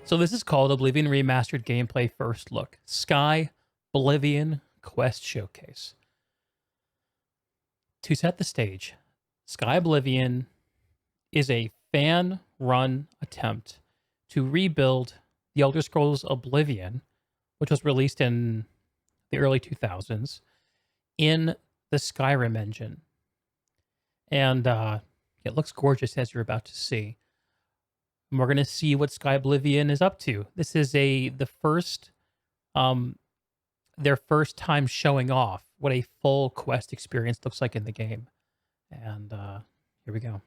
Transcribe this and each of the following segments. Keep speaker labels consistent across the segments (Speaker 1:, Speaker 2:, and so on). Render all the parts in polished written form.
Speaker 1: So this is called Oblivion Remastered Gameplay First Look. Sky Oblivion Quest Showcase. To set the stage, Sky Oblivion is a fan-run attempt to rebuild The Elder Scrolls Oblivion, which was released in the early 2000s, in the Skyrim engine. And it looks gorgeous, as you're about to see. And we're going to see what Sky Oblivion is up to. This is um, their first time showing off what a full quest experience looks like in the game. And here we go.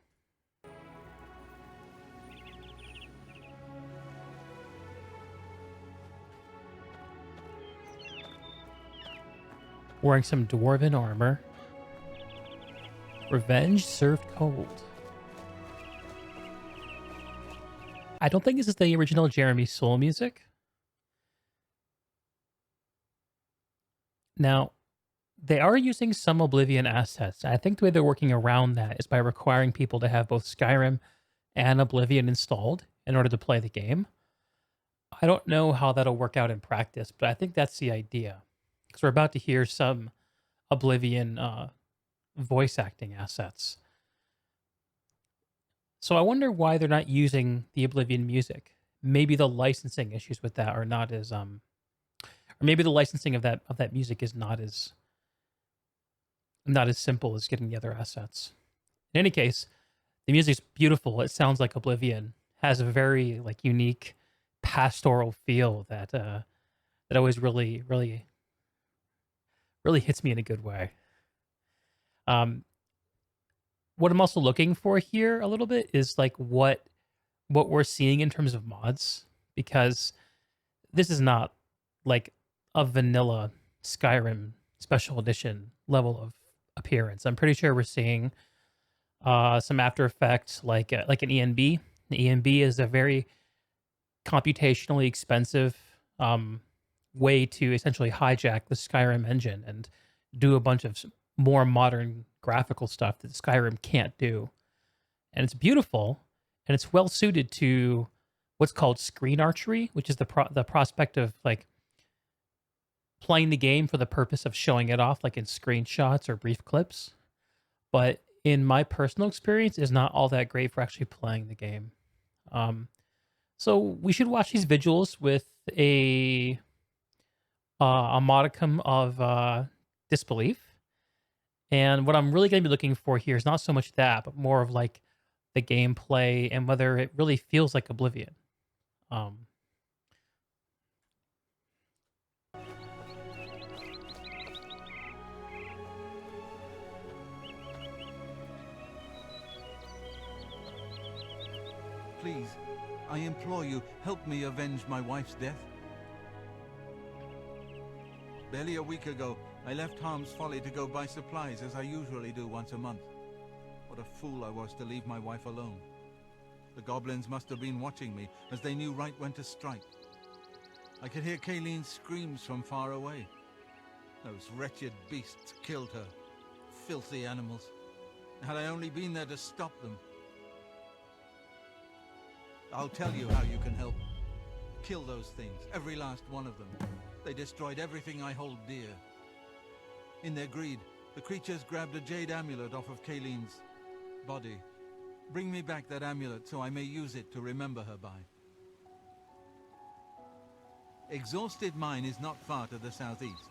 Speaker 1: Wearing some dwarven armor. Revenge served cold. I don't think this is the original Jeremy Soule music. Now, they are using some Oblivion assets. I think the way they're working around that is by requiring people to have both Skyrim and Oblivion installed in order to play the game. I don't know how that'll work out in practice, but I think that's the idea. Because we're about to hear some Oblivion voice acting assets. So I wonder why they're not using the Oblivion music. Maybe the licensing issues with that are not as or maybe the licensing of that music is not as simple as getting the other assets. In any case, the music's beautiful. It sounds like Oblivion. Has a very like unique pastoral feel that that always really hits me in a good way. Um, what I'm also looking for here a little bit is like what we're seeing in terms of mods, because this is not like a vanilla Skyrim special edition level of appearance. I'm pretty sure we're seeing some After Effects like an ENB. The ENB is a very computationally expensive way to essentially hijack the Skyrim engine and do a bunch of more modern graphical stuff that Skyrim can't do. And it's beautiful, and it's well suited to what's called screen archery, which is the prospect of like playing the game for the purpose of showing it off, like in screenshots or brief clips. But in my personal experience, is not all that great for actually playing the game. So we should watch these visuals with a modicum of disbelief. And what I'm really going to be looking for here is not so much that, but more of like the gameplay and whether it really feels like Oblivion. Um,
Speaker 2: Please, I implore you, help me avenge my wife's death. Barely a week ago, I left Harm's Folly to go buy supplies as I usually do once a month. What a fool I was to leave my wife alone. The goblins must have been watching me, as they knew right when to strike. I could hear Kayleen's screams from far away. Those wretched beasts killed her. Filthy animals. Had I only been there to stop them. I'll tell you how you can help. Kill those things, every last one of them. They destroyed everything I hold dear. In their greed, the creatures grabbed a jade amulet off of Kayleen's body. Bring me back that amulet so I may use it to remember her by. Exhausted Mine is not far to the southeast.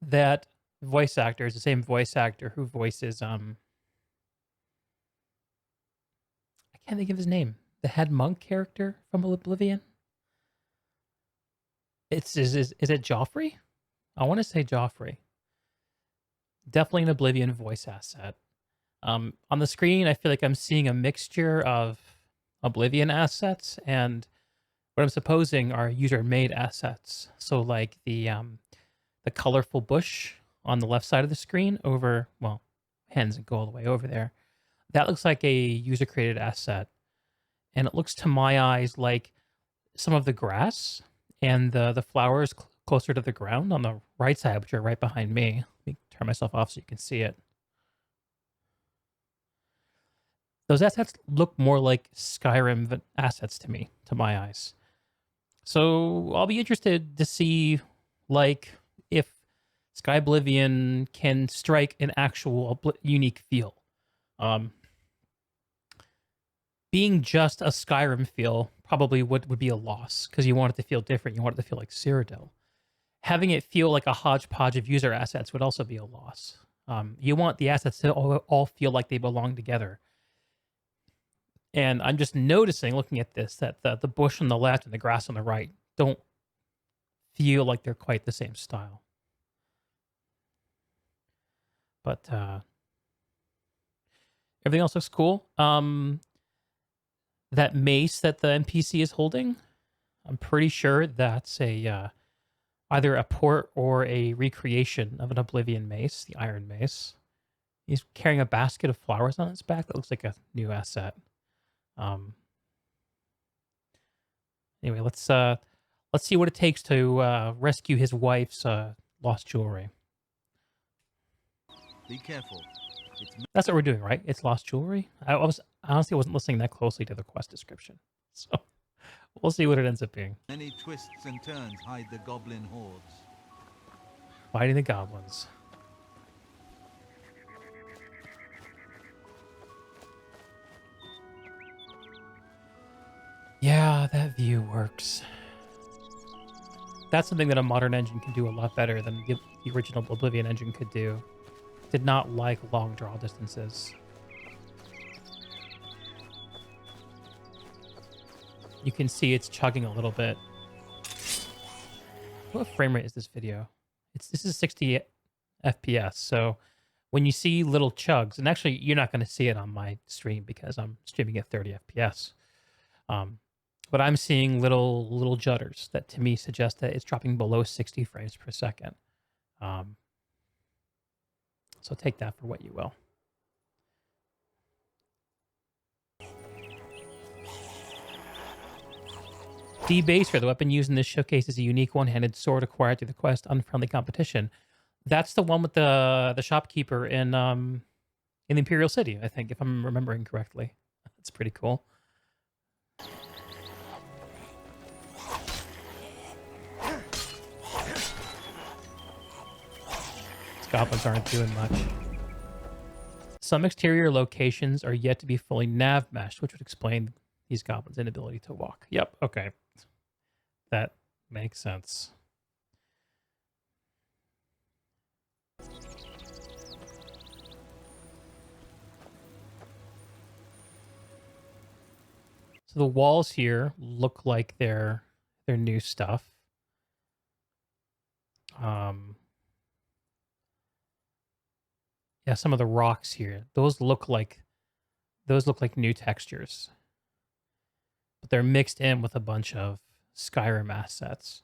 Speaker 1: that voice actor is the same voice actor who voices I can't think of his name. The head monk character from Oblivion. Is it Joffrey? I want to say Joffrey. Definitely an Oblivion voice asset. On the screen, I feel like I'm seeing a mixture of Oblivion assets and what I'm supposing are user-made assets. So like the colorful bush on the left side of the screen over, well, hands go all the way over there. That looks like a user-created asset. And it looks to my eyes like some of the grass and the flowers closer to the ground on the right side, which are right behind me. Let me turn myself off so you can see it. those assets look more like Skyrim assets to me, to my eyes. So I'll be interested to see, like, if SKYBLIVION can strike an actual unique feel. Um, being just a Skyrim feel probably would be a loss, because you want it to feel different. You want it to feel like Cyrodiil. Having it feel like a hodgepodge of user assets would also be a loss. You want the assets to all feel like they belong together. And I'm just noticing, looking at this, that the bush on the left and the grass on the right don't feel like they're quite the same style. But everything else looks cool. That mace that the NPC is holding, I'm pretty sure that's a either a port or a recreation of an Oblivion mace, the Iron Mace. He's carrying a basket of flowers on his back. That looks like a new asset. Anyway, let's see what it takes to rescue his wife's lost jewelry.
Speaker 2: Be careful.
Speaker 1: That's what we're doing, right? It's lost jewelry. I honestly wasn't listening that closely to the quest description, so we'll see what it ends up being.
Speaker 2: Many twists and turns hide the goblin hordes.
Speaker 1: Fighting the goblins. Yeah, that view works. That's something that a modern engine can do a lot better than the original Oblivion engine could do. Did not like long draw distances. You can see it's chugging a little bit. What frame rate is this video? This is 60 FPS, so when you see little chugs, and actually you're not going to see it on my stream because I'm streaming at 30 FPS. But I'm seeing little judders that to me suggest that it's dropping below 60 frames per second. So take that for what you will. D-Baser, the weapon used in this showcase, is a unique one-handed sword acquired through the quest Unfriendly Competition. That's the one with the shopkeeper in the Imperial City, I think, if I'm remembering correctly. That's pretty cool. Goblins aren't doing much. Some exterior locations are yet to be fully nav meshed, which would explain these goblins' inability to walk. Yep, okay. That makes sense. So the walls here look like they're new stuff. Yeah, some of the rocks here, those look like new textures, but they're mixed in with a bunch of Skyrim assets.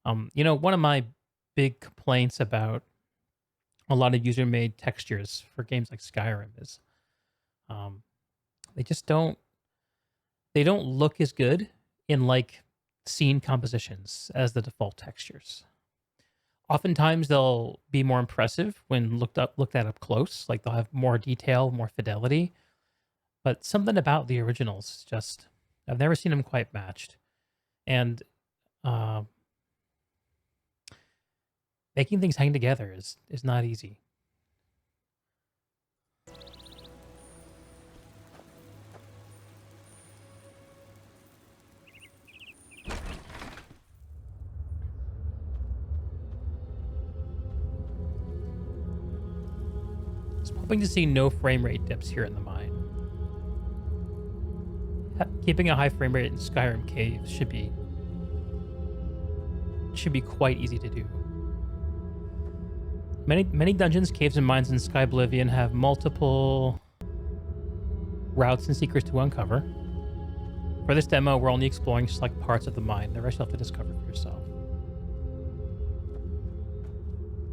Speaker 1: You know, one of my big complaints about a lot of user-made textures for games like Skyrim is they don't look as good in like scene compositions as the default textures. Oftentimes they'll be more impressive when looked at up close, like they'll have more detail, more fidelity. But something about the originals, just I've never seen them quite matched. And making things hang together is not easy. Hoping to see no frame rate dips here in the mine. Keeping a high frame rate in Skyrim caves should be quite easy to do. Many dungeons, caves, and mines in SKYBLIVION have multiple routes and secrets to uncover. For this demo, we're only exploring select parts of the mine. The rest you'll have to discover for yourself.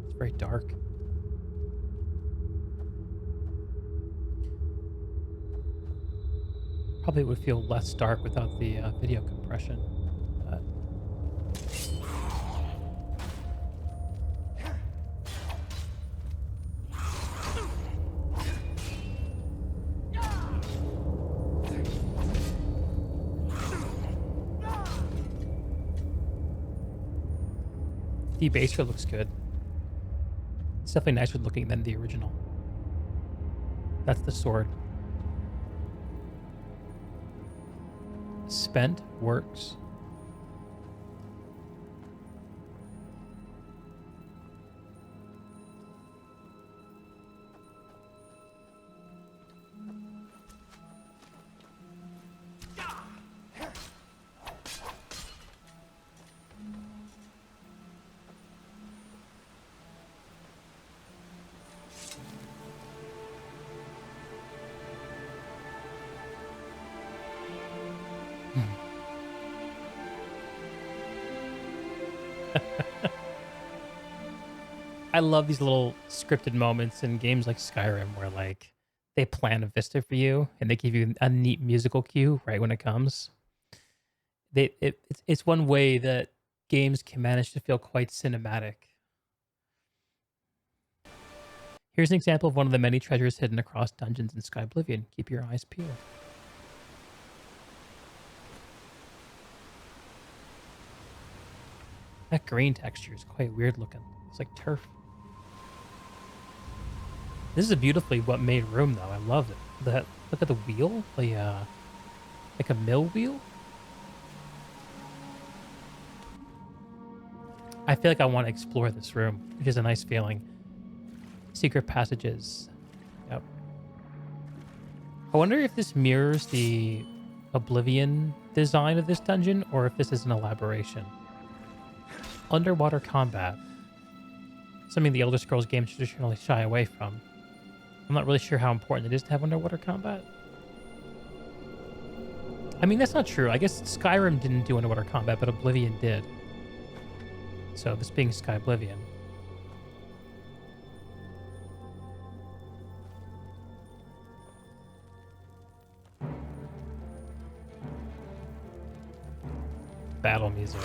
Speaker 1: It's very dark. Probably would feel less dark without the video compression. But... Debaser looks good. It's definitely nicer looking than the original. That's the sword. Spent works. I love these little scripted moments in games like Skyrim where like they plan a vista for you and they give you a neat musical cue right when it comes. It's one way that games can manage to feel quite cinematic. Here's an example of one of the many treasures hidden across dungeons in SKYBLIVION. Keep your eyes peeled. That green texture is quite weird looking. It's like turf. This is a beautifully what made room though. I love it. That look at the wheel, like a mill wheel. I feel like I want to explore this room, which is a nice feeling. Secret passages. Yep. I wonder if this mirrors the Oblivion design of this dungeon or if this is an elaboration. Underwater combat. Something the Elder Scrolls games traditionally shy away from. I'm not really sure how important it is to have underwater combat. I mean, that's not true. I guess Skyrim didn't do underwater combat, but Oblivion did. So this being SKYBLIVION. Battle music.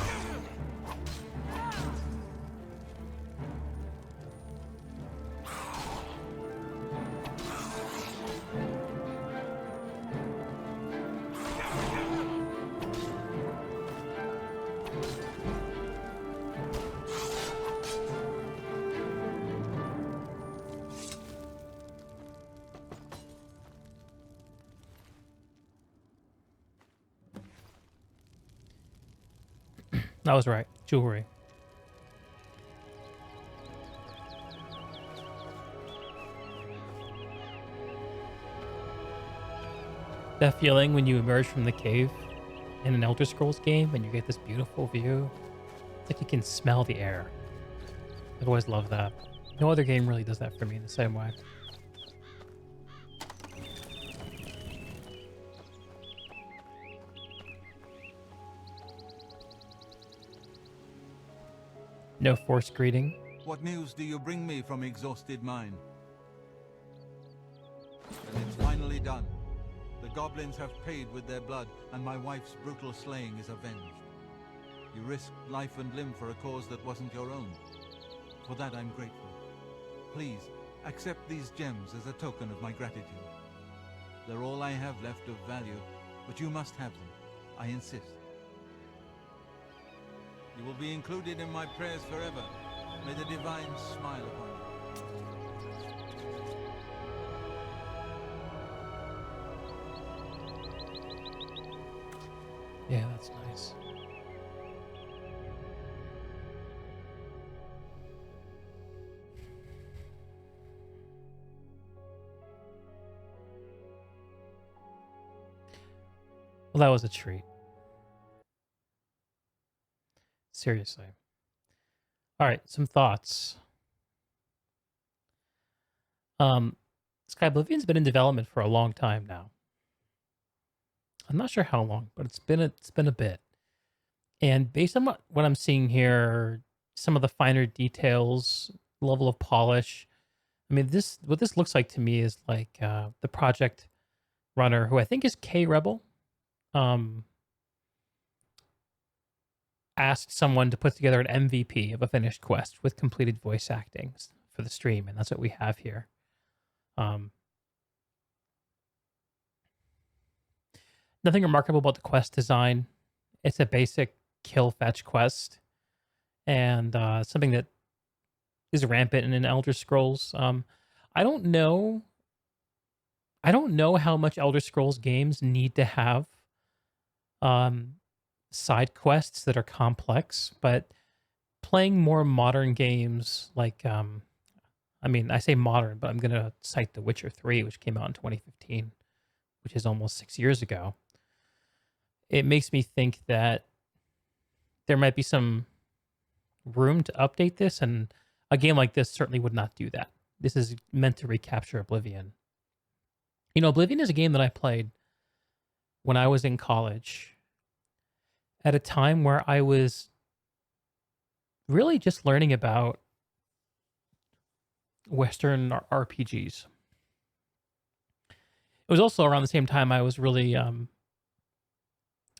Speaker 1: I was right. Jewelry. That feeling when you emerge from the cave in an Elder Scrolls game and you get this beautiful view. It's like you can smell the air. I've always loved that. No other game really does that for me in the same way. No forced greeting.
Speaker 2: What news do you bring me from exhausted mine? And it's finally done. The goblins have paid with their blood, and my wife's brutal slaying is avenged. You risked life and limb for a cause that wasn't your own. For that I'm grateful. Please, accept these gems as a token of my gratitude. They're all I have left of value, but you must have them. I insist. You will be included in my prayers forever. May the divine smile upon you.
Speaker 1: Yeah, that's nice. Well, that was a treat. Seriously. All right, some thoughts. SKYBLIVION's been in development for a long time now. I'm not sure how long, but it's been a bit. And based on what I'm seeing here, some of the finer details, level of polish. I mean, what this looks like to me is like the project runner, who I think is K Rebel, asked someone to put together an MVP of a finished quest with completed voice acting for the stream, and that's what we have here. Nothing remarkable about the quest design. It's a basic kill fetch quest, and something that is rampant in Elder Scrolls. I don't know. I don't know how much Elder Scrolls games need to have um, side quests that are complex, but playing more modern games like I mean, I say modern, but I'm gonna cite The Witcher 3, which came out in 2015, which is almost 6 years ago. It makes me think that there might be some room to update this, and a game like this certainly would not do that. This is meant to recapture Oblivion. You know, Oblivion is a game that I played when I was in college at a time where I was really just learning about Western RPGs. It was also around the same time I was really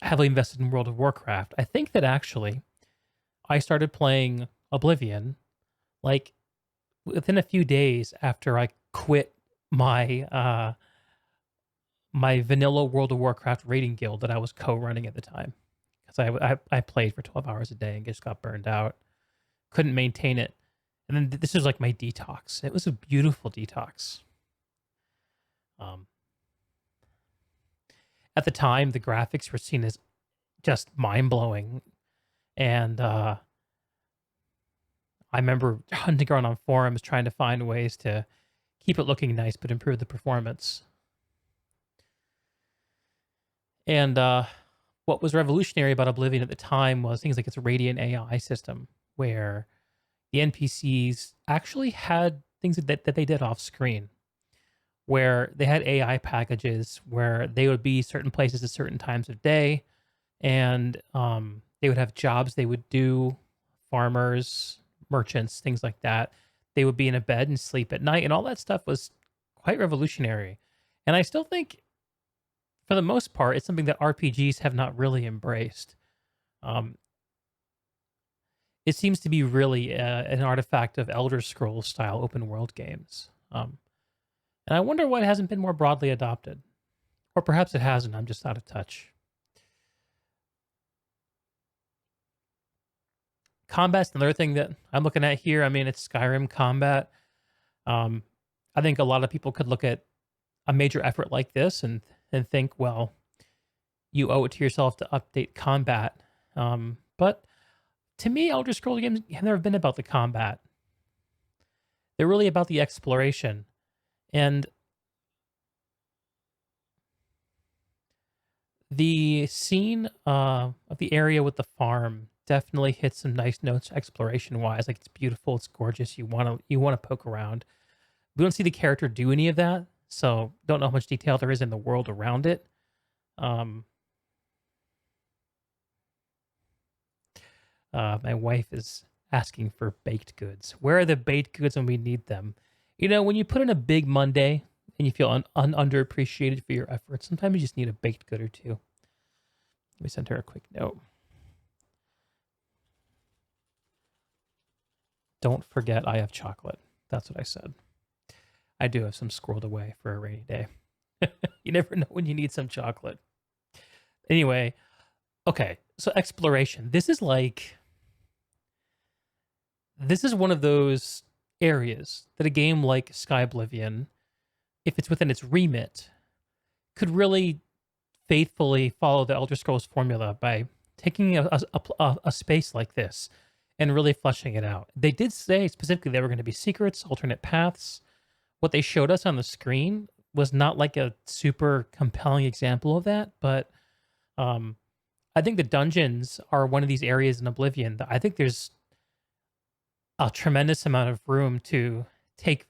Speaker 1: heavily invested in World of Warcraft. I think that actually I started playing Oblivion like within a few days after I quit my my vanilla World of Warcraft raiding guild that I was co-running at the time, because I played for 12 hours a day and just got burned out, couldn't maintain it, and then this was like my detox. It was a beautiful detox. Um, at the time, the graphics were seen as just mind blowing, and I remember hunting around on forums trying to find ways to keep it looking nice but improve the performance. And what was revolutionary about Oblivion at the time was things like its Radiant AI system, where the NPCs actually had things that they did off screen, where they had AI packages where they would be certain places at certain times of day, and they would have jobs they would do, farmers, merchants, things like that. They would be in a bed and sleep at night, and all that stuff was quite revolutionary. And I still think, for the most part, it's something that RPGs have not really embraced. Um, it seems to be really an artifact of Elder Scrolls style open world games. And I wonder why it hasn't been more broadly adopted. Or perhaps it hasn't, I'm just out of touch. Combat's another thing that I'm looking at here. I mean, it's Skyrim combat. Um, I think a lot of people could look at a major effort like this and think, well, you owe it to yourself to update combat. But to me, Elder Scrolls games have never been about the combat. They're really about the exploration. And the scene of the area with the farm definitely hits some nice notes exploration wise. Like, it's beautiful, it's gorgeous. You wanna poke around. We don't see the character do any of that, so don't know how much detail there is in the world around it. Um, my wife is asking for baked goods. Where are the baked goods when we need them? You know, when you put in a big Monday and you feel underappreciated for your efforts, sometimes you just need a baked good or two. Let me send her a quick note. Don't forget I have chocolate. That's what I said. I do have some squirreled away for a rainy day. You never know when you need some chocolate. Anyway, okay, so exploration. This is one of those areas that a game like SKYBLIVION, if it's within its remit, could really faithfully follow the Elder Scrolls formula by taking a space like this and really fleshing it out. They did say specifically there were going to be secrets, alternate paths. What they showed us on the screen was not like a super compelling example of that, but I think the dungeons are one of these areas in Oblivion that I think there's a tremendous amount of room to take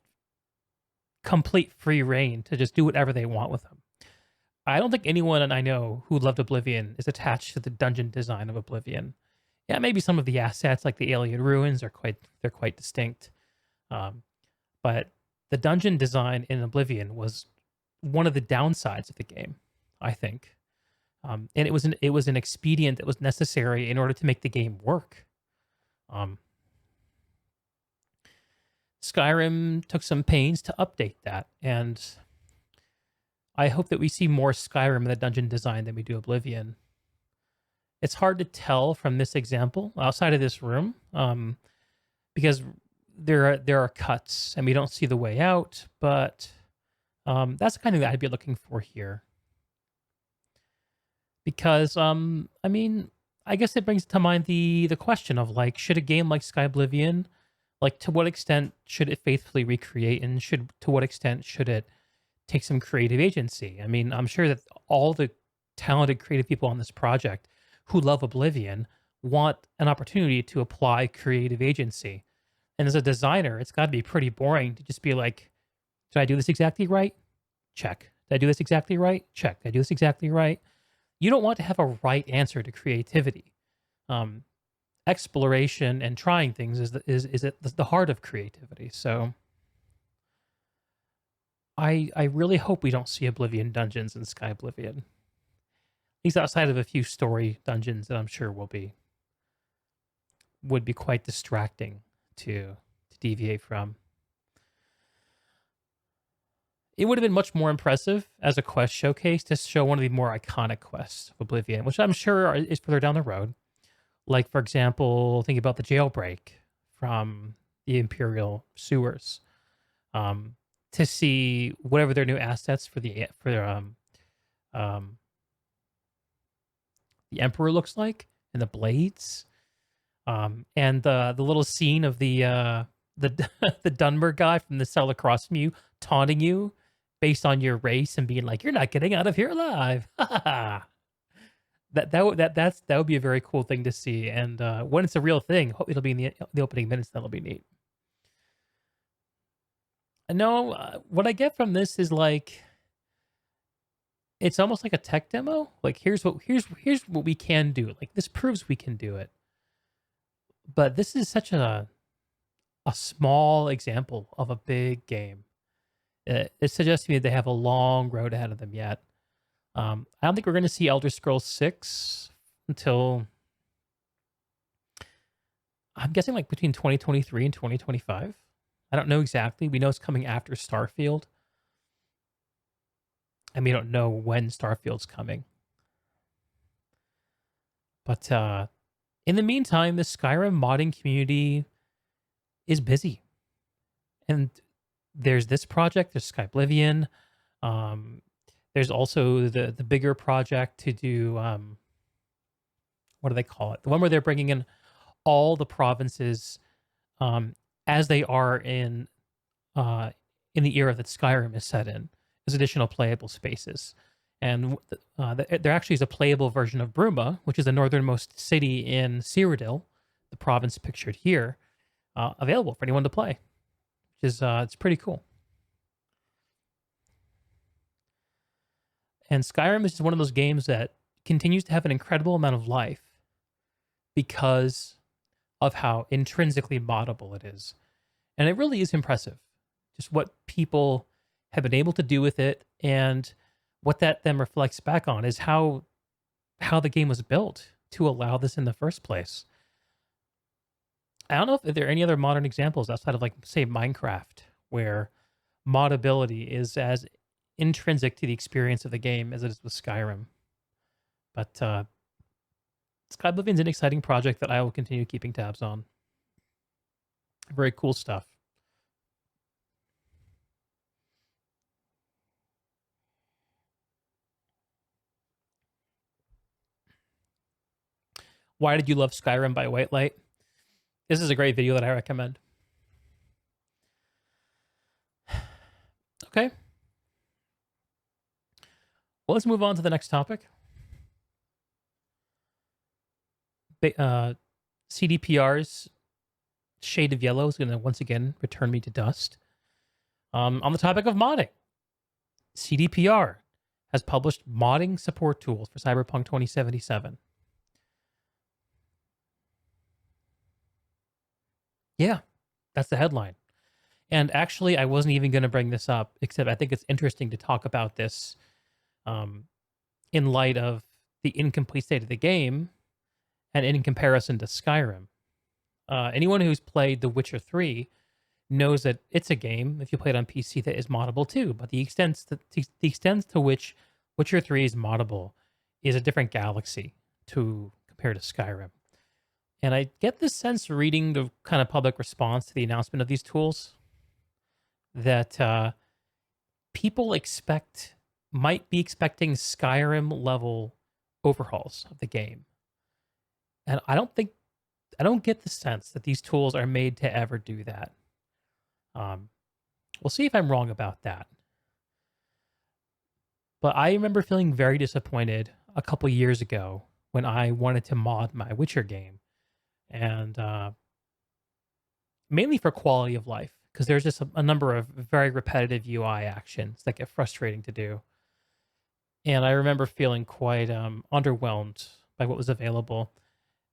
Speaker 1: complete free reign to just do whatever they want with them. I don't think anyone I know who loved Oblivion is attached to the dungeon design of Oblivion. Yeah, maybe some of the assets like the alien ruins are quite distinct, but the dungeon design in Oblivion was one of the downsides of the game, I think, and it was an expedient that was necessary in order to make the game work. Skyrim took some pains to update that, and I hope that we see more Skyrim in the dungeon design than we do Oblivion. It's hard to tell from this example outside of this room, because there are cuts and we don't see the way out. But that's the kind of thing that I'd be looking for here. Because I mean, I guess it brings to mind the question of like, should a game like SkyBlivion, like to what extent should it faithfully recreate, and to what extent should it take some creative agency? I mean, I'm sure that all the talented creative people on this project who love Oblivion want an opportunity to apply creative agency. And as a designer, it's got to be pretty boring to just be like, did I do this exactly right? Check. Did I do this exactly right? Check. Did I do this exactly right? You don't want to have a right answer to creativity. Um, Exploration and trying things is at the heart of creativity. So I really hope we don't see Oblivion dungeons in SkyBlivion. At least outside of a few story dungeons that I'm sure would be quite distracting to deviate from. It would have been much more impressive as a quest showcase to show one of the more iconic quests of Oblivion, which I'm sure is further down the road. Like, for example, think about the jailbreak from the Imperial sewers, to see whatever their new assets for the Emperor looks like, and the blades, and the little scene of the the Dunmer guy from the cell across from you taunting you based on your race and being like, "You're not getting out of here alive." that would be a very cool thing to see. And when it's a real thing, it'll be in the opening minutes. That'll be neat. No, what I get from this is like, it's almost like a tech demo. Like, here's what we can do. Like, this proves we can do it. But this is such a small example of a big game. It suggests to me that they have a long road ahead of them yet. I don't think we're going to see Elder Scrolls 6 until, I'm guessing, like between 2023 and 2025. I don't know exactly. We know it's coming after Starfield, and we don't know when Starfield's coming. But in the meantime, the Skyrim modding community is busy. And there's this project, there's SkyBlivion. There's also the bigger project to do, what do they call it? The one where they're bringing in all the provinces as they are in the era that Skyrim is set in, as additional playable spaces. And there actually is a playable version of Bruma, which is the northernmost city in Cyrodiil, the province pictured here, available for anyone to play, which is it's pretty cool. And Skyrim is just one of those games that continues to have an incredible amount of life because of how intrinsically moddable it is. And it really is impressive, just what people have been able to do with it. And what that then reflects back on is how the game was built to allow this in the first place. I don't know if there are any other modern examples outside of, like, say, Minecraft, where moddability is as intrinsic to the experience of the game as it is with Skyrim. But SkyBlivion's an exciting project that I will continue keeping tabs on. Very cool stuff. Why Did You Love Skyrim by White Light? This is a great video that I recommend. Okay. Well, let's move on to the next topic. CDPR's shade of yellow is going to once again return me to dust. On the topic of modding, CDPR has published modding support tools for Cyberpunk 2077. Yeah, that's the headline. And actually, I wasn't even going to bring this up, except I think it's interesting to talk about this in light of the incomplete state of the game and in comparison to Skyrim. Anyone who's played The Witcher 3 knows that it's a game, if you play it on PC, that is moddable too. But the extent to which Witcher 3 is moddable is a different galaxy compared compared to Skyrim. And I get this sense reading the kind of public response to the announcement of these tools that people might be expecting Skyrim level overhauls of the game. And I don't get the sense that these tools are made to ever do that. We'll see if I'm wrong about that. But I remember feeling very disappointed a couple years ago when I wanted to mod my Witcher game. And mainly for quality of life, because there's just a number of very repetitive UI actions that get frustrating to do. And I remember feeling quite underwhelmed by what was available,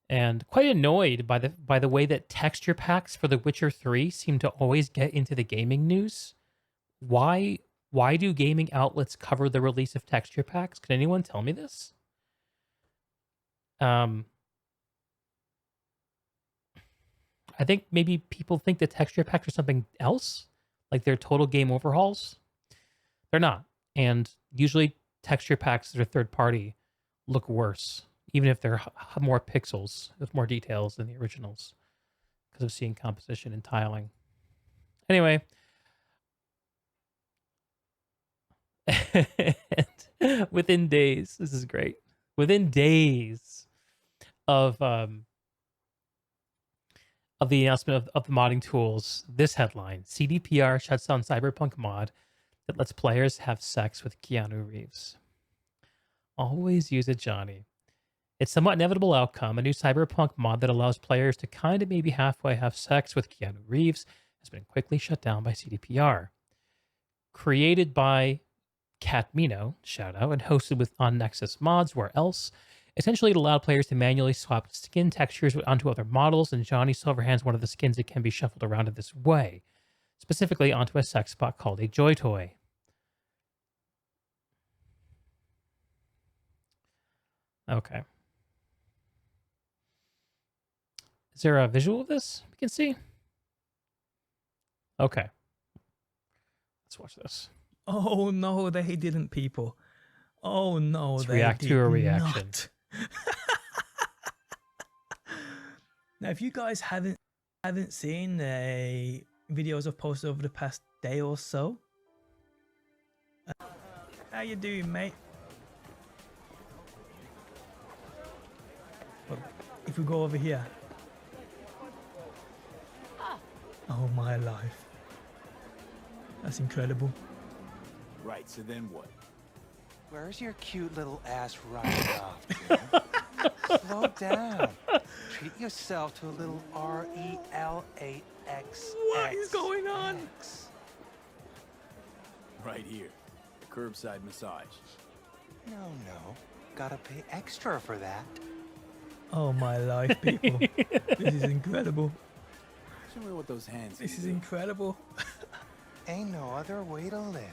Speaker 1: and quite annoyed by the way that texture packs for The Witcher 3 seem to always get into the gaming news. Why do gaming outlets cover the release of texture packs? Can anyone tell me this? I think maybe people think the texture packs are something else, like they're total game overhauls. They're not. And usually texture packs that are third party look worse, even if they're more pixels with more details than the originals, because of seeing composition and tiling. Anyway. And within days, this is great. Within days of the announcement of the modding tools, this headline: CDPR shuts down Cyberpunk mod that lets players have sex with Keanu Reeves. Always use it, Johnny. It's somewhat inevitable outcome. A new Cyberpunk mod that allows players to kind of maybe halfway have sex with Keanu Reeves has been quickly shut down by CDPR. Created by Catmino, shout out, and hosted on Nexus Mods, where else? Essentially, it allowed players to manually swap skin textures onto other models, and Johnny Silverhand's one of the skins that can be shuffled around in this way, specifically onto a sex bot called a Joytoy. Okay. Is there a visual of this we can see? Okay. Let's watch this.
Speaker 3: Oh no, they didn't, people. Oh no,
Speaker 1: Let's
Speaker 3: they
Speaker 1: react
Speaker 3: did
Speaker 1: to a reaction.
Speaker 3: Not. Now, if you guys haven't seen the videos I've posted over the past day or so, how you doing, mate? Well, if we go over here, oh my life, that's incredible.
Speaker 4: Right, so then what?
Speaker 5: Where's your cute little ass right off, Jim? Slow down. Treat yourself to a little REL8X.
Speaker 3: What is going on?
Speaker 4: Right here. Curbside massage.
Speaker 5: No. Gotta pay extra for that.
Speaker 3: Oh my life, people. This is incredible.
Speaker 4: Show me what those hands
Speaker 3: This
Speaker 4: can
Speaker 3: is
Speaker 4: do.
Speaker 3: incredible.
Speaker 5: Ain't no other way to live.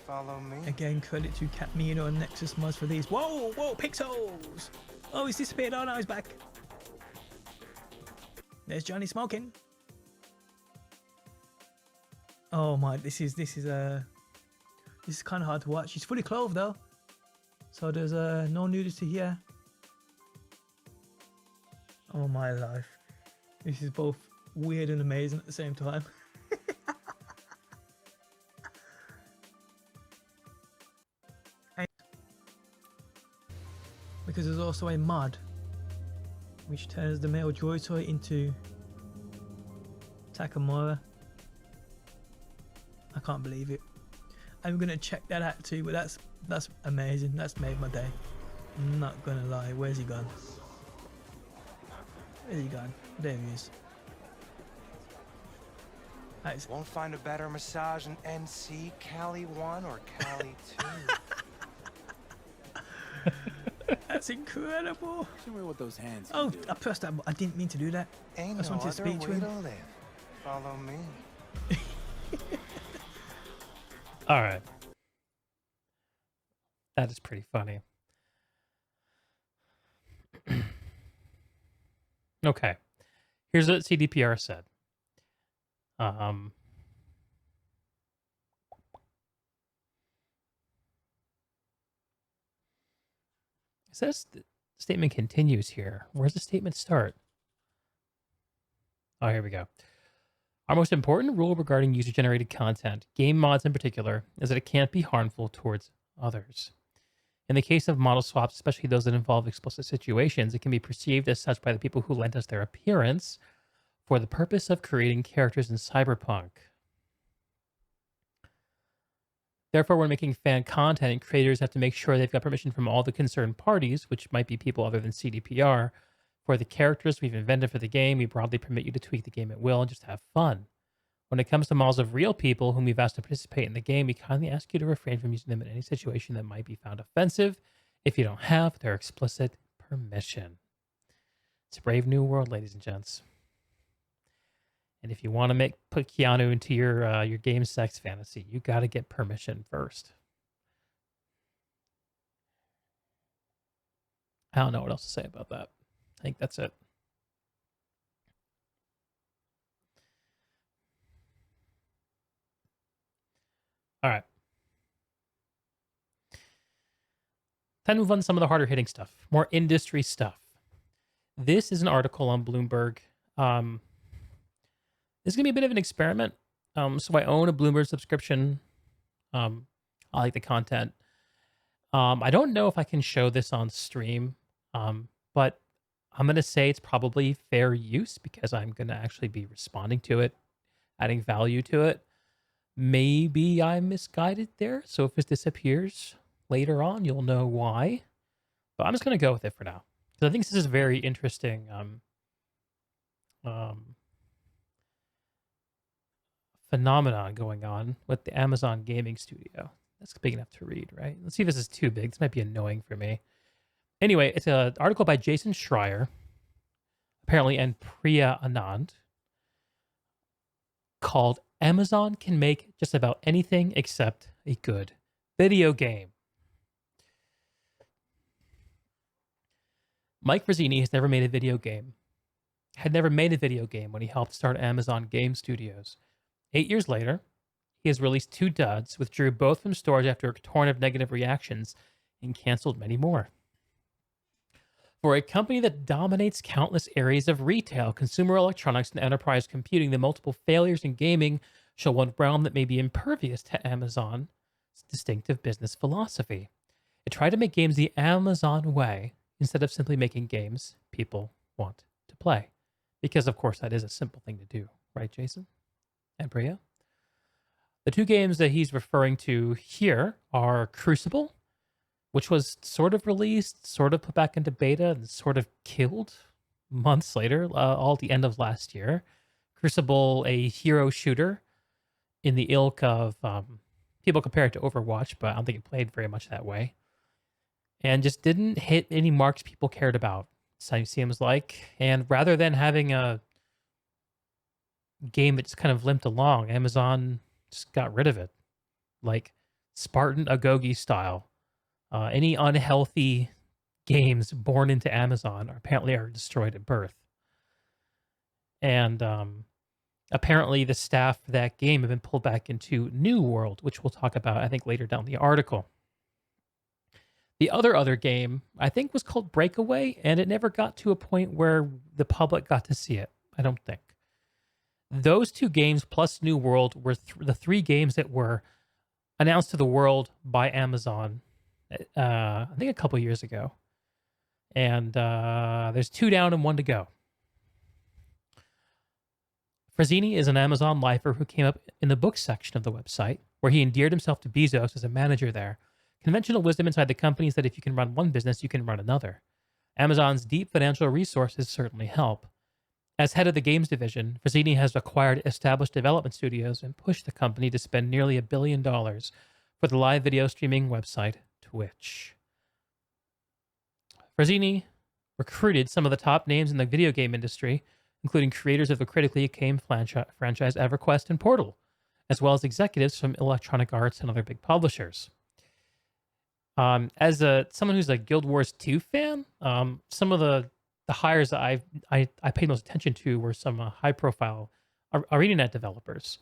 Speaker 5: Follow me.
Speaker 3: Again, credit to Catmino and Nexus Mods for these. Whoa, pixels! Oh, he's disappeared. Oh, now he's back. There's Johnny smoking. Oh my, this is kind of hard to watch. He's fully clothed though, so there's no nudity here. Oh my life, this is both weird and amazing at the same time. Because there's also a mod which turns the male Joytoy into Takamura. I can't believe it. I'm gonna check that out too, but that's amazing. That's made my day. I'm not gonna lie. Where's he gone? Where's he gone? There he is. That's
Speaker 5: Won't find a better massage in NC, Cali 1 or Cali 2.
Speaker 3: That's incredible.
Speaker 4: Show me what those hands can
Speaker 3: Oh,
Speaker 4: do.
Speaker 3: I pressed that. I didn't mean to do that.
Speaker 5: Ain't
Speaker 3: I just
Speaker 5: no
Speaker 3: wanted to
Speaker 5: other
Speaker 3: speak to
Speaker 5: way
Speaker 3: him.
Speaker 5: to live. Follow me.
Speaker 1: All right. That is pretty funny. Okay. Here's what CDPR said. It says statement continues here. Where's the statement start? Oh, here we go. Our most important rule regarding user-generated content, game mods in particular, is that it can't be harmful towards others. In the case of model swaps, especially those that involve explicit situations, it can be perceived as such by the people who lent us their appearance for the purpose of creating characters in Cyberpunk. Therefore, when making fan content, creators have to make sure they've got permission from all the concerned parties, which might be people other than CDPR. For the characters we've invented for the game, we broadly permit you to tweak the game at will and just have fun. When it comes to models of real people whom we've asked to participate in the game, we kindly ask you to refrain from using them in any situation that might be found offensive if you don't have their explicit permission. It's a brave new world, ladies and gents. And if you want to put Keanu into your game sex fantasy, you got to get permission first. I don't know what else to say about that. I think that's it. All right. Time to move on to some of the harder hitting stuff, more industry stuff. This is an article on Bloomberg. This is going to be a bit of an experiment. So I own a Bloomberg subscription. I like the content. I don't know if I can show this on stream, but I'm going to say it's probably fair use because I'm going to actually be responding to it, adding value to it. Maybe I'm misguided there. So if this disappears later on, you'll know why. But I'm just going to go with it for now. Because I think this is very interesting. Phenomenon going on with the Amazon gaming studio. That's big enough to read, right? Let's see if this is too big. This might be annoying for me. Anyway, it's an article by Jason Schreier, apparently, and Priya Anand, called Amazon Can Make Just About Anything Except a Good Video Game. Mike Frazzini has never made a video game. Had never made a video game when he helped start Amazon Game Studios. 8 years later, he has released 2 duds, withdrew both from storage after a torrent of negative reactions, and canceled many more. For a company that dominates countless areas of retail, consumer electronics, and enterprise computing, the multiple failures in gaming show one realm that may be impervious to Amazon's distinctive business philosophy. It tried to make games the Amazon way instead of simply making games people want to play. Because, of course, that is a simple thing to do. Right, Jason? And Priya? The 2 games that he's referring to here are Crucible, which was sort of released, sort of put back into beta, and sort of killed months later, all at the end of last year. Crucible, a hero shooter in the ilk of, people compare it to Overwatch, but I don't think it played very much that way. And just didn't hit any marks people cared about, seems like. And rather than having a game that just kind of limped along, Amazon just got rid of it. Like Spartan Agogi style. Any unhealthy games born into Amazon apparently are destroyed at birth. And apparently the staff for that game have been pulled back into New World, which we'll talk about, I think, later down the article. The other game, I think, was called Breakaway, and it never got to a point where the public got to see it, I don't think. Those 2 games plus New World were the 3 games that were announced to the world by Amazon, I think a couple years ago. And there's 2 down and 1 to go. Frazzini is an Amazon lifer who came up in the books section of the website, where he endeared himself to Bezos as a manager there. Conventional wisdom inside the company is that if you can run one business, you can run another. Amazon's deep financial resources certainly help. As head of the games division, Frazzini has acquired established development studios and pushed the company to spend nearly $1 billion for the live video streaming website Twitch. Frazzini recruited some of the top names in the video game industry, including creators of the critically acclaimed franchise EverQuest and Portal, as well as executives from Electronic Arts and other big publishers. As someone who's a Guild Wars 2 fan, some of the hires that I paid most attention to were some high-profile ArenaNet developers.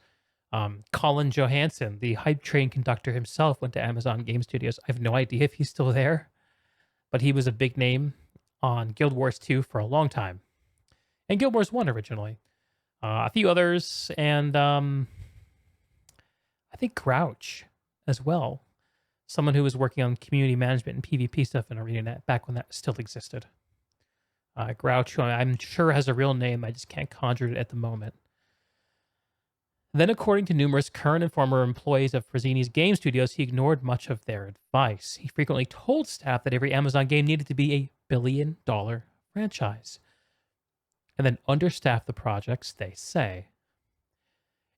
Speaker 1: Colin Johansson, the hype train conductor himself, went to Amazon Game Studios. I have no idea if he's still there, but he was a big name. on Guild Wars 2 for a long time, and Guild Wars 1 originally. A few others, and I think Crouch as well. Someone who was working on community management and PvP stuff in ArenaNet back when that still existed. Grouch, who I'm sure has a real name, I just can't conjure it at the moment. Then, according to numerous current and former employees of Frazzini's game studios, he ignored much of their advice. He frequently told staff that every Amazon game needed to be a billion-dollar franchise, and then understaffed the projects, they say.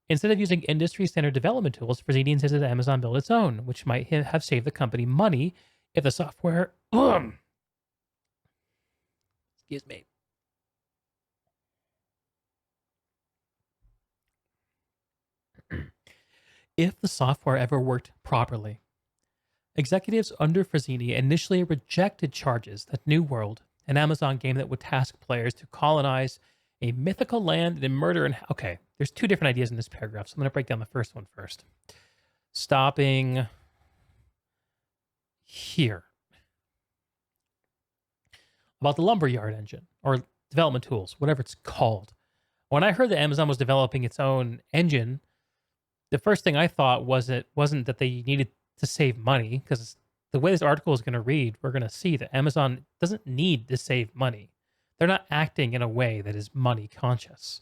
Speaker 1: Instead of using industry-standard development tools, Frazzini insisted that Amazon build its own, which might have saved the company money if the software... Excuse me. If the software ever worked properly. Executives under Frazzini initially rejected charges that New World, an Amazon game that would task players to colonize a mythical land and murder and... Okay, there's two different ideas in this paragraph, so I'm going to break down the first one first. Stopping here. About the Lumberyard engine, or development tools, whatever it's called. When I heard that Amazon was developing its own engine, the first thing I thought wasn't that they needed to save money, because the way this article is going to read, we're going to see that Amazon doesn't need to save money. They're not acting in a way that is money conscious.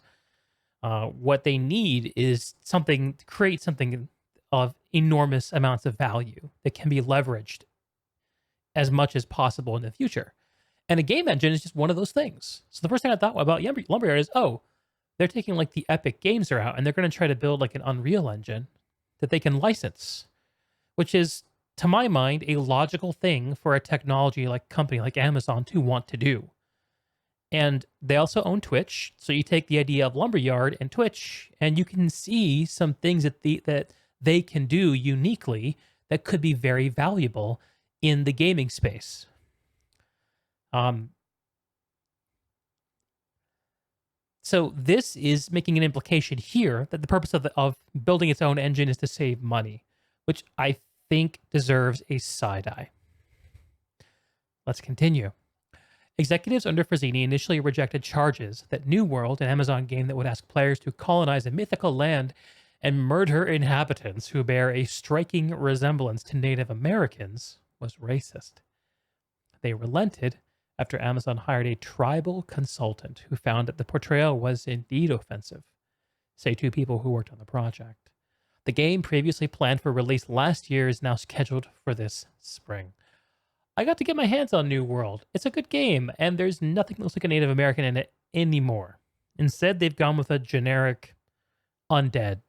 Speaker 1: What they need is something to create something of enormous amounts of value that can be leveraged as much as possible in the future. And a game engine is just one of those things. So the first thing I thought about Lumberyard is, oh, they're taking like the Epic games are out and they're going to try to build like an Unreal engine that they can license, which is, to my mind, a logical thing for a technology like company like Amazon to want to do. And they also own Twitch. So you take the idea of Lumberyard and Twitch, and you can see some things that they can do uniquely that could be very valuable in the gaming space. So this is making an implication here that the purpose of building its own engine is to save money, which I think deserves a side eye. Let's continue. Executives under Frazzini initially rejected charges that New World, an Amazon game that would ask players to colonize a mythical land and murder inhabitants who bear a striking resemblance to Native Americans, was racist. They relented after Amazon hired a tribal consultant who found that the portrayal was indeed offensive, say two people who worked on the project. The game, previously planned for release last year, is now scheduled for this spring. I got to get my hands on New World. It's a good game, and there's nothing that looks like a Native American in it anymore. Instead, they've gone with a generic undead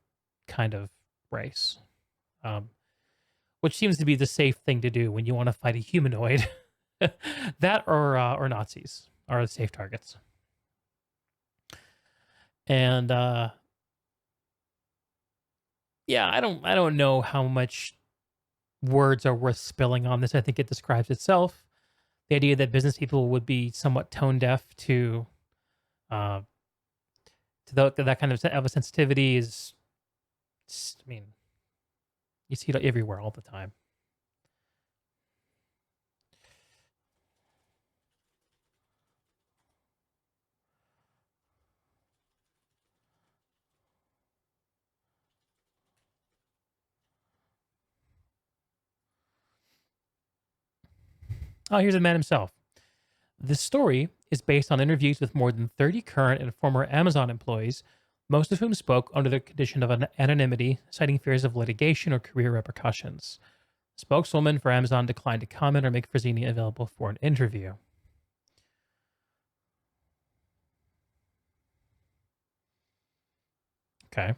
Speaker 1: kind of race, which seems to be the safe thing to do when you want to fight a humanoid. That or Nazis are the safe targets. And yeah, I don't know how much words are worth spilling on this. I think it describes itself. The idea that business people would be somewhat tone deaf to that kind of a sensitivity is, I mean, you see it everywhere all the time. Oh, here's the man himself. This story is based on interviews with more than 30 current and former Amazon employees, most of whom spoke under the condition of anonymity, citing fears of litigation or career repercussions. Spokeswoman for Amazon declined to comment or make Frazzini available for an interview. Okay.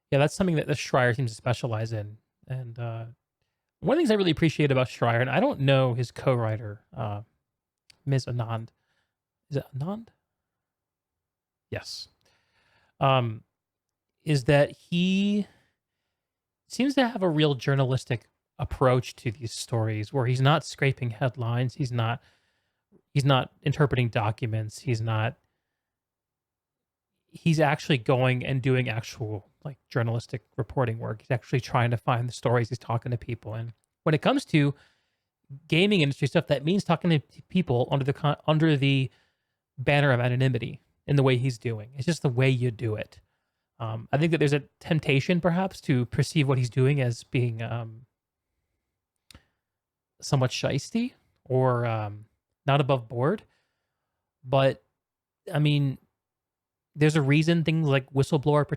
Speaker 1: Yeah, that's something that the Schreier seems to specialize in. And one of the things I really appreciate about Schreier, and I don't know his co-writer, Ms. Anand. Is it Anand? Yes. Is that he seems to have a real journalistic approach to these stories where he's not scraping headlines. He's not interpreting documents. He's actually going and doing actual like journalistic reporting work. He's actually trying to find the stories. He's talking to people. And when it comes to gaming industry stuff, that means talking to people under the banner of anonymity in the way he's doing. It's just the way you do it. I think that there's a temptation, perhaps, to perceive what he's doing as being somewhat shisty or not above board. But I mean, there's a reason things like whistleblower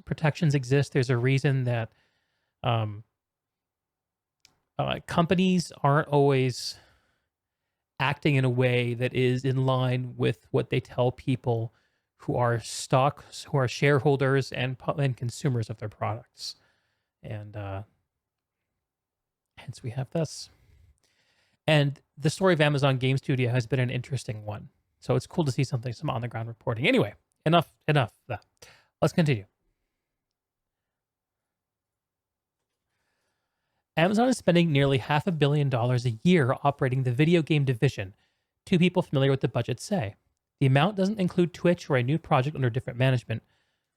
Speaker 1: protections exist. There's a reason that companies aren't always acting in a way that is in line with what they tell people who are shareholders and consumers of their products. And hence we have this. And the story of Amazon Game Studio has been an interesting one. So it's cool to see some on the ground reporting. Anyway, enough of that. Let's continue. Amazon is spending nearly $500 million a year operating the video game division. Two people familiar with the budget say. The amount doesn't include Twitch or a new project under different management,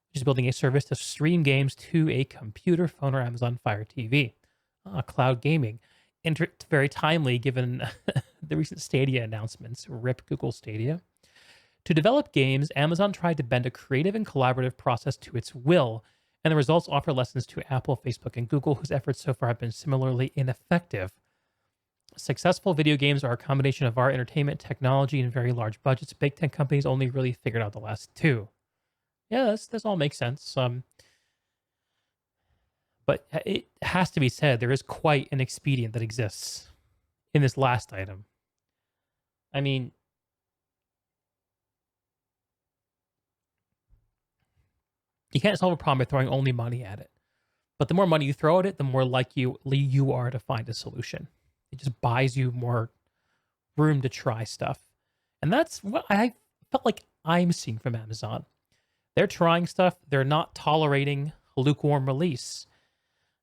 Speaker 1: which is building a service to stream games to a computer, phone, or Amazon Fire TV. Cloud gaming. Very timely given the recent Stadia announcements. RIP Google Stadia. To develop games, Amazon tried to bend a creative and collaborative process to its will, and the results offer lessons to Apple, Facebook, and Google, whose efforts so far have been similarly ineffective. Successful video games are a combination of our entertainment, technology, and very large budgets. Big tech companies only really figured out the last two. Yeah, this all makes sense. But it has to be said, there is quite an expedient that exists in this last item. I mean, you can't solve a problem by throwing only money at it. But the more money you throw at it, the more likely you are to find a solution. It just buys you more room to try stuff. And that's what I felt like I'm seeing from Amazon. They're trying stuff. They're not tolerating lukewarm release.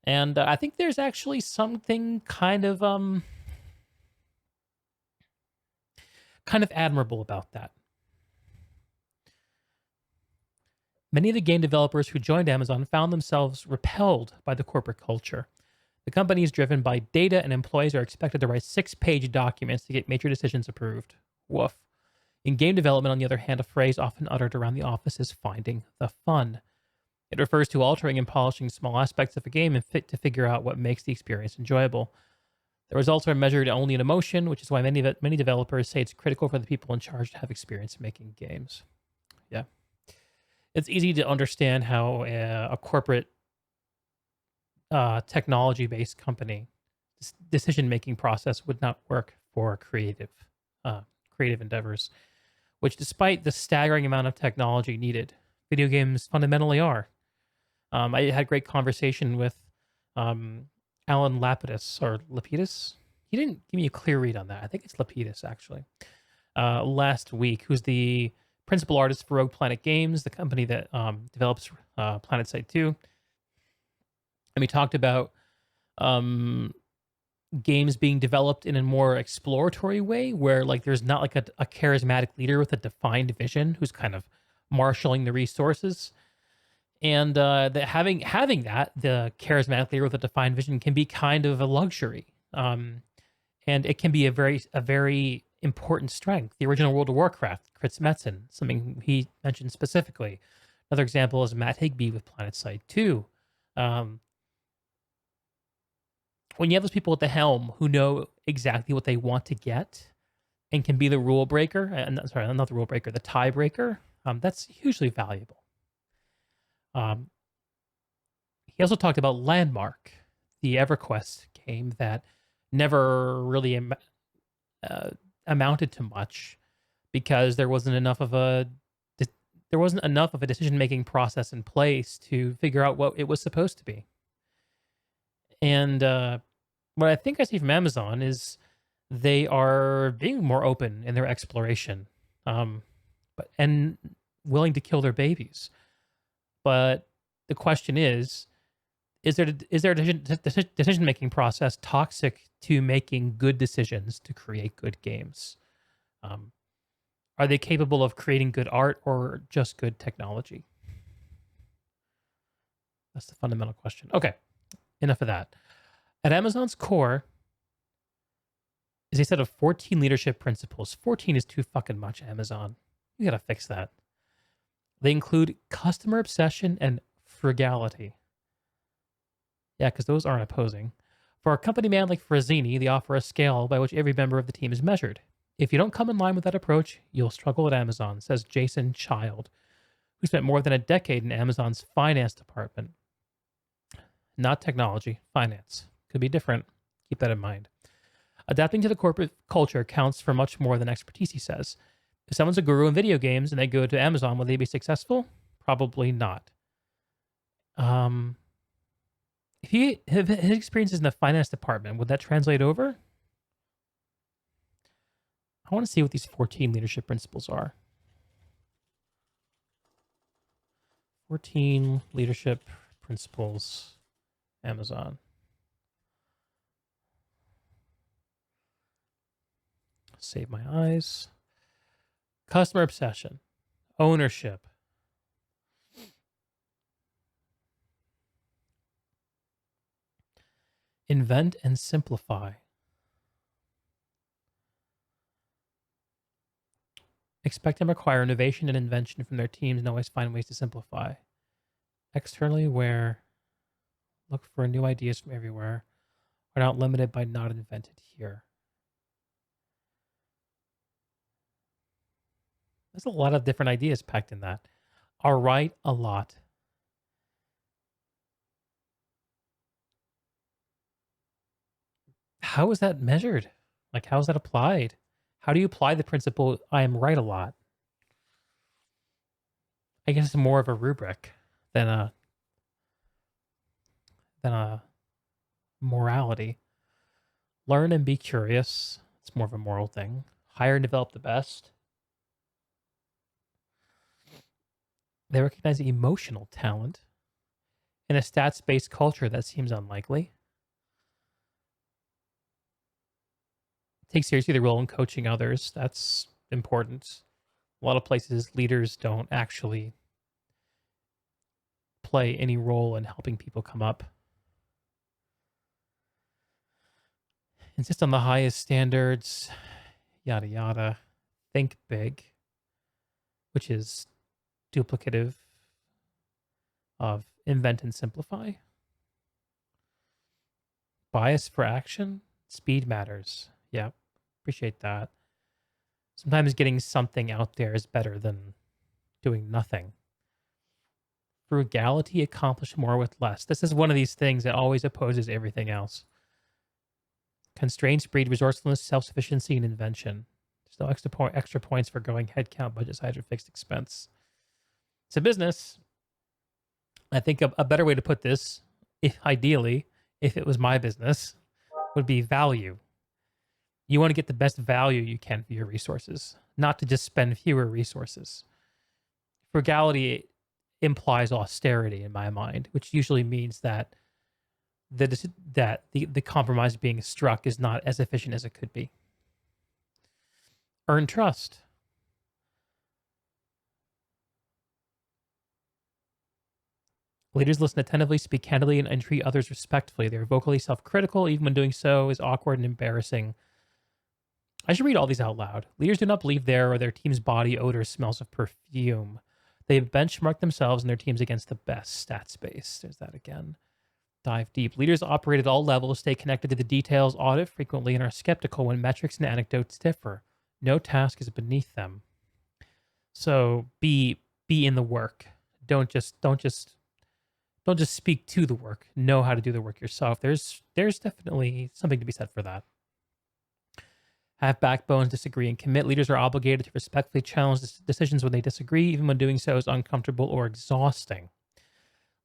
Speaker 1: And I think there's actually something kind of admirable about that. Many of the game developers who joined Amazon found themselves repelled by the corporate culture. The company is driven by data, and employees are expected to write 6-page documents to get major decisions approved. Woof. In game development, on the other hand, a phrase often uttered around the office is finding the fun. It refers to altering and polishing small aspects of a game and to figure out what makes the experience enjoyable. The results are measured only in emotion, which is why many developers say it's critical for the people in charge to have experience making games. Yeah. It's easy to understand how a corporate technology-based company decision-making process would not work for creative endeavors, which, despite the staggering amount of technology needed, video games fundamentally are. I had a great conversation with Alan Lapidus, or Lapidus. He didn't give me a clear read on that. I think it's Lapidus, actually. Last week, who's the principal artist for Rogue Planet Games, the company that develops PlanetSide 2. And we talked about games being developed in a more exploratory way, where like there's not like a charismatic leader with a defined vision who's kind of marshaling the resources. And having that, the charismatic leader with a defined vision, can be kind of a luxury. And it can be a very important strength. The original World of Warcraft, Chris Metzen, something he mentioned specifically. Another example is Matt Higbee with PlanetSide 2. When you have those people at the helm who know exactly what they want to get and can be the rule breaker, not the rule breaker, the tiebreaker, that's hugely valuable. He also talked about Landmark, the EverQuest game that never really amounted to much because there wasn't enough of a decision-making process in place to figure out what it was supposed to be. And what I think I see from Amazon is they are being more open in their exploration, and willing to kill their babies. But the question is their decision-making process toxic to making good decisions to create good games? Are they capable of creating good art or just good technology? That's the fundamental question. Okay, enough of that. At Amazon's core, is a set of 14 leadership principles. 14 is too fucking much, Amazon. You gotta fix that. They include customer obsession and frugality. Yeah, because those aren't opposing. For a company man like Frazzini, they offer a scale by which every member of the team is measured. If you don't come in line with that approach, you'll struggle at Amazon, says Jason Child, who spent more than a decade in Amazon's finance department. Not technology, finance. Could be different. Keep that in mind. Adapting to the corporate culture counts for much more than expertise, he says. If someone's a guru in video games and they go to Amazon, will they be successful? Probably not. If his experience is in the finance department, would that translate over? I want to see what these 14 leadership principles are. 14 leadership principles, Amazon. Save my eyes. Customer obsession, ownership, invent and simplify, expect and require innovation and invention from their teams and always find ways to simplify. Externally, where look for new ideas from everywhere, are not limited by not invented here. There's a lot of different ideas packed in that. All right, a lot. How is that measured? Like, how is that applied? How do you apply the principle, I am right a lot? I guess it's more of a rubric than a morality. Learn and be curious. It's more of a moral thing. Hire and develop the best. They recognize emotional talent. In a stats-based culture, that seems unlikely. Take seriously the role in coaching others. That's important. A lot of places, leaders don't actually play any role in helping people come up. Insist on the highest standards, yada yada. Think big, which is duplicative of invent and simplify. Bias for action, speed matters. Yeah, appreciate that. Sometimes getting something out there is better than doing nothing. Frugality, accomplish more with less. This is one of these things that always opposes everything else. Constraints breed resourcefulness, self-sufficiency, and invention. There's no extra points for going headcount, budget size, or fixed expense. It's a business. I think a better way to put this, ideally, if it was my business, would be value. You want to get the best value you can for your resources, not to just spend fewer resources. Frugality implies austerity in my mind, which usually means that the compromise being struck is not as efficient as it could be. Earn trust. Leaders listen attentively, speak candidly, and treat others respectfully. They're vocally self-critical, even when doing so is awkward and embarrassing. I should read all these out loud. Leaders do not believe their or their team's body odor smells of perfume. They benchmark themselves and their teams against the best. Stats based. There's that again. Dive deep. Leaders operate at all levels, stay connected to the details, audit frequently, and are skeptical when metrics and anecdotes differ. No task is beneath them. So be in the work. Don't just speak to the work. Know how to do the work yourself. There's definitely something to be said for that. Have backbones, disagree, and commit. Leaders are obligated to respectfully challenge decisions when they disagree, even when doing so is uncomfortable or exhausting.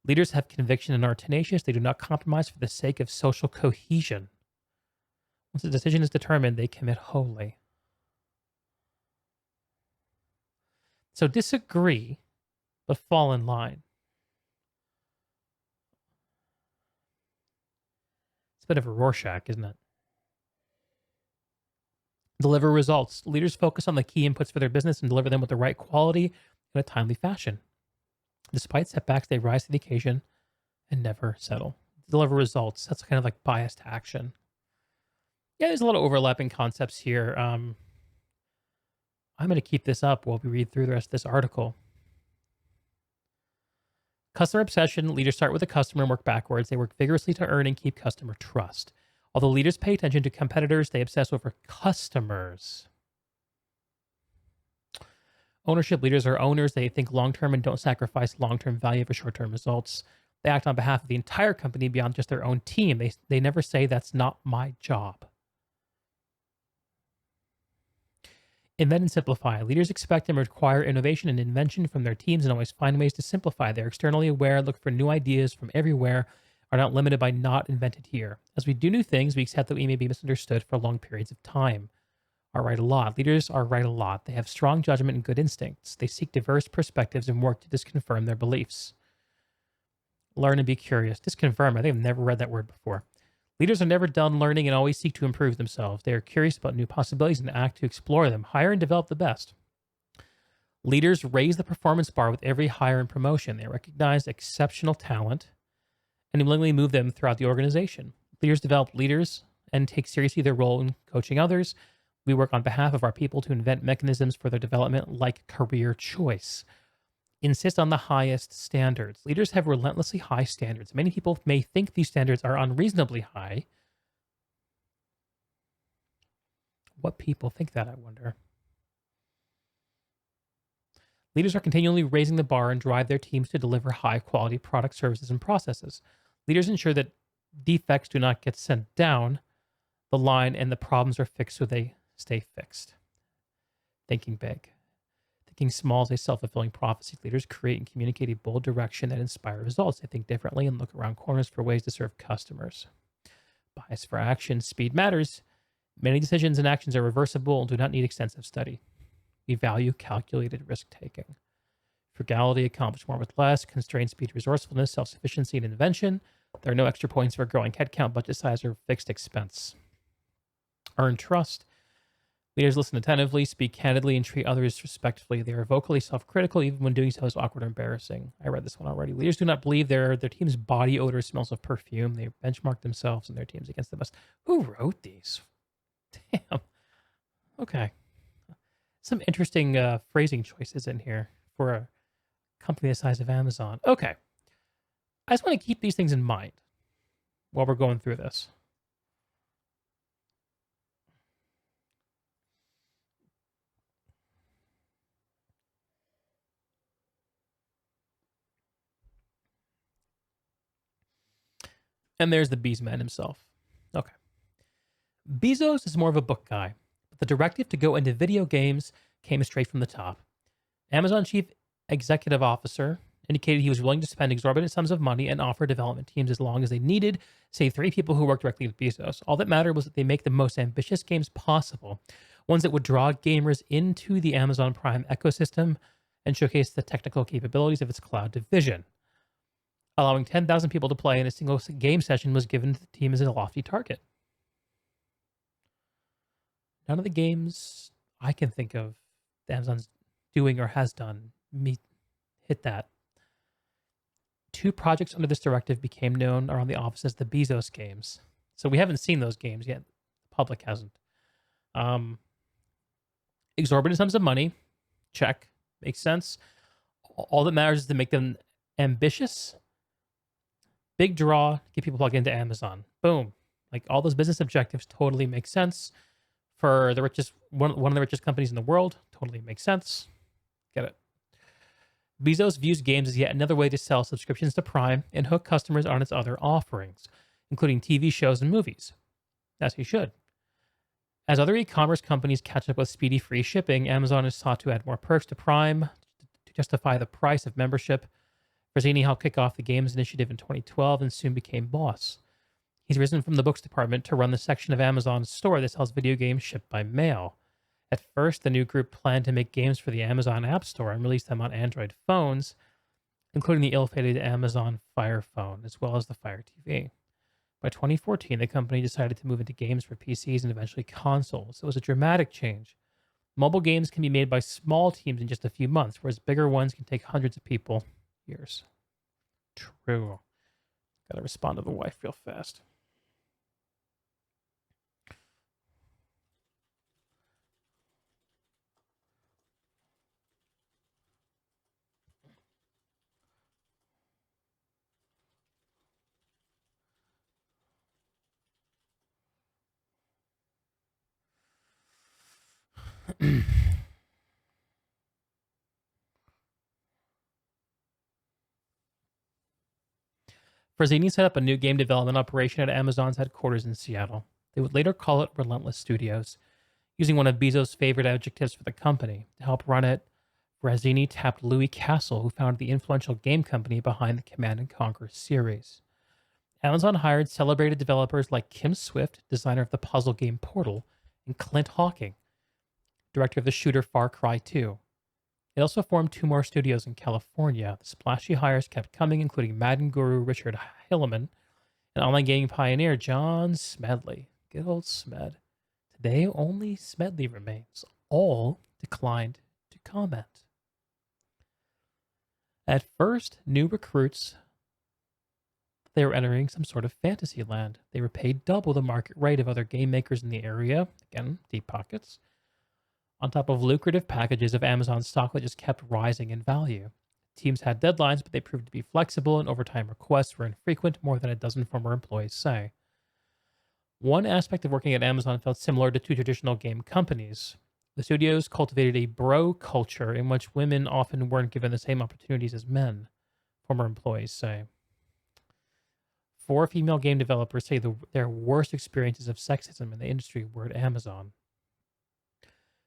Speaker 1: Leaders have conviction and are tenacious. They do not compromise for the sake of social cohesion. Once a decision is determined, they commit wholly. So disagree, but fall in line. It's a bit of a Rorschach, isn't it? Deliver results. Leaders focus on the key inputs for their business and deliver them with the right quality in a timely fashion. Despite setbacks, they rise to the occasion and never settle. Deliver results. That's kind of like biased action. Yeah, there's a lot of overlapping concepts here. I'm going to keep this up while we read through the rest of this article. Customer obsession. Leaders start with the customer and work backwards. They work vigorously to earn and keep customer trust. Although leaders pay attention to competitors, they obsess over customers. Ownership. Leaders are owners. They think long-term and don't sacrifice long-term value for short-term results. They act on behalf of the entire company beyond just their own team. They never say, that's not my job. Invent and simplify. Leaders expect and require innovation and invention from their teams and always find ways to simplify. They're externally aware, look for new ideas from everywhere, are not limited by not invented here. As we do new things, we accept that we may be misunderstood for long periods of time. Are right a lot. Leaders are right a lot. They have strong judgment and good instincts. They seek diverse perspectives and work to disconfirm their beliefs. Learn and be curious. Disconfirm. I think I've never read that word before. Leaders are never done learning and always seek to improve themselves. They are curious about new possibilities and act to explore them. Hire and develop the best. Leaders raise the performance bar with every hire and promotion. They recognize exceptional talent and willingly move them throughout the organization. Leaders develop leaders and take seriously their role in coaching others. We work on behalf of our people to invent mechanisms for their development, like career choice. Insist on the highest standards. Leaders have relentlessly high standards. Many people may think these standards are unreasonably high. What people think that, I wonder? Leaders are continually raising the bar and drive their teams to deliver high-quality products, services, and processes. Leaders ensure that defects do not get sent down the line and the problems are fixed so they stay fixed. Thinking big. Thinking small is a self-fulfilling prophecy. Leaders create and communicate a bold direction that inspire results. They think differently and look around corners for ways to serve customers. Bias for action. Speed matters. Many decisions and actions are reversible and do not need extensive study. We value calculated risk-taking. Frugality. Accomplish more with less. Constrained speed, resourcefulness, self-sufficiency, and invention. There are no extra points for growing headcount, budget size, or fixed expense. Earn trust. Leaders listen attentively, speak candidly, and treat others respectfully. They are vocally self-critical, even when doing so is awkward or embarrassing. I read this one already. Leaders do not believe their team's body odor smells of perfume. They benchmark themselves and their teams against the best. Who wrote these? Damn. Okay. Some interesting phrasing choices in here for a company the size of Amazon. Okay. I just want to keep these things in mind while we're going through this. And there's the Beesman himself. Okay. Bezos is more of a book guy, but the directive to go into video games came straight from the top. Amazon chief executive officer indicated he was willing to spend exorbitant sums of money and offer development teams as long as they needed, say 3 people who worked directly with Bezos. All that mattered was that they make the most ambitious games possible, ones that would draw gamers into the Amazon Prime ecosystem and showcase the technical capabilities of its cloud division. Allowing 10,000 people to play in a single game session was given to the team as a lofty target. None of the games I can think of that Amazon's doing or has done hit that. 2 projects under this directive became known around the office as the Bezos games. So we haven't seen those games yet. The public hasn't. Exorbitant sums of money. Check. Makes sense. All that matters is to make them ambitious. Big draw, get people plugged into Amazon. Boom. Like all those business objectives totally make sense. For the richest, one of the richest companies in the world, totally makes sense. Get it. Bezos views games as yet another way to sell subscriptions to Prime and hook customers on its other offerings, including TV shows and movies. As he should. As other e-commerce companies catch up with speedy free shipping, Amazon has sought to add more perks to Prime to justify the price of membership. Frazzini helped kick off the games initiative in 2012 and soon became boss. He's risen from the books department to run the section of Amazon's store that sells video games shipped by mail. At first, the new group planned to make games for the Amazon App Store and release them on Android phones, including the ill-fated Amazon Fire Phone, as well as the Fire TV. By 2014, the company decided to move into games for PCs and eventually consoles. It was a dramatic change. Mobile games can be made by small teams in just a few months, whereas bigger ones can take hundreds of people years. True. Gotta respond to the wife real fast. Frazzini set up a new game development operation at Amazon's headquarters in Seattle. They would later call it Relentless Studios, using one of Bezos' favorite adjectives for the company. To help run it, Frazzini tapped Louis Castle, who founded the influential game company behind the Command & Conquer series. Amazon hired celebrated developers like Kim Swift, designer of the puzzle game Portal, and Clint Hawking, director of the shooter Far Cry 2. It also formed 2 more studios in California. The splashy hires kept coming, including Madden guru Richard Hilleman and online gaming pioneer John Smedley. Good old Smed. Today, only Smedley remains. All declined to comment. At first, new recruits, they were entering some sort of fantasy land. They were paid double the market rate of other game makers in the area. Again, deep pockets. On top of lucrative packages of Amazon stock that just kept rising in value. Teams had deadlines, but they proved to be flexible, and overtime requests were infrequent, more than a dozen former employees say. One aspect of working at Amazon felt similar to 2 traditional game companies. The studios cultivated a bro culture in which women often weren't given the same opportunities as men, former employees say. 4 female game developers say their worst experiences of sexism in the industry were at Amazon.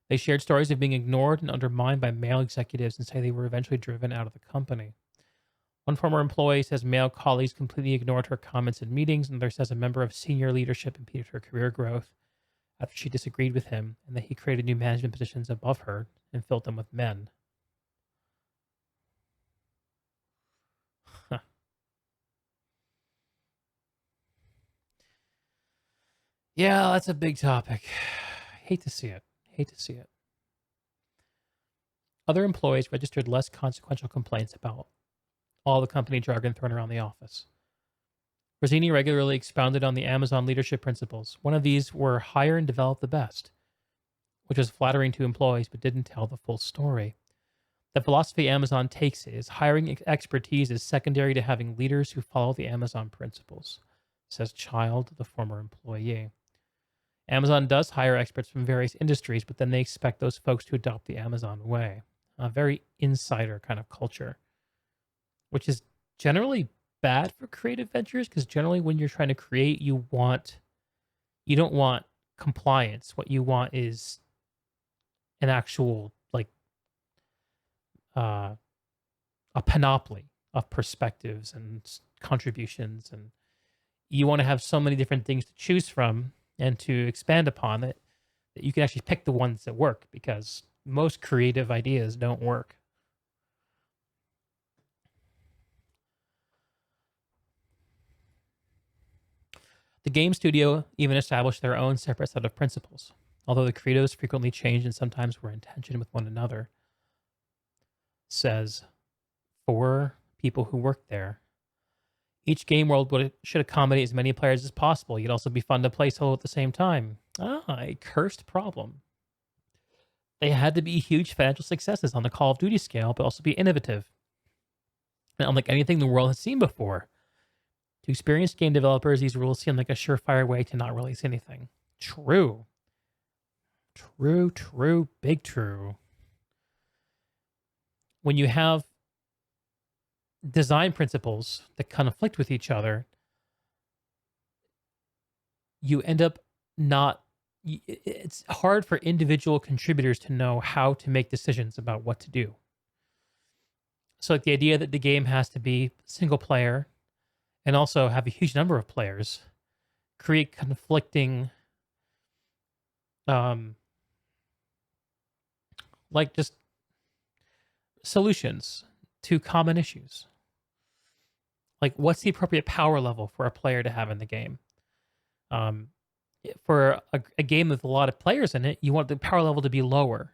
Speaker 1: They shared stories of being ignored and undermined by male executives and say they were eventually driven out of the company. One former employee says male colleagues completely ignored her comments in meetings, and another says a member of senior leadership impeded her career growth after she disagreed with him, and that he created new management positions above her and filled them with men. Huh. Yeah, that's a big topic. Hate to see it. Other employees registered less consequential complaints about all the company jargon thrown around the office. Frazzini regularly expounded on the Amazon leadership principles. One of these were hire and develop the best, which was flattering to employees but didn't tell the full story. The philosophy Amazon takes is hiring expertise is secondary to having leaders who follow the Amazon principles, says Child, the former employee. Amazon does hire experts from various industries, but then they expect those folks to adopt the Amazon way. A very insider kind of culture, which is generally bad for creative ventures, because generally when you're trying to create, you don't want compliance. What you want is an actual, like, a panoply of perspectives and contributions, and you want to have so many different things to choose from and to expand upon it, that you can actually pick the ones that work, because most creative ideas don't work. The game studio even established their own separate set of principles, although the credos frequently changed and sometimes were in tension with one another. Says, for people who worked there, each game world should accommodate as many players as possible, yet also be fun to play solo at the same time. A cursed problem. They had to be huge financial successes on the Call of Duty scale, but also be innovative, and unlike anything the world has seen before. To experienced game developers, these rules seem like a surefire way to not release anything. True. Big true. When you have design principles that conflict with each other, you end up it's hard for individual contributors to know how to make decisions about what to do. So, like, the idea that the game has to be single player and also have a huge number of players create conflicting, like, just solutions to common issues. Like, what's the appropriate power level for a player to have in the game? For a game with a lot of players in it, you want the power level to be lower,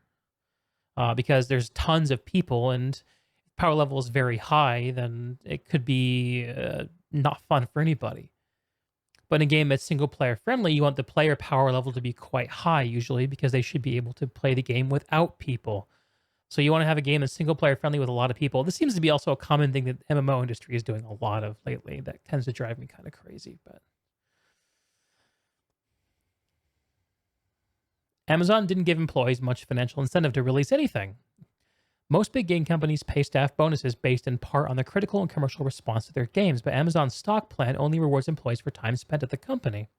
Speaker 1: because there's tons of people, and if power level is very high, then it could be not fun for anybody. But in a game that's single player friendly, you want the player power level to be quite high, usually, because they should be able to play the game without people. So you want to have a game that's single player friendly with a lot of people. This seems to be also a common thing that MMO industry is doing a lot of lately. That tends to drive me kind of crazy. But Amazon didn't give employees much financial incentive to release anything. Most big game companies pay staff bonuses based in part on the critical and commercial response to their games, but Amazon's stock plan only rewards employees for time spent at the company.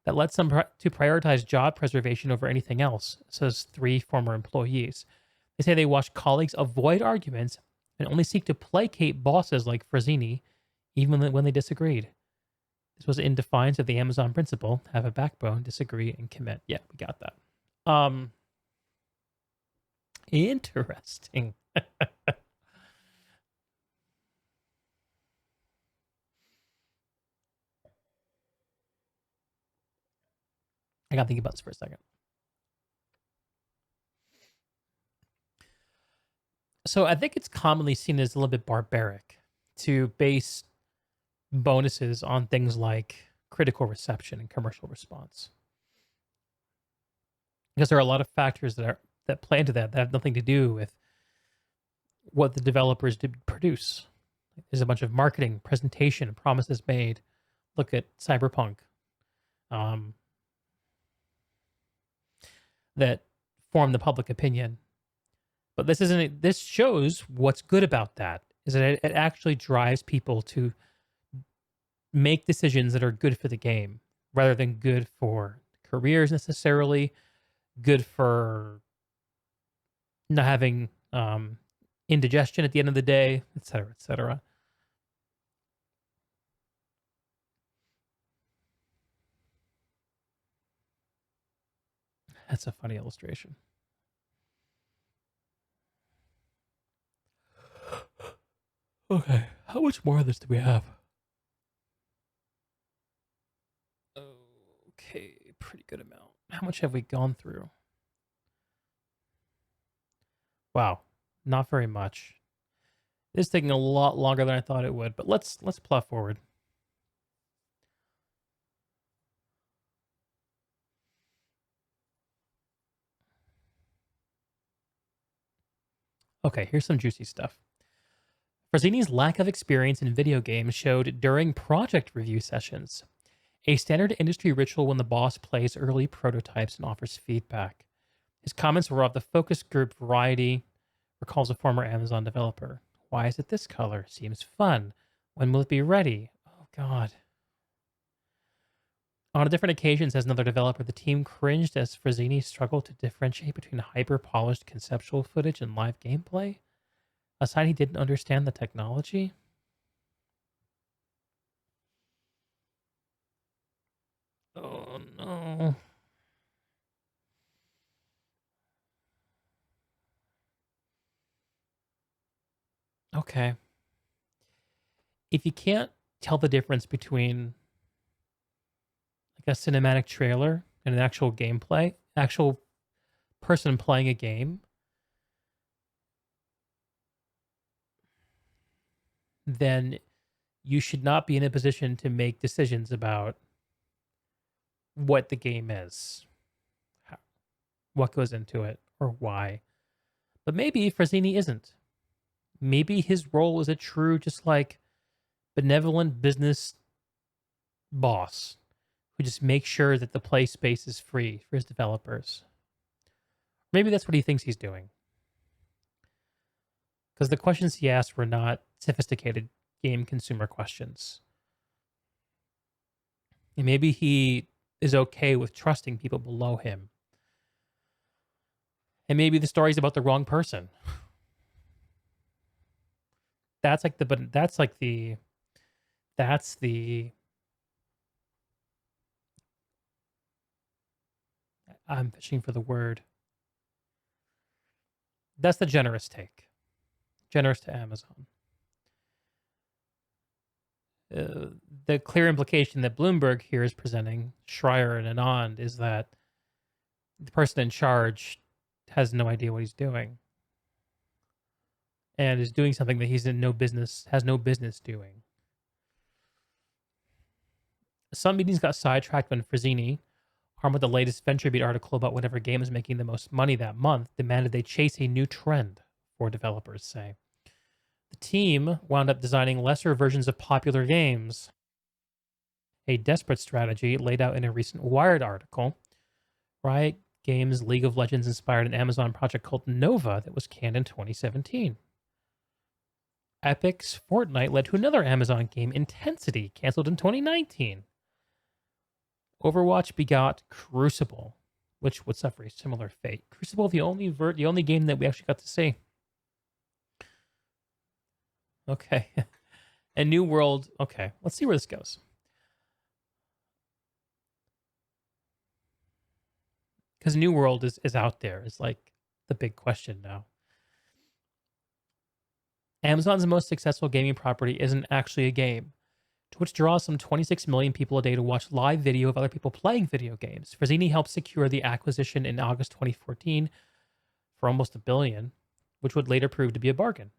Speaker 1: That lets them to prioritize job preservation over anything else, says 3 former employees. They say they watch colleagues avoid arguments and only seek to placate bosses like Frazzini, even when they disagreed. This was in defiance of the Amazon principle: have a backbone, disagree, and commit. Yeah, we got that. Interesting. I gotta think about this for a second. So I think it's commonly seen as a little bit barbaric to base bonuses on things like critical reception and commercial response, because there are a lot of factors that play into that have nothing to do with what the developers did produce. There's a bunch of marketing, presentation, and promises made. Look at Cyberpunk. That form the public opinion. But this shows what's good about that, is that it actually drives people to make decisions that are good for the game rather than good for careers necessarily, good for not having indigestion at the end of the day, et cetera, et cetera. That's a funny illustration. Okay, how much more of this do we have? Okay, pretty good amount. How much have we gone through? Wow, not very much. It's taking a lot longer than I thought it would, but let's plow forward. Okay, here's some juicy stuff. Frazzini's lack of experience in video games showed during project review sessions, a standard industry ritual when the boss plays early prototypes and offers feedback. His comments were of the focus group variety, recalls a former Amazon developer. Why is it this color? Seems fun. When will it be ready? Oh, God. On a different occasion, says another developer, the team cringed as Frazzini struggled to differentiate between hyper-polished conceptual footage and live gameplay. A sign he didn't understand the technology. Oh, no. Okay. If you can't tell the difference between like a cinematic trailer and an actual gameplay, actual person playing a game, then you should not be in a position to make decisions about what the game is, what goes into it, or why. But maybe Frazzini isn't. Maybe his role is a true, just like, benevolent business boss who just makes sure that the play space is free for his developers. Maybe that's what he thinks he's doing. Because the questions he asked were not sophisticated game consumer questions. And maybe he is okay with trusting people below him. And maybe the story's about the wrong person. I'm fishing for the word. That's the generous take. Generous to Amazon. The clear implication that Bloomberg here is presenting, Schreier and Anand, is that the person in charge has no idea what he's doing and is doing something that has no business doing. Some meetings got sidetracked when Frazzini, armed with the latest VentureBeat article about whatever game is making the most money that month, demanded they chase a new trend, 4 developers say. The team wound up designing lesser versions of popular games, a desperate strategy laid out in a recent Wired article. Right? Games League of Legends inspired an Amazon project called Nova that was canned in 2017. Epic's Fortnite led to another Amazon game, Intensity, canceled in 2019. Overwatch begot Crucible, which would suffer a similar fate. Crucible, the only game that we actually got to see. Okay. And New World, okay, let's see where this goes. Because New World is out there. It's like the big question now. Amazon's most successful gaming property isn't actually a game. Twitch draws some 26 million people a day to watch live video of other people playing video games. Frazzini helped secure the acquisition in August 2014 for almost $1 billion, which would later prove to be a bargain.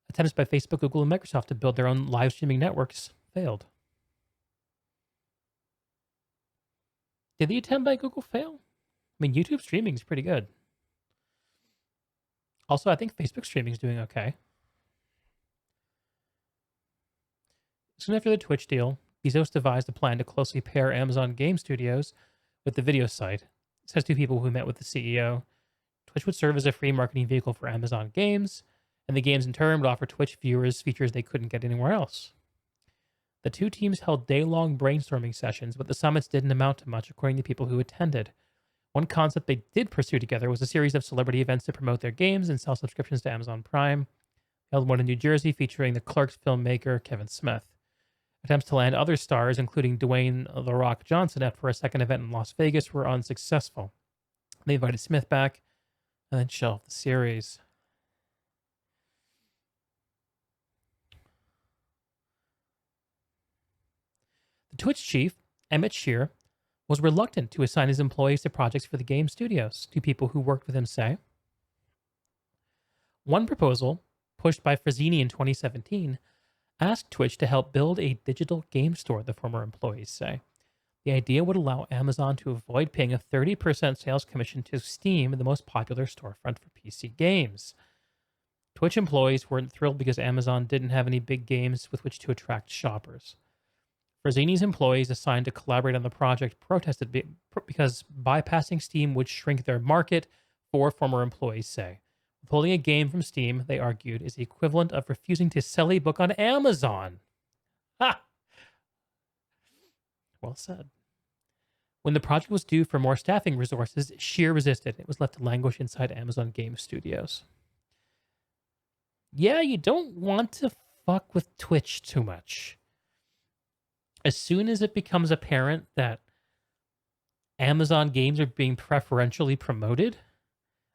Speaker 1: Attempts by Facebook, Google, and Microsoft to build their own live streaming networks failed. Did the attempt by Google fail? I mean, YouTube streaming is pretty good. Also, I think Facebook streaming is doing okay. Soon after the Twitch deal, Bezos devised a plan to closely pair Amazon Game Studios with the video site. Says two people who met with the CEO. Twitch would serve as a free marketing vehicle for Amazon games, and the games in turn would offer Twitch viewers features they couldn't get anywhere else. The two teams held day-long brainstorming sessions, but the summits didn't amount to much, according to people who attended. One concept they did pursue together was a series of celebrity events to promote their games and sell subscriptions to Amazon Prime. They held one in New Jersey featuring the Clerks filmmaker Kevin Smith. Attempts to land other stars, including Dwayne "The Rock" Johnson, for a second event in Las Vegas were unsuccessful. They invited Smith back and then shelved the series. The Twitch chief, Emmett Shear, was reluctant to assign his employees to projects for the game studios, two people who worked with him say. One proposal, pushed by Frazzini in 2017, asked Twitch to help build a digital game store, the former employees say. The idea would allow Amazon to avoid paying a 30% sales commission to Steam, the most popular storefront for PC games. Twitch employees weren't thrilled because Amazon didn't have any big games with which to attract shoppers. Frazzini's employees assigned to collaborate on the project protested because bypassing Steam would shrink their market, four former employees say. Pulling a game from Steam, they argued, is the equivalent of refusing to sell a book on Amazon. Ha! Well said. When the project was due for more staffing resources, Shear resisted. It was left to languish inside Amazon Game Studios. Yeah, you don't want to fuck with Twitch too much. As soon as it becomes apparent that Amazon games are being preferentially promoted,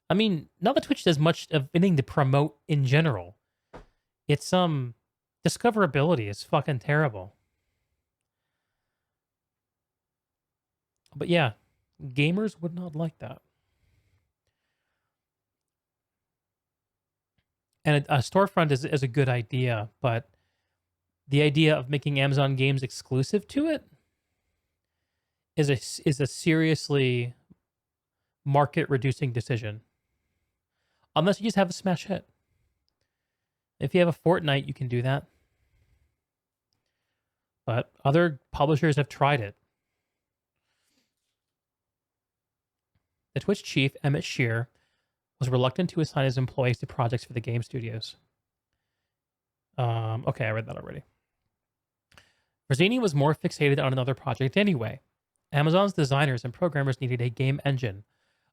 Speaker 1: I mean, not that Twitch does much of anything to promote in general. It's discoverability is fucking terrible. But yeah, gamers would not like that. And a storefront is a good idea, but the idea of making Amazon games exclusive to it is a seriously market-reducing decision. Unless you just have a smash hit. If you have a Fortnite, you can do that. But other publishers have tried it. The Twitch chief, Emmett Shear, was reluctant to assign his employees to projects for the game studios. Okay, I read that already. Frazzini was more fixated on another project anyway. Amazon's designers and programmers needed a game engine,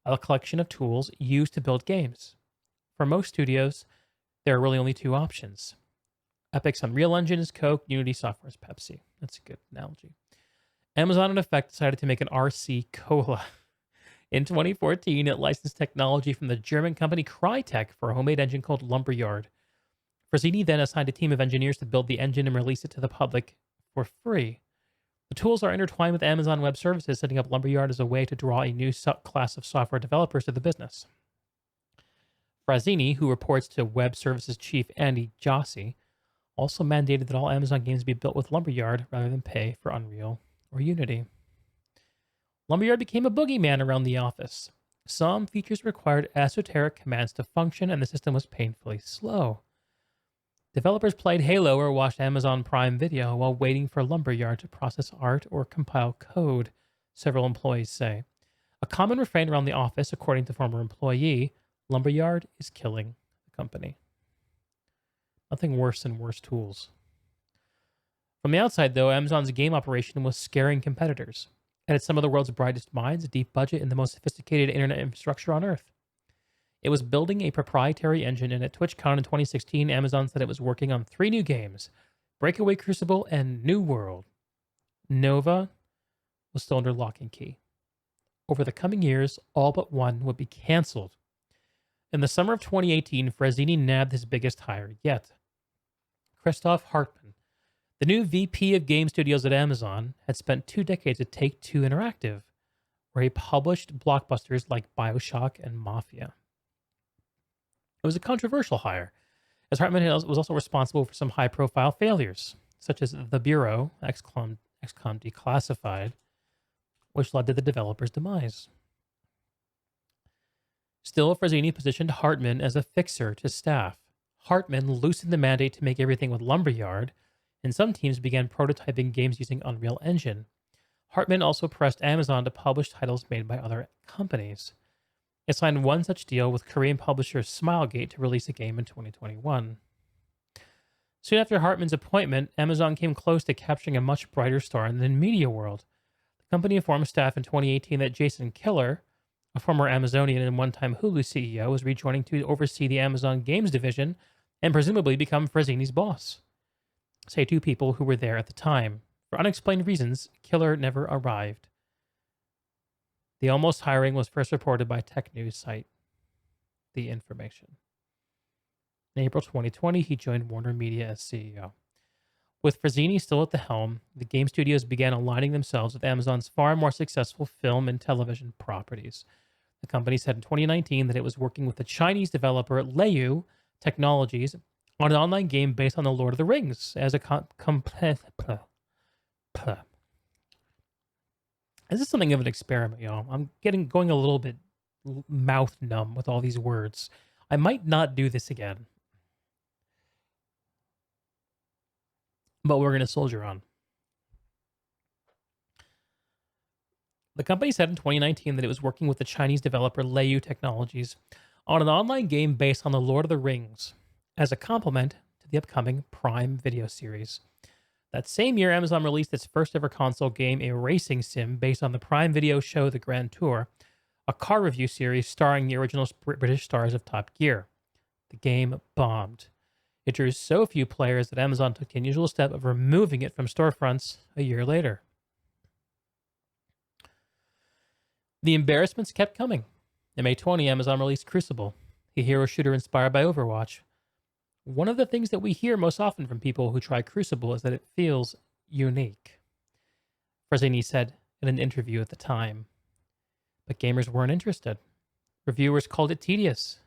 Speaker 1: a collection of tools used to build games. For most studios, there are really only two options. Epic's Unreal Engine is Coke, Unity Software is Pepsi. That's a good analogy. Amazon, in effect, decided to make an RC Cola. In 2014, it licensed technology from the German company Crytek for a homemade engine called Lumberyard. Frazzini then assigned a team of engineers to build the engine and release it to the public for free. The tools are intertwined with Amazon Web Services, setting up Lumberyard as a way to draw a new class of software developers to the business. Frazzini, who reports to Web Services chief Andy Jassy, also mandated that all Amazon games be built with Lumberyard rather than pay for Unreal or Unity. Lumberyard became a boogeyman around the office. Some features required esoteric commands to function, and the system was painfully slow. Developers played Halo or watched Amazon Prime Video while waiting for Lumberyard to process art or compile code, several employees say. A common refrain around the office, according to former employee, lumberyard is killing the company. Nothing worse than worse tools. From the outside, though, Amazon's game operation was scaring competitors. It had some of the world's brightest minds, a deep budget, and the most sophisticated internet infrastructure on Earth. It was building a proprietary engine, and at TwitchCon in 2016, Amazon said it was working on 3 new games: Breakaway Crucible and New World. Nova was still under lock and key. Over the coming years, all but one would be canceled. In the summer of 2018, Frazzini nabbed his biggest hire yet. Christoph Hartmann, the new VP of Game Studios at Amazon, had spent 2 decades at Take-Two Interactive, where he published blockbusters like BioShock and Mafia. It was a controversial hire, as Hartmann was also responsible for some high-profile failures, such as The Bureau, XCOM Declassified, which led to the developer's demise. Still, Frazzini positioned Hartmann as a fixer to staff. Hartmann loosened the mandate to make everything with Lumberyard, and some teams began prototyping games using Unreal Engine. Hartmann also pressed Amazon to publish titles made by other companies. It signed one such deal with Korean publisher Smilegate to release a game in 2021. Soon after Hartmann's appointment, Amazon came close to capturing a much brighter star in the media world. The company informed staff in 2018 that Jason Killer, a former Amazonian and one-time Hulu CEO, was rejoining to oversee the Amazon Games division and presumably become Frazzini's boss. Say 2 people who were there at the time. For unexplained reasons, Killer never arrived. The almost hiring was first reported by tech news site The Information. In April 2020, he joined Warner Media as CEO. With Frazzini still at the helm, the game studios began aligning themselves with Amazon's far more successful film and television properties. The company said in 2019 that it was working with the Chinese developer Leyou Technologies on an online game based on The Lord of the Rings as a This is something of an experiment, y'all. I'm going a little bit mouth numb with all these words. I might not do this again, but we're going to soldier on. The company said in 2019 that it was working with the Chinese developer Leyou Technologies on an online game based on The Lord of the Rings as a complement to the upcoming Prime Video series. That same year, Amazon released its first ever console game, a racing sim based on the Prime Video show The Grand Tour, a car review series starring the original British stars of Top Gear. The game bombed. It drew so few players that Amazon took the unusual step of removing it from storefronts a year later. The embarrassments kept coming. In May 20, Amazon released Crucible, a hero shooter inspired by Overwatch. One of the things that we hear most often from people who try Crucible is that it feels unique, Frazzini said in an interview at the time. But gamers weren't interested. Reviewers called it tedious.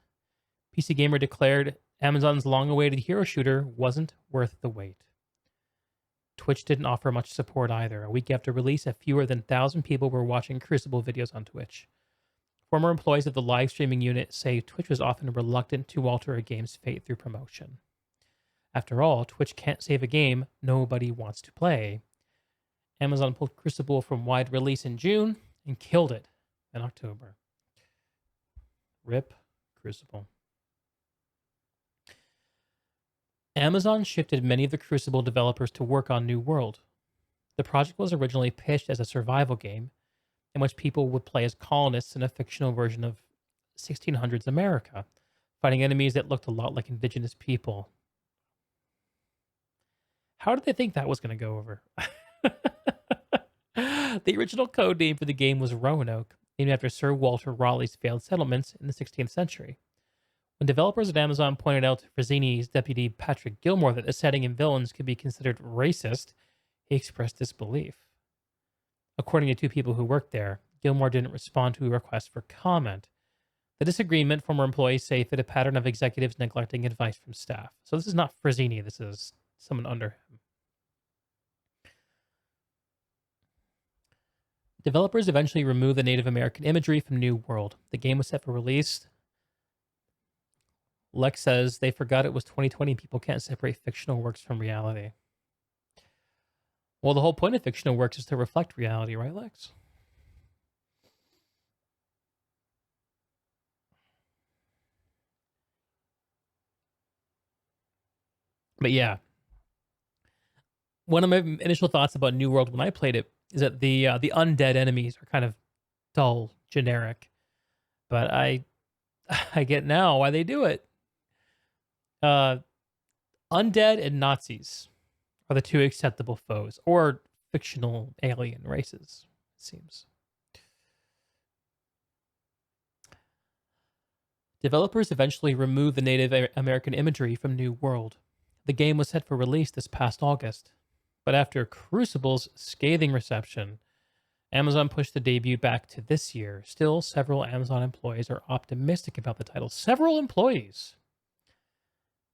Speaker 1: PC Gamer declared Amazon's long-awaited hero shooter wasn't worth the wait. Twitch didn't offer much support either. A week after release, fewer than 1,000 people were watching Crucible videos on Twitch. Former employees of the live streaming unit say Twitch was often reluctant to alter a game's fate through promotion. After all, Twitch can't save a game nobody wants to play. Amazon pulled Crucible from wide release in June and killed it in October. RIP Crucible. Amazon shifted many of the Crucible developers to work on New World. The project was originally pitched as a survival game in which people would play as colonists in a fictional version of 1600s America, fighting enemies that looked a lot like indigenous people. How did they think that was going to go over? The original code name for the game was Roanoke, named after Sir Walter Raleigh's failed settlements in the 16th century. When developers at Amazon pointed out to Frazzini's deputy Patrick Gilmore that the setting and villains could be considered racist, he expressed disbelief. According to 2 people who worked there, Gilmore didn't respond to a request for comment. The disagreement, former employees say, fit a pattern of executives neglecting advice from staff. So this is not Frazzini, this is someone under him. Developers eventually removed the Native American imagery from New World. The game was set for release. Lex says they forgot it was 2020 and people can't separate fictional works from reality. Well, the whole point of fictional works is to reflect reality, right, Lex? But yeah, one of my initial thoughts about New World when I played it is that the undead enemies are kind of dull, generic. But I get now why they do it. Undead and Nazis are the two acceptable foes, or fictional alien races, it seems. Developers eventually removed the Native American imagery from New World. The game was set for release this past August, but after Crucible's scathing reception, Amazon pushed the debut back to this year. Still, several Amazon employees are optimistic about the title. Several employees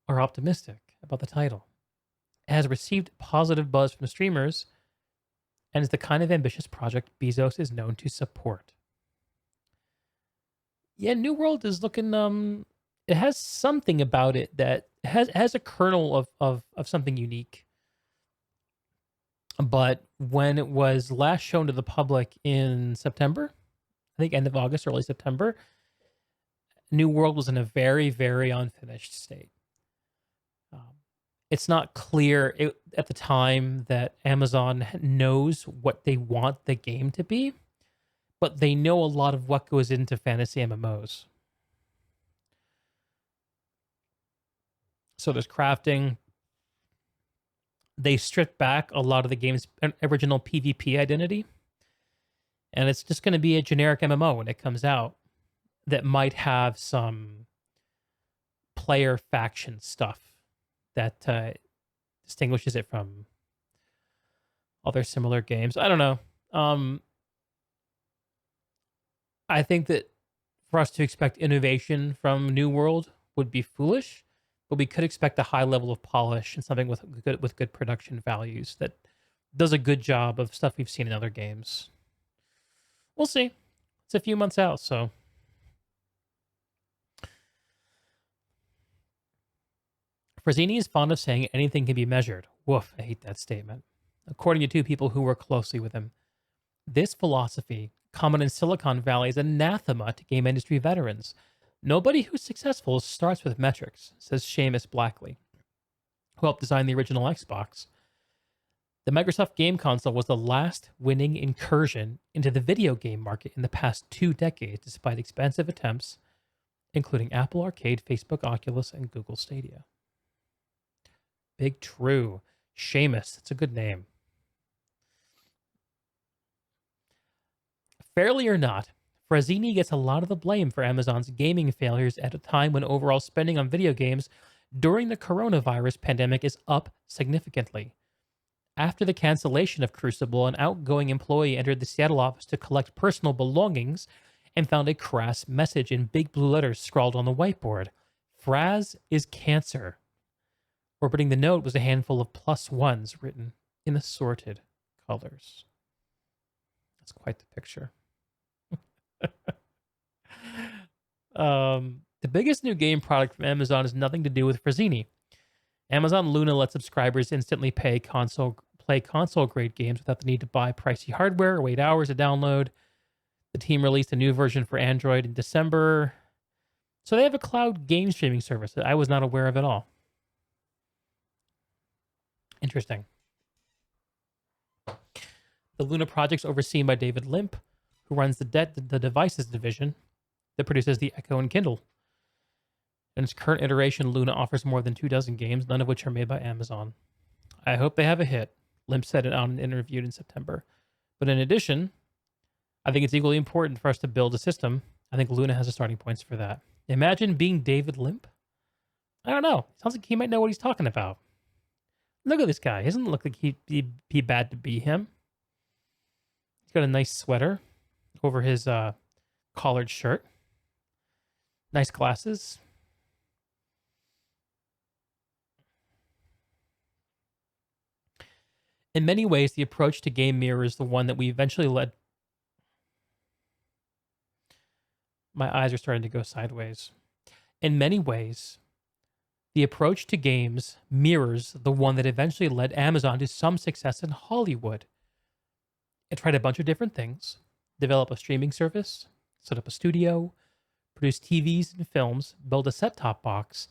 Speaker 1: are optimistic about the title. It has received positive buzz from streamers and is the kind of ambitious project Bezos is known to support. Yeah, New World is looking it has something about it that has a kernel of something unique. But when it was last shown to the public in September, I think end of August, early September, New World was in a very, very unfinished state. It's not clear at the time that Amazon knows what they want the game to be, but they know a lot of what goes into fantasy MMOs. So there's crafting. They stripped back a lot of the game's original PvP identity. And it's just going to be a generic MMO when it comes out that might have some player faction stuff that distinguishes it from other similar games. I don't know. I think that for us to expect innovation from New World would be foolish, but we could expect a high level of polish and something with good production values that does a good job of stuff we've seen in other games. We'll see. It's a few months out, so. Frazzini is fond of saying anything can be measured. Woof, I hate that statement. According to two people who work closely with him, this philosophy, common in Silicon Valley, is anathema to game industry veterans. Nobody who's successful starts with metrics, says Seamus Blackley, who helped design the original Xbox. The Microsoft game console was the last winning incursion into the video game market in the past 2 decades, despite expensive attempts, including Apple Arcade, Facebook Oculus, and Google Stadia. Big true. Seamus, that's a good name. Fairly or not, Frazzini gets a lot of the blame for Amazon's gaming failures at a time when overall spending on video games during the coronavirus pandemic is up significantly. After the cancellation of Crucible, an outgoing employee entered the Seattle office to collect personal belongings and found a crass message in big blue letters scrawled on the whiteboard. Fraz is cancer. Orbiting the note was a handful of +1s written in assorted colors. That's quite the picture. The biggest new game product from Amazon has nothing to do with Frazzini. Amazon Luna lets subscribers instantly play console-grade games without the need to buy pricey hardware or wait hours to download. The team released a new version for Android in December. So they have a cloud game streaming service that I was not aware of at all. Interesting. The Luna project's overseen by David Limp, who runs the devices division that produces the Echo and Kindle. In its current iteration, Luna offers more than 24 games, none of which are made by Amazon. I hope they have a hit, Limp said it on an interview in September. But in addition, I think it's equally important for us to build a system. I think Luna has the starting points for that. Imagine being David Limp. I don't know. Sounds like he might know what he's talking about. Look at this guy. He doesn't look like he'd be bad to be him. He's got a nice sweater over his collared shirt. Nice glasses. In many ways, the approach to game mirrors the one that we eventually led. My eyes are starting to go sideways. In many ways, the approach to games mirrors the one that eventually led Amazon to some success in Hollywood. It tried a bunch of different things, develop a streaming service, set up a studio, produce TVs and films, build a set-top box,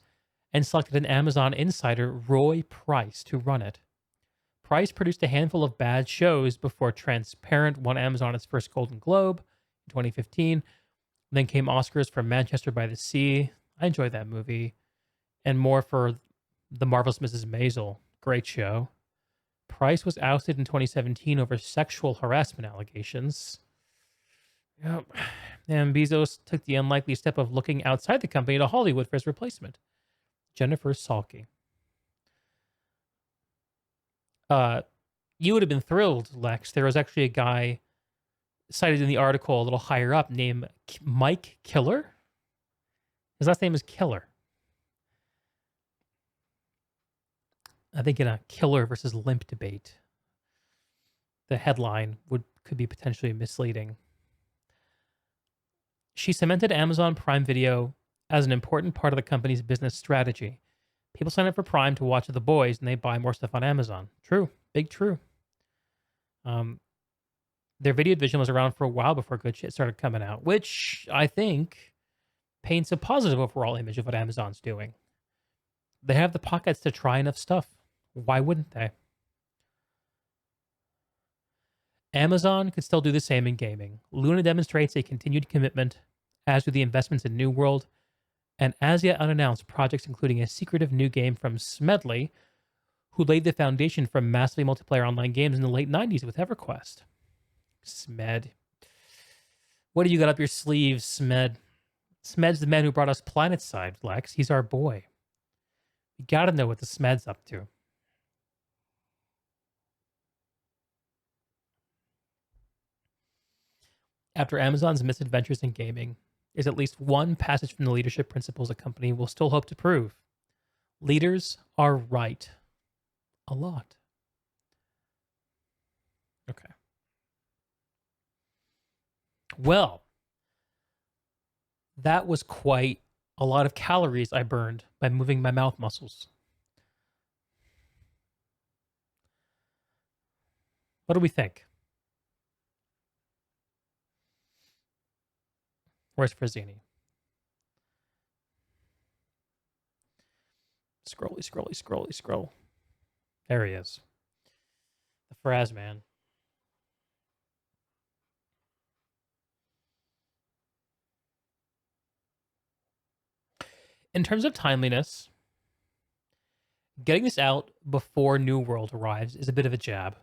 Speaker 1: and selected an Amazon insider, Roy Price, to run it. Price produced a handful of bad shows before Transparent won Amazon its first Golden Globe in 2015. Then came Oscars for Manchester by the Sea. I enjoyed that movie. And more for The Marvelous Mrs. Maisel. Great show. Price was ousted in 2017 over sexual harassment allegations. Yep. And Bezos took the unlikely step of looking outside the company to Hollywood for his replacement, Jennifer Salke. You would have been thrilled, Lex. There was actually a guy cited in the article a little higher up named Mike Killer. His last name is Killer. I think in a killer versus limp debate, the headline could be potentially misleading. She cemented Amazon Prime Video as an important part of the company's business strategy. People sign up for Prime to watch The Boys, and they buy more stuff on Amazon. True. Big true. Their video division was around for a while before good shit started coming out, which I think paints a positive overall image of what Amazon's doing. They have the pockets to try enough stuff. Why wouldn't they? Amazon could still do the same in gaming. Luna demonstrates a continued commitment, as do the investments in New World, and as yet unannounced projects including a secretive new game from Smedley, who laid the foundation for massively multiplayer online games in the late 90s with EverQuest. Smed. What do you got up your sleeve, Smed? Smed's the man who brought us PlanetSide, Lex. He's our boy. You gotta know what the Smed's up to. After Amazon's misadventures in gaming, is at least one passage from the leadership principles a company will still hope to prove. Leaders are right. A lot. Okay. Well, that was quite a lot of calories I burned by moving my mouth muscles. What do we think? Where's Frazzini? Scroll. There he is. The Fraz man. In terms of timeliness, getting this out before New World arrives is a bit of a jab,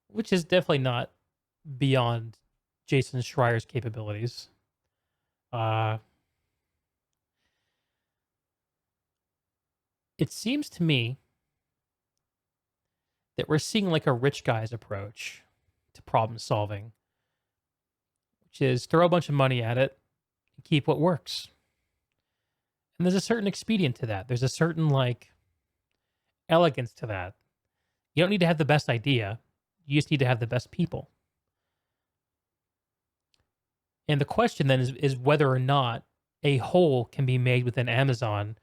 Speaker 1: which is definitely not beyond Jason Schreier's capabilities. It seems to me that we're seeing like a rich guy's approach to problem solving, which is throw a bunch of money at it and keep what works. And there's a certain expedient to that. There's a certain like elegance to that. You don't need to have the best idea. You just need to have the best people. And the question then is whether or not a whole can be made within Amazon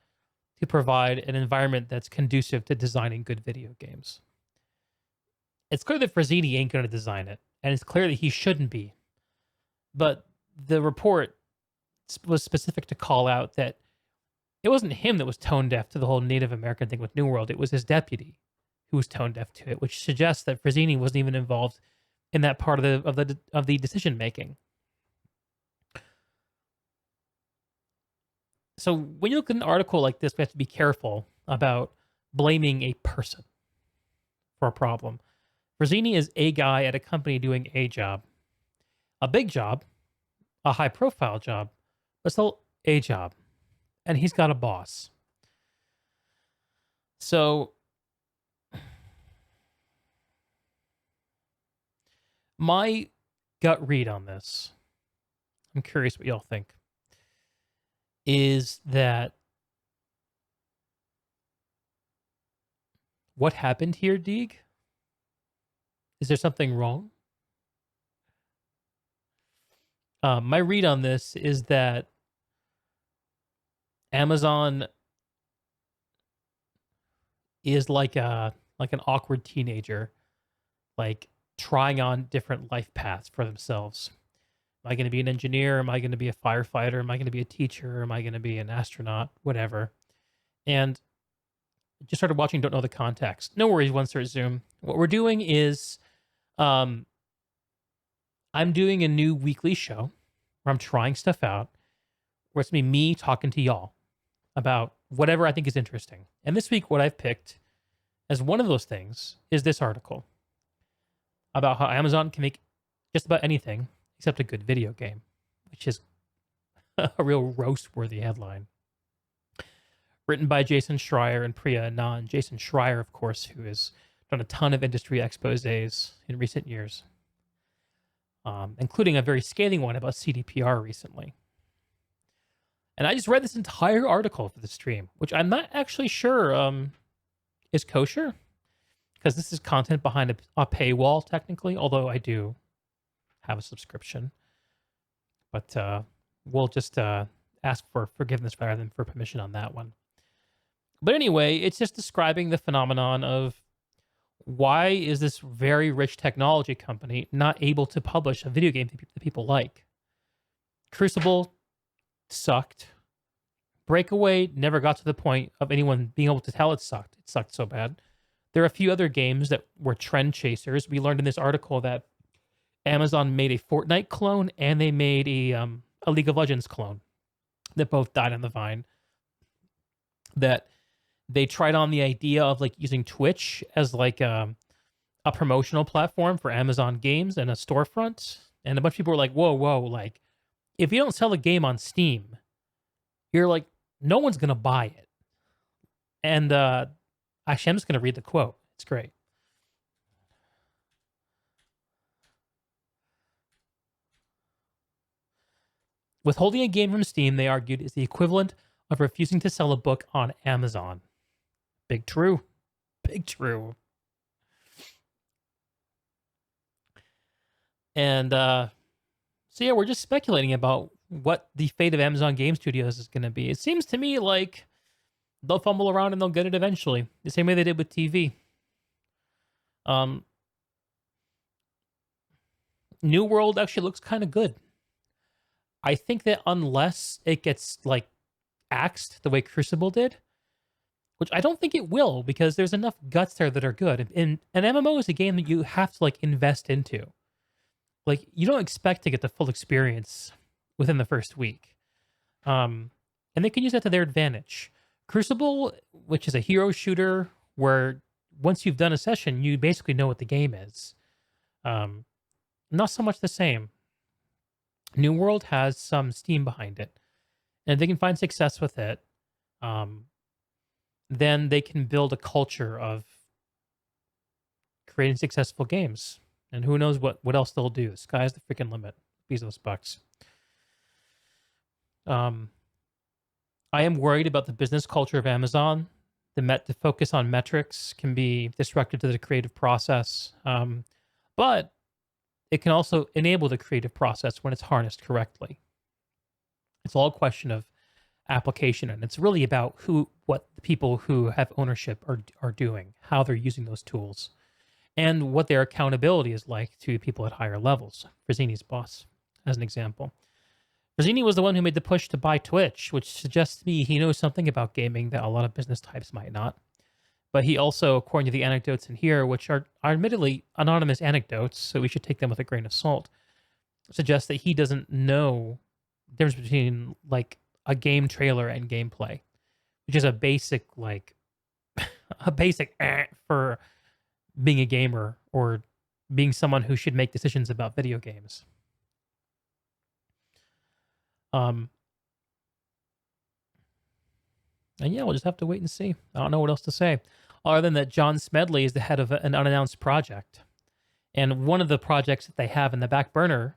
Speaker 1: to provide an environment that's conducive to designing good video games. It's clear that Frazzini ain't going to design it, and it's clear that he shouldn't be. But the report was specific to call out that it wasn't him that was tone deaf to the whole Native American thing with New World. It was his deputy who was tone deaf to it, which suggests that Frazzini wasn't even involved in that part of the decision making. So when you look at an article like this, we have to be careful about blaming a person for a problem. Frazzini is a guy at a company doing a job. A big job, a high-profile job, but still a job. And he's got a boss. So my gut read on this, I'm curious what y'all think, is that what happened here, Deeg? Is there something wrong? My read on this is that Amazon is like an awkward teenager, like trying on different life paths for themselves. Am I going to be an engineer? Am I going to be a firefighter? Am I going to be a teacher? Am I going to be an astronaut? Whatever. and just started watching, don't know the context. No worries, once resume. What we're doing is I'm doing a new weekly show where I'm trying stuff out, where it's going to be me talking to y'all about whatever I think is interesting. And this week, what I've picked as one of those things is this article about how Amazon can make just about anything except a good video game, which is a real roast-worthy headline. Written by Jason Schreier and Priya Anand. Jason Schreier, of course, who has done a ton of industry exposés in recent years, including a very scathing one about CDPR recently. And I just read this entire article for the stream, which I'm not actually sure is kosher, because this is content behind a paywall, technically, although I do have a subscription. But we'll just ask for forgiveness rather than for permission on that one. But anyway, it's just describing the phenomenon of why is this very rich technology company not able to publish a video game that people like? Crucible sucked. Breakaway never got to the point of anyone being able to tell it sucked. It sucked so bad. There are a few other games that were trend chasers. We learned in this article that Amazon made a Fortnite clone and they made a League of Legends clone that both died on the vine. That they tried on the idea of like using Twitch as like a promotional platform for Amazon games and a storefront. And a bunch of people were like, whoa, like, if you don't sell a game on Steam, you're like, no one's going to buy it. And actually, I'm just going to read the quote. It's great. Withholding a game from Steam, they argued, is the equivalent of refusing to sell a book on Amazon. Big true. Big true. And so yeah, we're just speculating about what the fate of Amazon Game Studios is going to be. It seems to me like they'll fumble around and they'll get it eventually, the same way they did with TV. New World actually looks kind of good. I think that unless it gets like axed the way Crucible did, which I don't think it will, because there's enough guts there that are good. And an MMO is a game that you have to like invest into. Like, you don't expect to get the full experience within the first week. And they can use that to their advantage. Crucible, which is a hero shooter where once you've done a session, you basically know what the game is. Not so much the same. New World has some steam behind it. And if they can find success with it, then they can build a culture of creating successful games. And who knows what else they'll do. The sky's the freaking limit. Bezos bucks. I am worried about the business culture of Amazon. The focus on metrics can be disruptive to the creative process. But it can also enable the creative process when it's harnessed correctly. It's all a question of application, and it's really about what the people who have ownership are doing, how they're using those tools, and what their accountability is like to people at higher levels. Frazzini's boss, as an example. Frazzini was the one who made the push to buy Twitch, which suggests to me he knows something about gaming that a lot of business types might not. But he also, according to the anecdotes in here, which are admittedly anonymous anecdotes, so we should take them with a grain of salt, suggests that he doesn't know the difference between like a game trailer and gameplay, which is a basic for being a gamer or being someone who should make decisions about video games. And yeah, we'll just have to wait and see. I don't know what else to say, other than that John Smedley is the head of an unannounced project. And one of the projects that they have in the back burner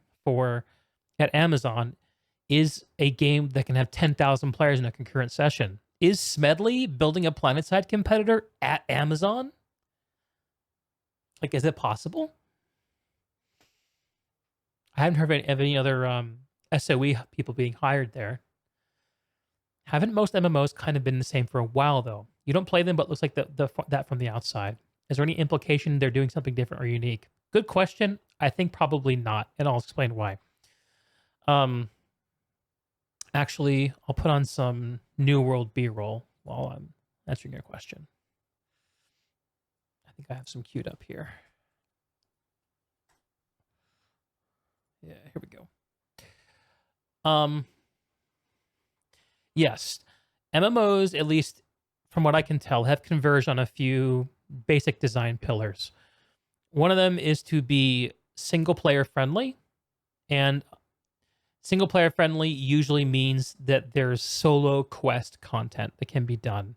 Speaker 1: at Amazon is a game that can have 10,000 players in a concurrent session. Is Smedley building a PlanetSide competitor at Amazon? Like, is it possible? I haven't heard of any other SOE people being hired there. Haven't most MMOs kind of been the same for a while, though? You don't play them, but it looks like that from the outside. Is there any implication they're doing something different or unique? Good question. I think probably not, and I'll explain why. Actually, I'll put on some New World B-roll while I'm answering your question. I think I have some queued up here. Yeah, here we go. Yes, MMOs, at least from what I can tell, have converged on a few basic design pillars. One of them is to be single player friendly, and single player friendly usually means that there's solo quest content that can be done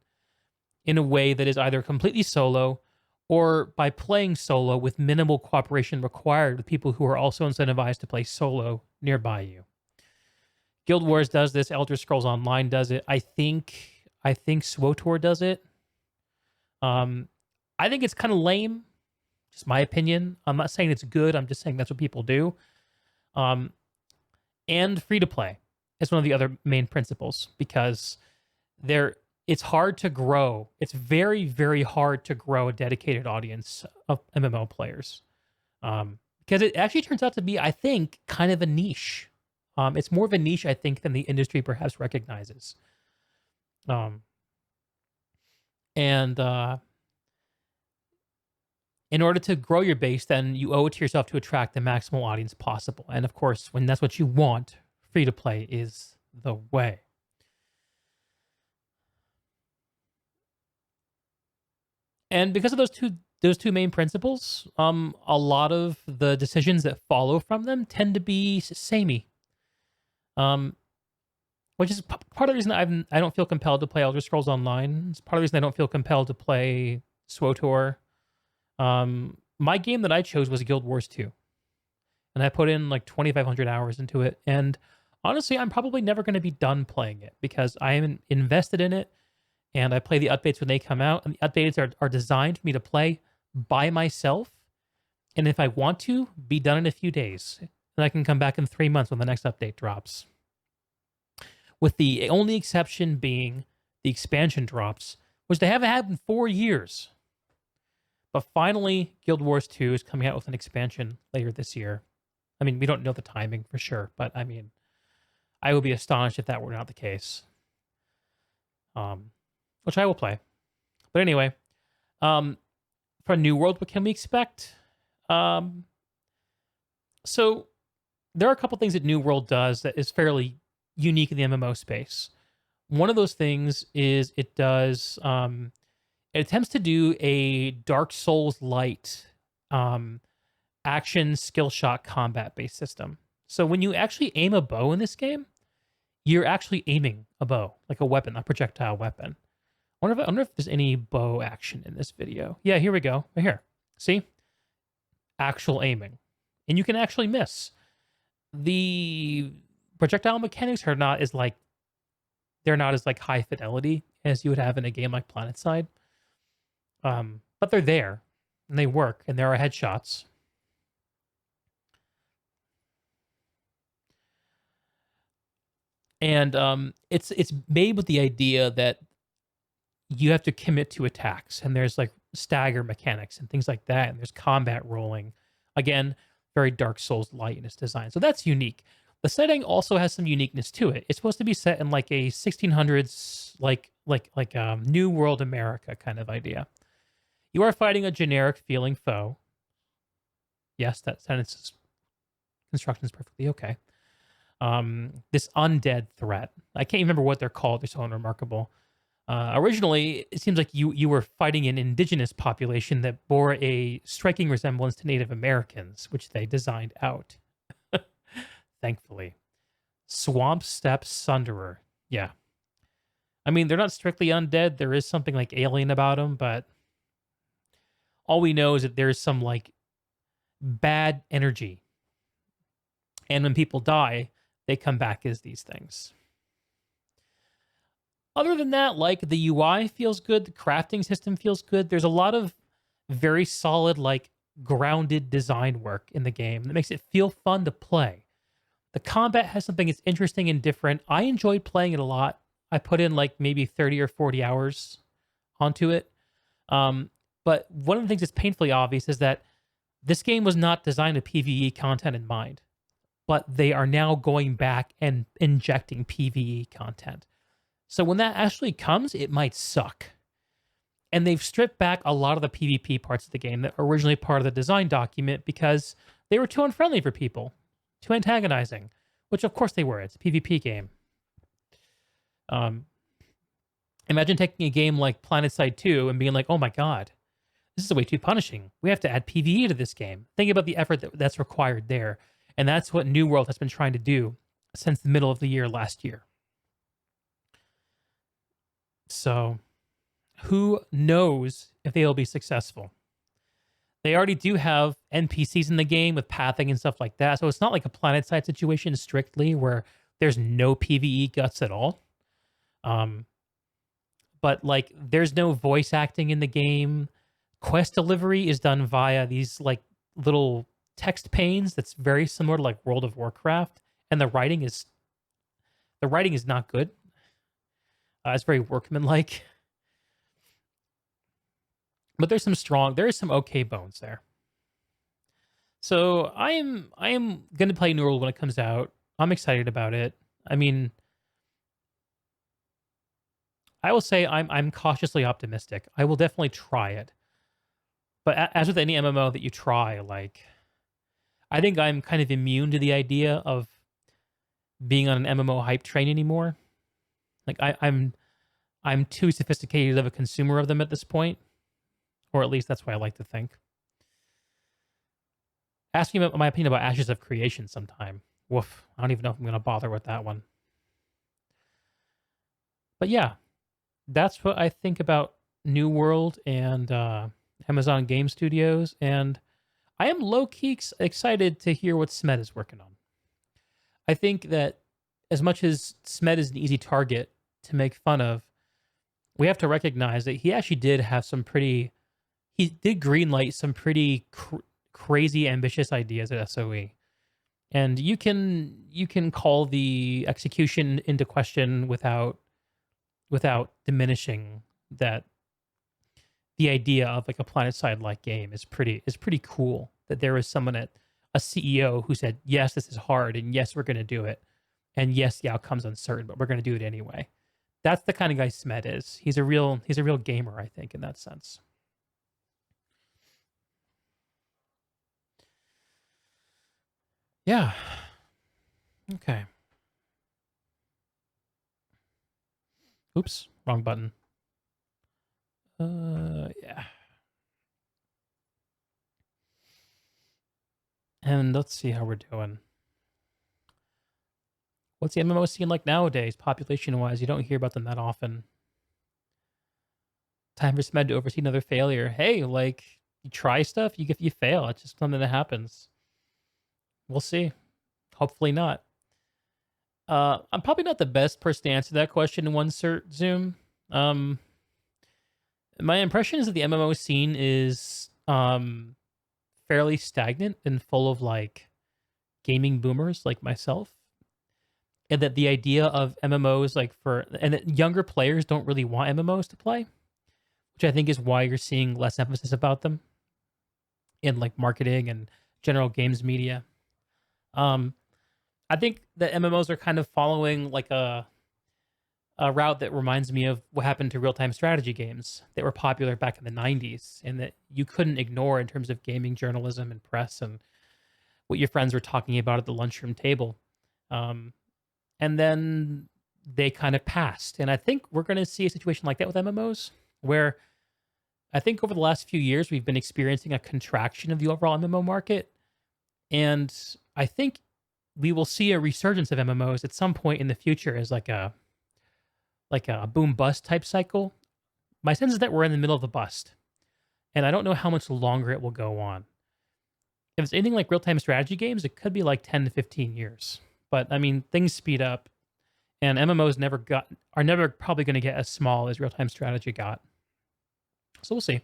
Speaker 1: in a way that is either completely solo or by playing solo with minimal cooperation required with people who are also incentivized to play solo nearby you. Guild Wars does this. Elder Scrolls Online does it. I think SWTOR does it. I think it's kind of lame. Just my opinion. I'm not saying it's good. I'm just saying that's what people do. And free to play is one of the other main principles, because it's hard to grow. It's very, very hard to grow a dedicated audience of MMO players. Because it actually turns out to be, I think, kind of a niche. It's more of a niche, I think, than the industry perhaps recognizes. In order to grow your base, then you owe it to yourself to attract the maximal audience possible. And of course, when that's what you want, free to play is the way. And because of those two main principles, a lot of the decisions that follow from them tend to be samey. Which is part of the reason I don't feel compelled to play Elder Scrolls Online. It's part of the reason I don't feel compelled to play SWTOR. My game that I chose was Guild Wars 2. And I put in like 2,500 hours into it. And honestly, I'm probably never going to be done playing it because I am invested in it. And I play the updates when they come out. And the updates are designed for me to play by myself. And if I want to, be done in a few days. And I can come back in 3 months when the next update drops. With the only exception being the expansion drops, which they haven't had in 4 years. But finally, Guild Wars 2 is coming out with an expansion later this year. I mean, we don't know the timing for sure, but I mean, I would be astonished if that were not the case. Which I will play. But anyway, for New World, what can we expect? So there are a couple things that New World does that is fairly unique in the MMO space. One of those things is it does... it attempts to do a Dark Souls light action skill shot combat based system. So when you actually aim a bow in this game, you're actually aiming a bow, like a weapon, a projectile weapon. I wonder if there's any bow action in this video. Yeah, here we go. Right here. See? Actual aiming. And you can actually miss. The projectile mechanics are not as like, they're not as like high fidelity as you would have in a game like PlanetSide. But they're there and they work, and there are headshots. And it's made with the idea that you have to commit to attacks, and there's like stagger mechanics and things like that, and there's combat rolling. Again, very Dark Souls light in its design. So that's unique. The setting also has some uniqueness to it. It's supposed to be set in like a 1600s, like New World America kind of idea. You are fighting a generic feeling foe. Yes, that sentence construction is perfectly okay. This undead threat. I can't remember what they're called. They're so unremarkable. Originally, it seems like you were fighting an indigenous population that bore a striking resemblance to Native Americans, which they designed out. Thankfully. Swamp Steppe Sunderer. Yeah. I mean, they're not strictly undead. There is something like alien about them, but all we know is that there's some like bad energy. And when people die, they come back as these things. Other than that, like the UI feels good, the crafting system feels good. There's a lot of very solid, like grounded design work in the game that makes it feel fun to play. The combat has something that's interesting and different. I enjoyed playing it a lot. I put in like maybe 30 or 40 hours onto it. But one of the things that's painfully obvious is that this game was not designed with PvE content in mind, but they are now going back and injecting PvE content. So when that actually comes, it might suck. And they've stripped back a lot of the PvP parts of the game that were originally part of the design document because they were too unfriendly for people, too antagonizing, which of course they were. It's a PvP game. Imagine taking a game like PlanetSide 2 and being like, oh my God, this is way too punishing. We have to add PvE to this game. Think about the effort that's required there. And that's what New World has been trying to do since the middle of the year last year. So who knows if they'll be successful? They already do have NPCs in the game with pathing and stuff like that. So it's not like a PlanetSide situation strictly where there's no PvE guts at all. But like there's no voice acting in the game. Quest delivery is done via these like little text panes that's very similar to like World of Warcraft, and the writing is not good. It's very workmanlike. But there is some okay bones there. So I am gonna play New World when it comes out. I'm excited about it. I mean, I will say I'm cautiously optimistic. I will definitely try it. But as with any MMO that you try, like I think I'm kind of immune to the idea of being on an MMO hype train anymore. Like I'm too sophisticated of a consumer of them at this point. Or at least that's what I like to think. Ask me my opinion about Ashes of Creation sometime. Woof. I don't even know if I'm going to bother with that one. But yeah, that's what I think about New World and Amazon Game Studios. And I am low-key excited to hear what Smed is working on. I think that as much as Smed is an easy target to make fun of, we have to recognize that he actually did have some pretty... He did greenlight some pretty crazy ambitious ideas at SOE. And you can call the execution into question without diminishing that the idea of like a PlanetSide like game is pretty cool. That there was someone a CEO who said, yes, this is hard, and yes, we're gonna do it. And yes, the outcome's uncertain, but we're gonna do it anyway. That's the kind of guy Smed is. He's a real gamer, I think, in that sense. Yeah. Okay. Oops, wrong button. Yeah. And let's see how we're doing. What's the MMO scene like nowadays, population-wise? You don't hear about them that often. Time for Smed to oversee another failure. Hey, like, you try stuff, you fail. It's just something that happens. We'll see. Hopefully not. I'm probably not the best person to answer that question in one cert Zoom. My impression is that the MMO scene is fairly stagnant and full of like gaming boomers like myself. And that the idea of MMOs and that younger players don't really want MMOs to play, which I think is why you're seeing less emphasis about them in like marketing and general games media. I think that MMOs are kind of following like a route that reminds me of what happened to real-time strategy games that were popular back in the 90s and that you couldn't ignore in terms of gaming journalism and press and what your friends were talking about at the lunchroom table. And then they kind of passed. And I think we're going to see a situation like that with MMOs, where I think over the last few years, we've been experiencing a contraction of the overall MMO market. And I think we will see a resurgence of MMOs at some point in the future as like a boom bust type cycle. My sense is that we're in the middle of the bust. And I don't know how much longer it will go on. If it's anything like real-time strategy games, it could be like 10 to 15 years. But I mean, things speed up, and MMOs are never probably going to get as small as real-time strategy got. So we'll see.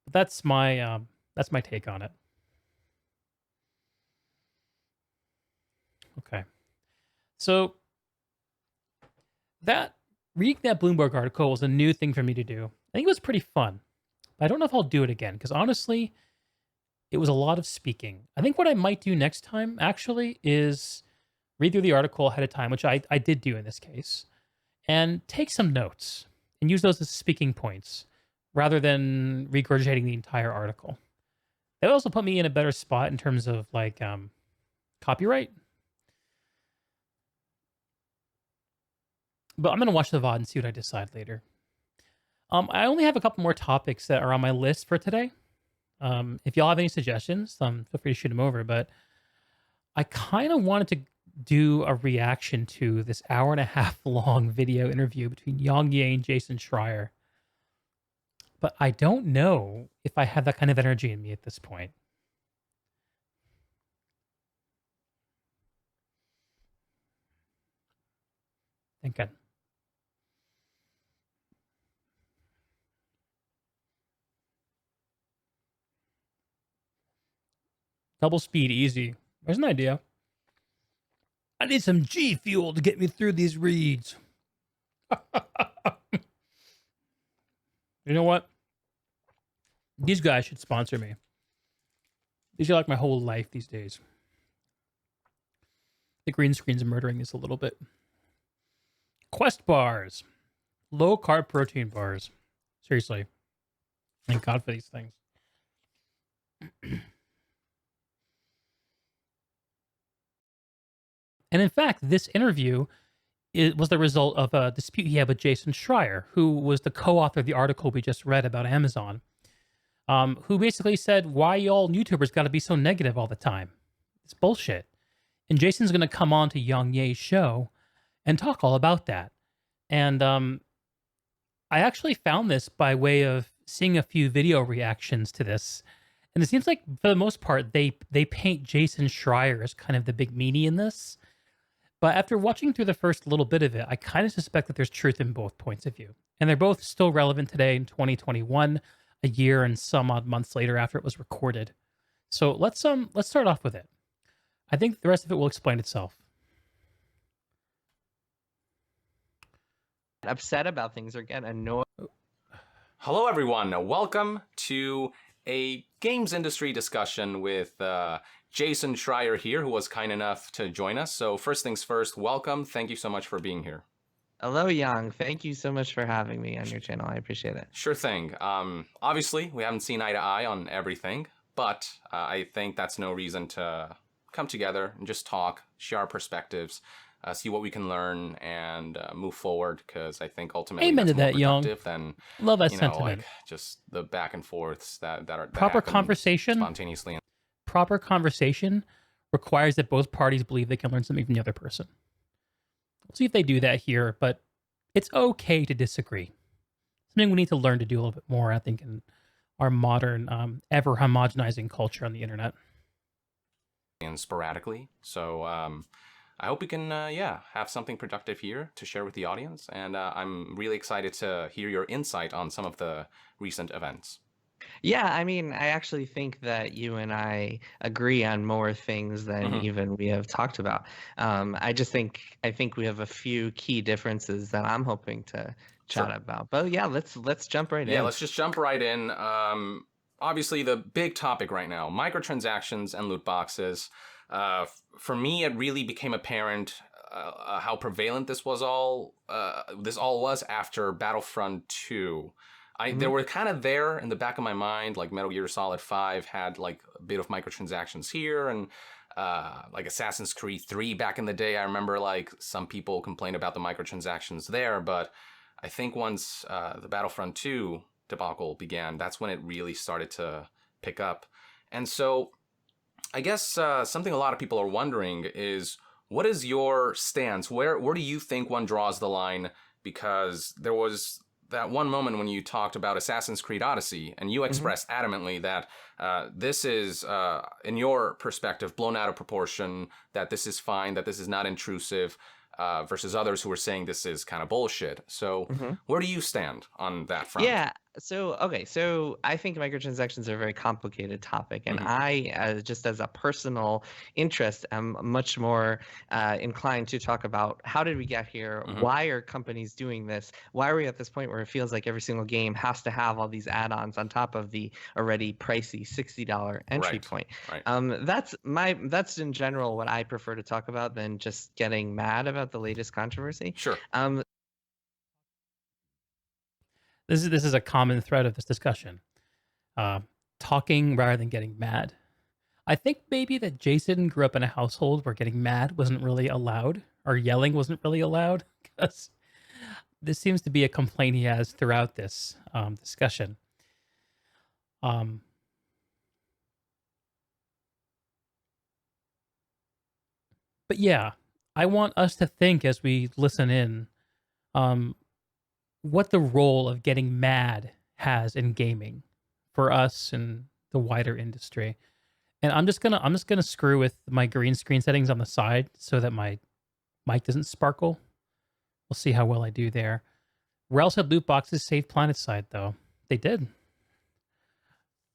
Speaker 1: But that's my take on it. Okay. So reading that Bloomberg article was a new thing for me to do. I think it was pretty fun. But I don't know if I'll do it again, because honestly, it was a lot of speaking. I think what I might do next time, actually, is read through the article ahead of time, which I did do in this case, and take some notes and use those as speaking points rather than regurgitating the entire article. That also put me in a better spot in terms of like copyright. But I'm gonna watch the VOD and see what I decide later. I only have a couple more topics that are on my list for today. If y'all have any suggestions, feel free to shoot them over. But I kind of wanted to do a reaction to this hour and a half long video interview between Yang Ye and Jason Schreier. But I don't know if I have that kind of energy in me at this point. Thinking. Double speed, easy. There's an idea. I need some G Fuel to get me through these reads. You know what? These guys should sponsor me. These are like my whole life these days. The green screen's murdering this a little bit. Quest bars. Low carb protein bars. Seriously. Thank God for these things. And in fact, this interview was the result of a dispute he had with Jason Schreier, who was the co-author of the article we just read about Amazon, who basically said, why y'all YouTubers got to be so negative all the time? It's bullshit. And Jason's going to come on to Yang Ye's show and talk all about that. And I actually found this by way of seeing a few video reactions to this. And it seems like, for the most part, they paint Jason Schreier as kind of the big meanie in this. But after watching through the first little bit of it, I kind of suspect that there's truth in both points of view. And they're both still relevant today in 2021, a year and some odd months later after it was recorded. So let's start off with it. I think the rest of it will explain itself.
Speaker 6: Upset about things or get annoyed.
Speaker 7: Hello, everyone. Welcome to a games industry discussion with Jason Schreier here, who was kind enough to join us. So first things first, welcome. Thank you so much for being here.
Speaker 6: Hello, Yang. Thank you so much for having me on your channel. I appreciate it.
Speaker 7: Sure thing. Obviously, we haven't seen eye to eye on everything, but I think that's no reason to come together and just talk, share our perspectives, see what we can learn, and move forward. Because I think ultimately
Speaker 1: Amen
Speaker 7: that's
Speaker 1: to
Speaker 7: more
Speaker 1: that, Young.
Speaker 7: productive than
Speaker 1: Love that
Speaker 7: you know,
Speaker 1: sentiment.
Speaker 7: like just the back and forths that
Speaker 1: Proper
Speaker 7: happen
Speaker 1: conversation.
Speaker 7: spontaneously.
Speaker 1: Proper conversation requires that both parties believe they can learn something from the other person. We'll see if they do that here, but it's okay to disagree. Something we need to learn to do a little bit more, I think, in our modern, ever homogenizing culture on the internet.
Speaker 7: And sporadically. So I hope we can, have something productive here to share with the audience. And I'm really excited to hear your insight on some of the recent events.
Speaker 6: Yeah, I mean, I actually think that you and I agree on more things than even we have talked about. I think we have a few key differences that I'm hoping to chat about. But yeah, let's jump right in.
Speaker 7: Yeah, let's just jump right in. Obviously, the big topic right now, microtransactions and loot boxes. For me, it really became apparent how prevalent this all was after Battlefront 2. They were kind of there in the back of my mind, like Metal Gear Solid 5 had like a bit of microtransactions here, and like Assassin's Creed 3 back in the day. I remember like some people complained about the microtransactions there, but I think once the Battlefront 2 debacle began, that's when it really started to pick up. And so I guess something a lot of people are wondering is, what is your stance? Where do you think one draws the line? Because there was that one moment when you talked about Assassin's Creed Odyssey, and you expressed adamantly that this is, in your perspective, blown out of proportion, that this is fine, that this is not intrusive, versus others who are saying this is kind of bullshit. So where do you stand on that front?
Speaker 6: Yeah. So I think microtransactions are a very complicated topic, and I, just as a personal interest, am much more inclined to talk about how did we get here? Why are companies doing this? Why are we at this point where it feels like every single game has to have all these add-ons on top of the already pricey $60 entry point?
Speaker 7: Right.
Speaker 6: That's in general what I prefer to talk about than just getting mad about the latest controversy.
Speaker 7: Sure.
Speaker 1: this is a common thread of this discussion. Talking rather than getting mad. I think maybe that Jason grew up in a household where getting mad wasn't really allowed, or yelling wasn't really allowed, because this seems to be a complaint he has throughout this discussion. But yeah, I want us to think as we listen in, what the role of getting mad has in gaming for us and the wider industry. And I'm just gonna screw with my green screen settings on the side so that my mic doesn't sparkle. We'll see how well I do there. Rel said loot boxes saved PlanetSide though. They did.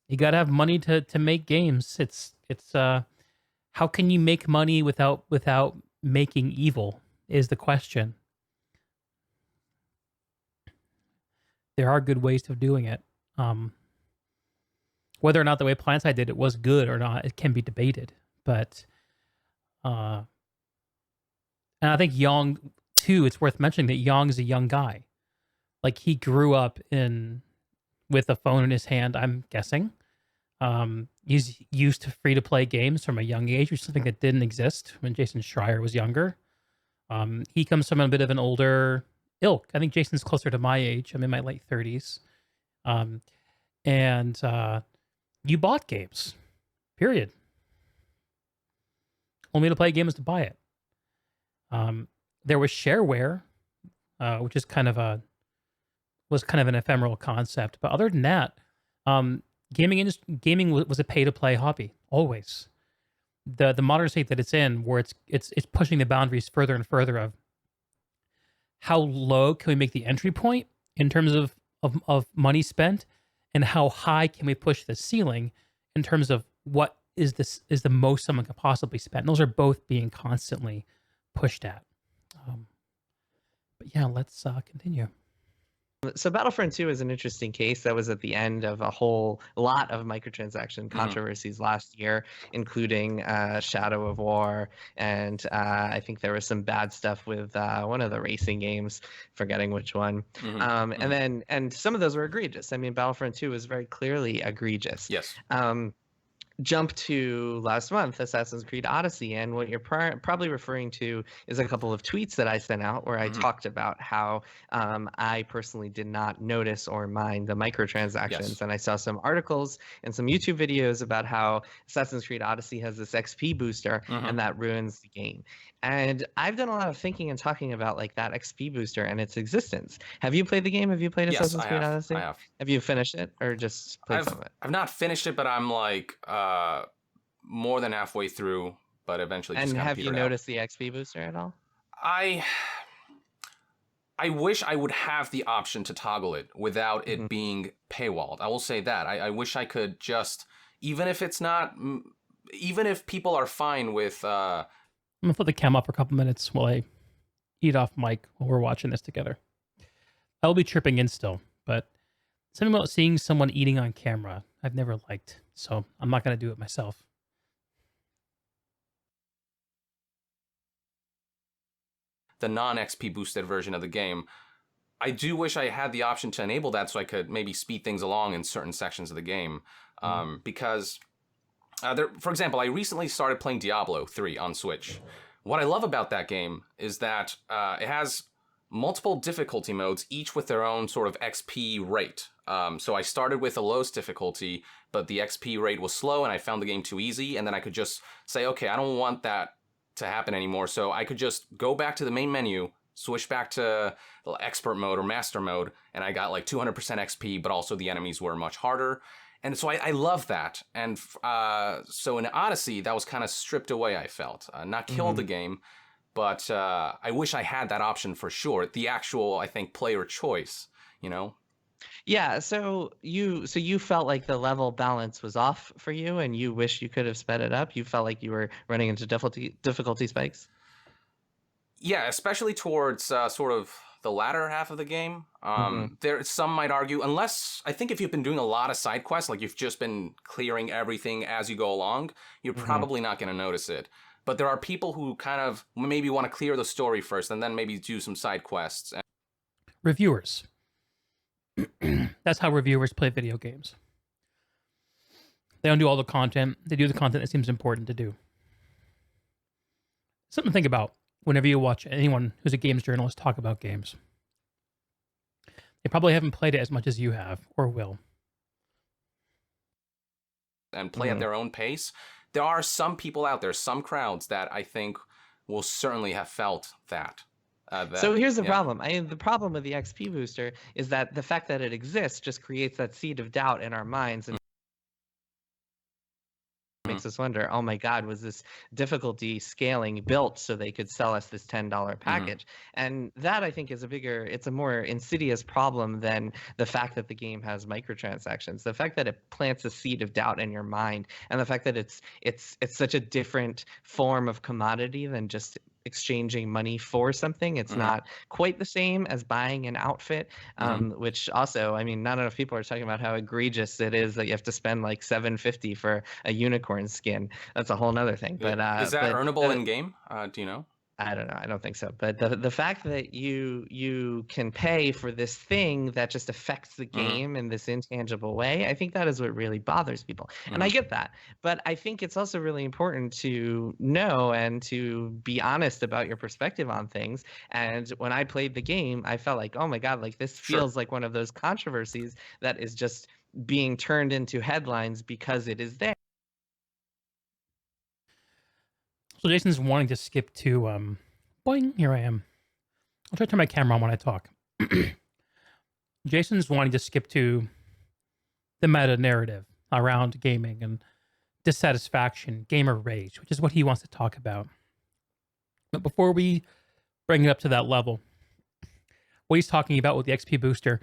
Speaker 1: You gotta have money to make games. It's how can you make money without making evil is the question. There are good ways of doing it. Whether or not the way PlanetSide did it was good or not, it can be debated. But, and I think Yong too. It's worth mentioning that Yong is a young guy. Like he grew up with a phone in his hand. I'm guessing. He's used to free to play games from a young age, which is something that didn't exist when Jason Schreier was younger. He comes from a bit of an older ilk. I think Jason's closer to my age. I'm in my late 30s. And you bought games, period. Only to play a game is to buy it. There was shareware, which is kind of an ephemeral concept. But other than that, gaming was a pay to play hobby always. The modern state that it's in, where it's pushing the boundaries further and further of how low can we make the entry point in terms of money spent, and how high can we push the ceiling in terms of what is the most someone could possibly spend. And those are both being constantly pushed at. But yeah, let's continue.
Speaker 6: So Battlefront 2 is an interesting case that was at the end of a whole lot of microtransaction controversies last year, including Shadow of War, and I think there was some bad stuff with one of the racing games, forgetting which one. And some of those were egregious. I mean, Battlefront 2 was very clearly egregious.
Speaker 7: Yes.
Speaker 6: Jump to last month, Assassin's Creed Odyssey, and what you're probably referring to is a couple of tweets that I sent out where I talked about how I personally did not notice or mind the microtransactions.
Speaker 7: Yes.
Speaker 6: And I saw some articles and some YouTube videos about how Assassin's Creed Odyssey has this XP booster and that ruins the game. And I've done a lot of thinking and talking about like that XP booster and its existence. Have you played the game? Have you played Assassin's Creed Odyssey?
Speaker 7: I have.
Speaker 6: Have you finished it or just played some of it?
Speaker 7: I've not finished it, but I'm like more than halfway through, but eventually just
Speaker 6: And
Speaker 7: kind of
Speaker 6: have you noticed the XP booster at all?
Speaker 7: I wish I would have the option to toggle it without it being paywalled. I will say that. I wish I could just, even if people are fine with...
Speaker 1: I'm gonna put the cam up for a couple minutes while I eat off mic while we're watching this together. I'll be tripping in still, but something about seeing someone eating on camera I've never liked, so I'm not gonna do it myself.
Speaker 7: The non-XP boosted version of the game. I do wish I had the option to enable that so I could maybe speed things along in certain sections of the game. Because, for example, I recently started playing Diablo 3 on Switch. What I love about that game is that it has multiple difficulty modes, each with their own sort of XP rate. So I started with the lowest difficulty, but the XP rate was slow and I found the game too easy. And then I could just say, okay, I don't want that to happen anymore. So I could just go back to the main menu, switch back to the expert mode or master mode, and I got like 200% XP, but also the enemies were much harder. And so I love that. And so in Odyssey, that was kind of stripped away, I felt. Not killed the game, but I wish I had that option for sure. The actual, I think, player choice, you know?
Speaker 6: Yeah, so you felt like the level balance was off for you, and you wish you could have sped it up. You felt like you were running into difficulty spikes.
Speaker 7: Yeah, especially towards sort of the latter half of the game. There, some might argue, unless I think if you've been doing a lot of side quests, like you've just been clearing everything as you go along, you're probably not going to notice it. But there are people who kind of maybe want to clear the story first, and then maybe do some side quests.
Speaker 1: Reviewers. That's how reviewers play video games. They don't do all the content. They do the content that seems important to do. Something to think about whenever you watch anyone who's a games journalist talk about games. They probably haven't played it as much as you have or will.
Speaker 7: And play at their own pace. There are some people out there, some crowds that I think will certainly have felt that.
Speaker 6: So here's the problem. The problem with the XP booster is that the fact that it exists just creates that seed of doubt in our minds and makes us wonder, oh my God, was this difficulty scaling built so they could sell us this $10 package? And that, I think, is it's a more insidious problem than the fact that the game has microtransactions. The fact that it plants a seed of doubt in your mind, and the fact that it's such a different form of commodity than just exchanging money for something. It's not quite the same as buying an outfit, which also, I mean, not enough people are talking about how egregious it is that you have to spend like $750 for a unicorn skin. That's a whole nother thing. But
Speaker 7: is that earnable in game? Do you know?
Speaker 6: I don't know. I don't think so. But the fact that you can pay for this thing that just affects the game in this intangible way, I think that is what really bothers people. And I get that. But I think it's also really important to know and to be honest about your perspective on things. And when I played the game, I felt like, oh my God, like this feels like one of those controversies that is just being turned into headlines because it is there.
Speaker 1: So Jason's wanting to skip to, boing, here I am. I'll try to turn my camera on when I talk. Jason's wanting to skip to the meta narrative around gaming and dissatisfaction, gamer rage, which is what he wants to talk about. But before we bring it up to that level, what he's talking about with the XP booster,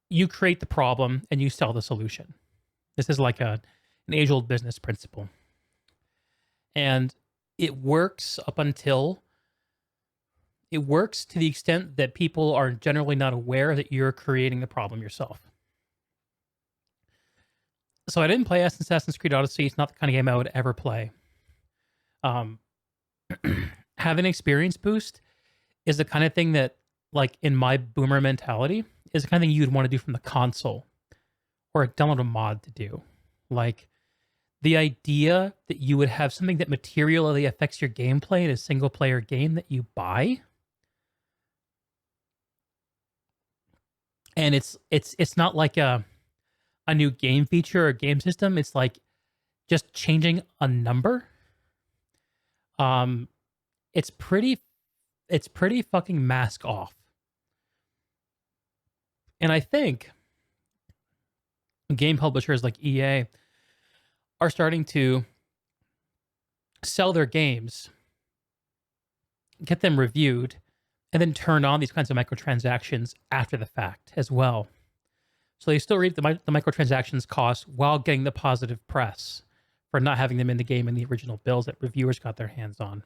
Speaker 1: you create the problem and you sell the solution. This is like an age-old business principle. And it works to the extent that people are generally not aware that you're creating the problem yourself. So I didn't play Assassin's Creed Odyssey. It's not the kind of game I would ever play. Having an experience boost is the kind of thing that, like, in my boomer mentality, is the kind of thing you'd want to do from the console or download a mod to do. Like, the idea that you would have something that materially affects your gameplay in a single player game that you buy, and it's not like a new game feature or game system. It's like just changing a number. It's pretty fucking mask off. And I think game publishers like EA are starting to sell their games, get them reviewed, and then turn on these kinds of microtransactions after the fact as well. So they still reap the microtransactions cost while getting the positive press for not having them in the game in the original builds that reviewers got their hands on.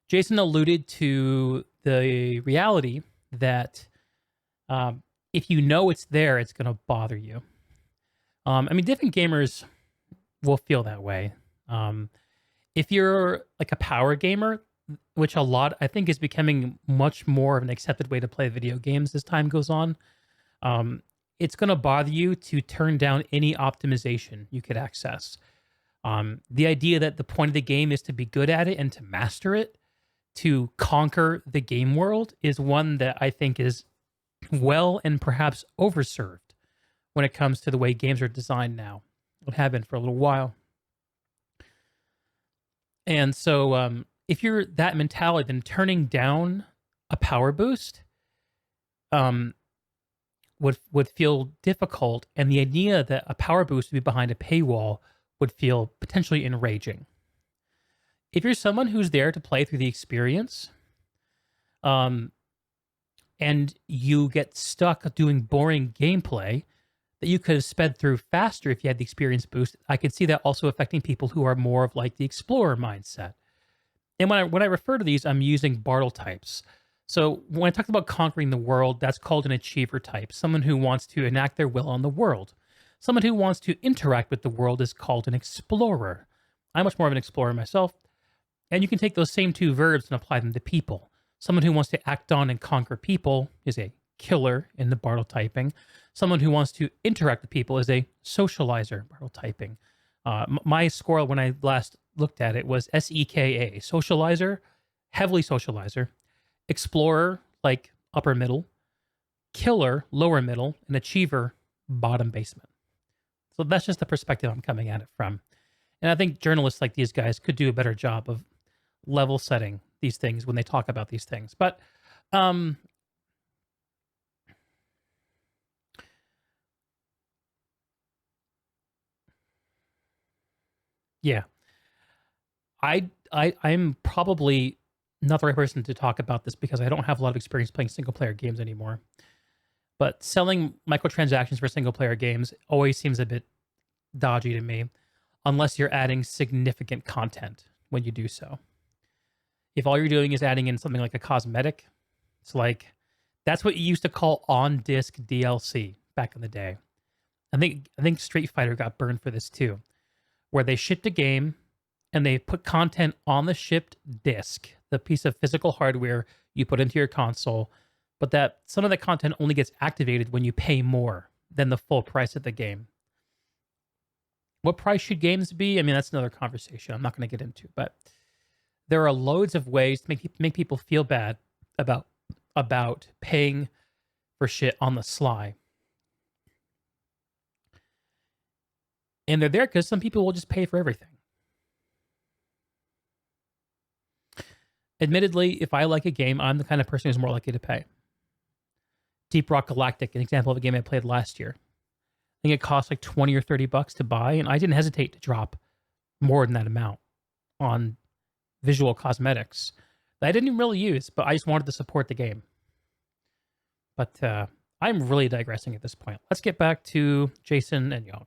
Speaker 1: Jason alluded to the reality that if you know it's there, it's going to bother you. I mean, different gamers will feel that way. If you're like a power gamer, which a lot, I think, is becoming much more of an accepted way to play video games as time goes on, it's going to bother you to turn down any optimization you could access. The idea that the point of the game is to be good at it and to master it, to conquer the game world, is one that I think is well and perhaps overserved when it comes to the way games are designed now. It have been for a little while. And so if you're that mentality, then turning down a power boost would feel difficult. And the idea that a power boost would be behind a paywall would feel potentially enraging. If you're someone who's there to play through the experience, and you get stuck doing boring gameplay that you could have sped through faster if you had the experience boost, I could see that also affecting people who are more of like the explorer mindset. And when I refer to these, I'm using Bartle types. So when I talked about conquering the world, that's called an achiever type, someone who wants to enact their will on the world. Someone who wants to interact with the world is called an explorer. I'm much more of an explorer myself. And you can take those same two verbs and apply them to people. Someone who wants to act on and conquer people is a killer in the Bartle typing. Someone who wants to interact with people is a socializer, Bartle typing. My score when I last looked at it was SEKA, socializer, heavily socializer, explorer, like upper middle, killer, lower middle, and achiever, bottom basement. So that's just the perspective I'm coming at it from. And I think journalists like these guys could do a better job of level setting these things when they talk about these things. But yeah, I'm probably not the right person to talk about this because I don't have a lot of experience playing single player games anymore. But selling microtransactions for single player games always seems a bit dodgy to me, unless you're adding significant content when you do so. If all you're doing is adding in something like a cosmetic, it's like that's what you used to call on-disc DLC back in the day. I think Street Fighter got burned for this too, where they shipped a game and they put content on the shipped disc, the piece of physical hardware you put into your console, but that some of the content only gets activated when you pay more than the full price of the game. What price should games be? I mean, that's another conversation I'm not going to get into, but there are loads of ways to make people feel bad about paying for shit on the sly. And they're there because some people will just pay for everything. Admittedly, if I like a game, I'm the kind of person who's more likely to pay. Deep Rock Galactic, an example of a game I played last year. I think it cost like $20 or $30 to buy, and I didn't hesitate to drop more than that amount on visual cosmetics that I didn't even really use, but I just wanted to support the game. But I'm really digressing at this point. Let's get back to Jason and Young.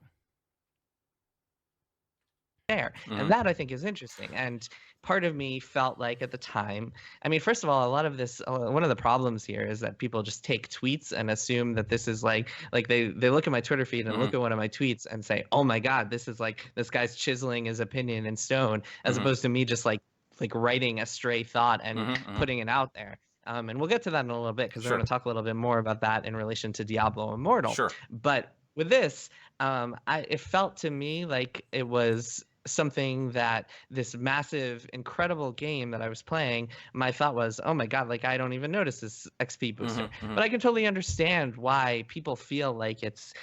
Speaker 6: There. And that I think is interesting. And part of me felt like at the time, I mean, first of all, a lot of this, one of the problems here is that people just take tweets and assume that this is like they look at my Twitter feed and look at one of my tweets and say, oh my God, this is like, this guy's chiseling his opinion in stone, as opposed to me just like writing a stray thought and putting it out there. And we'll get to that in a little bit because we're going to talk a little bit more about that in relation to Diablo Immortal. Sure. But with this, it felt to me like it was something that this massive, incredible game that I was playing, my thought was, oh my God, like I don't even notice this XP booster. But I can totally understand why people feel like its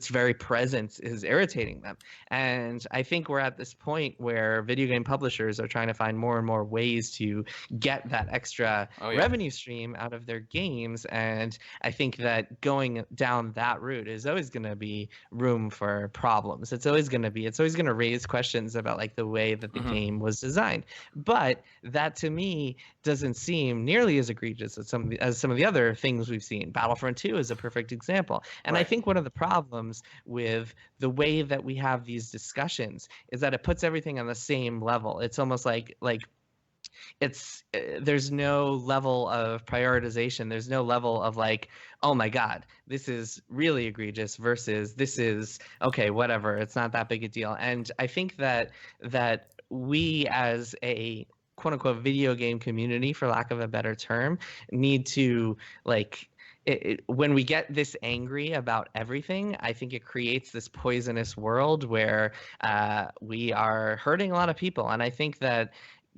Speaker 6: very presence is irritating them. And I think we're at this point where video game publishers are trying to find more and more ways to get that extra revenue stream out of their games. And I think that going down that route is always going to be room for problems. It's always going to raise questions about like the way that the game was designed. But that to me doesn't seem nearly as egregious as some of the other things we've seen. Battlefront 2 is a perfect example. And I think one of the problems with the way that we have these discussions is that it puts everything on the same level. It's almost like there's no level of prioritization. There's no level of like, oh my God, this is really egregious versus this is okay, whatever. It's not that big a deal. And I think that we as a quote unquote video game community, for lack of a better term, need to like, when we get this angry about everything, I think it creates this poisonous world where we are hurting a lot of people. And I think that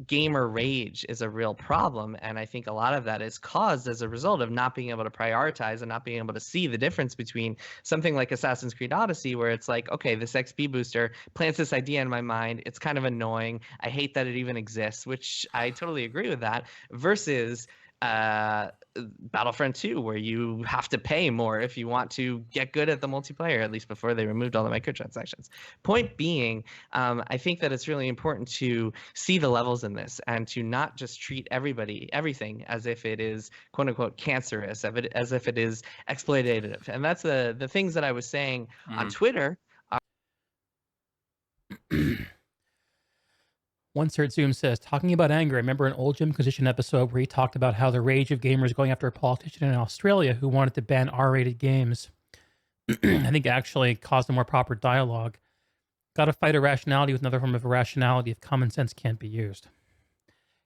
Speaker 6: gamer rage is a real problem, and I think a lot of that is caused as a result of not being able to prioritize and not being able to see the difference between something like Assassin's Creed Odyssey, where it's like, okay, this XP booster plants this idea in my mind, it's kind of annoying, I hate that it even exists, which I totally agree with that, versus Battlefront 2, where you have to pay more if you want to get good at the multiplayer, at least before they removed all the microtransactions. Point being, I think that it's really important to see the levels in this and to not just treat everything as if it is quote unquote cancerous, as if it is exploitative. And that's the things that I was saying on Twitter.
Speaker 1: One Cert Zoom says, talking about anger, I remember an old Jim Inquisition episode where he talked about how the rage of gamers going after a politician in Australia who wanted to ban R-rated games. I think actually caused a more proper dialogue. Got to fight irrationality with another form of irrationality if common sense can't be used.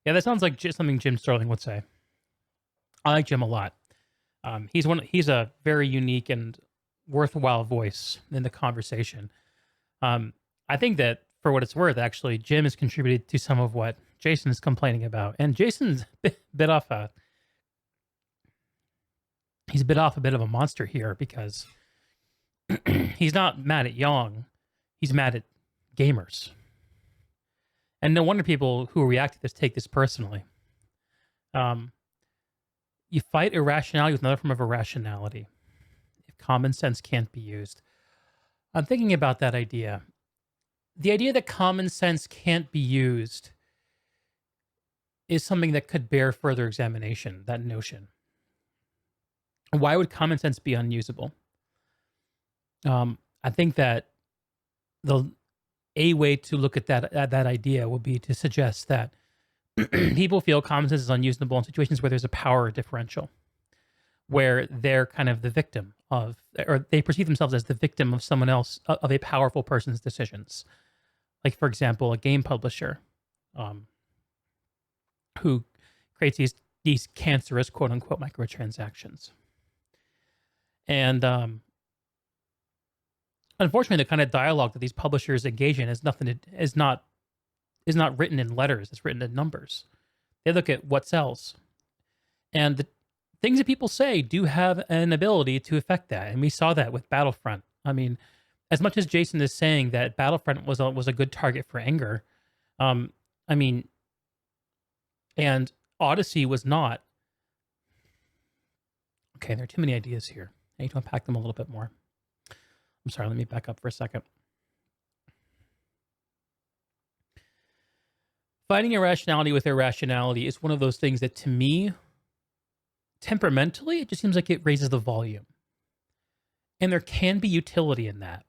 Speaker 1: Yeah, that sounds like something Jim Sterling would say. I like Jim a lot. He's a very unique and worthwhile voice in the conversation. I think that for what it's worth, actually, Jim has contributed to some of what Jason is complaining about, and Jason's bit off a he's bit off a bit of a monster here because he's not mad at Young, he's mad at gamers, and no wonder people who react to this take this personally. You fight irrationality with another form of irrationality if common sense can't be used. I'm thinking about that idea. The idea that common sense can't be used is something that could bear further examination, that notion. Why would common sense be unusable? I think that a way to look at that idea would be to suggest that people feel common sense is unusable in situations where there's a power differential, where they're kind of the victim of, or they perceive themselves as the victim of someone else, of a powerful person's decisions. Like, for example, a game publisher who creates these cancerous, quote unquote, microtransactions. And unfortunately, the kind of dialogue that these publishers engage in is not written in letters. It's written in numbers. They look at what sells, and the things that people say do have an ability to affect that. And we saw that with Battlefront. I mean, as much as Jason is saying that Battlefront was a good target for anger, I mean, and Odyssey was not. Okay, there are too many ideas here. I need to unpack them a little bit more. I'm sorry, let me back up for a second. Fighting irrationality with irrationality is one of those things that, to me, temperamentally, it just seems like it raises the volume. And there can be utility in that.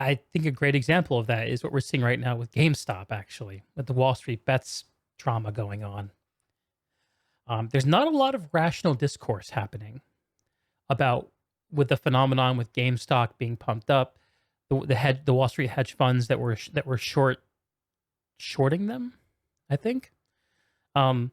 Speaker 1: I think a great example of that is what we're seeing right now with GameStop, actually, with the Wall Street Bets drama going on. There's not a lot of rational discourse happening about with the phenomenon with GameStop being pumped up, the Wall Street hedge funds that were shorting them, I think. And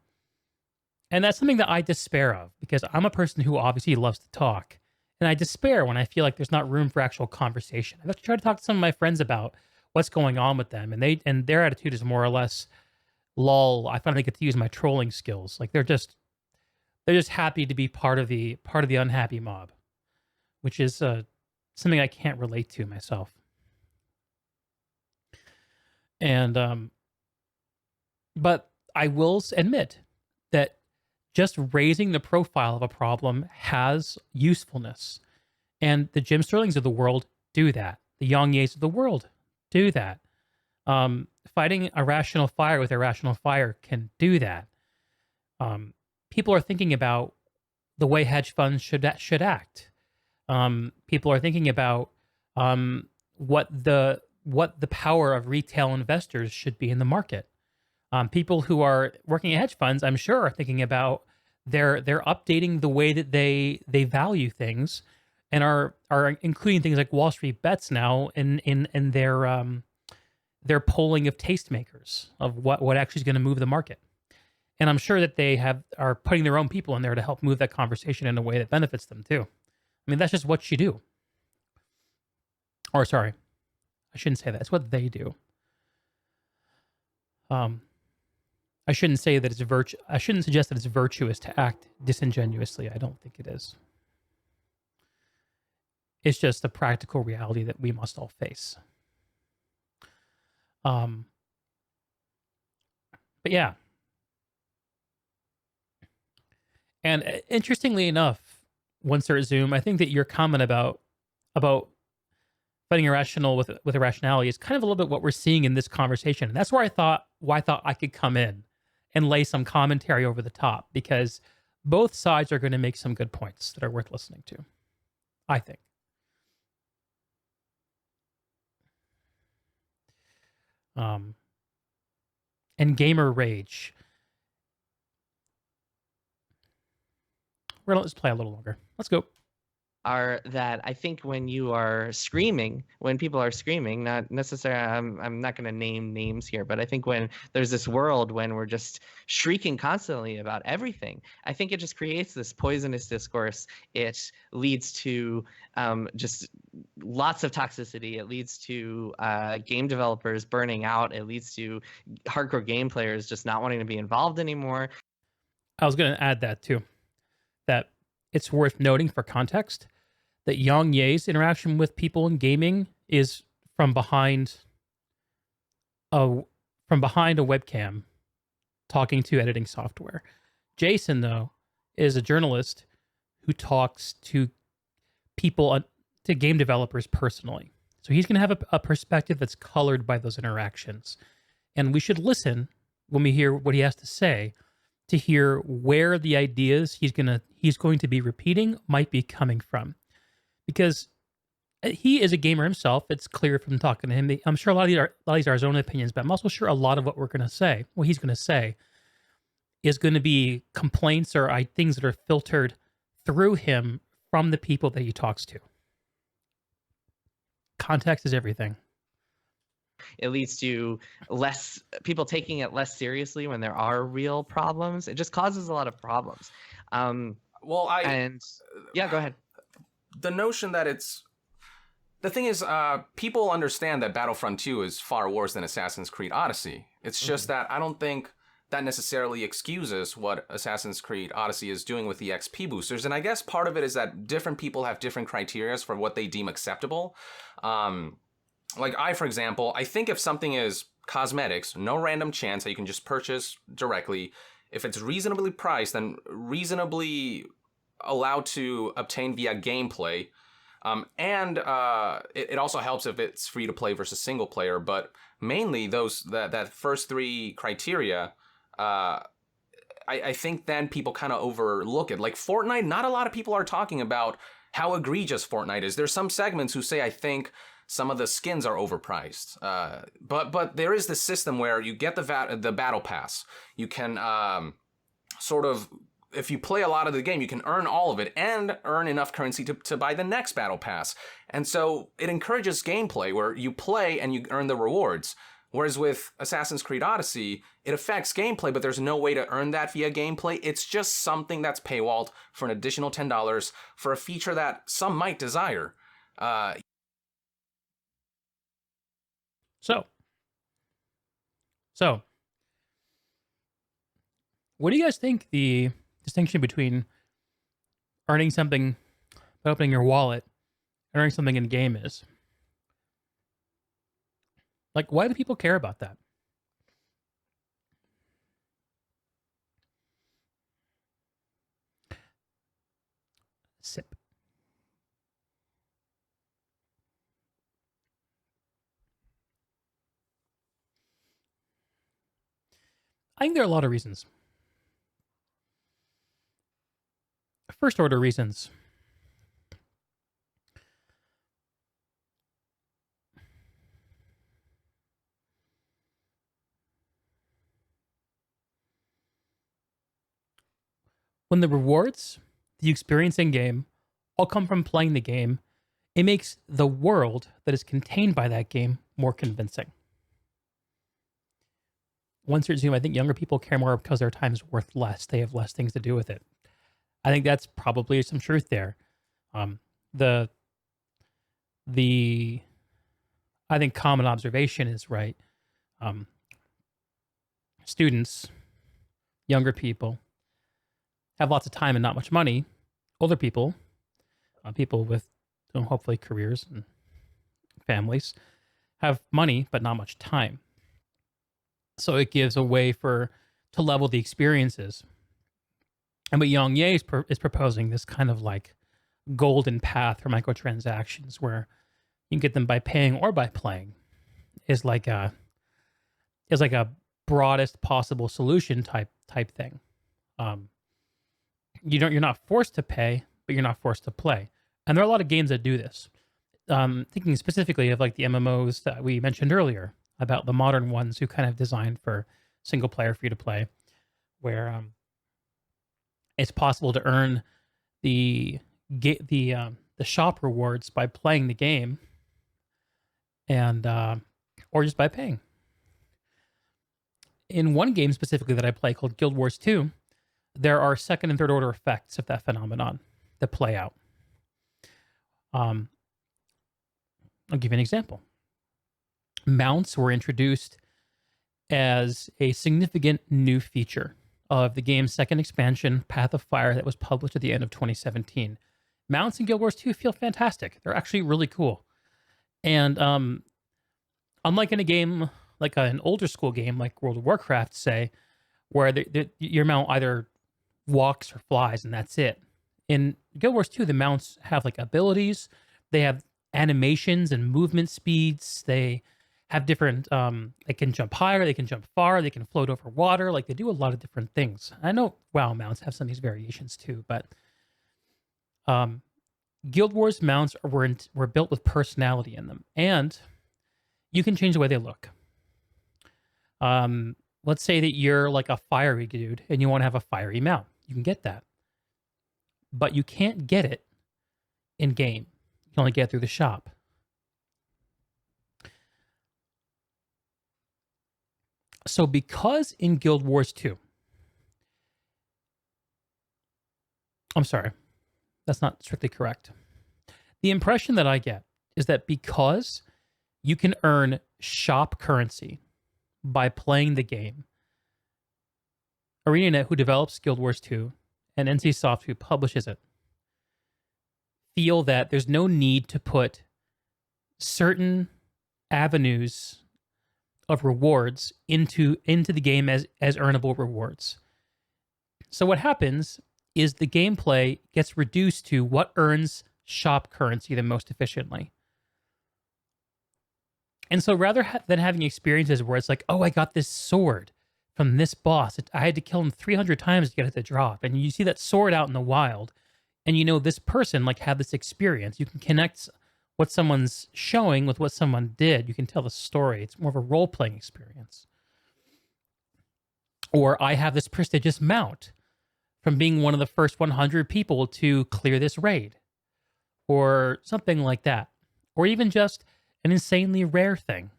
Speaker 1: that's something that I despair of, because I'm a person who obviously loves to talk. And I despair when I feel like there's not room for actual conversation. I've tried to talk to some of my friends about what's going on with them, and their attitude is more or less, lol, I finally get to use my trolling skills. Like they're just happy to be part of the unhappy mob, which is something I can't relate to myself. And but I will admit that just raising the profile of a problem has usefulness. And the Jim Sterlings of the world do that. The Yang Ye's of the world do that. Fighting irrational fire with irrational fire can do that. People are thinking about the way hedge funds should act. People are thinking about what the power of retail investors should be in the market. People who are working at hedge funds, I'm sure, are thinking about they're updating the way that they value things, and are including things like Wall Street Bets now in their polling of tastemakers of what actually is going to move the market. And I'm sure that they are putting their own people in there to help move that conversation in a way that benefits them too. I mean, that's just what you do. Or sorry, I shouldn't say that. It's what they do. I shouldn't say that it's I shouldn't suggest that it's virtuous to act disingenuously. I don't think it is. It's just the practical reality that we must all face. But yeah. And interestingly enough, once I resume, I think that your comment about fighting irrational with irrationality is kind of a little bit what we're seeing in this conversation. And that's where I thought I could come in and lay some commentary over the top, because both sides are going to make some good points that are worth listening to, I think. And gamer rage. We're going to let's play a little longer. Let's go.
Speaker 6: are that I think when you are screaming, when people are screaming, not necessarily, I'm not going to name names here, but I think when there's this world when we're just shrieking constantly about everything, I think it just creates this poisonous discourse. It leads to just lots of toxicity. It leads to game developers burning out. It leads to hardcore game players just not wanting to be involved anymore.
Speaker 1: I was going to add that too, that it's worth noting for context that Yang Ye's interaction with people in gaming is from behind a webcam talking to editing software. Jason, though, is a journalist who talks to people, to game developers personally. So he's going to have a perspective that's colored by those interactions. And we should listen when we hear what he has to say to hear where the ideas he's going to be repeating might be coming from. Because he is a gamer himself. It's clear from talking to him. I'm sure a lot of these are his own opinions, but I'm also sure a lot of what he's going to say, is going to be complaints or things that are filtered through him from the people that he talks to. Context is everything.
Speaker 6: It leads to less people taking it less seriously when there are real problems. It just causes a lot of problems.
Speaker 7: Well,
Speaker 6: yeah, go ahead.
Speaker 7: The notion that the thing is, people understand that Battlefront 2 is far worse than Assassin's Creed Odyssey. It's just that I don't think that necessarily excuses what Assassin's Creed Odyssey is doing with the XP boosters. And I guess part of it is that different people have different criteria for what they deem acceptable. Like for example, I think if something is cosmetics, no random chance that you can just purchase directly, if it's reasonably priced and reasonably allowed to obtain via gameplay, and it also helps if it's free to play versus single player, but mainly that first three criteria, I think then people kind of overlook it. Like Fortnite, not a lot of people are talking about how egregious Fortnite is. There's some segments who say, I think some of the skins are overpriced. But there is this system where you get the battle pass. You can sort of, if you play a lot of the game, you can earn all of it and earn enough currency to buy the next battle pass. And so it encourages gameplay where you play and you earn the rewards. Whereas with Assassin's Creed Odyssey, it affects gameplay, but there's no way to earn that via gameplay. It's just something that's paywalled for an additional $10 for a feature that some might desire.
Speaker 1: So, what do you guys think the distinction between earning something by opening your wallet and earning something in game is? Like, why do people care about that? Sip. I think there are a lot of reasons. First order reasons. When the rewards, the experience in game, all come from playing the game, it makes the world that is contained by that game more convincing. Once you're Zoom, I think younger people care more because their time is worth less. They have less things to do with it. I think that's probably some truth there. I think common observation is right. Students, younger people, have lots of time and not much money. Older people, people with hopefully careers and families, have money but not much time. So it gives a way to level the experiences. And what Yang Ye is proposing, this kind of like golden path for microtransactions where you can get them by paying or by playing, is like a broadest possible solution type thing. You're not forced to pay, but you're not forced to play. And there are a lot of games that do this. Thinking specifically of like the MMOs that we mentioned earlier, about the modern ones who kind of designed for single player free to play, where it's possible to earn the the shop rewards by playing the game, and or just by paying. In one game specifically that I play called Guild Wars 2, there are second and third order effects of that phenomenon that play out. I'll give you an example. Mounts were introduced as a significant new feature of the game's second expansion, Path of Fire, that was published at the end of 2017. Mounts in Guild Wars 2 feel fantastic. They're actually really cool. And unlike in a game, like an older school game like World of Warcraft, say, where your mount either walks or flies and that's it. In Guild Wars 2, the mounts have like abilities. They have animations and movement speeds. They have different, they can jump higher, they can jump far, they can float over water. Like, they do a lot of different things. I know WoW mounts have some of these variations too, but Guild Wars mounts were built with personality in them, and you can change the way they look. Let's say that you're like a fiery dude and you want to have a fiery mount. You can get that, but you can't get it in game. You can only get it through the shop. So because in Guild Wars 2, I'm sorry, that's not strictly correct. The impression that I get is that because you can earn shop currency by playing the game, ArenaNet, who develops Guild Wars 2, and NCSoft, who publishes it, feel that there's no need to put certain avenues of rewards into the game as earnable rewards. So what happens is the gameplay gets reduced to what earns shop currency the most efficiently. And so rather than having experiences where it's like, oh, I got this sword from this boss, I had to kill him 300 times to get it to drop, and you see that sword out in the wild, and you know this person like had this experience. You can connect what someone's showing with what someone did. You can tell the story. It's more of a role-playing experience. Or I have this prestigious mount from being one of the first 100 people to clear this raid, or something like that. Or even just an insanely rare thing.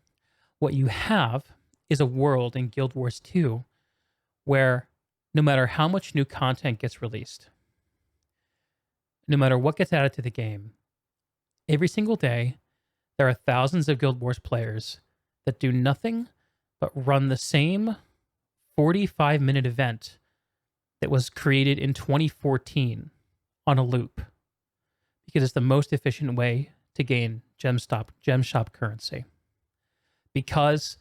Speaker 1: What you have is a world in Guild Wars 2 where no matter how much new content gets released, no matter what gets added to the game, every single day, there are thousands of Guild Wars players that do nothing but run the same 45-minute event that was created in 2014 on a loop, because it's the most efficient way to gain gem shop currency. Because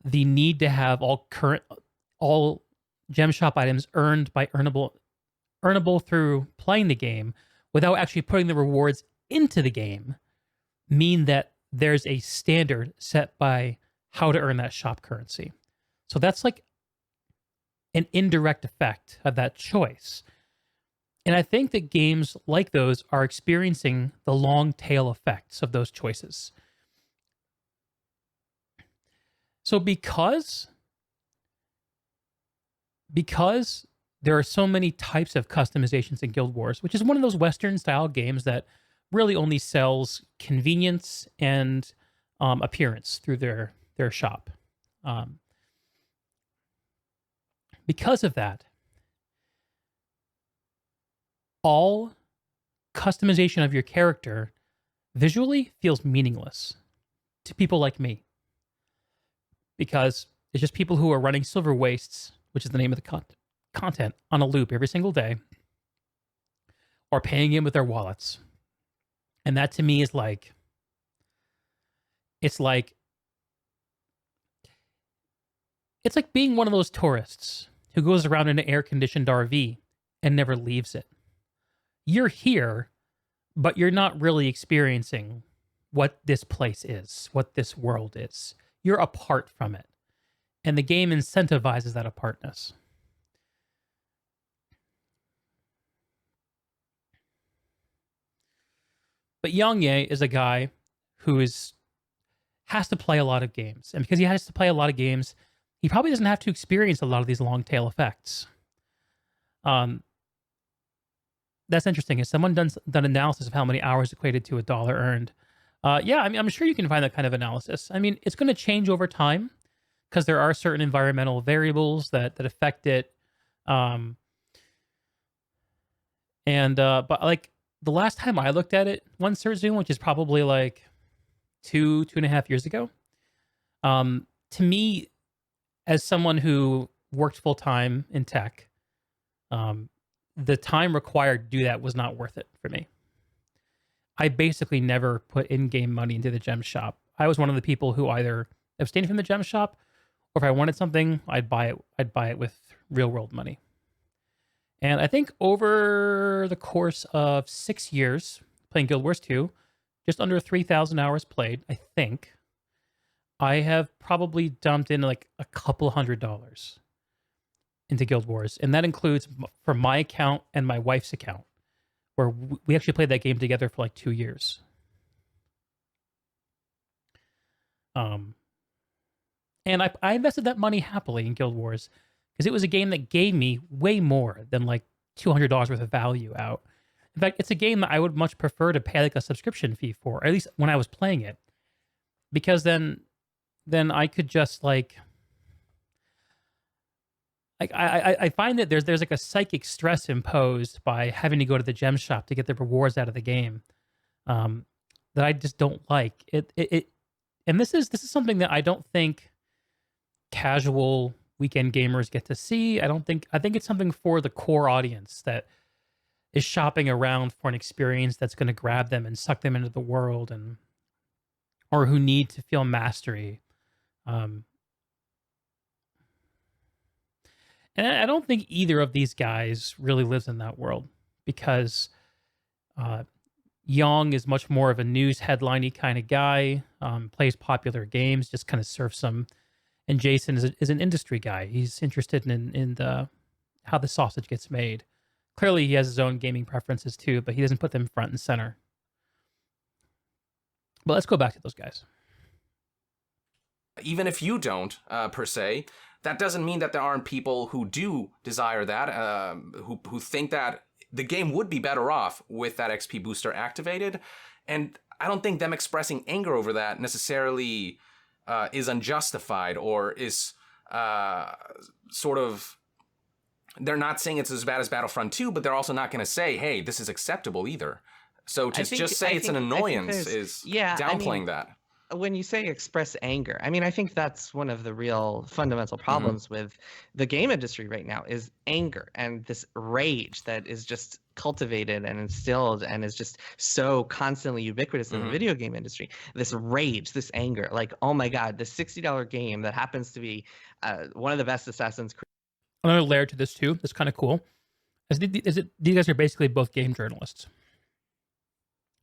Speaker 1: the need to have all gem shop items earned by earnable through playing the game without actually putting the rewards into the game mean that there's a standard set by how to earn that shop currency. So that's like an indirect effect of that choice. And I think that games like those are experiencing the long tail effects of those choices. So because there are so many types of customizations in Guild Wars, which is one of those Western style games that really only sells convenience and appearance through their shop. Because of that, all customization of your character visually feels meaningless to people like me, because it's just people who are running Silver Wastes, which is the name of the content, on a loop every single day, or paying in with their wallets. And that to me is like, it's like being one of those tourists who goes around in an air-conditioned RV and never leaves it. You're here, but you're not really experiencing what this place is, what this world is. You're apart from it. And the game incentivizes that apartness. But Yang Ye is a guy who has to play a lot of games. And because he has to play a lot of games, he probably doesn't have to experience a lot of these long tail effects. That's interesting. Has someone done analysis of how many hours equated to a dollar earned? Yeah, I mean, I'm sure you can find that kind of analysis. I mean, it's going to change over time because there are certain environmental variables that affect it. Um, but like the last time I looked at it, one search Zoom, which is probably like 2.5 years ago. To me, as someone who worked full time in tech, the time required to do that was not worth it for me. I basically never put in-game money into the gem shop. I was one of the people who either abstained from the gem shop, or if I wanted something, I'd buy it. I'd buy it with real-world money. And I think over the course of 6 years playing Guild Wars 2, just under 3,000 hours played, I think, I have probably dumped in like a couple $100 into Guild Wars. And that includes for my account and my wife's account, where we actually played that game together for like 2 years. And I invested that money happily in Guild Wars because it was a game that gave me way more than like $200 worth of value out. In fact, it's a game that I would much prefer to pay like a subscription fee for, or at least when I was playing it, because then I could just like I find that there's like a psychic stress imposed by having to go to the gem shop to get the rewards out of the game, that I just don't like. And this is something that I don't think casual weekend gamers get to see. I think it's something for the core audience that is shopping around for an experience that's going to grab them and suck them into the world, or who need to feel mastery. And I don't think either of these guys really lives in that world, because Young is much more of a news headline-y kind of guy, plays popular games, just kind of surfs them. And Jason is an industry guy. He's interested in how the sausage gets made. Clearly, he has his own gaming preferences too, but he doesn't put them front and center. But let's go back to those guys.
Speaker 7: Even if you don't, per se, that doesn't mean that there aren't people who do desire that, who think that the game would be better off with that XP booster activated. And I don't think them expressing anger over that necessarily is unjustified, or is sort of... They're not saying it's as bad as Battlefront 2, but they're also not going to say, hey, this is acceptable either. So to just say it's an annoyance is downplaying that.
Speaker 6: When you say express anger, I mean, I think that's one of the real fundamental problems with the game industry right now, is anger and this rage that is just cultivated and instilled and is just so constantly ubiquitous in the video game industry. This rage, this anger, like, oh my God, this $60 game that happens to be one of the best Assassin's Creed.
Speaker 1: Another layer to this too, that's kind of cool, these guys are basically both game journalists.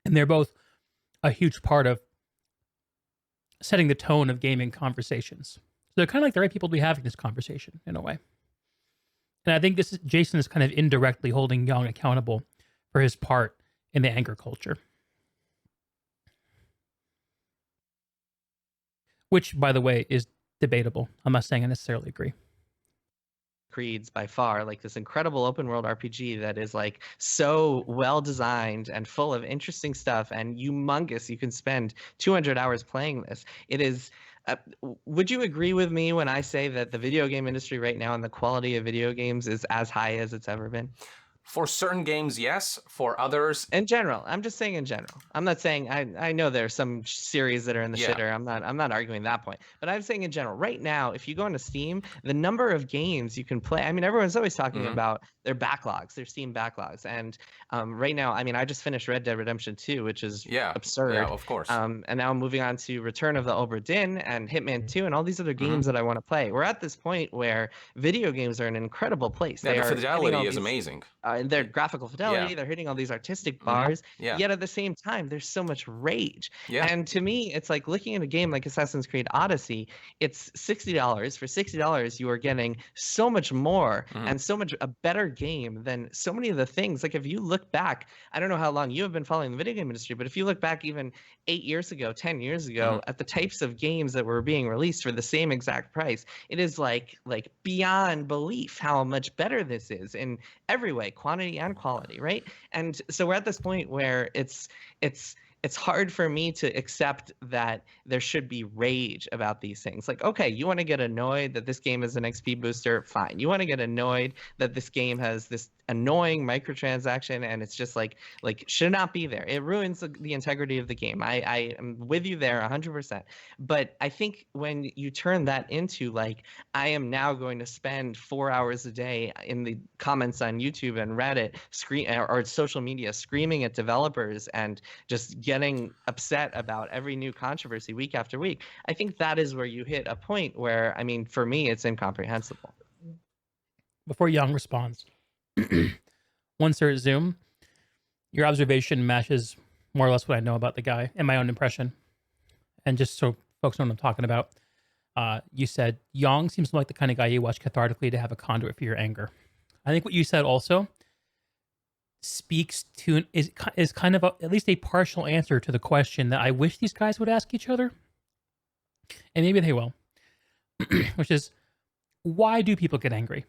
Speaker 1: And they're both a huge part of setting the tone of gaming conversations. So they're kind of like the right people to be having this conversation in a way. And I think Jason is kind of indirectly holding Young accountable for his part in the anger culture. Which, by the way, is debatable. I'm not saying I necessarily agree.
Speaker 6: Creeds by far, like this incredible open world RPG that is like so well designed and full of interesting stuff and humongous. You can spend 200 hours playing this. It is would you agree with me when I say that the video game industry right now and the quality of video games is as high as it's ever been?
Speaker 7: For certain games, yes. For others,
Speaker 6: in general, I'm just saying in general. I'm not saying I know there are some series that are in the shitter. I'm not arguing that point. But I'm saying in general, right now, if you go into Steam, the number of games you can play. I mean, everyone's always talking about their backlogs, their Steam backlogs, and right now, I mean, I just finished Red Dead Redemption 2, which is absurd.
Speaker 7: Yeah, of course.
Speaker 6: And now I'm moving on to Return of the Obra Dinn and Hitman 2 and all these other games that I want to play. We're at this point where video games are in an incredible place.
Speaker 7: Yeah, the fidelity is amazing.
Speaker 6: Their graphical fidelity, they're hitting all these artistic bars, yet at the same time there's so much rage. And to me, it's like looking at a game like Assassin's Creed Odyssey. It's $60. For $60 you are getting so much more and so much a better game than so many of the things. Like if you look back, I don't know how long you have been following the video game industry, but if you look back even 8 years ago, 10 years ago, at the types of games that were being released for the same exact price, it is like beyond belief how much better this is in every way. quantity and quality, right? And so we're at this point where it's hard for me to accept that there should be rage about these things. Like, okay, you want to get annoyed that this game is an XP booster, fine. You want to get annoyed that this game has this annoying microtransaction and it's just like should not be there. It ruins the integrity of the game. I am with you there 100%. But I think when you turn that into like, I am now going to spend 4 hours a day in the comments on YouTube and Reddit or social media screaming at developers and just getting upset about every new controversy week after week, I think that is where you hit a point where, I mean, for me, it's incomprehensible.
Speaker 1: Before Young responds, once they're at Zoom, your observation matches more or less what I know about the guy and my own impression. And just so folks know what I'm talking about, you said Yang seems like the kind of guy you watch cathartically to have a conduit for your anger. I think what you said also speaks to is kind of at least a partial answer to the question that I wish these guys would ask each other, and maybe they will, which is, why do people get angry?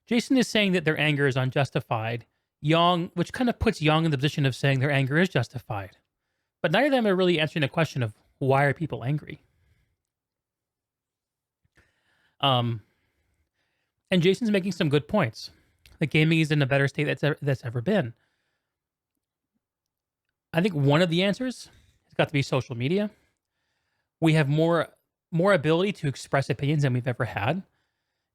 Speaker 1: Jason is saying that their anger is unjustified. Yang, which kind of puts Yang in the position of saying their anger is justified. But neither of them are really answering the question of why are people angry. And Jason's making some good points. The gaming is in a better state that's ever been. I think one of the answers has got to be social media. We have more ability to express opinions than we've ever had.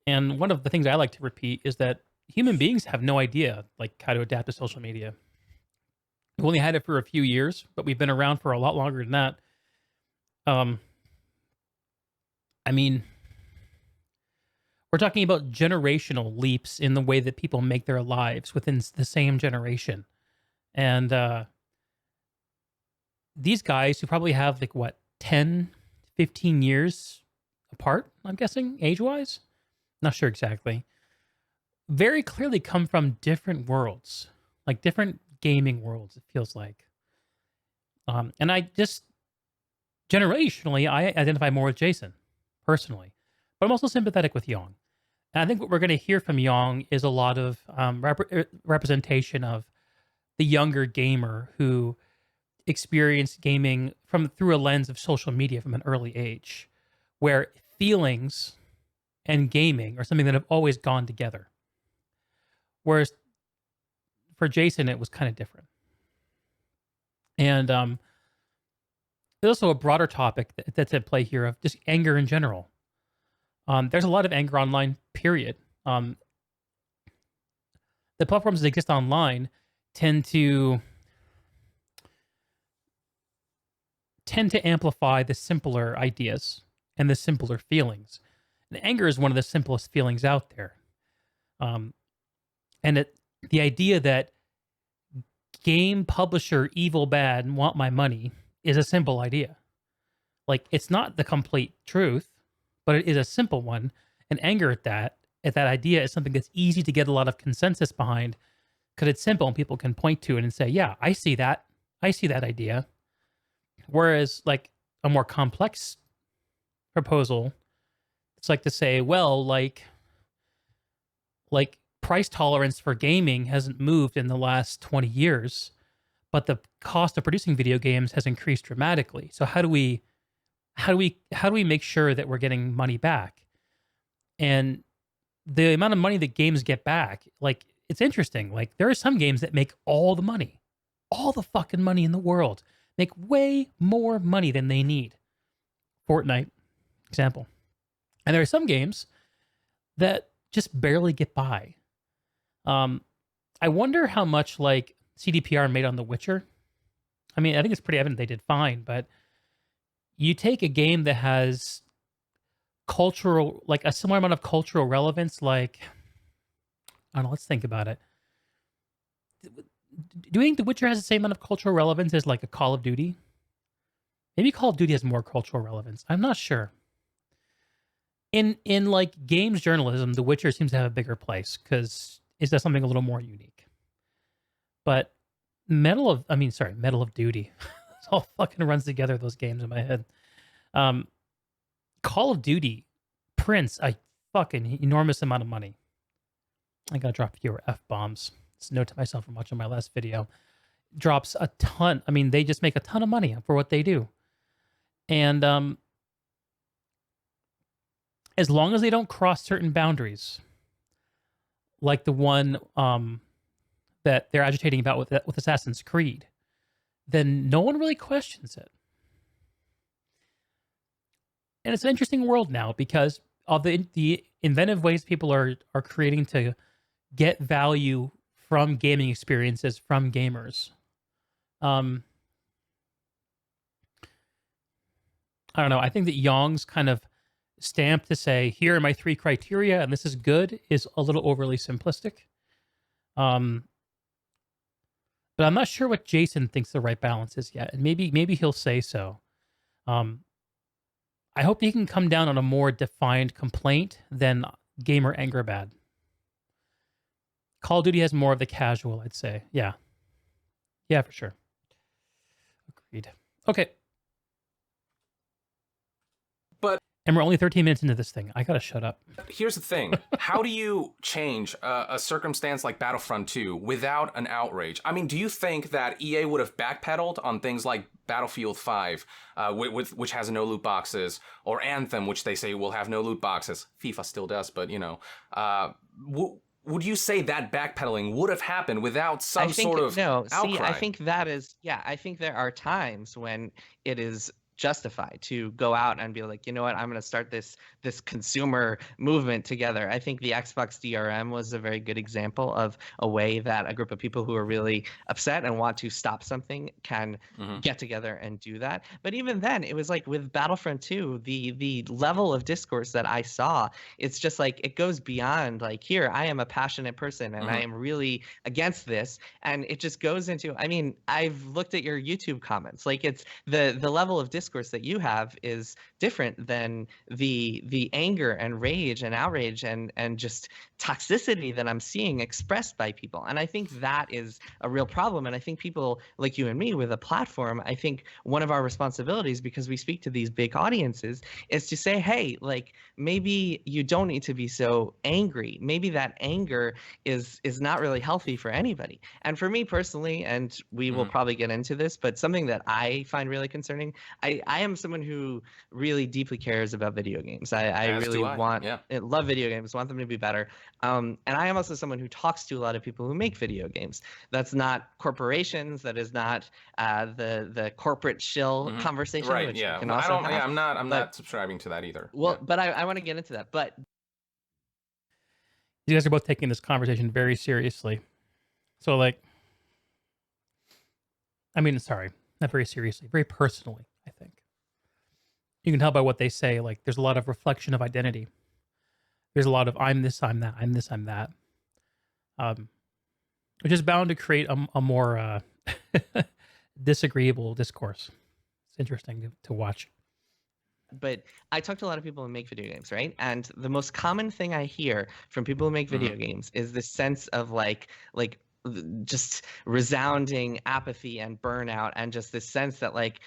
Speaker 1: And one of the things I like to repeat is that human beings have no idea like how to adapt to social media. We've only had it for a few years, but we've been around for a lot longer than that. I mean, we're talking about generational leaps in the way that people make their lives within the same generation. And these guys who probably have like what, 10, 15 years apart, I'm guessing, age-wise? Not sure exactly. Very clearly come from different worlds, like different gaming worlds, it feels like. And I just, generationally, I identify more with Jason, personally. But I'm also sympathetic with Yang. And I think what we're going to hear from Yang is a lot of representation of the younger gamer who experienced gaming through a lens of social media from an early age, where feelings and gaming are something that have always gone together. Whereas for Jason, it was kind of different. And there's also a broader topic that's at play here of just anger in general. There's a lot of anger online, period. The platforms that exist online tend to amplify the simpler ideas and the simpler feelings. And anger is one of the simplest feelings out there. And the idea that game publisher evil bad and want my money is a simple idea. Like, it's not the complete truth, but it is a simple one. And anger at that idea is something that's easy to get a lot of consensus behind because it's simple and people can point to it and say, yeah, I see that. I see that idea. Whereas like a more complex proposal, it's like to say, well, like price tolerance for gaming hasn't moved in the last 20 years, but the cost of producing video games has increased dramatically. So how do we make sure that we're getting money back? And the amount of money that games get back, like, it's interesting. Like, there are some games that make all the money, all the fucking money in the world, make way more money than they need. Fortnite, example. And there are some games that just barely get by. I wonder how much like CDPR made on The Witcher. I mean, I think it's pretty evident they did fine, but you take a game that has cultural, like a similar amount of cultural relevance, like, I don't know, let's think about it. Do you think The Witcher has the same amount of cultural relevance as like a Call of Duty? Maybe Call of Duty has more cultural relevance. I'm not sure. In like games journalism, The Witcher seems to have a bigger place because it does something a little more unique. But Medal of Duty. It all fucking runs together, those games in my head. Call of Duty prints a fucking enormous amount of money. I gotta drop fewer F-bombs. It's a note to myself from watching my last video. Drops a ton. I mean, they just make a ton of money for what they do. And as long as they don't cross certain boundaries, like the one that they're agitating about with Assassin's Creed, then no one really questions it. And it's an interesting world now because of the inventive ways people are creating to get value from gaming experiences from gamers. I don't know. I think that Yong's kind of stamp to say, here are my 3 criteria and this is good, is a little overly simplistic. But I'm not sure what Jason thinks the right balance is yet. And maybe he'll say so. I hope he can come down on a more defined complaint than gamer anger bad. Call of Duty has more of the casual, I'd say. Yeah. Yeah, for sure. Agreed. Okay.
Speaker 7: But
Speaker 1: and we're only 13 minutes into this thing. I gotta shut up.
Speaker 7: here's the thing. How do you change a circumstance like Battlefront 2 without an outrage? I mean, do you think that EA would have backpedaled on things like Battlefield 5, which has no loot boxes, or Anthem, which they say will have no loot boxes? FIFA still does, but, you know. Would you say that backpedaling would have happened without some sort of outcry?
Speaker 6: See, I think that is, I think there are times when it is justified to go out and be like, you know what, I'm going to start this consumer movement together. I think the Xbox DRM was a very good example of a way that a group of people who are really upset and want to stop something can get together and do that. But even then, it was like with Battlefront 2, the level of discourse that I saw, it's just like it goes beyond like, here, I am a passionate person and I am really against this, and it just goes into, I mean, I've looked at your YouTube comments, like it's the level of discourse that you have is different than the anger and rage and outrage and just toxicity that I'm seeing expressed by people. And I think that is a real problem. And I think people like you and me with a platform, I think one of our responsibilities, because we speak to these big audiences, is to say, hey, like maybe you don't need to be so angry. Maybe that anger is not really healthy for anybody. And for me personally, and we will probably get into this, but something that I find really concerning, I am someone who really deeply cares about video games. I really love video games, want them to be better. And I am also someone who talks to a lot of people who make video games. That's not corporations. That is not the corporate shill conversation.
Speaker 7: Right.
Speaker 6: Which
Speaker 7: Yeah.
Speaker 6: can also
Speaker 7: I'm not subscribing to that either.
Speaker 6: Well, but I want to get into that. But
Speaker 1: you guys are both taking this conversation very seriously. So, like, I mean, sorry, not very seriously, very personally, I think. You can tell by what they say, like, there's a lot of reflection of identity. There's a lot of I'm this, I'm that, I'm this, I'm that. Which is bound to create a more disagreeable discourse. It's interesting to watch.
Speaker 6: But I talk to a lot of people who make video games, right? And the most common thing I hear from people who make video games is this sense of like just resounding apathy and burnout, and just this sense that like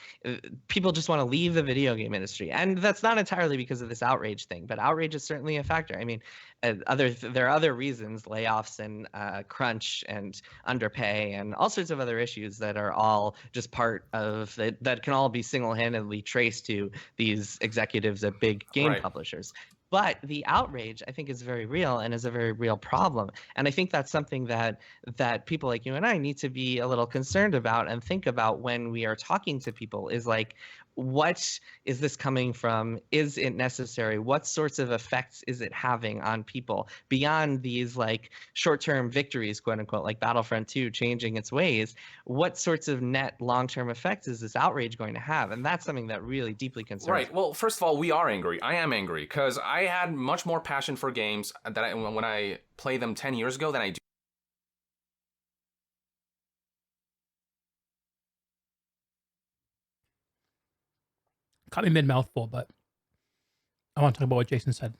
Speaker 6: people just want to leave the video game industry. And that's not entirely because of this outrage thing, but outrage is certainly a factor. I mean, there are other reasons, layoffs and crunch and underpay and all sorts of other issues that are all just part of that can all be single-handedly traced to these executives at big game publishers. But the outrage, I think, is very real and is a very real problem. And I think that's something that people like you and I need to be a little concerned about and think about when we are talking to people, is like, what is this coming from? Is it necessary? What sorts of effects is it having on people beyond these like short-term victories, quote unquote, like Battlefront 2 changing its ways? What sorts of net long-term effects is this outrage going to have? And that's something that really deeply concerns me.
Speaker 7: Right. Well, first of all, we are angry. I am angry because I had much more passion for games when I played them 10 years ago than I do.
Speaker 1: Caught me mid-mouthful, but I want to talk about what Jason said.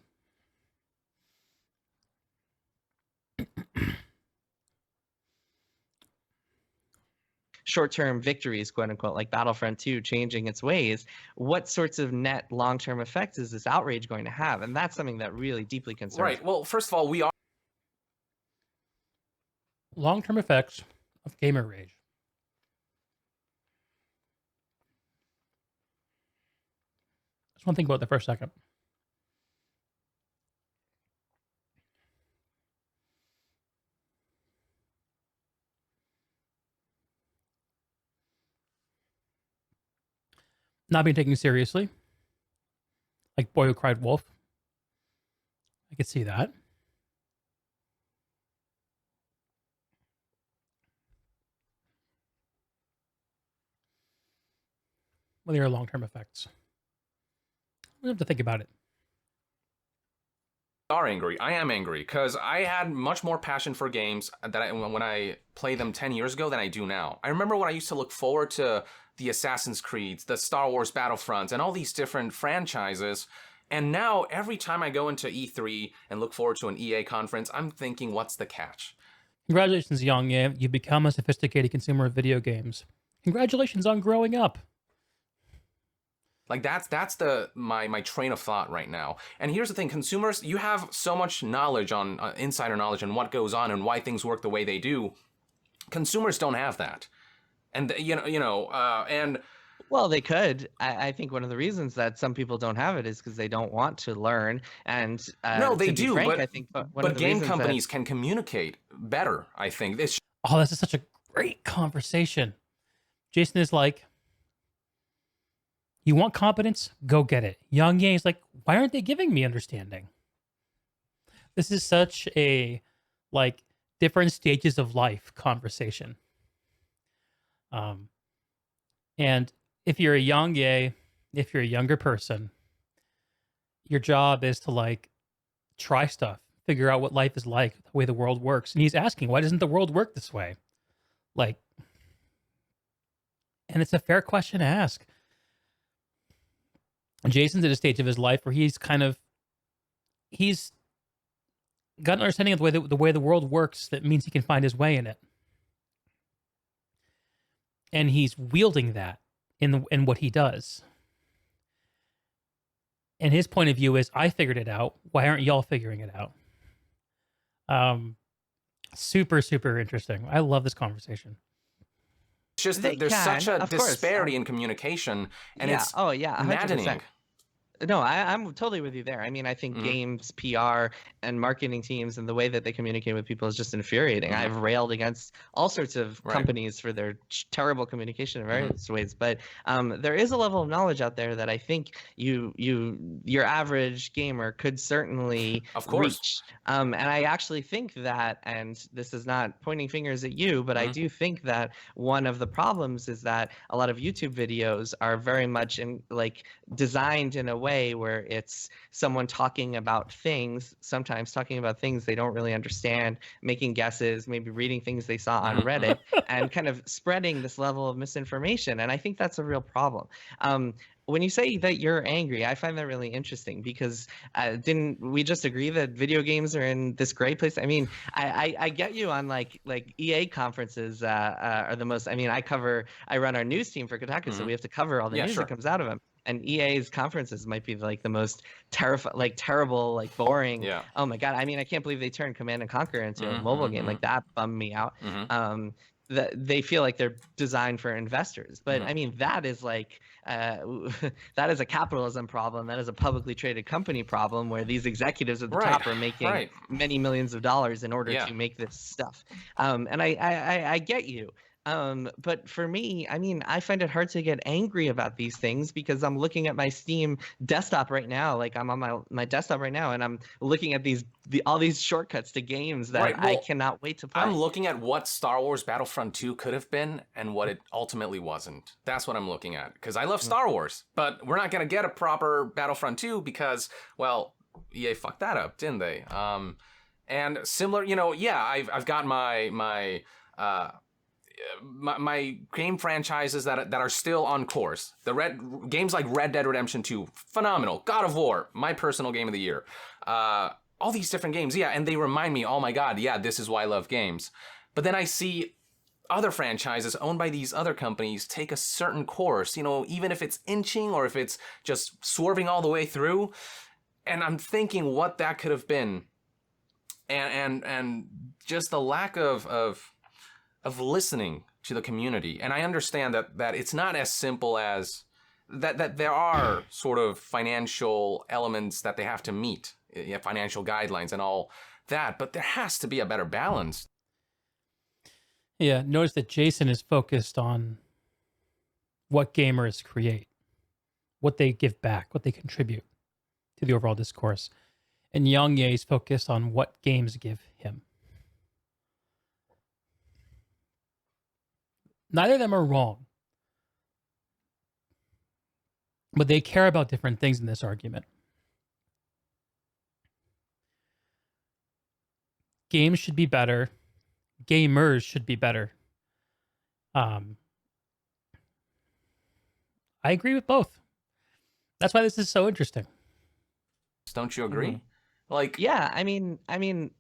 Speaker 6: Short-term victories, quote unquote, like Battlefront 2 changing its ways. What sorts of net long-term effects is this outrage going to have? And that's something that really deeply concerns me.
Speaker 7: Right. Well, first of all, we are.
Speaker 1: Long-term effects of gamer rage. Just want to think about that for a second. Not being taken seriously. Like Boy Who Cried Wolf. I could see that. What are your long-term effects? We have to think about it.
Speaker 7: Are angry. I am angry because I had much more passion for games when I played them 10 years ago than I do now. I remember when I used to look forward to the Assassin's Creeds, the Star Wars Battlefronts, and all these different franchises. And now every time I go into E3 and look forward to an EA conference, I'm thinking, what's the catch?
Speaker 1: Congratulations, young. You've become a sophisticated consumer of video games. Congratulations on growing up.
Speaker 7: Like that's my train of thought right now. And here's the thing, consumers, you have so much knowledge on insider knowledge and what goes on and why things work the way they do. Consumers don't have that. And and
Speaker 6: well, they could. I think one of the reasons that some people don't have it is because they don't want to learn. And
Speaker 7: no, they do.
Speaker 6: Frank,
Speaker 7: but
Speaker 6: I think
Speaker 7: but game companies can communicate better. I think this.
Speaker 1: Oh, this is such a great conversation. Jason is like, you want competence? Go get it. Young Ye is like, why aren't they giving me understanding? This is such a like different stages of life conversation. And if you're a young Ye, if you're a younger person, your job is to like try stuff, figure out what life is like, the way the world works. And he's asking, why doesn't the world work this way? Like, and it's a fair question to ask. Jason's at a stage of his life where he's got an understanding of the way the world works that means he can find his way in it. And he's wielding that in what he does. And his point of view is, I figured it out. Why aren't y'all figuring it out? Super, super interesting. I love this conversation.
Speaker 7: It's just that there's such a disparity in communication, and it's
Speaker 6: 100%.
Speaker 7: maddening.
Speaker 6: No, I'm totally with you there. I mean, I think games, PR, and marketing teams and the way that they communicate with people is just infuriating. I've railed against all sorts of companies for their terrible communication in various ways. But there is a level of knowledge out there that I think your average gamer could certainly reach. And I actually think that, and this is not pointing fingers at you, but I do think that one of the problems is that a lot of YouTube videos are very much designed in a way where it's someone talking about things, sometimes talking about things they don't really understand, making guesses, maybe reading things they saw on Reddit, and kind of spreading this level of misinformation. And I think that's a real problem. When you say that you're angry, I find that really interesting because didn't we just agree that video games are in this great place? I mean, I get you on like EA conferences are the most. I mean, I run our news team for Kotaku, so we have to cover all the news that comes out of them. And EA's conferences might be like the most terrible, boring. Yeah. Oh my god! I mean, I can't believe they turned Command and Conquer into a mobile game. Like that bummed me out. They feel like they're designed for investors, but I mean that is that is a capitalism problem. That is a publicly traded company problem where these executives at the top are making many millions of dollars in order to make this stuff. And I get you. But for me, I mean, I find it hard to get angry about these things because I'm looking at my Steam desktop right now. Like I'm on my desktop right now and I'm looking at all these shortcuts to games that I cannot wait to play.
Speaker 7: I'm looking at what Star Wars Battlefront 2 could have been and what it ultimately wasn't. That's what I'm looking at because I love Star Wars, but we're not going to get a proper Battlefront 2 because, well, EA fucked that up, didn't they? And similar, I've got my game franchises that are still on course. Games like Red Dead Redemption 2, phenomenal. God of War, my personal game of the year. All these different games, and they remind me, oh my god, this is why I love games. But then I see other franchises owned by these other companies take a certain course, even if it's inching or if it's just swerving all the way through. And I'm thinking what that could have been. and just the lack of listening to the community. And I understand that it's not as simple as that there are sort of financial elements that they have to meet, financial guidelines and all that, but there has to be a better balance.
Speaker 1: Yeah, notice that Jason is focused on what gamers create, what they give back, what they contribute to the overall discourse. And Yang Ye is focused on what games give him. Neither of them are wrong, but they care about different things in this argument. Games should be better. Gamers should be better. I agree with both. That's why this is so interesting.
Speaker 7: Don't you agree? Like,
Speaker 6: yeah, I mean,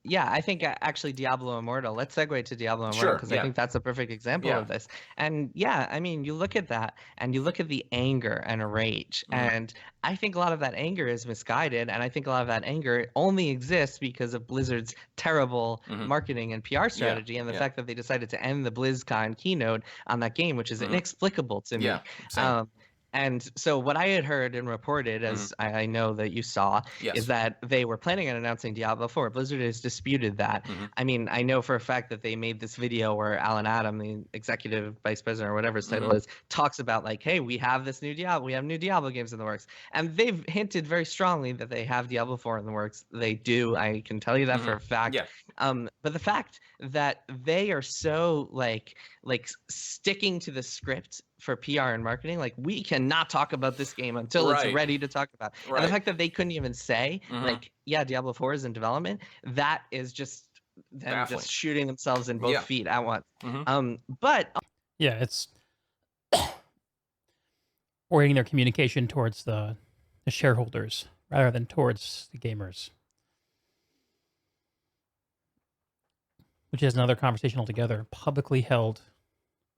Speaker 6: yeah, I think actually Diablo Immortal. Let's segue to Diablo Immortal
Speaker 7: Sure,
Speaker 6: because
Speaker 7: yeah.
Speaker 6: I think that's a perfect example
Speaker 7: Yeah.
Speaker 6: of this. And yeah, I mean, you look at that and you look at the anger and rage, and I think a lot of that anger is misguided, and I think a lot of that anger only exists because of Blizzard's terrible marketing and PR strategy, and the fact that they decided to end the BlizzCon keynote on that game, which is inexplicable to me.
Speaker 7: Yeah, same.
Speaker 6: And so what I had heard and reported, as I know that you saw, is that they were planning on announcing Diablo 4. Blizzard has disputed that. I mean, I know for a fact that they made this video where Alan Adam, the executive vice president or whatever his title is, talks about like, hey, we have this new Diablo. We have new Diablo games in the works. And they've hinted very strongly that they have Diablo 4 in the works. They do. I can tell you that for a fact.
Speaker 7: Yeah.
Speaker 6: But the fact that they are so like sticking to the script for PR and marketing, like we cannot talk about this game until it's ready to talk about. And the fact that they couldn't even say like, yeah, Diablo 4 is in development, that is just them
Speaker 7: Baffling.
Speaker 6: just shooting themselves in both feet at once. But
Speaker 1: Yeah, it's orienting their communication towards the shareholders rather than towards the gamers, which is another conversation altogether. Publicly held,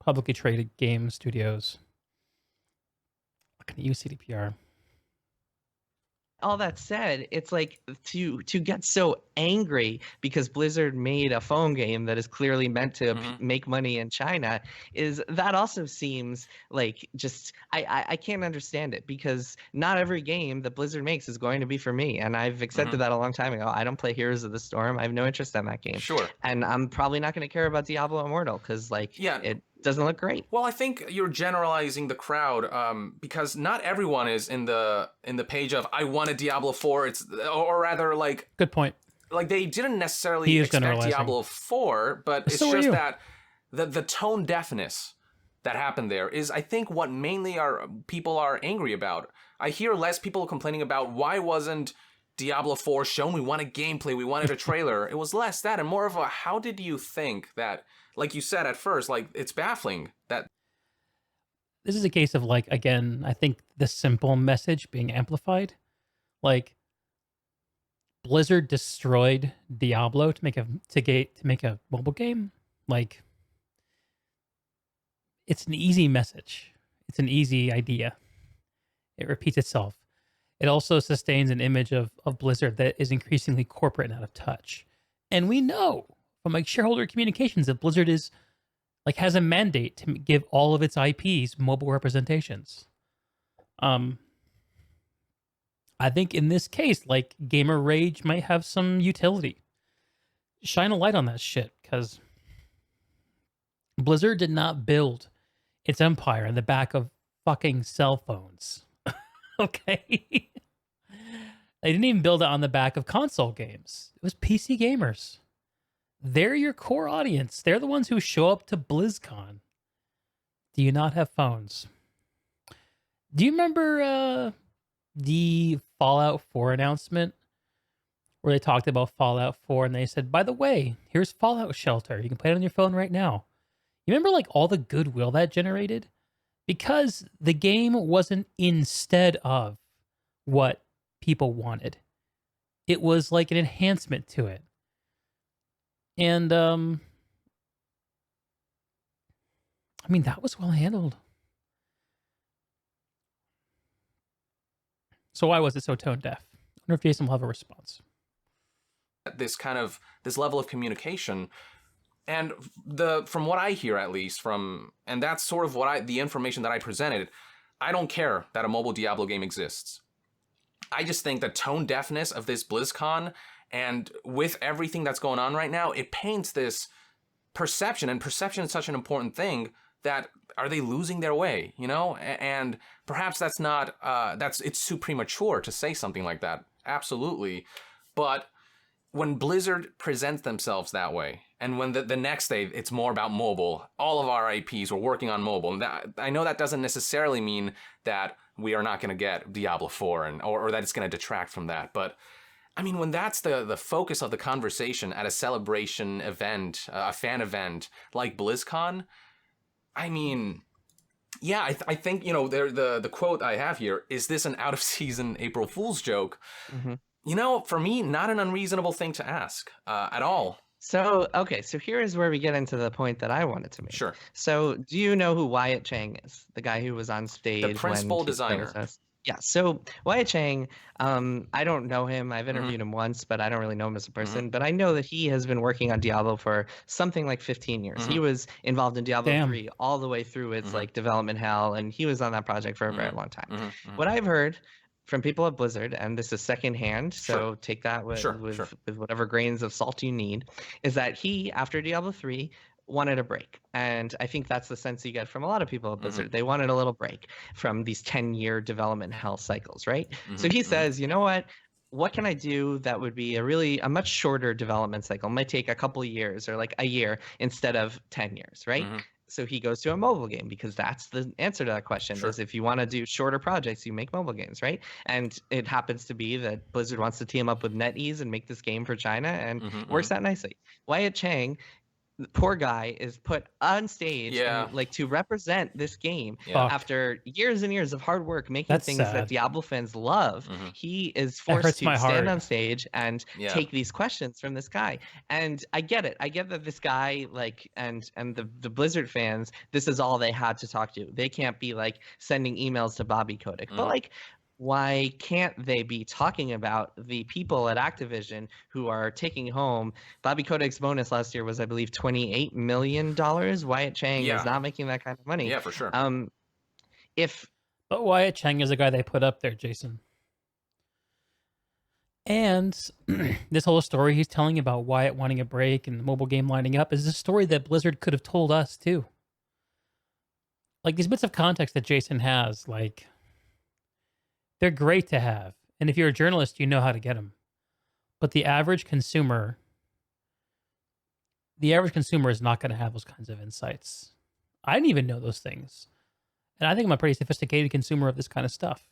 Speaker 1: publicly traded game studios. What can use CDPR?
Speaker 6: all that said, it's like to get so angry because Blizzard made a phone game that is clearly meant to make money in China, is that also seems like just I can't understand it, because not every game that Blizzard makes is going to be for me, and I've accepted that a long time ago. I don't play Heroes of the Storm. I have no interest in that game.
Speaker 7: Sure.
Speaker 6: And I'm probably not going to care about Diablo Immortal because it doesn't look great.
Speaker 7: Well, I think you're generalizing the crowd because not everyone is in the page of I want a Diablo 4. Or rather, like,
Speaker 1: good point.
Speaker 7: Like they didn't necessarily expect Diablo 4, but it's just that the tone deafness that happened there is, I think, what mainly people are angry about. I hear less people complaining about why wasn't Diablo 4 shown. We wanted gameplay. We wanted a trailer. It was less that and more of a, how did you think that? Like you said at first, like it's baffling that
Speaker 1: this is a case of, like, again, I think the simple message being amplified. Like, Blizzard destroyed Diablo to make a mobile game. Like, it's an easy message. It's an easy idea. It repeats itself. It also sustains an image of Blizzard that is increasingly corporate and out of touch. And we know from like shareholder communications that Blizzard is like has a mandate to give all of its IPs mobile representations. I think in this case, like, gamer rage might have some utility. Shine a light on that shit, because Blizzard did not build its empire in the back of fucking cell phones. Okay? They didn't even build it on the back of console games. It was PC gamers. They're your core audience. They're the ones who show up to BlizzCon. Do you not have phones? Do you remember the Fallout 4 announcement where they talked about Fallout 4 and they said, by the way, here's Fallout Shelter. You can play it on your phone right now. You remember like all the goodwill that generated? Because the game wasn't instead of what people wanted. It was like an enhancement to it. And, I mean, that was well handled. So why was it so tone deaf? I wonder if Jason will have a response.
Speaker 7: this level of communication. And from what I hear, at least and that's sort of the information that I presented, I don't care that a mobile Diablo game exists. I just think the tone deafness of this BlizzCon, and with everything that's going on right now, it paints this perception, and perception is such an important thing, that are they losing their way, you know? And perhaps that's not, it's too premature to say something like that. Absolutely. But when Blizzard presents themselves that way, and when the next day it's more about mobile, all of our IPs, we're working on mobile, and I know that doesn't necessarily mean that we are not going to get Diablo 4 or that it's going to detract from that. But I mean, when that's the focus of the conversation at a celebration event, a fan event like BlizzCon, I mean, yeah, I think, you know, the quote I have here, is this an out of season April Fool's joke?
Speaker 6: Mm-hmm.
Speaker 7: You know, for me, not an unreasonable thing to ask at all.
Speaker 6: So, okay, so here is where we get into the point that I wanted to make.
Speaker 7: Sure.
Speaker 6: So, do you know who Wyatt Chang is? The guy who was on stage.
Speaker 7: The principal designer.
Speaker 6: Yeah, so Wyatt Chang, I don't know him. I've interviewed him once, but I don't really know him as a person. But I know that he has been working on Diablo for something like 15 years. He was involved in Diablo 3 all the way through its like development hell, and he was on that project for a very long time. What I've heard from people at Blizzard, and this is secondhand, so take that with whatever grains of salt you need, is that he, after Diablo 3, wanted a break. And I think that's the sense you get from a lot of people at Blizzard. They wanted a little break from these 10-year development hell cycles, right? So he says, you know what can I do that would be a much shorter development cycle? It might take a couple of years or like a year instead of 10 years, right? So he goes to a mobile game, because that's the answer to that question. Is if you want to do shorter projects, you make mobile games, right? And it happens to be that Blizzard wants to team up with NetEase and make this game for China, and works out nicely. Wyatt Chang, the poor guy, is put on stage and, like, to represent this game after years and years of hard work making things that Diablo fans love. He is forced to stand on stage and take these questions from this guy. And I get it. I get that this guy, like, and the Blizzard fans, this is all they had to talk to. They can't be like sending emails to Bobby Kotick. But like, why can't they be talking about the people at Activision who are taking home? Bobby Kotick's bonus last year was, I believe, $28 million. Wyatt Chang is not making that kind of money.
Speaker 7: Yeah, for sure.
Speaker 1: But Wyatt Chang is the guy they put up there, Jason. And this whole story he's telling about Wyatt wanting a break and the mobile game lining up is a story that Blizzard could have told us too. Like, these bits of context that Jason has, like, they're great to have. And if you're a journalist, you know how to get them. But the average consumer is not going to have those kinds of insights. I didn't even know those things. And I think I'm a pretty sophisticated consumer of this kind of stuff.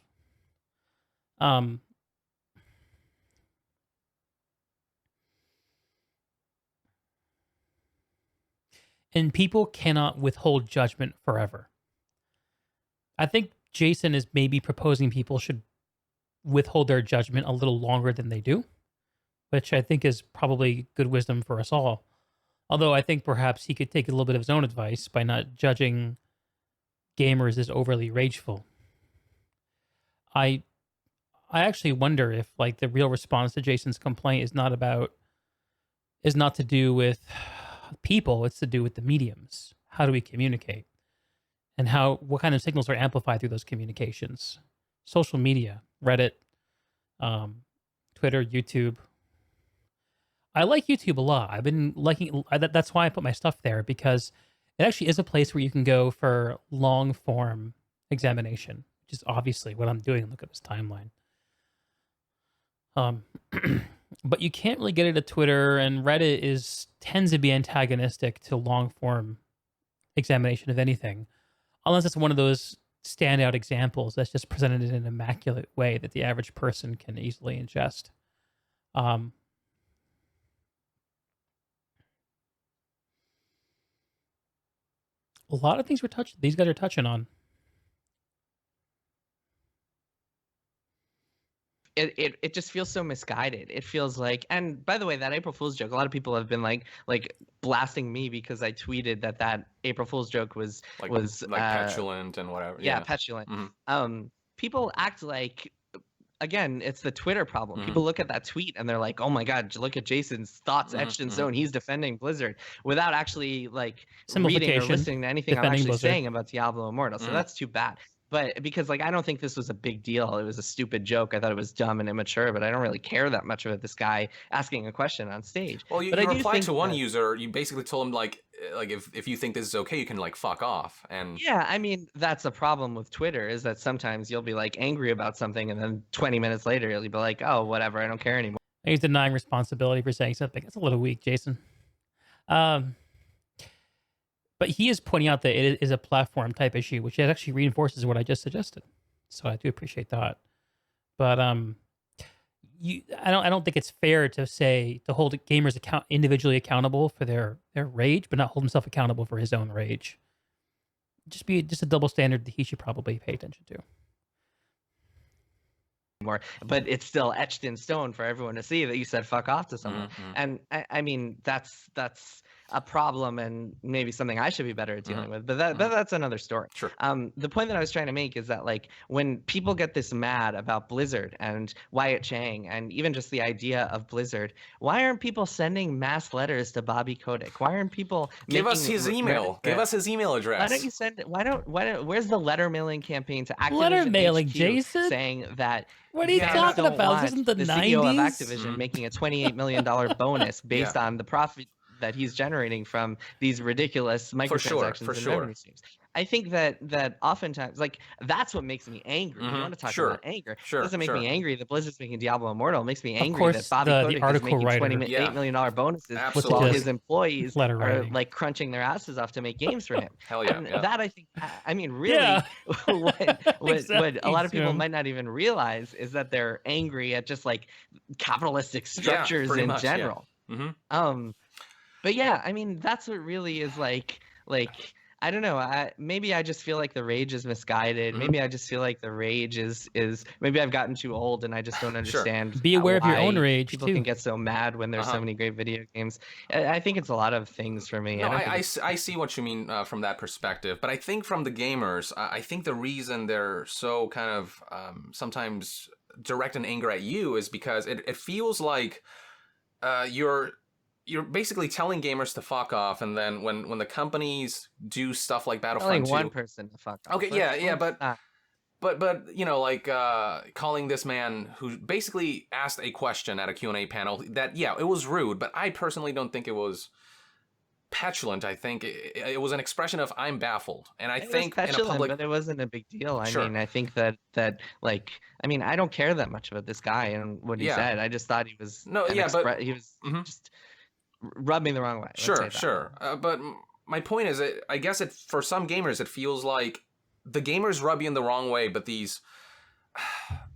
Speaker 1: And people cannot withhold judgment forever. I think Jason is maybe proposing people should withhold their judgment a little longer than they do, which I think is probably good wisdom for us all. Although I think perhaps he could take a little bit of his own advice by not judging gamers as overly rageful. I actually wonder if, like, the real response to Jason's complaint is not to do with people, it's to do with the mediums. How do we communicate? And what kind of signals are amplified through those communications? Social media, Reddit, Twitter, YouTube. I like YouTube a lot. I've been liking, that's why I put my stuff there, because it actually is a place where you can go for long form examination, which is obviously what I'm doing. Look at this timeline. But you can't really get it at Twitter, and Reddit tends to be antagonistic to long form examination of anything. Unless it's one of those standout examples that's just presented in an immaculate way that the average person can easily ingest. A lot of things these guys are touching on.
Speaker 6: It just feels so misguided. It feels like, and by the way, that April Fool's joke, a lot of people have been like blasting me because I tweeted that April Fool's joke was
Speaker 7: petulant and whatever.
Speaker 6: Yeah, petulant. People act like again, it's the Twitter problem.
Speaker 7: Mhm.
Speaker 6: People look at that tweet and they're like, "Oh my God, look at Jason's thoughts
Speaker 7: Mhm,
Speaker 6: etched in
Speaker 7: mhm.
Speaker 6: stone. He's defending Blizzard," without actually like reading or
Speaker 1: Simplification,
Speaker 6: listening to anything I'm
Speaker 1: defending
Speaker 6: actually
Speaker 1: Blizzard.
Speaker 6: saying about Diablo Immortal. So
Speaker 7: Mhm.
Speaker 6: that's too bad. But because like I don't think this was a big deal. It was a stupid joke. I thought it was dumb and immature, but I don't really care that much about this guy asking a question on stage.
Speaker 7: Well, you
Speaker 6: But I do
Speaker 7: replied
Speaker 6: think
Speaker 7: to one
Speaker 6: that,
Speaker 7: user. You basically told him like if you think this is okay, you can like fuck off. And
Speaker 6: yeah, I mean, that's a problem with Twitter is that sometimes you'll be like angry about something and then 20 minutes later you'll be like, "Oh, whatever, I don't care anymore."
Speaker 1: He's denying responsibility for saying something. That's a little weak, Jason. But he is pointing out that it is a platform type issue, which actually reinforces what I just suggested. So I do appreciate that. But I don't think it's fair to say to hold gamers individually accountable for their rage, but not hold himself accountable for his own rage. Just a double standard that he should probably pay attention to.
Speaker 6: But it's still etched in stone for everyone to see that you said fuck off to someone.
Speaker 7: Mhm.
Speaker 6: And I mean, that's a problem and maybe something I should be better at dealing with. But that's another story.
Speaker 7: Sure.
Speaker 6: The point that I was trying to make is that like when people get this mad about Blizzard and Wyatt Chang and even just the idea of Blizzard, why aren't people sending mass letters to Bobby Kotick? Why aren't people
Speaker 7: Give us
Speaker 6: making
Speaker 7: his email. Give us his email address.
Speaker 6: Why don't you send? Why don't? Where's the letter mailing campaign to Activision
Speaker 1: Letter mailing,
Speaker 6: HQ
Speaker 1: Jason?
Speaker 6: saying that?
Speaker 1: What are you
Speaker 6: gamers
Speaker 1: talking
Speaker 6: don't
Speaker 1: about?
Speaker 6: want
Speaker 1: This isn't the
Speaker 6: CEO of
Speaker 1: 90s?
Speaker 6: Activision making a $28 million bonus based on the profit that he's generating from these ridiculous microtransactions
Speaker 7: for
Speaker 6: and
Speaker 7: sure.
Speaker 6: revenue streams. I think that oftentimes, like, that's what makes me angry. You want to talk
Speaker 7: Sure.
Speaker 6: about anger?
Speaker 7: Sure,
Speaker 6: It doesn't make
Speaker 7: sure.
Speaker 6: me angry that Blizzard's making Diablo Immortal. It makes me angry
Speaker 1: course,
Speaker 6: that Bobby
Speaker 1: the
Speaker 6: Kotick is
Speaker 1: article
Speaker 6: making
Speaker 1: writer-
Speaker 6: $28 million bonuses
Speaker 7: Absolutely.
Speaker 6: while
Speaker 1: Just
Speaker 6: his employees
Speaker 1: letter
Speaker 6: are
Speaker 1: writing.
Speaker 6: like crunching their asses off to make games for him.
Speaker 7: Hell yeah,
Speaker 6: And
Speaker 7: yeah.
Speaker 6: that I think, I mean, really,
Speaker 1: Yeah.
Speaker 6: what
Speaker 1: Exactly,
Speaker 6: a lot of people
Speaker 1: Jim.
Speaker 6: might not even realize is that they're angry at just like capitalistic structures
Speaker 7: pretty
Speaker 6: in
Speaker 7: much, yeah.
Speaker 6: general.
Speaker 7: Mhm.
Speaker 6: But yeah, I mean, that's what really is like I don't know. Maybe I just feel like the rage is misguided.
Speaker 7: Mhm.
Speaker 6: Maybe I just feel like the rage is maybe I've gotten too old and I just don't understand.
Speaker 1: Be aware of your
Speaker 6: why
Speaker 1: own rage,
Speaker 6: people
Speaker 1: too.
Speaker 6: can get so mad when there's so many great video games. I think it's a lot of things for me.
Speaker 7: No,
Speaker 6: don't think
Speaker 7: I see what you mean from that perspective, but I think from the gamers, I think the reason they're so kind of sometimes direct and anger at you is because it feels like you're basically telling gamers to fuck off, and then when the companies do stuff like Battlefront 2,
Speaker 6: one person to fuck off.
Speaker 7: okay, yeah, but you know, like calling this man who basically asked a question at a Q&A panel that, yeah, it was rude, but I personally don't think it was petulant. I think it was an expression of I'm baffled, and I think
Speaker 6: was petulant,
Speaker 7: in a public,
Speaker 6: but it wasn't a big deal. I
Speaker 7: Sure.
Speaker 6: mean, I think that like, I mean, I don't care that much about this guy and what he
Speaker 7: Yeah.
Speaker 6: said. I just thought he was
Speaker 7: No, yeah, but-
Speaker 6: he was
Speaker 7: Mhm.
Speaker 6: just rubbed me the wrong way. Let's say
Speaker 7: Sure,
Speaker 6: that.
Speaker 7: sure. But my point is, I guess for some gamers, it feels like the gamers rub you in the wrong way. But these,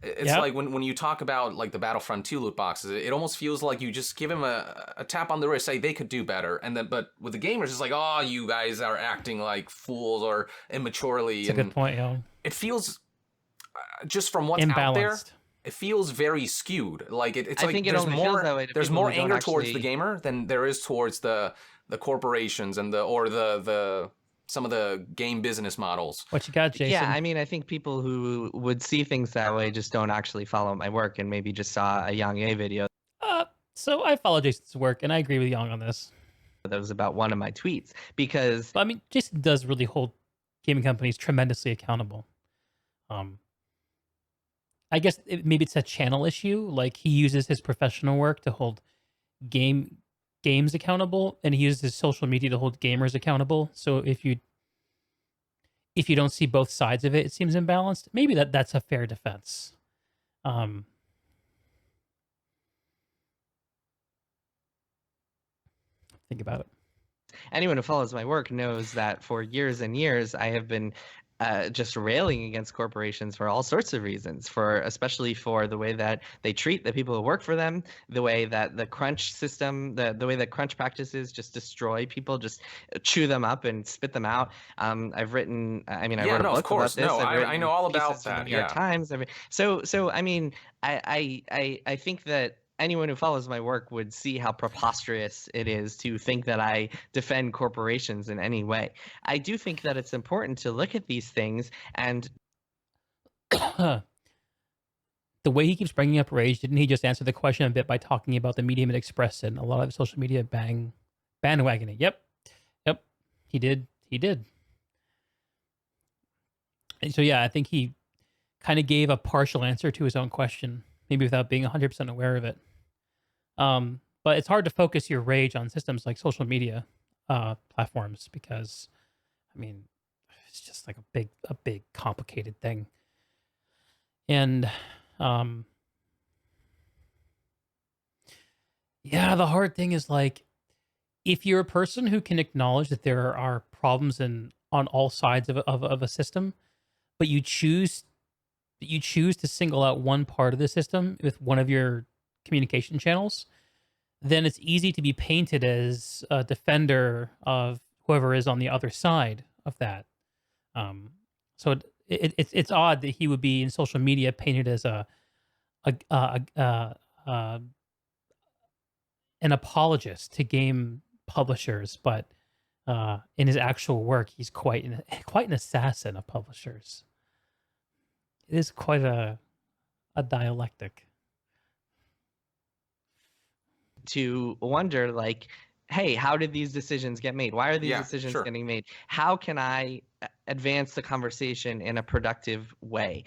Speaker 7: it's
Speaker 1: Yep.
Speaker 7: like when you talk about like the Battlefront 2 loot boxes, it almost feels like you just give them a tap on the wrist, say they could do better, and then but with the gamers, it's like, oh, you guys are acting like fools or immaturely.
Speaker 1: It's a
Speaker 7: and
Speaker 1: good point, yo.
Speaker 7: it feels just from what's out there.
Speaker 1: Imbalanced.
Speaker 7: It feels very skewed. Like it's
Speaker 6: I
Speaker 7: like
Speaker 6: think it
Speaker 7: there's
Speaker 6: only
Speaker 7: more
Speaker 6: feels that way to
Speaker 7: there's
Speaker 6: people
Speaker 7: more
Speaker 6: who don't
Speaker 7: anger towards the
Speaker 6: actually-
Speaker 7: gamer than there is towards the corporations and the some of the game business models.
Speaker 1: What you got, Jason?
Speaker 6: Yeah, I mean, I think people who would see things that way just don't actually follow my work and maybe just saw a Yang Ye video
Speaker 1: So I follow Jason's work, and I agree with Young on this.
Speaker 6: that was about one of my tweets because
Speaker 1: But I mean, Jason does really hold gaming companies tremendously accountable. I guess maybe it's a channel issue. Like he uses his professional work to hold games accountable, and he uses his social media to hold gamers accountable. So if you don't see both sides of it, it seems imbalanced. Maybe that's a fair defense. Think about it.
Speaker 6: anyone who follows my work knows that for years and years I have been just railing against corporations for all sorts of reasons, especially for the way that they treat the people who work for them, the way that the crunch system, the way that crunch practices just destroy people, just chew them up and spit them out. I've written, I mean, I
Speaker 7: Yeah,
Speaker 6: wrote a
Speaker 7: no, of
Speaker 6: book
Speaker 7: course.
Speaker 6: about this.
Speaker 7: No,
Speaker 6: I've
Speaker 7: I
Speaker 6: written
Speaker 7: know all about
Speaker 6: pieces in the
Speaker 7: that,
Speaker 6: New York
Speaker 7: yeah.
Speaker 6: Times. So I mean, I think that anyone who follows my work would see how preposterous it is to think that I defend corporations in any way. I do think that it's important to look at these things and
Speaker 1: the way he keeps bringing up rage, didn't he just answer the question a bit by talking about the medium it expressed in a lot of social media bandwagoning? Yep, he did. And so yeah, I think he kind of gave a partial answer to his own question, maybe without being 100% aware of it. But it's hard to focus your rage on systems like social media platforms because, I mean, it's just like a big complicated thing. And yeah, the hard thing is like, if you're a person who can acknowledge that there are problems on all sides of a system, but you choose to single out one part of the system with one of your communication channels, then it's easy to be painted as a defender of whoever is on the other side of that. So it's odd that he would be in social media painted as an apologist to game publishers, but in his actual work, he's quite an assassin of publishers. It is quite a dialectic.
Speaker 6: To wonder, like, hey, how did these decisions get made? Why are these decisions getting made? How can I advance the conversation in a productive way?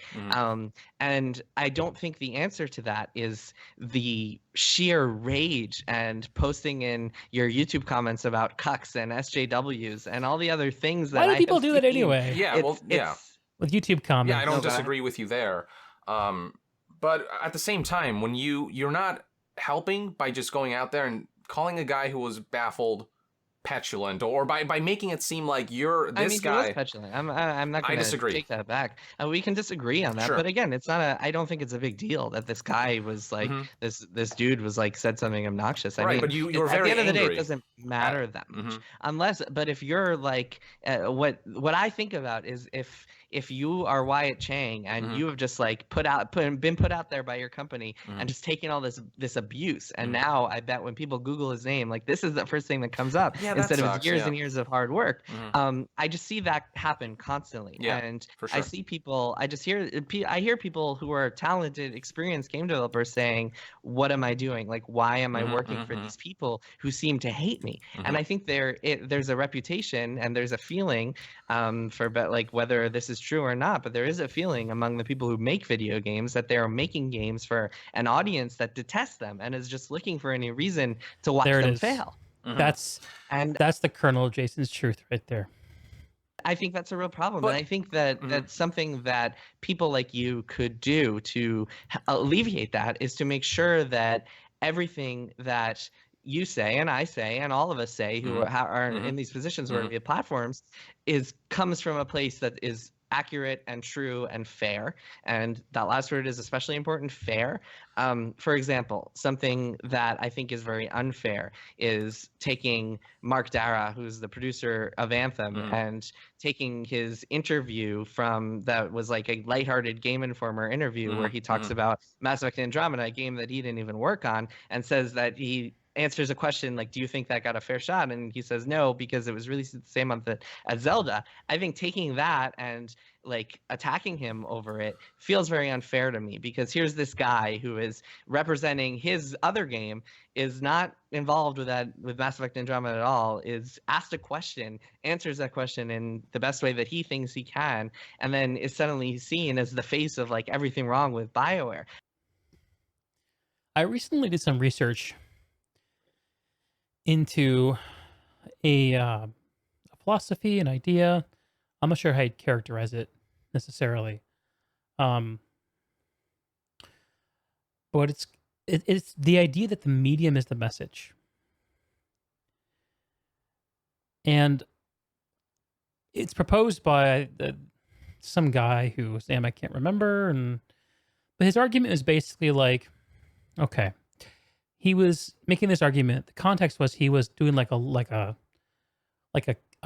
Speaker 6: And I don't think the answer to that is the sheer rage and posting in your YouTube comments about cucks and SJWs and all the other things that
Speaker 1: Why do people do that anyway?
Speaker 7: Yeah,
Speaker 1: with YouTube comments.
Speaker 7: Yeah, I don't disagree with you there. But at the same time, when you're not helping by just going out there and calling a guy who was baffled petulant, or by making it seem like you're this guy.
Speaker 6: He was petulant. I'm not going to take that back. We can disagree on that, but again, it's not I don't think it's a big deal that this guy was like this dude was like said something obnoxious. I mean,
Speaker 7: but you were very
Speaker 6: at the end
Speaker 7: angry.
Speaker 6: of the day, it doesn't matter that much, but if you're like what I think about is if you are Wyatt Chang and you have just like been put out there by your company and just taken all this abuse, and now I bet when people Google his name, like this is the first thing that comes up instead of years and years of hard work. I just see that happen constantly, and
Speaker 7: for sure.
Speaker 6: I see people. I hear people who are talented, experienced game developers saying, "What am I doing? Like, why am I working for these people who seem to hate me?" And I think there's a reputation and there's a feeling for like whether this is true or not, but there is a feeling among the people who make video games that they are making games for an audience that detests them and is just looking for any reason to watch them fail.
Speaker 1: That's the kernel of Jason's truth right there.
Speaker 6: I think that's a real problem, and I think that that's something that people like you could do to alleviate that is to make sure that everything that you say and I say and all of us say who are in these positions where via platforms comes from a place that is accurate and true and fair, and that last word is especially important, fair. For example, something that I think is very unfair is taking Mark Dara, who's the producer of Anthem, and taking his interview that was like a lighthearted Game Informer interview where he talks about Mass Effect Andromeda, a game that he didn't even work on, and says that he answers a question like, do you think that got a fair shot? And he says no, because it was released the same month as Zelda. I think taking that and like attacking him over it feels very unfair to me, because here's this guy who is representing his other game, is not involved with Mass Effect Andromeda at all, is asked a question, answers that question in the best way that he thinks he can, and then is suddenly seen as the face of like everything wrong with BioWare.
Speaker 1: I recently did some research into a philosophy, an idea. I'm not sure how I'd characterize it necessarily, but it's the idea that the medium is the message, and it's proposed by some guy whose name I can't remember, but his argument is basically like, okay. He was making this argument. The context was he was doing like a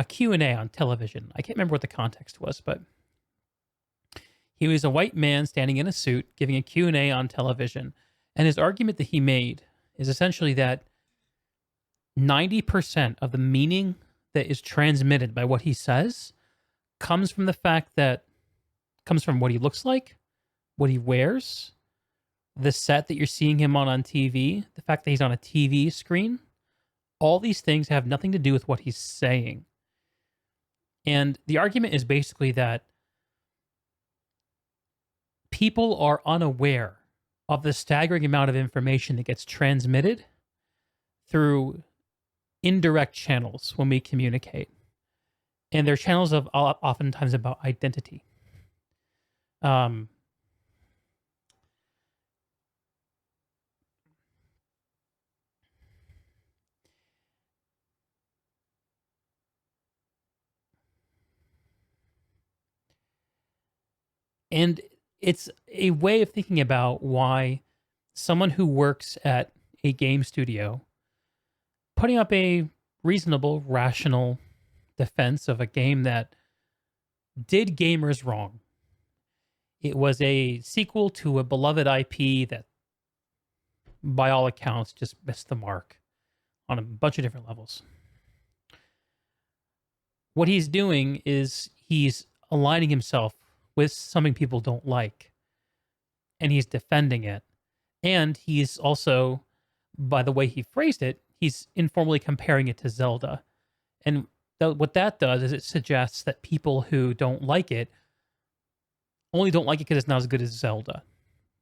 Speaker 1: Q&A on television. I can't remember what the context was, but he was a white man standing in a suit giving a Q&A on television. And his argument that he made is essentially that 90% of the meaning that is transmitted by what he says comes from what he looks like, what he wears, the set that you're seeing him on TV, the fact that he's on a TV screen, all these things have nothing to do with what he's saying. And the argument is basically that people are unaware of the staggering amount of information that gets transmitted through indirect channels when we communicate. And they're channels of oftentimes about identity. And it's a way of thinking about why someone who works at a game studio putting up a reasonable, rational defense of a game that did gamers wrong. It was a sequel to a beloved IP that, by all accounts, just missed the mark on a bunch of different levels. What he's doing is he's aligning himself with something people don't like, and he's defending it. And he's also, by the way he phrased it, he's informally comparing it to Zelda. And what that does is it suggests that people who don't like it only don't like it because it's not as good as Zelda,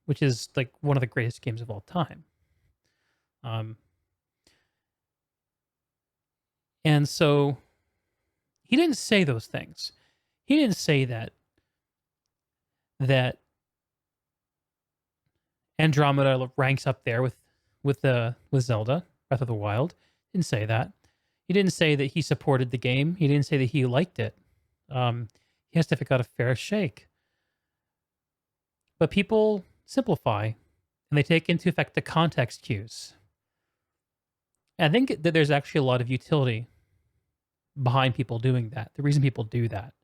Speaker 1: which is like one of the greatest games of all time. And so he didn't say those things. He didn't say that Andromeda ranks up there with Zelda, Breath of the Wild. Didn't say that. He didn't say that he supported the game. He didn't say that he liked it. He has to have got a fair shake. But people simplify, and they take into effect the context cues. And I think that there's actually a lot of utility behind people doing that. The reason people do that.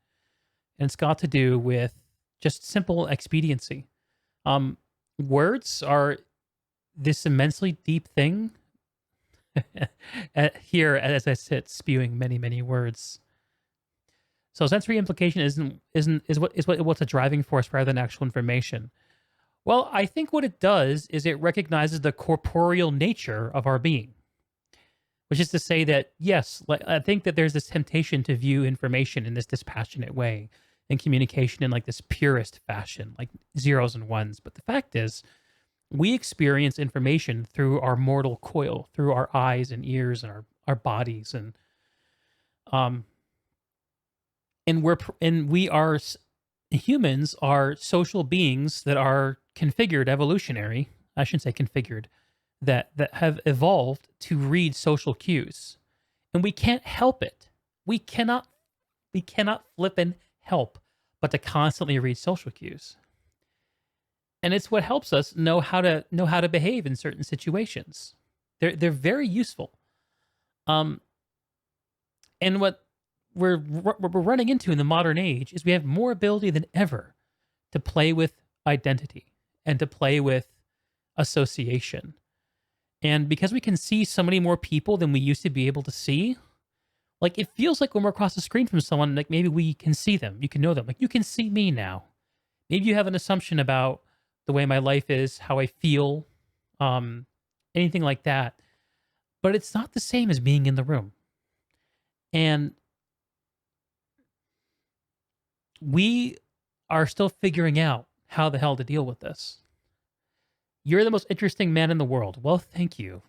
Speaker 1: And it's got to do with just simple expediency. Words are this immensely deep thing. Here, as I sit spewing many, many words. So sensory implication is what's a driving force rather than actual information. Well, I think what it does is it recognizes the corporeal nature of our being, which is to say that yes, I think that there's this temptation to view information in this dispassionate way and communication in like this purist fashion, like zeros and ones. But the fact is, we experience information through our mortal coil, through our eyes and ears and our bodies, and humans are social beings that are configured evolutionary. I shouldn't say configured, that have evolved to read social cues, and we can't help it. We cannot flip and help but to constantly read social cues. And it's what helps us know how to behave in certain situations. They're very useful. And what we're running into in the modern age is we have more ability than ever to play with identity and to play with association. And because we can see so many more people than we used to be able to see, like it feels like when we're across the screen from someone, like maybe we can see them, you can know them, like you can see me now. Maybe you have an assumption about the way my life is, how I feel, anything like that. But it's not the same as being in the room. And we are still figuring out how the hell to deal with this. You're the most interesting man in the world. Well, thank you.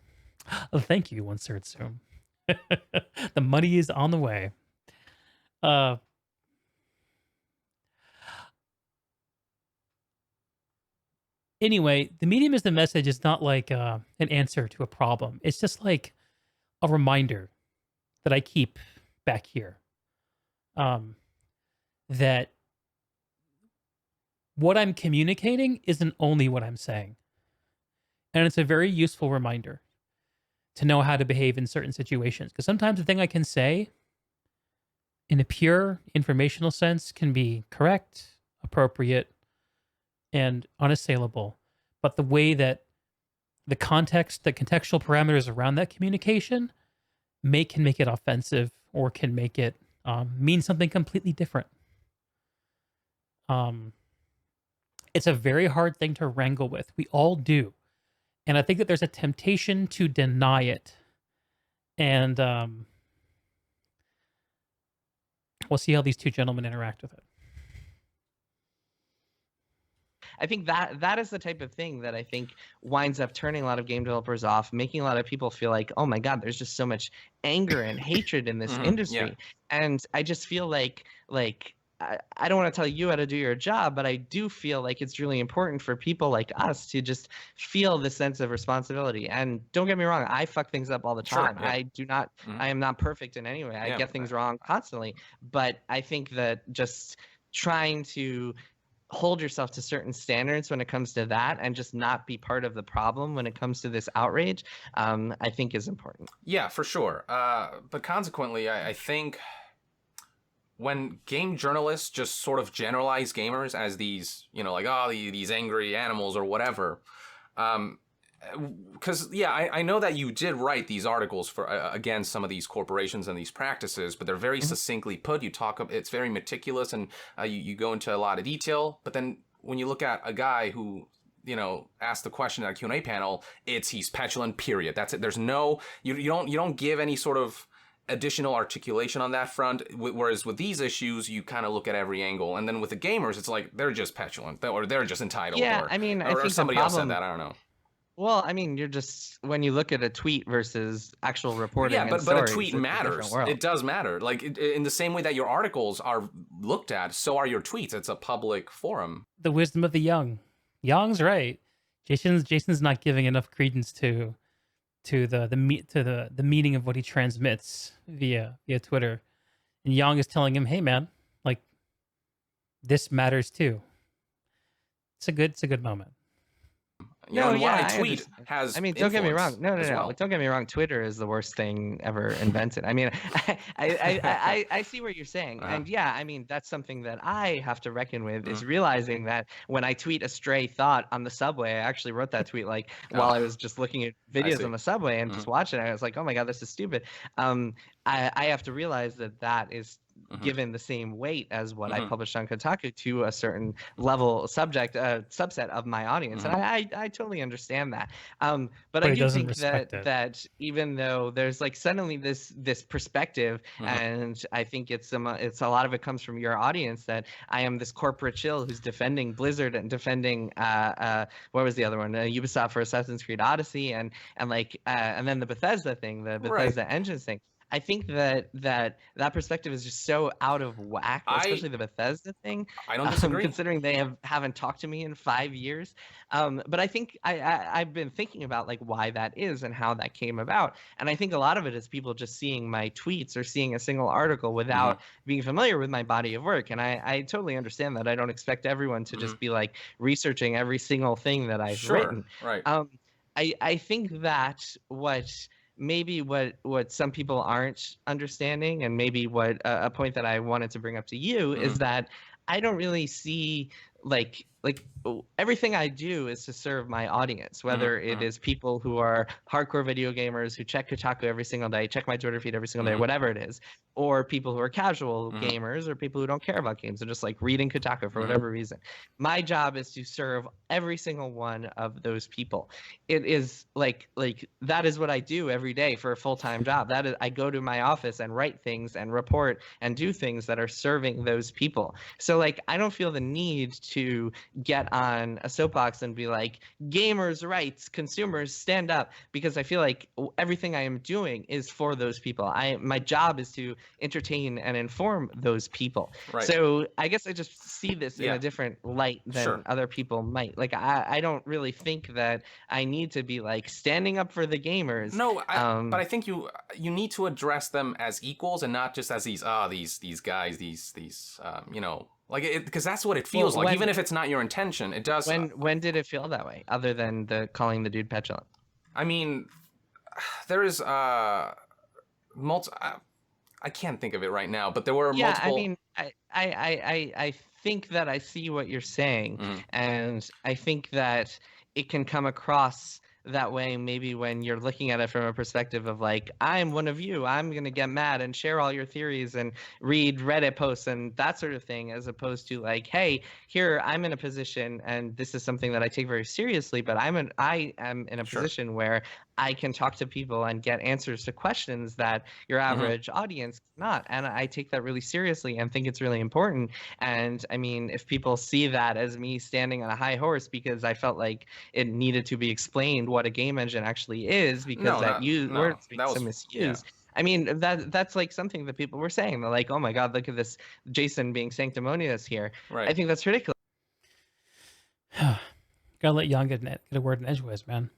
Speaker 1: Oh, thank you, one third Zoom. The money is on the way. Anyway, the medium is the message is not like an answer to a problem. It's just like a reminder that I keep back here. That what I'm communicating isn't only what I'm saying. And it's a very useful reminder to know how to behave in certain situations. Because sometimes the thing I can say in a pure informational sense can be correct, appropriate, and unassailable. But the way that the context, the contextual parameters around that communication can make it offensive or can make it mean something completely different. It's a very hard thing to wrangle with. We all do. And I think that there's a temptation to deny it. And we'll see how these two gentlemen interact with it.
Speaker 6: I think that is the type of thing that I think winds up turning a lot of game developers off, making a lot of people feel like, oh my God, there's just so much anger and hatred in this industry.
Speaker 7: Yeah.
Speaker 6: And I just feel like I don't want to tell you how to do your job, but I do feel like it's really important for people like us to just feel this sense of responsibility. And don't get me wrong, I fuck things up all the time.
Speaker 7: Yeah.
Speaker 6: I do not, I am not perfect in any way. I get things wrong constantly. But I think that just trying to hold yourself to certain standards when it comes to that and just not be part of the problem when it comes to this outrage, I think is important.
Speaker 7: Yeah, for sure. But consequently, I think when game journalists just sort of generalize gamers as these, you know, like, oh, these angry animals or whatever, because I know that you did write these articles for against some of these corporations and these practices, but they're very succinctly put. You talk, it's very meticulous, and you go into a lot of detail. But then when you look at a guy who, you know, asked the question at a Q&A panel, he's petulant. Period. That's it. There's no you don't give any sort of additional articulation on that front, whereas with these issues you kind of look at every angle, and then with the gamers it's like they're just petulant or they're just entitled.
Speaker 6: Yeah,
Speaker 7: or,
Speaker 6: I mean, I
Speaker 7: or
Speaker 6: think
Speaker 7: somebody
Speaker 6: the
Speaker 7: else said
Speaker 6: problem,
Speaker 7: that, I don't know.
Speaker 6: Well, I mean, you're just, when you look at a tweet versus actual reporting,
Speaker 7: yeah, but
Speaker 6: stories,
Speaker 7: a tweet matters. It does matter. Like in the same way that your articles are looked at, so are your tweets. It's a public forum.
Speaker 1: The wisdom of the young. Young's right. Jason's not giving enough credence to the meaning of what he transmits via Twitter, and Young is telling him, "Hey, man, like this matters too." It's a good moment.
Speaker 7: You know, what I tweet has.
Speaker 6: I mean, don't get me wrong. No.
Speaker 7: Well.
Speaker 6: Don't get me wrong. Twitter is the worst thing ever invented. I mean, I see what you're saying, and yeah, I mean that's something that I have to reckon with is realizing that when I tweet a stray thought on the subway, I actually wrote that tweet like while I was just looking at videos on the subway and just watching it. I was like, oh my God, this is stupid. I have to realize that is given the same weight as what I published on Kotaku to a certain level subset of my audience, and I totally understand that. But I do think that even though there's like suddenly this perspective, and I think it's a lot of it comes from your audience, that I am this corporate shill who's defending Blizzard and defending what was the other one, Ubisoft for Assassin's Creed Odyssey, and then the Bethesda thing, the Bethesda engines thing. I think that perspective is just so out of whack, especially the Bethesda thing.
Speaker 7: I don't disagree.
Speaker 6: Considering they haven't talked to me in 5 years. But I think I've been thinking about like why that is and how that came about. And I think a lot of it is people just seeing my tweets or seeing a single article without being familiar with my body of work. And I totally understand that. I don't expect everyone to just be like researching every single thing that I've written.
Speaker 7: Right.
Speaker 6: I think that maybe what some people aren't understanding, and maybe what a point that I wanted to bring up to you is that I don't really see like everything I do is to serve my audience, whether it is people who are hardcore video gamers who check Kotaku every single day, check my Twitter feed every single day, whatever it is, or people who are casual gamers, or people who don't care about games and just like reading Kotaku for whatever reason. My job is to serve every single one of those people. It is like that is what I do every day for a full-time job. That is, I go to my office and write things and report and do things that are serving those people. So like I don't feel the need to get on a soapbox and be like, gamers' rights, consumers, stand up, because I feel like everything I am doing is for those people. My job is to entertain and inform those people.
Speaker 7: Right.
Speaker 6: So I guess I just see this in a different light than other people might. Like I don't really think that I need to be like standing up for the gamers.
Speaker 7: No, but I think you need to address them as equals and not just as these guys, these you know. Like because that's what it feels like. Even if it's not your intention, it does.
Speaker 6: When did it feel that way? Other than calling the dude petulant?
Speaker 7: I mean, there is I can't think of it right now, but there were multiple.
Speaker 6: I mean, I think that I see what you're saying, and I think that it can come across that way, maybe when you're looking at it from a perspective of like, I'm one of you, I'm going to get mad and share all your theories and read Reddit posts and that sort of thing, as opposed to like, hey, here, I'm in a position and this is something that I take very seriously, but I am in a
Speaker 7: Sure.
Speaker 6: position where I can talk to people and get answers to questions that your average audience cannot. And I take that really seriously and think it's really important. And I mean, if people see that as me standing on a high horse because I felt like it needed to be explained what a game engine actually is, because
Speaker 7: No,
Speaker 6: that
Speaker 7: no,
Speaker 6: word's being
Speaker 7: that
Speaker 6: so
Speaker 7: was
Speaker 6: misused. I mean, that's like something that people were saying. They're like, oh my God, look at this Jason being sanctimonious here.
Speaker 7: right.
Speaker 6: I think that's ridiculous.
Speaker 1: Gotta let Jan get a word in edgeways, man.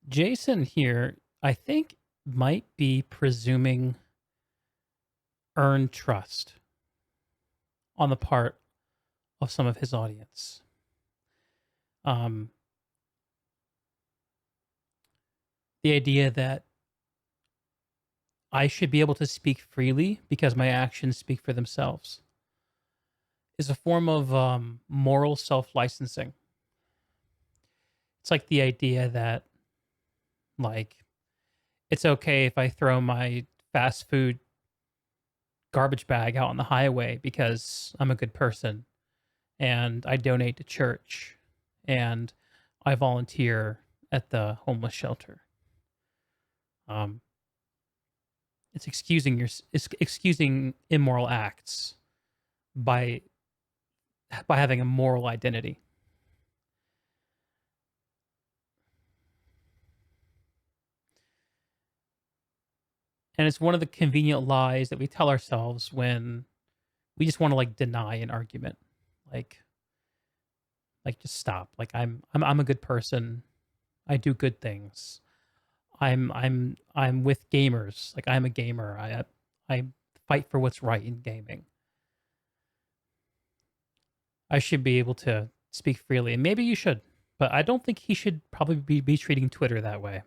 Speaker 1: Jason here, I think, might be presuming earned trust on the part of some of his audience. The idea that I should be able to speak freely because my actions speak for themselves is a form of moral self-licensing. It's like the idea that, like, it's okay if I throw my fast food garbage bag out on the highway because I'm a good person and I donate to church and I volunteer at the homeless shelter. It's excusing immoral acts by having a moral identity. And it's one of the convenient lies that we tell ourselves when we just want to like deny an argument. Like just stop. Like I'm a good person. I do good things. I'm with gamers. Like I'm a gamer. I fight for what's right in gaming. I should be able to speak freely, and maybe you should, but I don't think he should probably be treating Twitter that way.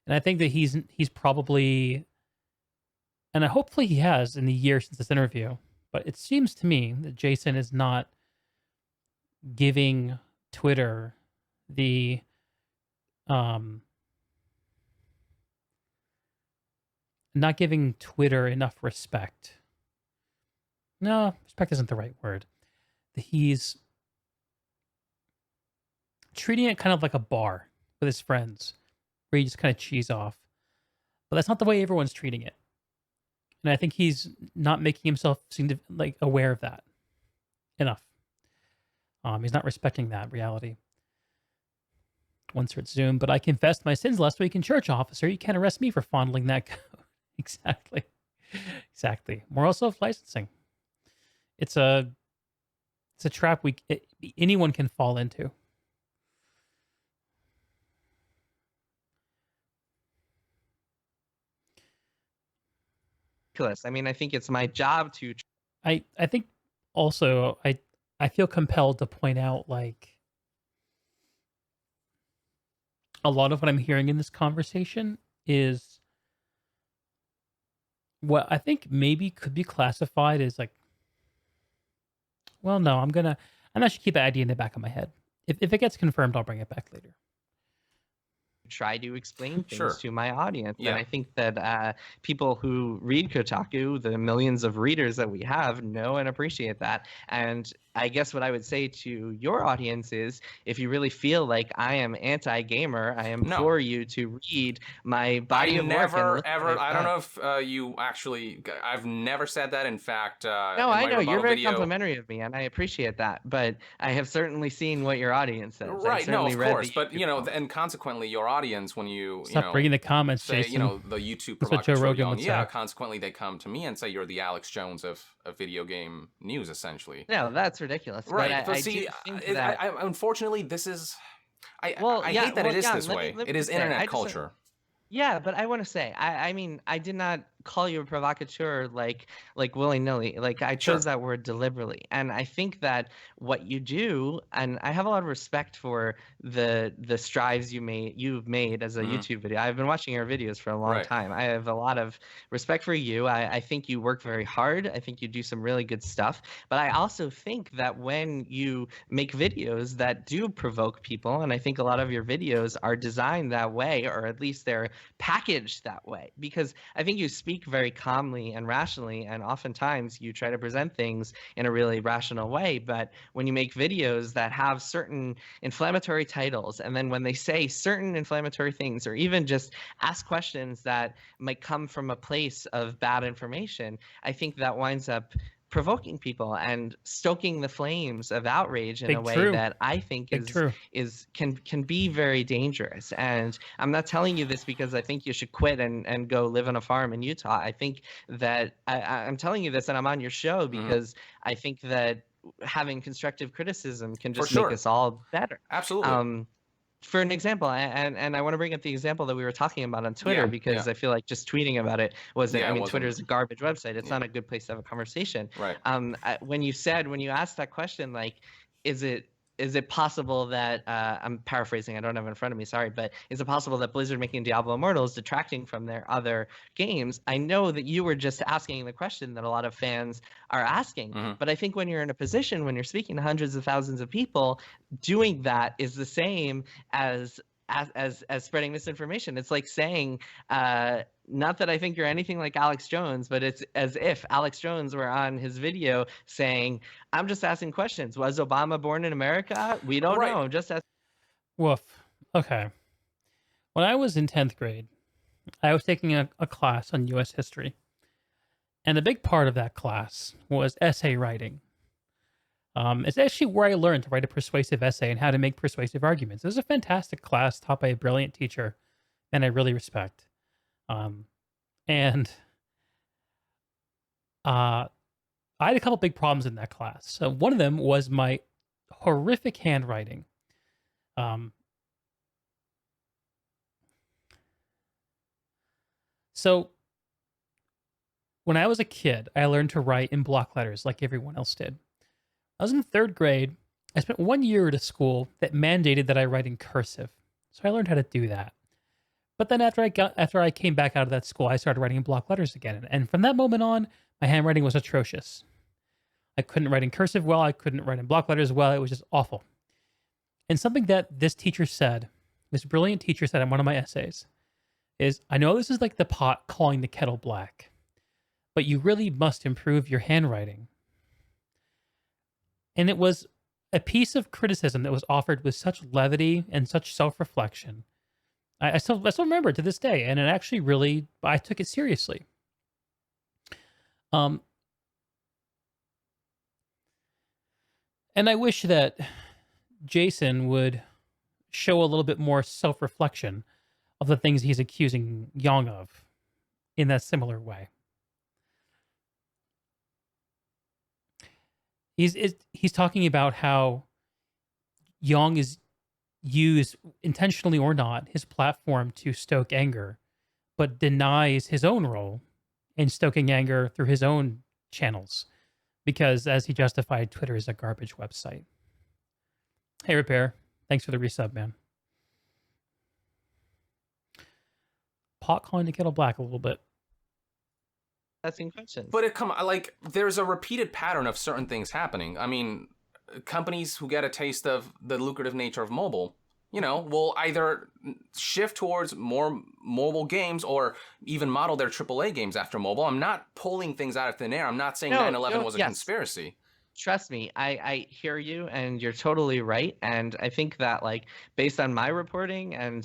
Speaker 1: And I think that he's probably, and hopefully he has in the year since this interview, but it seems to me that Jason is not giving Twitter the not giving Twitter enough respect. No, respect isn't the right word. He's treating it kind of like a bar with his friends, where you just kind of cheese off. But that's not the way everyone's treating it. And I think he's not making himself seem to like aware of that enough. He's not respecting that reality. Once it's Zoom, but I confessed my sins last week in church, officer. You can't arrest me for fondling that code. Exactly. Moral self-licensing. It's a trap anyone can fall into.
Speaker 6: I mean, I think it's my job to.
Speaker 1: I think also I feel compelled to point out like a lot of what I'm hearing in this conversation is what I think maybe could be classified as like, well, no, I'm not should keep that idea in the back of my head. If it gets confirmed, I'll bring it back later.
Speaker 6: Try to explain things
Speaker 7: Sure.
Speaker 6: to my audience.
Speaker 7: Yeah.
Speaker 6: And I think that people who read Kotaku, the millions of readers that we have, know and appreciate that. And I guess what I would say to your audience is, if you really feel like I am anti-gamer, I implore you to read my body of work.
Speaker 7: I don't know if you actually. I've never said that. In fact,
Speaker 6: no, I know you're very complimentary of me, and I appreciate that. But I have certainly seen what your audience says.
Speaker 7: Right? No, of course. But and consequently, your audience, when you
Speaker 1: stop reading the comments,
Speaker 7: say,
Speaker 1: Jason.
Speaker 7: The YouTube
Speaker 1: That's what Joe Rogan would say.
Speaker 7: Consequently, they come to me and say you're the Alex Jones of video game news, essentially.
Speaker 6: No, that's ridiculous.
Speaker 7: Right.
Speaker 6: But
Speaker 7: see, unfortunately, this is. I hate that it is this way. It is internet culture.
Speaker 6: Yeah, but I want to say, I mean, I did not call you a provocateur like willy-nilly. Like I chose
Speaker 7: Sure.
Speaker 6: that word deliberately. And I think that what you do, and I have a lot of respect for the strives you've made as a
Speaker 7: Mhm.
Speaker 6: YouTube video. I've been watching your videos for a long
Speaker 7: Right.
Speaker 6: time. I have a lot of respect for you. I think you work very hard. I think you do some really good stuff. But I also think that when you make videos that do provoke people, and I think a lot of your videos are designed that way, or at least they're packaged that way, because I think you speak very calmly and rationally, and oftentimes you try to present things in a really rational way. But when you make videos that have certain inflammatory titles, and then when they say certain inflammatory things, or even just ask questions that might come from a place of bad information, I think that winds up provoking people and stoking the flames of outrage in a
Speaker 1: Big
Speaker 6: way
Speaker 1: true.
Speaker 6: that I think
Speaker 1: Big true.
Speaker 6: can be very dangerous. And I'm not telling you this because I think you should quit and go live on a farm in Utah. I think that I'm telling you this, and I'm on your show because I think that having constructive criticism can
Speaker 7: For
Speaker 6: just make
Speaker 7: sure.
Speaker 6: us all better.
Speaker 7: Absolutely.
Speaker 6: For an example, and I want to bring up the example that we were talking about on Twitter,
Speaker 7: Yeah,
Speaker 6: because
Speaker 7: yeah.
Speaker 6: I feel like just tweeting about it wasn't.
Speaker 7: Yeah,
Speaker 6: I
Speaker 7: it
Speaker 6: mean,
Speaker 7: wasn't-
Speaker 6: Twitter is a garbage website. It's
Speaker 7: Yeah.
Speaker 6: not a good place to have a conversation.
Speaker 7: Right.
Speaker 6: When you asked that question, like, is it possible that I'm paraphrasing, I don't have it in front of me, sorry, but is it possible that Blizzard making Diablo Immortal is detracting from their other games? I know that you were just asking the question that a lot of fans are asking, but I think when you're in a position, when you're speaking to hundreds of thousands of people, doing that is the same as spreading misinformation. It's like saying, not that I think you're anything like Alex Jones, but it's as if Alex Jones were on his video saying, I'm just asking questions. Was Obama born in America? We don't
Speaker 7: Right.
Speaker 6: know. Just asking.
Speaker 1: Woof. Okay. When I was in 10th grade, I was taking a class on U.S. history. And a big part of that class was essay writing. It's actually where I learned to write a persuasive essay and how to make persuasive arguments. It was a fantastic class taught by a brilliant teacher, and I really respect. And I had a couple big problems in that class. So one of them was my horrific handwriting. So when I was a kid, I learned to write in block letters like everyone else did. I was in 3rd grade. I spent 1 year at a school that mandated that I write in cursive. So I learned how to do that. But then after I came back out of that school, I started writing in block letters again. And from that moment on, my handwriting was atrocious. I couldn't write in cursive well. I couldn't write in block letters well. It was just awful. And something that this teacher said, this brilliant teacher said in one of my essays, is, I know this is like the pot calling the kettle black, but you really must improve your handwriting. And it was a piece of criticism that was offered with such levity and such self-reflection. I still remember it to this day, and it actually really, I took it seriously. And I wish that Jason would show a little bit more self-reflection of the things he's accusing Young of in that similar way. He's talking about how Young is used, intentionally or not, his platform to stoke anger, but denies his own role in stoking anger through his own channels, because, as he justified, Twitter is a garbage website. Hey, Repair, thanks for the resub, man. Pot calling the kettle black a little bit.
Speaker 6: Asking questions.
Speaker 7: But like, there's a repeated pattern of certain things happening. I mean, companies who get a taste of the lucrative nature of mobile, will either shift towards more mobile games or even model their AAA games after mobile. I'm not pulling things out of thin air. I'm not saying 9/11 was a conspiracy.
Speaker 6: Trust me, I hear you, and you're totally right. And I think that, like, based on my reporting and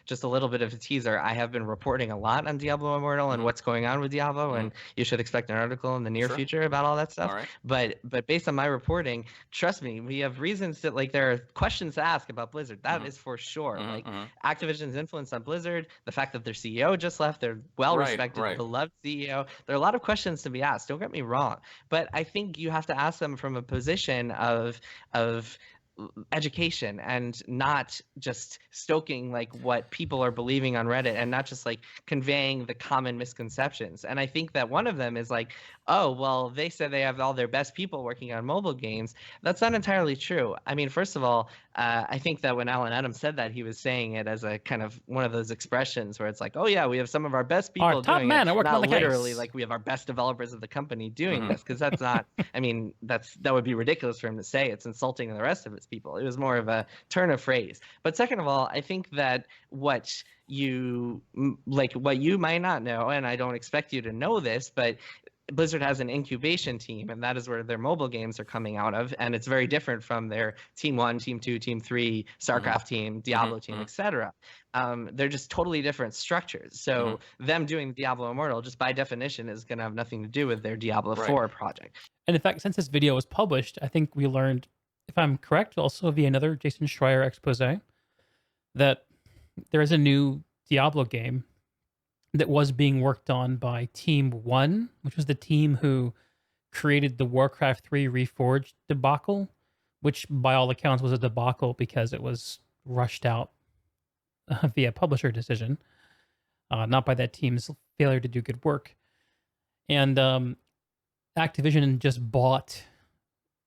Speaker 6: just a little bit of a teaser, I have been reporting a lot on Diablo Immortal and what's going on with Diablo, and you should expect an article in the near future about all that stuff.
Speaker 7: All right.
Speaker 6: But based on my reporting, trust me, we have reasons that, like, there are questions to ask about Blizzard. That is for sure. Activision's influence on Blizzard, the fact that their CEO just left, their well-respected, beloved CEO. There are a lot of questions to be asked. Don't get me wrong, but I think you have to ask them from a position of education and not just stoking like what people are believing on Reddit, and not just like conveying the common misconceptions. And I think that one of them is like, oh, well, they said they have all their best people working on mobile games. That's not entirely true. I mean, first of all, I think that when Alan Adams said that, he was saying it as a kind of one of those expressions where it's like, oh yeah, we have some of our best people
Speaker 1: top
Speaker 6: doing
Speaker 1: man
Speaker 6: it,
Speaker 1: are working on
Speaker 6: not
Speaker 1: the
Speaker 6: literally
Speaker 1: case.
Speaker 6: like we have our best developers of the company doing this, because that's not. I mean, that would be ridiculous for him to say. It's insulting to the rest of his people. It was more of a turn of phrase. But second of all, I think that what you might not know, and I don't expect you to know this, but Blizzard has an incubation team, and that is where their mobile games are coming out of, and it's very different from their Team 1, Team 2, Team 3, StarCraft team, Diablo team, etc. They're just totally different structures. So them doing Diablo Immortal, just by definition, is going to have nothing to do with their Diablo 4 project.
Speaker 1: And in fact, since this video was published, I think we learned, if I'm correct, also via another Jason Schreier expose, that there is a new Diablo game that was being worked on by Team 1, which was the team who created the Warcraft 3 Reforged debacle, which by all accounts was a debacle because it was rushed out via publisher decision, not by that team's failure to do good work. And Activision just bought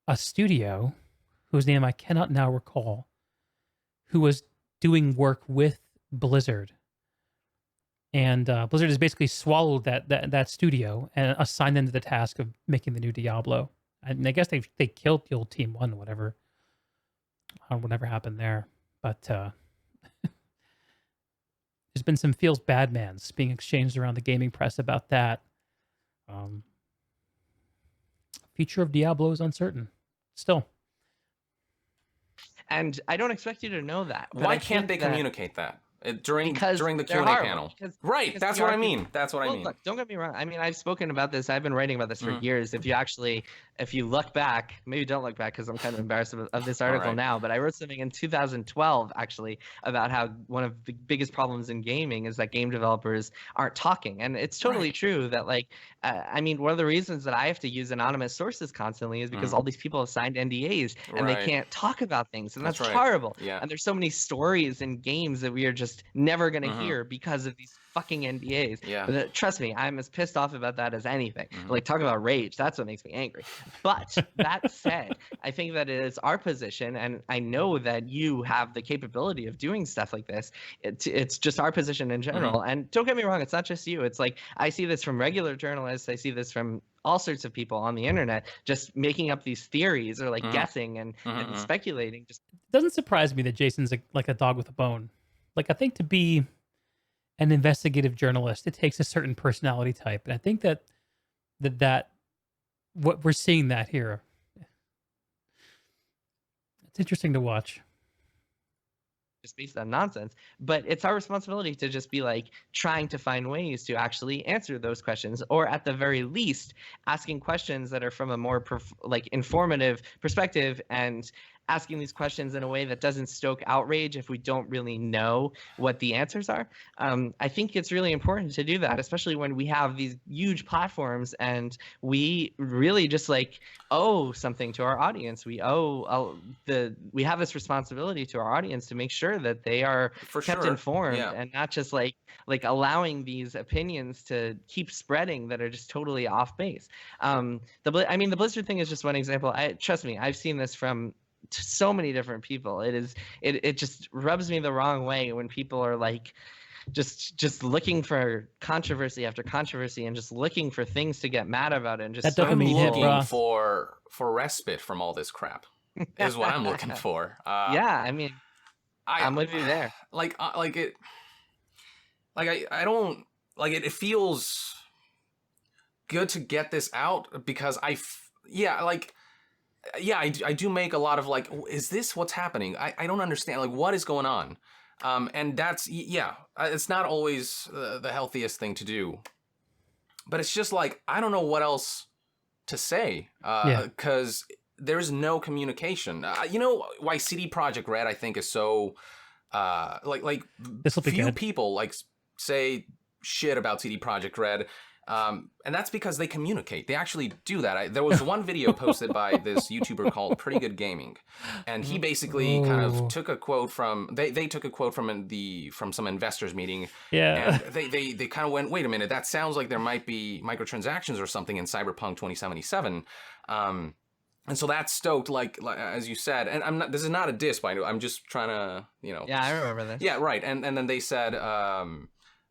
Speaker 1: a studio whose name I cannot now recall, who was doing work with Blizzard. And Blizzard has basically swallowed that studio and assigned them to the task of making the new Diablo. And I guess they killed the old Team 1, whatever happened there. But there's been some feels bad mans being exchanged around the gaming press about that. Future of Diablo is uncertain. Still.
Speaker 6: And I don't expect you to know that.
Speaker 7: Why can't they communicate that? During the Q&A panel. Right, that's what I mean. That's what I mean.
Speaker 6: Look, don't get me wrong. I mean, I've spoken about this. I've been writing about this for years. If you look back, maybe don't look back because I'm kind of embarrassed of this article now, but I wrote something in 2012 actually about how one of the biggest problems in gaming is that game developers aren't talking. And it's totally true that I mean, one of the reasons that I have to use anonymous sources constantly is because all these people have signed NDAs and they can't talk about things. And that's horrible. Yeah. And there's so many stories in games that we are just never going to hear because of these fucking NDAs. Yeah. Trust me, I'm as pissed off about that as anything. Like, talk about rage. That's what makes me angry. But that said, I think that it is our position, and I know that you have the capability of doing stuff like this. It's just our position in general. And don't get me wrong, it's not just you. It's like, I see this from regular journalists. I see this from all sorts of people on the internet just making up these theories or guessing and speculating. Just
Speaker 1: it doesn't surprise me that Jason's like a dog with a bone. Like, I think to be an investigative journalist, it takes a certain personality type, and I think that what we're seeing that here. It's interesting to watch.
Speaker 6: Just based on nonsense, but it's our responsibility to just be like trying to find ways to actually answer those questions, or at the very least asking questions that are from a more informative perspective, and asking these questions in a way that doesn't stoke outrage if we don't really know what the answers are. I think it's really important to do that, especially when we have these huge platforms and we really just owe something to our audience. We we have this responsibility to our audience to make sure that they are kept informed and not just allowing these opinions to keep spreading that are just totally off base. The Blizzard thing is just one example. Trust me, I've seen this from so many different people. It just rubs me the wrong way when people are just looking for controversy after controversy and just looking for things to get mad about it, and just
Speaker 7: I'm looking for respite from all this crap is what I'm looking for.
Speaker 6: Yeah, I mean, I'm with you there.
Speaker 7: It feels good to get this out because I do make a lot of is this what's happening? I don't understand. What is going on? And that's, it's not always the healthiest thing to do. But it's just I don't know what else to say because there's no communication. You know why CD Projekt Red, I think, is so, few people say shit about CD Projekt Red. And that's because they communicate. They actually do that. There was one video posted by this YouTuber called Pretty Good Gaming, and he basically kind of took a quote from they took a quote from some investors meeting.
Speaker 1: Yeah.
Speaker 7: And they kind of went, wait a minute, that sounds like there might be microtransactions or something in Cyberpunk 2077. And so that stoked, like as you said, and I'm not. This is not a diss, by the way. I'm just trying to,
Speaker 6: Yeah, I remember this.
Speaker 7: Yeah, right. And then they said.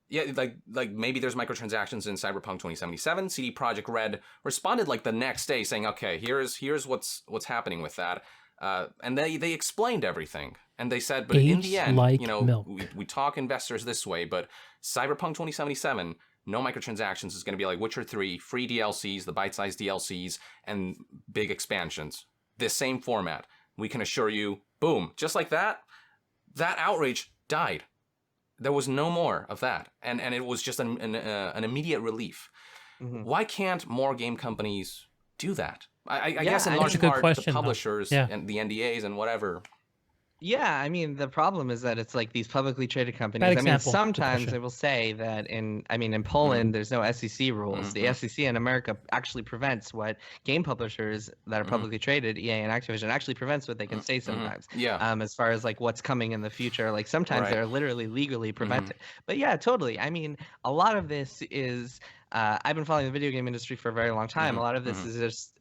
Speaker 7: Yeah, like maybe there's microtransactions in Cyberpunk 2077. CD Projekt Red responded like the next day saying, "Okay, here's what's happening with that," and they explained everything. And they said, but in the end,
Speaker 1: like
Speaker 7: we talk investors this way, but Cyberpunk 2077, no microtransactions is going to be like Witcher 3, free DLCs, the bite-sized DLCs, and big expansions. This same format. We can assure you, boom, just like that, that outrage died. There was no more of that, and it was just an immediate relief.
Speaker 6: Mm-hmm.
Speaker 7: Why can't more game companies do that? I guess in large part the publishers and the NDAs and whatever.
Speaker 6: Yeah, I mean, the problem is that it's like these publicly traded companies. I mean, sometimes they will say that in Poland, there's no SEC rules. The SEC in America actually prevents what game publishers that are publicly traded, EA and Activision, actually prevents what they can say sometimes.
Speaker 7: Yeah.
Speaker 6: As far as like what's coming in the future, like sometimes they're literally legally prevented. But yeah, totally. I mean, a lot of this is. I've been following the video game industry for a very long time. A lot of this is just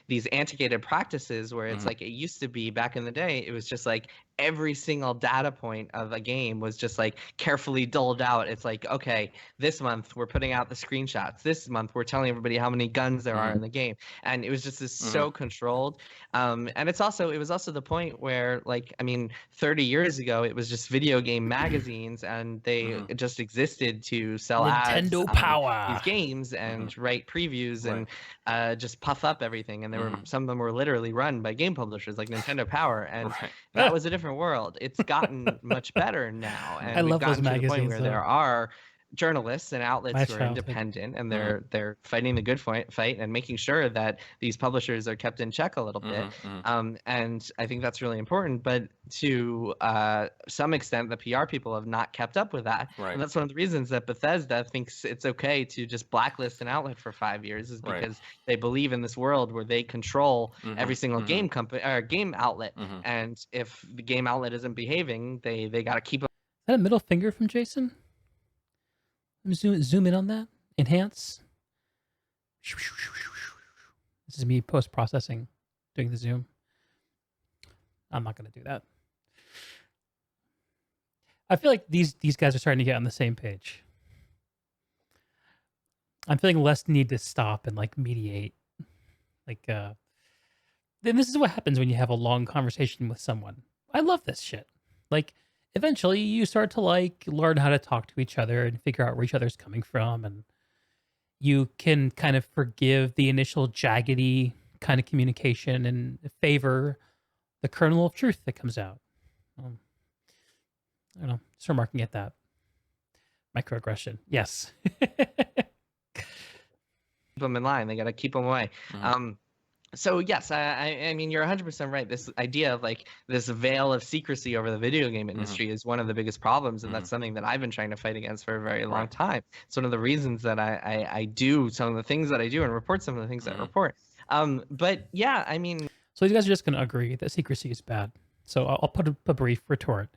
Speaker 6: these antiquated practices where it's like it used to be back in the day. It was just like every single data point of a game was just like carefully doled out. It's like, okay, this month we're putting out the screenshots. This month we're telling everybody how many guns there are in the game, and it was just so controlled. And it was also the point where, like, I mean, 30 years ago it was just video game magazines, and they just existed to sell
Speaker 1: Nintendo
Speaker 6: ads
Speaker 1: Power
Speaker 6: these games and write previews and just puff up everything. And there were some of them were literally run by game publishers like Nintendo Power, and that was a different world. It's gotten much better now, and
Speaker 1: I
Speaker 6: we've
Speaker 1: love
Speaker 6: gotten
Speaker 1: those
Speaker 6: to the point
Speaker 1: magazines,
Speaker 6: where
Speaker 1: though.
Speaker 6: there are journalists and outlets who are
Speaker 1: childhood.
Speaker 6: independent, and they're fighting the good fight and making sure that these publishers are kept in check a little bit. And I think that's really important. But to some extent, the PR people have not kept up with that. And that's one of the reasons that Bethesda thinks it's okay to just blacklist an outlet for 5 years, is because they believe in this world where they control every single game company or game outlet. And if the game outlet isn't behaving, they got to keep.
Speaker 1: Is that a middle finger from Jason? Zoom in on that. Enhance. This is me post-processing, doing the zoom. I'm not going to do that. I feel like these guys are starting to get on the same page. I'm feeling less need to stop and like mediate. Like, then this is what happens when you have a long conversation with someone. I love this shit. Like, eventually you start to like learn how to talk to each other and figure out where each other's coming from, and you can kind of forgive the initial jaggedy kind of communication and favor the kernel of truth that comes out. I don't know, just remarking at that. Microaggression, yes.
Speaker 6: Keep them in line. They got to keep them away. So yes, I mean, you're 100% right. This idea of like this veil of secrecy over the video game industry is one of the biggest problems, and that's something that I've been trying to fight against for a very long time. It's one of the reasons that I do some of the things that I do and report some of the things that I report. But yeah, I mean,
Speaker 1: so you guys are just going to agree that secrecy is bad. So I'll put a brief retort.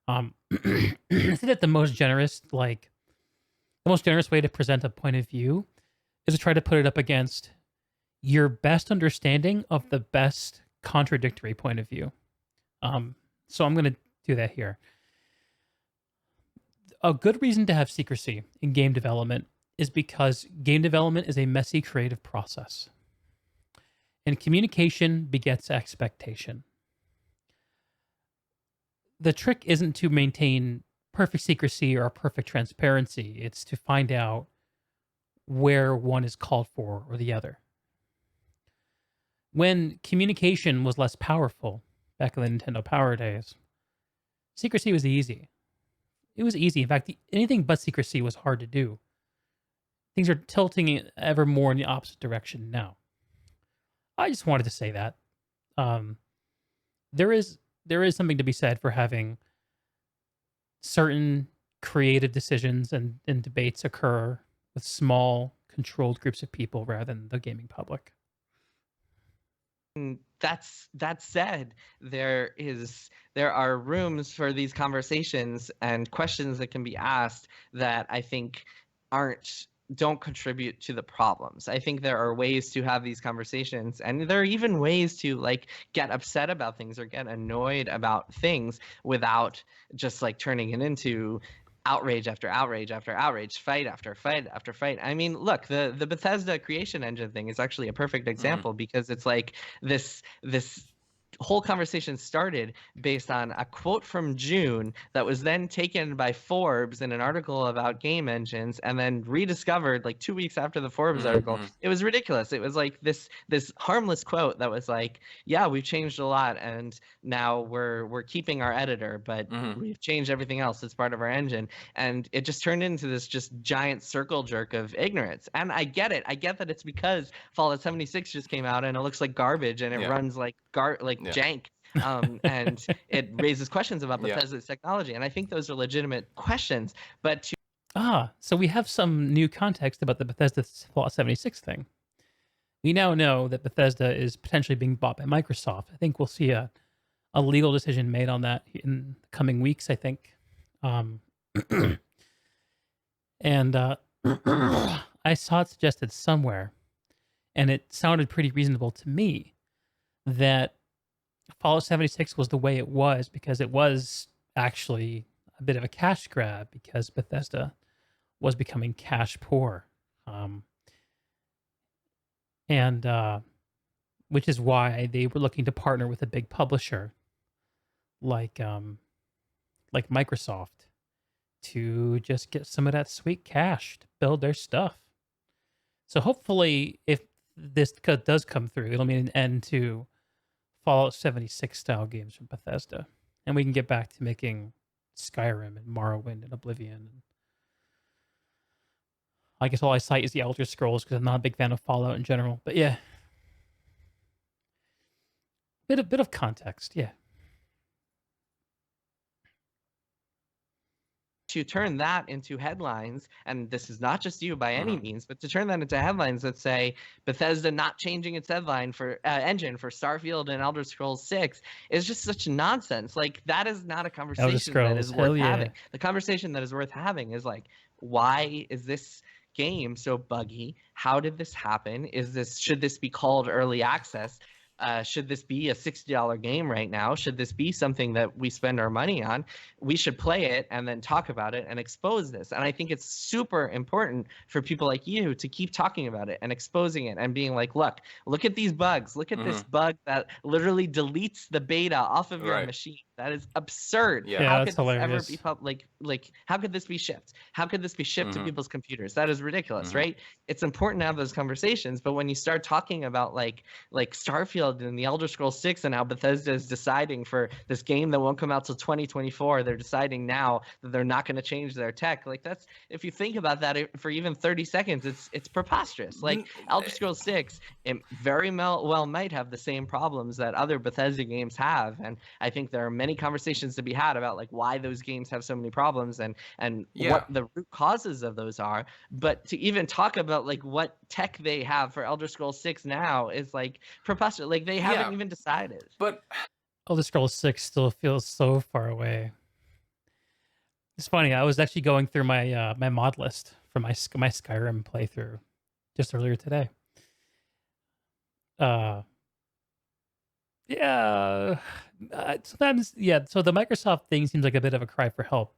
Speaker 1: I think that the most generous way to present a point of view is to try to put it up against your best understanding of the best contradictory point of view. So I'm going to do that here. A good reason to have secrecy in game development is because game development is a messy creative process. And communication begets expectation. The trick isn't to maintain perfect secrecy or perfect transparency. It's to find out where one is called for or the other. When communication was less powerful back in the Nintendo Power days, secrecy was easy. It was easy. In fact, anything but secrecy was hard to do. Things are tilting ever more in the opposite direction now. I just wanted to say that. There is something to be said for having certain creative decisions and debates occur with small, controlled groups of people rather than the gaming public.
Speaker 6: That said, there are rooms for these conversations and questions that can be asked that I think don't contribute to the problems. I think there are ways to have these conversations, and there are even ways to like get upset about things or get annoyed about things without just like turning it into outrage after outrage after outrage, fight after fight after fight. I mean, look, the Bethesda creation engine thing is actually a perfect example because it's like this whole conversation started based on a quote from June that was then taken by Forbes in an article about game engines and then rediscovered like 2 weeks after the Forbes article. It was ridiculous. It was like this harmless quote that was like, yeah, we've changed a lot and now we're keeping our editor, but we've changed everything else that's part of our engine. And it just turned into this just giant circle jerk of ignorance. And I get it. I get that it's because Fallout 76 just came out and it looks like garbage and it runs like jank. And it raises questions about Bethesda's technology, and I think those are legitimate questions. But
Speaker 1: so we have some new context about the Bethesda Fallout 76 thing. We now know that Bethesda is potentially being bought by Microsoft. I think we'll see a legal decision made on that in the coming weeks, I think. And I saw it suggested somewhere, and it sounded pretty reasonable to me, that Fallout 76 was the way it was because it was actually a bit of a cash grab because Bethesda was becoming cash poor. Which is why they were looking to partner with a big publisher like Microsoft to just get some of that sweet cash to build their stuff. So hopefully, if this does come through, it'll mean an end to Fallout 76 style games from Bethesda, and we can get back to making Skyrim and Morrowind and Oblivion. And I guess all I cite is the Elder Scrolls because I'm not a big fan of Fallout in general. But yeah, bit of context, yeah.
Speaker 6: To turn that into headlines, and this is not just you by any means, but to turn that into headlines that say Bethesda not changing its headline for engine for Starfield and Elder Scrolls 6 is just such nonsense. Like, that is not a conversation that is worth having. The conversation that is worth having is like, why is this game so buggy? How did this happen? Should this be called early access? Should this be a $60 game right now? Should this be something that we spend our money on? We should play it and then talk about it and expose this. And I think it's super important for people like you to keep talking about it and exposing it and being like, look at these bugs. Look at this bug that literally deletes the beta off of your machine. That is absurd. How could this ever be how could this be shipped? How could this be shipped to people's computers? That is ridiculous, right? It's important to have those conversations, but when you start talking about like Starfield and the Elder Scrolls 6 and how Bethesda is deciding for this game that won't come out till 2024, they're deciding now that they're not going to change their tech. Like, that's, if you think about that for even 30 seconds, it's preposterous. Like, Elder Scrolls 6, it very well might have the same problems that other Bethesda games have, and I think there are many conversations to be had about like why those games have so many problems and what the root causes of those are. But to even talk about like what tech they have for Elder Scrolls 6 now is like preposterous. Like, they haven't even decided.
Speaker 7: But
Speaker 1: Elder Scrolls 6 still feels so far away. It's funny. I was actually going through my my mod list for my Skyrim playthrough just earlier today. Sometimes, so the Microsoft thing seems like a bit of a cry for help.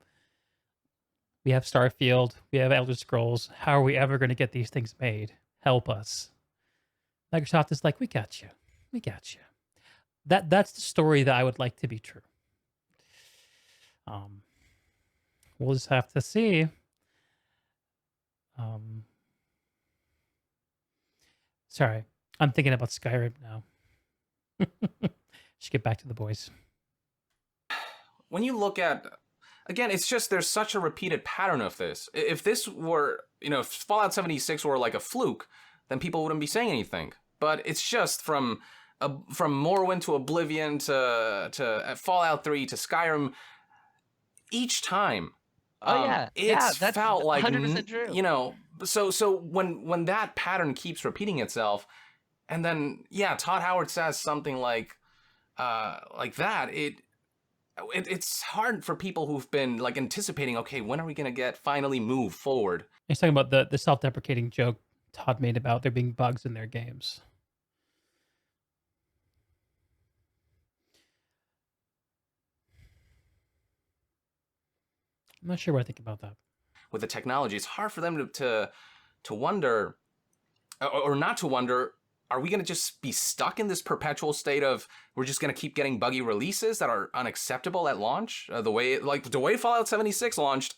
Speaker 1: We have Starfield, we have Elder Scrolls. How are we ever going to get these things made? Help us. Microsoft is like, we got you. That's the story that I would like to be true. We'll just have to see. Sorry, I'm thinking about Skyrim now. Should get back to the boys.
Speaker 7: When you look at, again, it's just there's such a repeated pattern of this. If this were, if Fallout 76 were like a fluke, then people wouldn't be saying anything. But it's just from Morrowind to Oblivion to Fallout 3 to Skyrim, each time.
Speaker 6: That's
Speaker 7: felt like
Speaker 6: 100% true.
Speaker 7: So when that pattern keeps repeating itself, and then yeah, Todd Howard says something like that, it's hard for people who've been like anticipating, okay, when are we gonna get finally move forward?
Speaker 1: He's talking about the self-deprecating joke Todd made about there being bugs in their games. I'm not sure what I think about that.
Speaker 7: With the technology, it's hard for them to wonder, or not to wonder, are we going to just be stuck in this perpetual state of we're just going to keep getting buggy releases that are unacceptable at launch? The way Fallout 76 launched,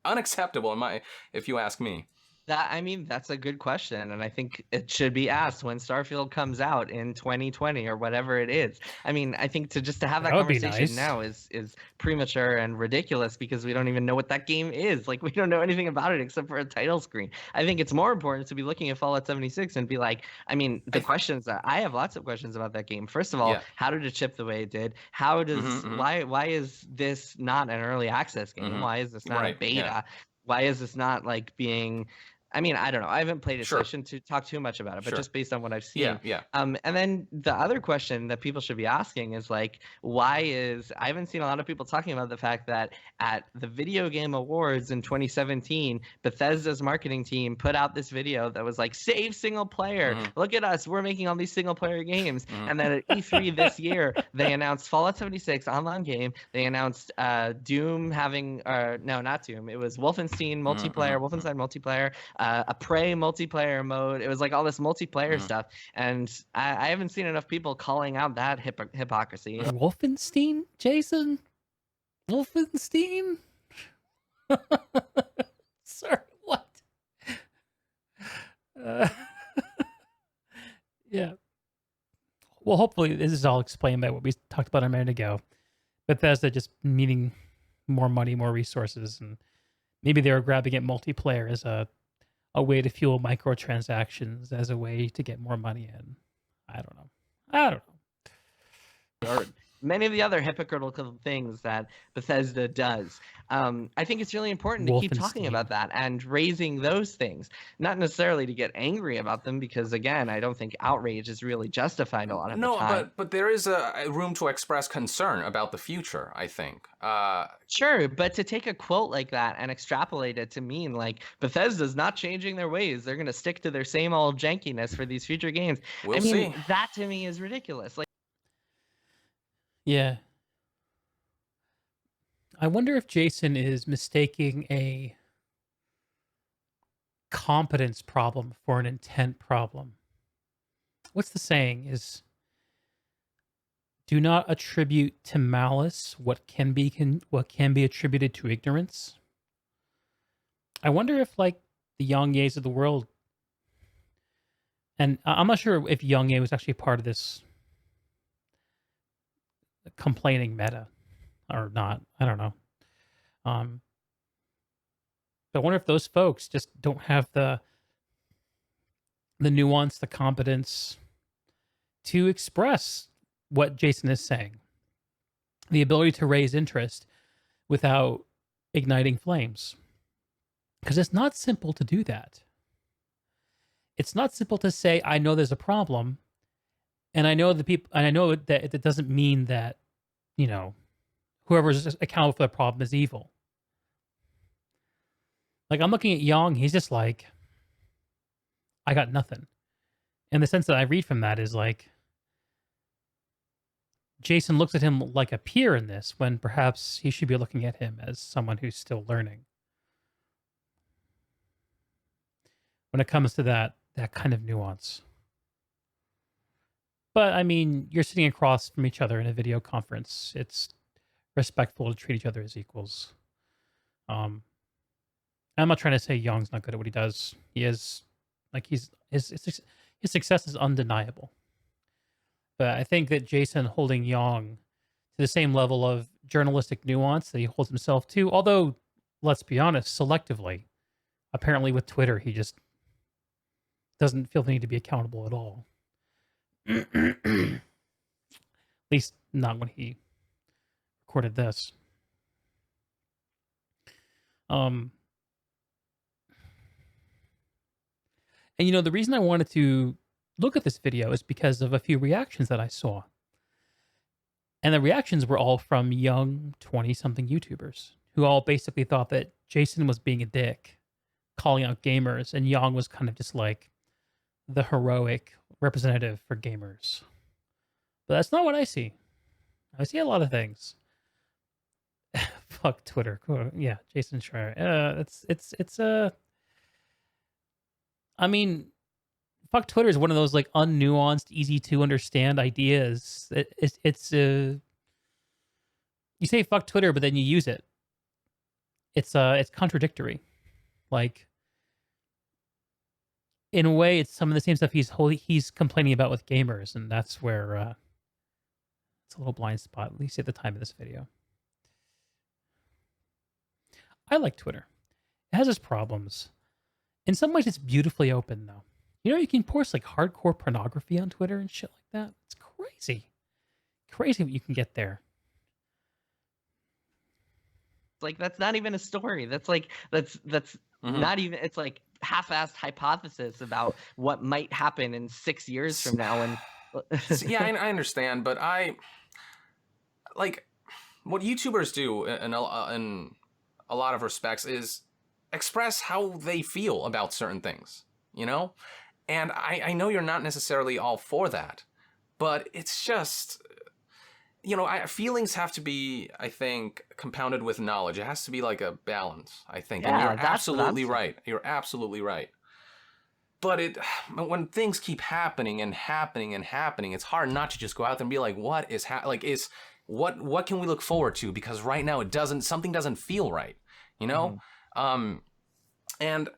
Speaker 7: unacceptable if you ask me.
Speaker 6: That's a good question, and I think it should be asked when Starfield comes out in 2020 or whatever it is. I mean, I think to have that conversation now is premature and ridiculous because we don't even know what that game is. Like, we don't know anything about it except for a title screen. I think it's more important to be looking at Fallout 76 and be like, I mean, questions that I have lots of questions about that game. First of all, how did it ship the way it did? How does why is this not an early access game? Why is this not a beta?
Speaker 7: Yeah.
Speaker 6: Why is this not like being I mean, I don't know. I haven't played it, so I shouldn't talk too much about it, but just based on what I've seen.
Speaker 7: Yeah.
Speaker 6: And then the other question that people should be asking is like, I haven't seen a lot of people talking about the fact that at the Video Game Awards in 2017, Bethesda's marketing team put out this video that was like, save single player. Look at us. We're making all these single player games. And then at E3 this year, they announced Fallout 76 online game. They announced Doom having, no, not Doom. It was Wolfenstein multiplayer, Wolfenstein multiplayer. A Prey multiplayer mode. It was like all this multiplayer stuff, and I haven't seen enough people calling out that hypocrisy.
Speaker 1: Wolfenstein, Jason? Wolfenstein? Sorry, what? Yeah. Well, hopefully this is all explained by what we talked about a minute ago. Bethesda just needing more money, more resources, and maybe they were grabbing at multiplayer as a way to fuel microtransactions, as a way to get more money in. I don't know.
Speaker 6: Or many of the other hypocritical things that Bethesda does. I think it's really important to keep talking about that and raising those things, not necessarily to get angry about them, because again, I don't think outrage is really justified a lot of the time.
Speaker 7: But there is a room to express concern about the future, I think.
Speaker 6: Sure, but to take a quote like that and extrapolate it to mean like Bethesda's not changing their ways, they're going to stick to their same old jankiness for these future games.
Speaker 7: We'll see.
Speaker 6: That to me is ridiculous. Like,
Speaker 1: yeah. I wonder if Jason is mistaking a competence problem for an intent problem. What's the saying? Is do not attribute to malice what can be attributed to ignorance. I wonder if like the Yang Ye's of the world, and I'm not sure if Yang Ye was actually part of this complaining meta or not. I don't know. But I wonder if those folks just don't have the nuance, the competence to express what Jason is saying. The ability to raise interest without igniting flames. Because it's not simple to do that. It's not simple to say, I know there's a problem, and I know that it doesn't mean that, you know, whoever's accountable for the problem is evil. Like, I'm looking at Yang, he's just like, I got nothing. And the sense that I read from that is like, Jason looks at him like a peer in this, when perhaps he should be looking at him as someone who's still learning. When it comes to that kind of nuance. But, I mean, you're sitting across from each other in a video conference. It's respectful to treat each other as equals. I'm not trying to say Young's not good at what he does. He is, like, his success is undeniable. But I think that Jason holding Yang to the same level of journalistic nuance that he holds himself to, although, let's be honest, selectively. Apparently with Twitter, he just doesn't feel the need to be accountable at all. At least not when he recorded this. And the reason I wanted to look at this video is because of a few reactions that I saw. And the reactions were all from young 20-something YouTubers who all basically thought that Jason was being a dick, calling out gamers, and Yang was kind of just like the heroic representative for gamers. But that's not what I see. I see a lot of things. Fuck Twitter. Yeah, Jason Schreier. I mean, fuck Twitter is one of those like unnuanced, easy to understand ideas. You say fuck Twitter, but then you use it. It's contradictory. Like, in a way, it's some of the same stuff he's complaining about with gamers, and that's where it's a little blind spot, at least at the time of this video. I like Twitter. It has its problems. In some ways, it's beautifully open, though. You can post like hardcore pornography on Twitter and shit like that. It's crazy. Crazy what you can get there.
Speaker 6: Like, that's not even a story. That's not even, it's like half-assed hypothesis about what might happen in 6 years from now. And
Speaker 7: yeah, I understand, but like what YouTubers do in a lot of respects is express how they feel about certain things, And I know you're not necessarily all for that, but it's just, feelings have to be, I think, compounded with knowledge. It has to be like a balance, I think.
Speaker 6: Yeah,
Speaker 7: and you're
Speaker 6: that's
Speaker 7: absolutely right. You're absolutely right. But when things keep happening and happening and happening, it's hard not to just go out there and be like, what is what can we look forward to? Because right now something doesn't feel right, Mm-hmm. And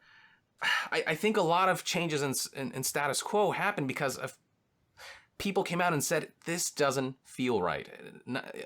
Speaker 7: I think a lot of changes in status quo happened because of people came out and said, this doesn't feel right.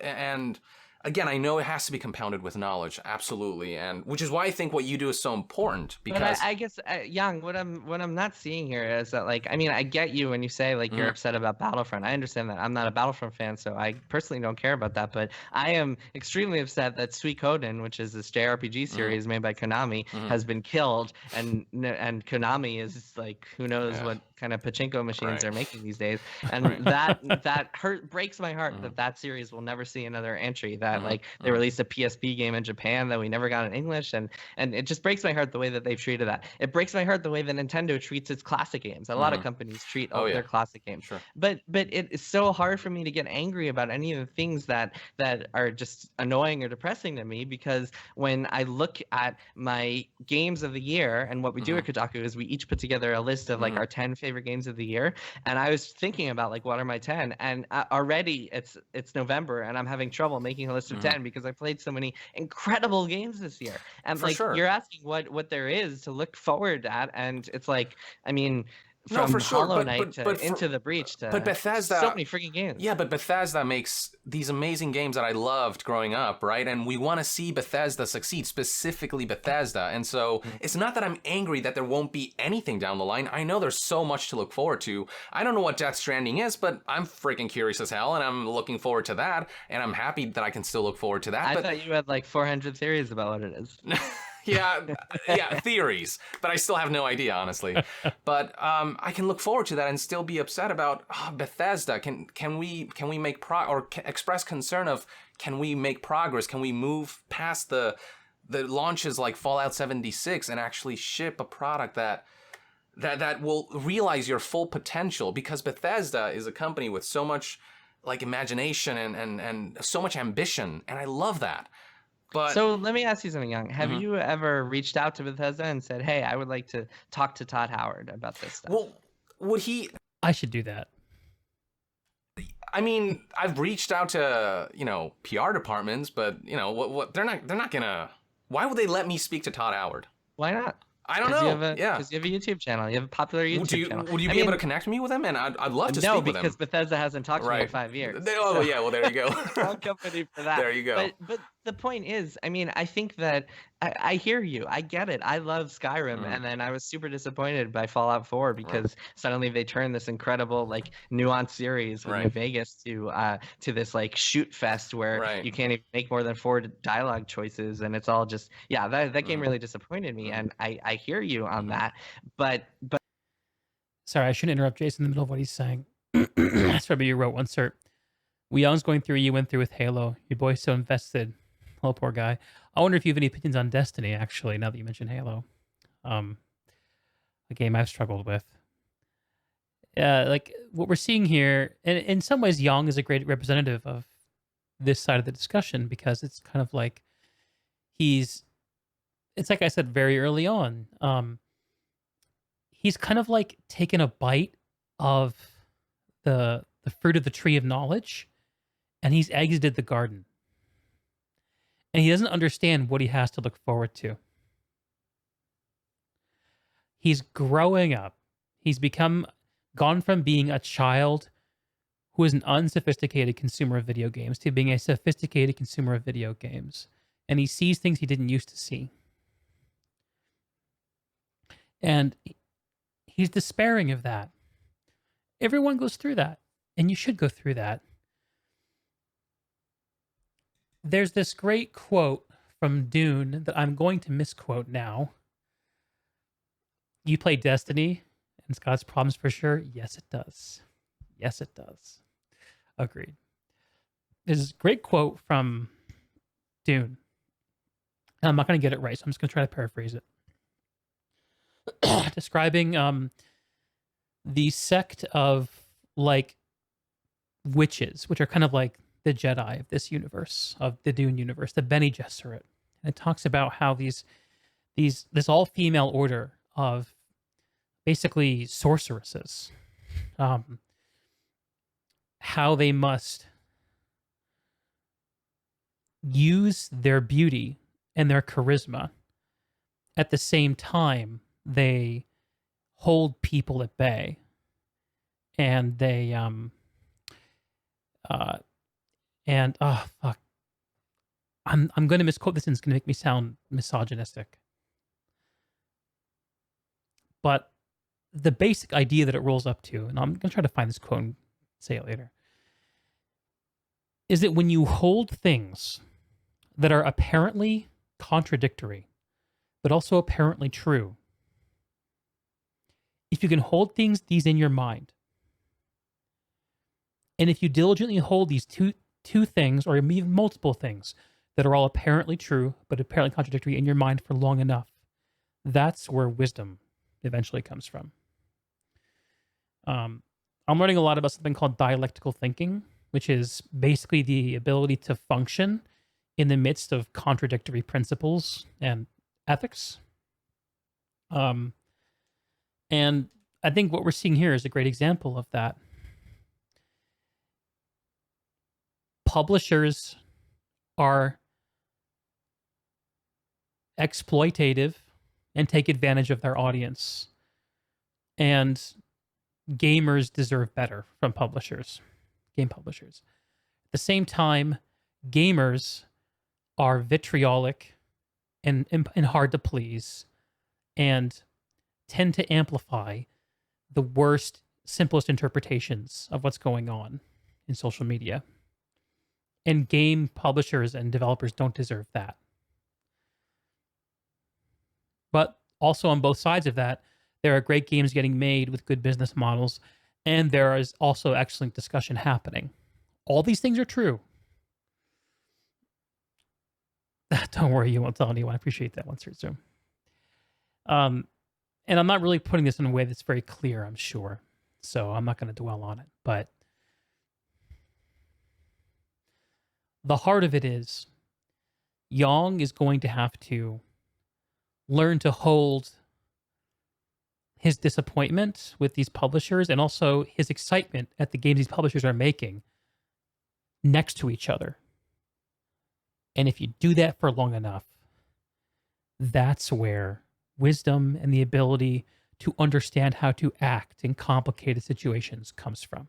Speaker 7: And again, I know it has to be compounded with knowledge, absolutely, and which is why I think what you do is so important. Because
Speaker 6: but I guess, Yang, what I'm not seeing here is that, like, I mean, I get you when you say like you're upset about Battlefront. I understand that. I'm not a Battlefront fan, so I personally don't care about that. But I am extremely upset that Suikoden, which is this JRPG series made by Konami, has been killed, and Konami is like, who knows what kind of pachinko machines they're making these days, and that breaks my heart that series will never see another entry. That like they released a PSP game in Japan that we never got in English, and it just breaks my heart the way that they've treated that. It breaks my heart the way that Nintendo treats its classic games. A lot of companies treat all their classic games.
Speaker 7: Sure.
Speaker 6: But it is so hard for me to get angry about any of the things that are just annoying or depressing to me, because when I look at my games of the year, and what we do at Kotaku is we each put together a list of like our 10 favorite games of the year, and I was thinking about like what are my 10, and already it's November and I'm having trouble making a list of 10 because I played so many incredible games this year. And
Speaker 7: For sure.
Speaker 6: you're asking what there is to look forward at, and it's like, I mean, from
Speaker 7: for sure,
Speaker 6: Hollow Knight to
Speaker 7: but
Speaker 6: Into the Breach to
Speaker 7: but Bethesda,
Speaker 6: so many freaking games.
Speaker 7: Yeah, but Bethesda makes these amazing games that I loved growing up, right? And we want to see Bethesda succeed, specifically Bethesda. And so it's not that I'm angry that there won't be anything down the line. I know there's so much to look forward to. I don't know what Death Stranding is, but I'm freaking curious as hell, and I'm looking forward to that. And I'm happy that I can still look forward to that.
Speaker 6: I thought you had like 400 theories about what it is.
Speaker 7: Yeah, theories, but I still have no idea, honestly. But I can look forward to that and still be upset about Bethesda. Can we make express concern of, can we make progress? Can we move past the launches like Fallout 76 and actually ship a product that will realize your full potential? Because Bethesda is a company with so much like imagination and so much ambition, and I love that. But,
Speaker 6: so let me ask you something, Young. Have you ever reached out to Bethesda and said, hey, I would like to talk to Todd Howard about this stuff?
Speaker 7: Well, would he...
Speaker 1: I should do that.
Speaker 7: I mean, I've reached out to, PR departments, but, what they're not gonna... Why would they let me speak to Todd Howard?
Speaker 6: Why not?
Speaker 7: I don't know.
Speaker 6: Because you have a YouTube channel. You have a popular YouTube channel.
Speaker 7: Would you be able to connect me with him? And I'd love to speak with him.
Speaker 6: No, because Bethesda hasn't talked to me in 5 years.
Speaker 7: Yeah, well, there you go.
Speaker 6: Wrong company for that.
Speaker 7: There you go.
Speaker 6: But the point is, I mean, I think that I hear you. I get it. I love Skyrim, and then I was super disappointed by Fallout 4 because suddenly they turned this incredible, like, nuanced series with New Vegas to this like shoot fest where you can't even make more than 4 dialogue choices, and it's all just that game really disappointed me, and I hear you on that, but
Speaker 1: Sorry, I shouldn't interrupt Jason in the middle of what he's saying. Sorry, you wrote one, sir. We Young's going through you went through with Halo. Your boy's so invested. Oh, poor guy. I wonder if you have any opinions on Destiny, actually, now that you mentioned Halo. A game I've struggled with. Like what we're seeing here, and in some ways, Young is a great representative of this side of the discussion because it's kind of like it's like I said very early on. He's kind of like taken a bite of the fruit of the tree of knowledge, and he's exited the garden. And he doesn't understand what he has to look forward to. He's growing up. He's gone from being a child who is an unsophisticated consumer of video games to being a sophisticated consumer of video games. And he sees things he didn't used to see. And he's despairing of that. Everyone goes through that, and you should go through that. There's this great quote from Dune that I'm going to misquote now. You play Destiny, and it's got its problems for sure. Yes, it does. Yes, it does. Agreed. There's this great quote from Dune. And I'm not going to get it right, so I'm just going to try to paraphrase it. Describing the sect of like witches, which are kind of like the Jedi of this universe, of the Dune universe, the Bene Gesserit. And it talks about how this all-female order of basically sorceresses, how they must use their beauty and their charisma at the same time they hold people at bay, and they fuck, I'm going to misquote this, and it's going to make me sound misogynistic, but the basic idea that it rolls up to, and I'm going to try to find this quote and say it later, is that when you hold things that are apparently contradictory, but also apparently true, if you can hold these in your mind, and if you diligently hold these two things, or even multiple things that are all apparently true but apparently contradictory in your mind for long enough, that's where wisdom eventually comes from. I'm learning a lot about something called dialectical thinking, which is basically the ability to function in the midst of contradictory principles and ethics. And I think what we're seeing here is a great example of that. Publishers are exploitative and take advantage of their audience. And gamers deserve better from publishers, game publishers. At the same time, gamers are vitriolic and hard to please and tend to amplify the worst, simplest interpretations of what's going on in social media. And game publishers and developers don't deserve that. But also on both sides of that, there are great games getting made with good business models, and there is also excellent discussion happening. All these things are true. Don't worry, you won't tell anyone. I appreciate that one, Sir Zoom. And I'm not really putting this in a way that's very clear, I'm sure. So I'm not going to dwell on it. But the heart of it is, Yong is going to have to learn to hold his disappointment with these publishers and also his excitement at the games these publishers are making next to each other. And if you do that for long enough, that's where wisdom and the ability to understand how to act in complicated situations comes from.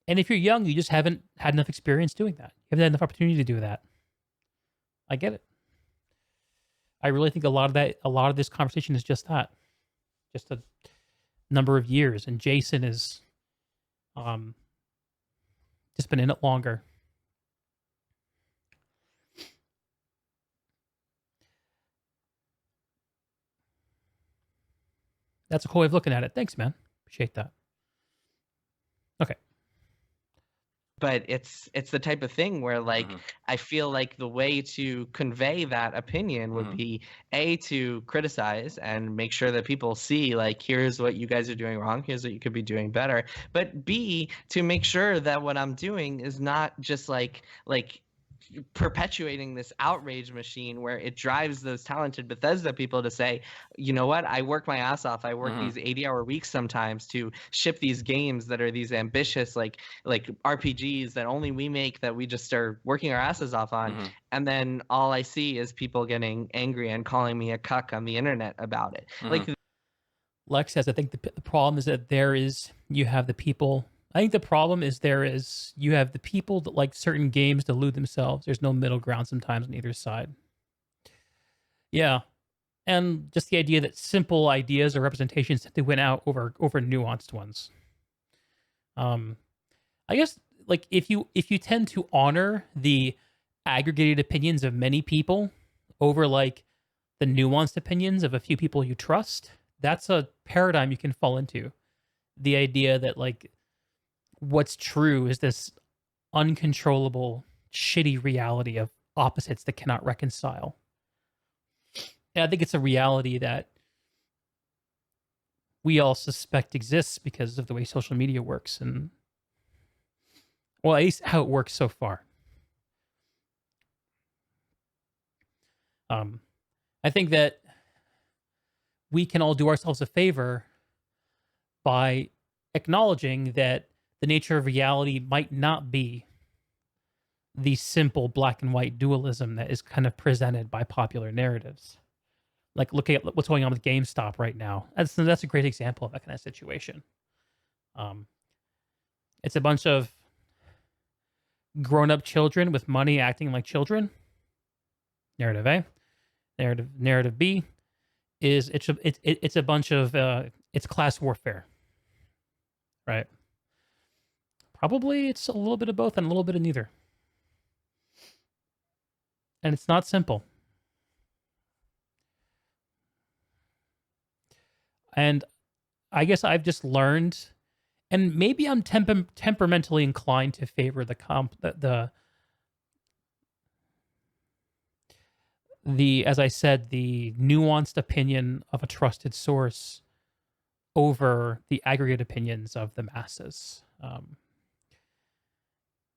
Speaker 1: And if you're young, you just haven't had enough experience doing that. You haven't had enough opportunity to do that. I get it. I really think a lot of this conversation is just that. Just a number of years. And Jason is just been in it longer. That's a cool way of looking at it. Thanks, man. Appreciate that. Okay.
Speaker 6: But it's the type of thing where like
Speaker 7: Mhm.
Speaker 6: I feel like the way to convey that opinion would
Speaker 7: Mhm.
Speaker 6: be to criticize and make sure that people see like here's what you guys are doing wrong, here's what you could be doing better, but B, to make sure that what I'm doing is not just like perpetuating this outrage machine where it drives those talented Bethesda people to say, you know what, I work my ass off. I work
Speaker 7: Mhm.
Speaker 6: these 80-hour weeks sometimes to ship these games that are these ambitious like RPGs that only we make, that we just are working our asses off on.
Speaker 7: Mhm.
Speaker 6: And then all I see is people getting angry and calling me a cuck on the internet about it. Like
Speaker 1: Lex says, I think the problem is that you have the people. I think the problem is you have the people that like certain games delude themselves. There's no middle ground sometimes on either side. Yeah. And just the idea that simple ideas or representations have to win out over nuanced ones. I guess like if you tend to honor the aggregated opinions of many people over like the nuanced opinions of a few people you trust, that's a paradigm you can fall into. The idea that like what's true is this uncontrollable, shitty reality of opposites that cannot reconcile. And I think it's a reality that we all suspect exists because of the way social media works, and well, at least how it works so far. I think that we can all do ourselves a favor by acknowledging that the nature of reality might not be the simple black and white dualism that is kind of presented by popular narratives. Like looking at what's going on with GameStop right now. That's a great example of that kind of situation. It's a bunch of grown-up children with money acting like children. Narrative A. Narrative B is it's a bunch of it's class warfare, right? Probably it's a little bit of both and a little bit of neither, and it's not simple. And I guess I've just learned, and maybe I'm temperamentally inclined to favor the as I said, the nuanced opinion of a trusted source over the aggregate opinions of the masses.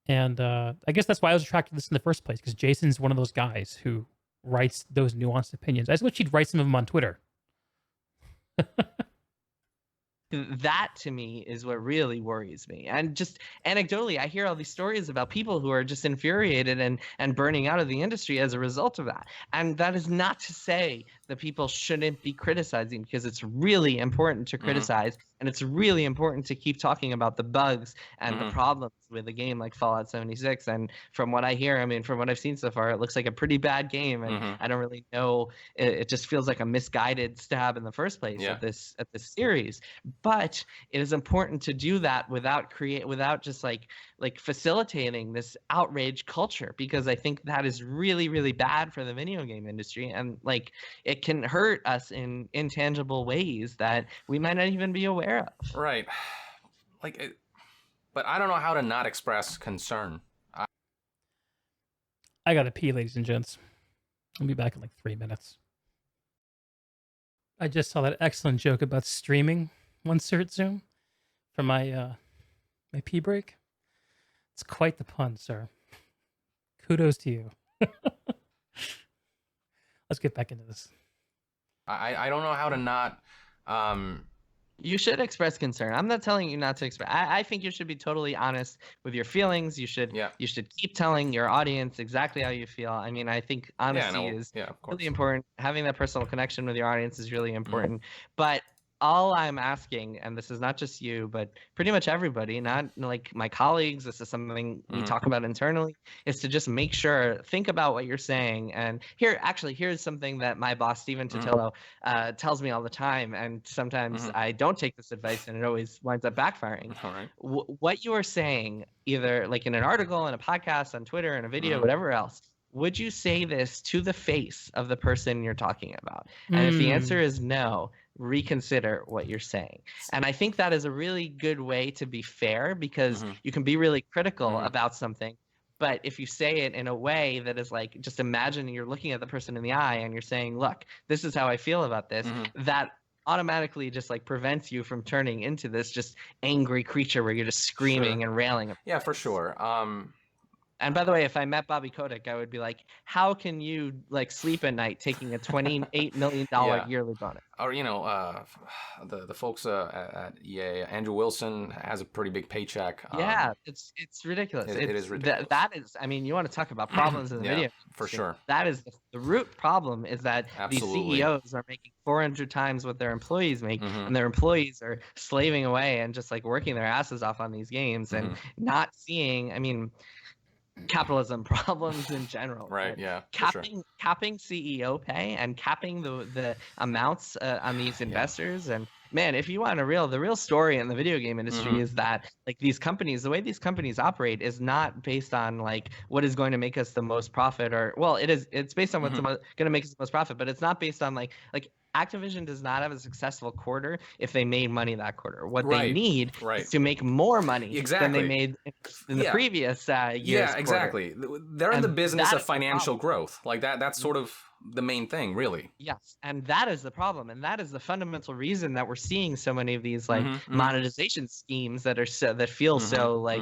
Speaker 1: And I guess that's why I was attracted to this in the first place, because Jason's one of those guys who writes those nuanced opinions. I just wish he'd write some of them on Twitter.
Speaker 6: that to me is what really worries me. And just anecdotally, I hear all these stories about people who are just infuriated and burning out of the industry as a result of that. And that is not to say that people shouldn't be criticizing, because it's really important to criticize, and it's really important to keep talking about the bugs and the problems with a game like Fallout 76. And from what I hear, I mean, from what I've seen so far, it looks like a pretty bad game, and I don't really know. It just feels like a misguided stab in the first place at this series. But it is important to do that without just like facilitating this outrage culture, because I think that is really, really bad for the video game industry, and like it can hurt us in intangible ways that we might not even be aware of.
Speaker 7: Right. But I don't know how to not express concern.
Speaker 1: I gotta pee, ladies and gents. I'll be back in like 3 minutes. I just saw that excellent joke about streaming one cert Zoom for my my pee break. It's quite the pun, sir. Kudos to you. Let's get back into this.
Speaker 7: I don't know how to not.
Speaker 6: You should express concern. I'm not telling you not to express. I think you should be totally honest with your feelings. You should keep telling your audience exactly how you feel. I mean, I think honesty is really important. Having that personal connection with your audience is really important. But all I'm asking, and this is not just you, but pretty much everybody, not like my colleagues, this is something we talk about internally, is to just make sure, think about what you're saying. And here's something that my boss, Steven Totillo, tells me all the time. And sometimes I don't take this advice, and it always winds up backfiring.
Speaker 7: All right.
Speaker 6: What you are saying, either like in an article, in a podcast, on Twitter, in a video, whatever else, would you say this to the face of the person you're talking about? And if the answer is no, reconsider what you're saying. And I think that is a really good way to be fair, because you can be really critical about something, but if you say it in a way that is like, just imagine you're looking at the person in the eye and you're saying, look, this is how I feel about this, that automatically just like prevents you from turning into this just angry creature where you're just screaming and railing.
Speaker 7: Yeah, for sure.
Speaker 6: And by the way, if I met Bobby Kotick, I would be like, how can you like sleep at night taking a $28 million yearly bonus?
Speaker 7: Or, you know, the folks at EA, Andrew Wilson has a pretty big paycheck.
Speaker 6: Yeah, it's ridiculous.
Speaker 7: It is ridiculous.
Speaker 6: That is, I mean, you want to talk about problems in the video
Speaker 7: for sure.
Speaker 6: That is the root problem, is that
Speaker 7: Absolutely.
Speaker 6: these CEOs are making 400 times what their employees make, and their employees are slaving away and just like working their asses off on these games and not seeing, I mean, capitalism problems in general.
Speaker 7: Right. Yeah.
Speaker 6: Capping CEO pay and capping the amounts on these investors. And man, if you want the real story in the video game industry is that like these companies, the way these companies operate is not based on like what is going to make us the most profit, or well, it's based on what's going to make us the most profit, but it's not based on like Activision does not have a successful quarter if they made money that quarter. What they need is to make more money than they made in the previous year's
Speaker 7: Yeah, exactly.
Speaker 6: Quarter.
Speaker 7: They're in the business of financial growth. Like that's sort of the main thing, really.
Speaker 6: Yes, and that is the problem, and that is the fundamental reason that we're seeing so many of these like monetization schemes that are that feel so like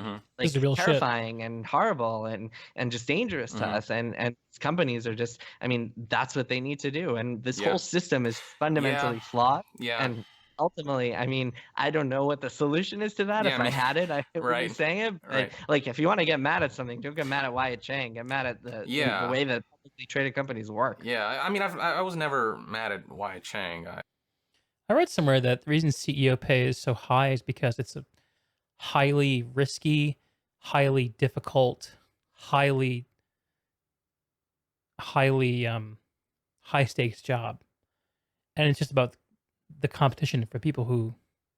Speaker 6: terrifying and horrible and just dangerous to us, and companies are just, I mean, that's what they need to do, and this whole system is fundamentally flawed. And ultimately, I mean, I don't know what the solution is to that. If I had it, I would be saying it. But, like, if you want to get mad at something, don't get mad at Wyatt Chang. Get mad at the way that publicly traded companies work.
Speaker 7: Yeah, I mean, I was never mad at Wyatt Chang.
Speaker 1: I read somewhere that the reason CEO pay is so high is because it's a highly risky, highly difficult, highly high stakes job, and it's just about the competition for people who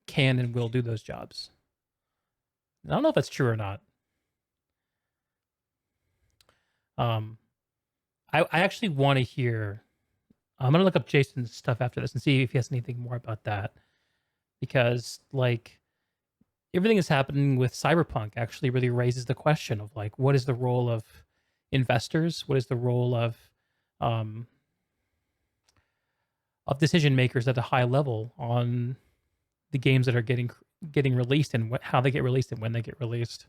Speaker 1: can and will do those jobs. I don't know if that's true or not. I actually want to hear. I'm gonna look up Jason's stuff after this and see if he has anything more about that, because like everything that's happening with Cyberpunk actually really raises the question of like, what is the role of investors? What is the role of decision makers at a high level on the games that are getting released, and how they get released and when they get released?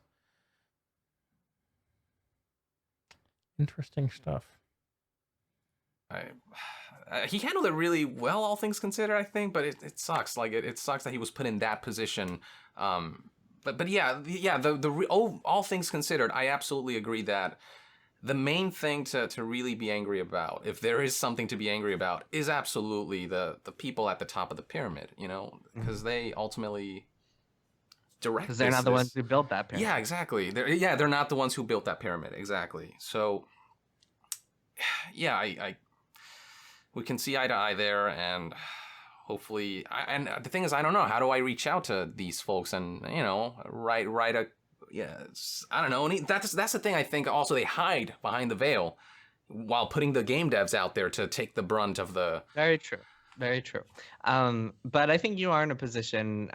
Speaker 1: Interesting stuff.
Speaker 7: He handled it really well, all things considered, I think, but it sucks. Like it sucks that he was put in that position. But yeah, all things considered, I absolutely agree that the main thing to really be angry about, if there is something to be angry about, is absolutely the people at the top of the pyramid, you know, because they ultimately direct. Because
Speaker 6: they're not the ones who built that pyramid.
Speaker 7: Yeah, exactly. They're not the ones who built that pyramid, exactly. So, yeah, we can see eye to eye there, and hopefully, and the thing is, I don't know, how do I reach out to these folks and, you know, write a, I don't know. That's the thing. I think also they hide behind the veil while putting the game devs out there to take the brunt of the.
Speaker 6: Very true. Very true. But I think you are in a position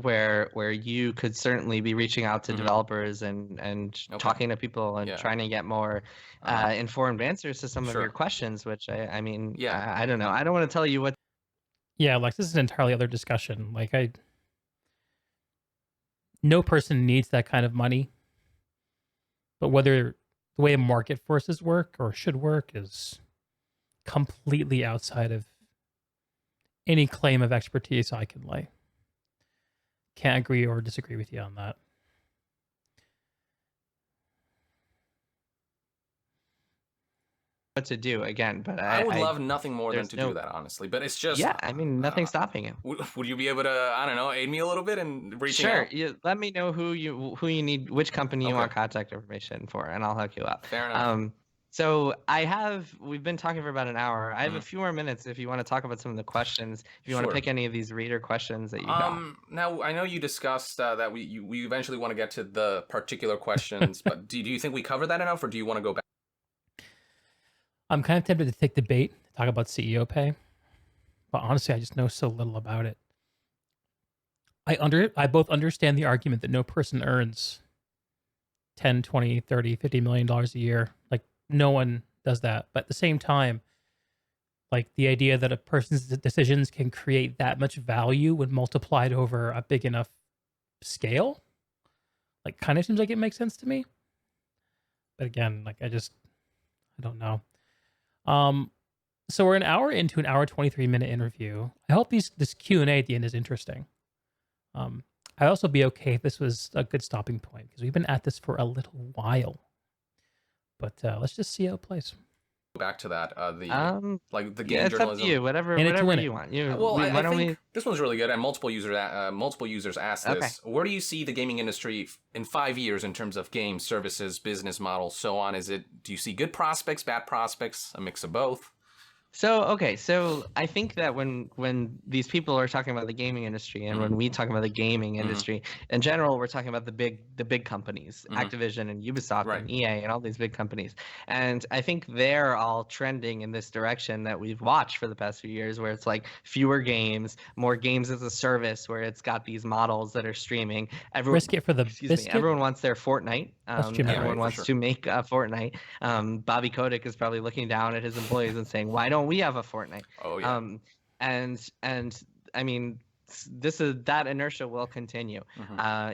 Speaker 6: where you could certainly be reaching out to developers and talking to people and trying to get more informed answers to some of your questions, which I mean, I don't know. I don't want to tell you what.
Speaker 1: Yeah, like this is an entirely other discussion. Like no person needs that kind of money, but whether the way market forces work or should work is completely outside of any claim of expertise I can lay. Can't agree or disagree with you on that.
Speaker 6: What to do again, but
Speaker 7: I would love nothing more than to do that, honestly. But it's just
Speaker 6: I mean, nothing's stopping you.
Speaker 7: Would you be able to, I don't know, aid me a little bit in reaching out?
Speaker 6: Sure. Let me know who you need, which company you want contact information for, and I'll hook you up.
Speaker 7: Fair enough.
Speaker 6: So we've been talking for about an hour. I have a few more minutes if you want to talk about some of the questions. If you want to pick any of these reader questions that you got.
Speaker 7: Now I know you discussed that we eventually want to get to the particular questions, but do you think we covered that enough, or do you want to go back?
Speaker 1: I'm kind of tempted to take the bait, talk about CEO pay, but honestly, I just know so little about it. I both understand the argument that no person earns 10, 20, 30, $50 million a year. Like, no one does that. But at the same time, like, the idea that a person's decisions can create that much value when multiplied over a big enough scale, like, kind of seems like it makes sense to me. But again, like, I don't know. So we're an hour into an hour 23-minute interview. I hope this Q&A at the end is interesting. I'd also be okay if this was a good stopping point, because we've been at this for a little while. But let's just see how it plays.
Speaker 7: Back to that, the game
Speaker 6: Yeah, it's up
Speaker 7: journalism.
Speaker 6: to you. Whatever
Speaker 1: In it to win
Speaker 6: you
Speaker 1: it.
Speaker 6: want.
Speaker 7: Well,
Speaker 6: why
Speaker 7: I
Speaker 6: don't
Speaker 7: think
Speaker 6: we?
Speaker 7: this one's really good, and multiple users asked this.
Speaker 6: Okay.
Speaker 7: Where do you see the gaming industry in 5 years in terms of games, services, business models, so on? Do you see good prospects, bad prospects, a mix of both?
Speaker 6: So I think that when these people are talking about the gaming industry, and when we talk about the gaming industry in general, we're talking about the big companies, Activision and Ubisoft and EA and all these big companies. And I think they're all trending in this direction that we've watched for the past few years, where it's like fewer games, more games as a service, where it's got these models that are streaming.
Speaker 1: Risk it for the biscuit?
Speaker 6: Everyone wants their Fortnite. Everyone wants
Speaker 7: sure.
Speaker 6: to make a Fortnite. Bobby Kotick is probably looking down at his employees and saying, "Why don't we have a Fortnite?"
Speaker 7: Oh yeah.
Speaker 6: And I mean, that inertia will continue,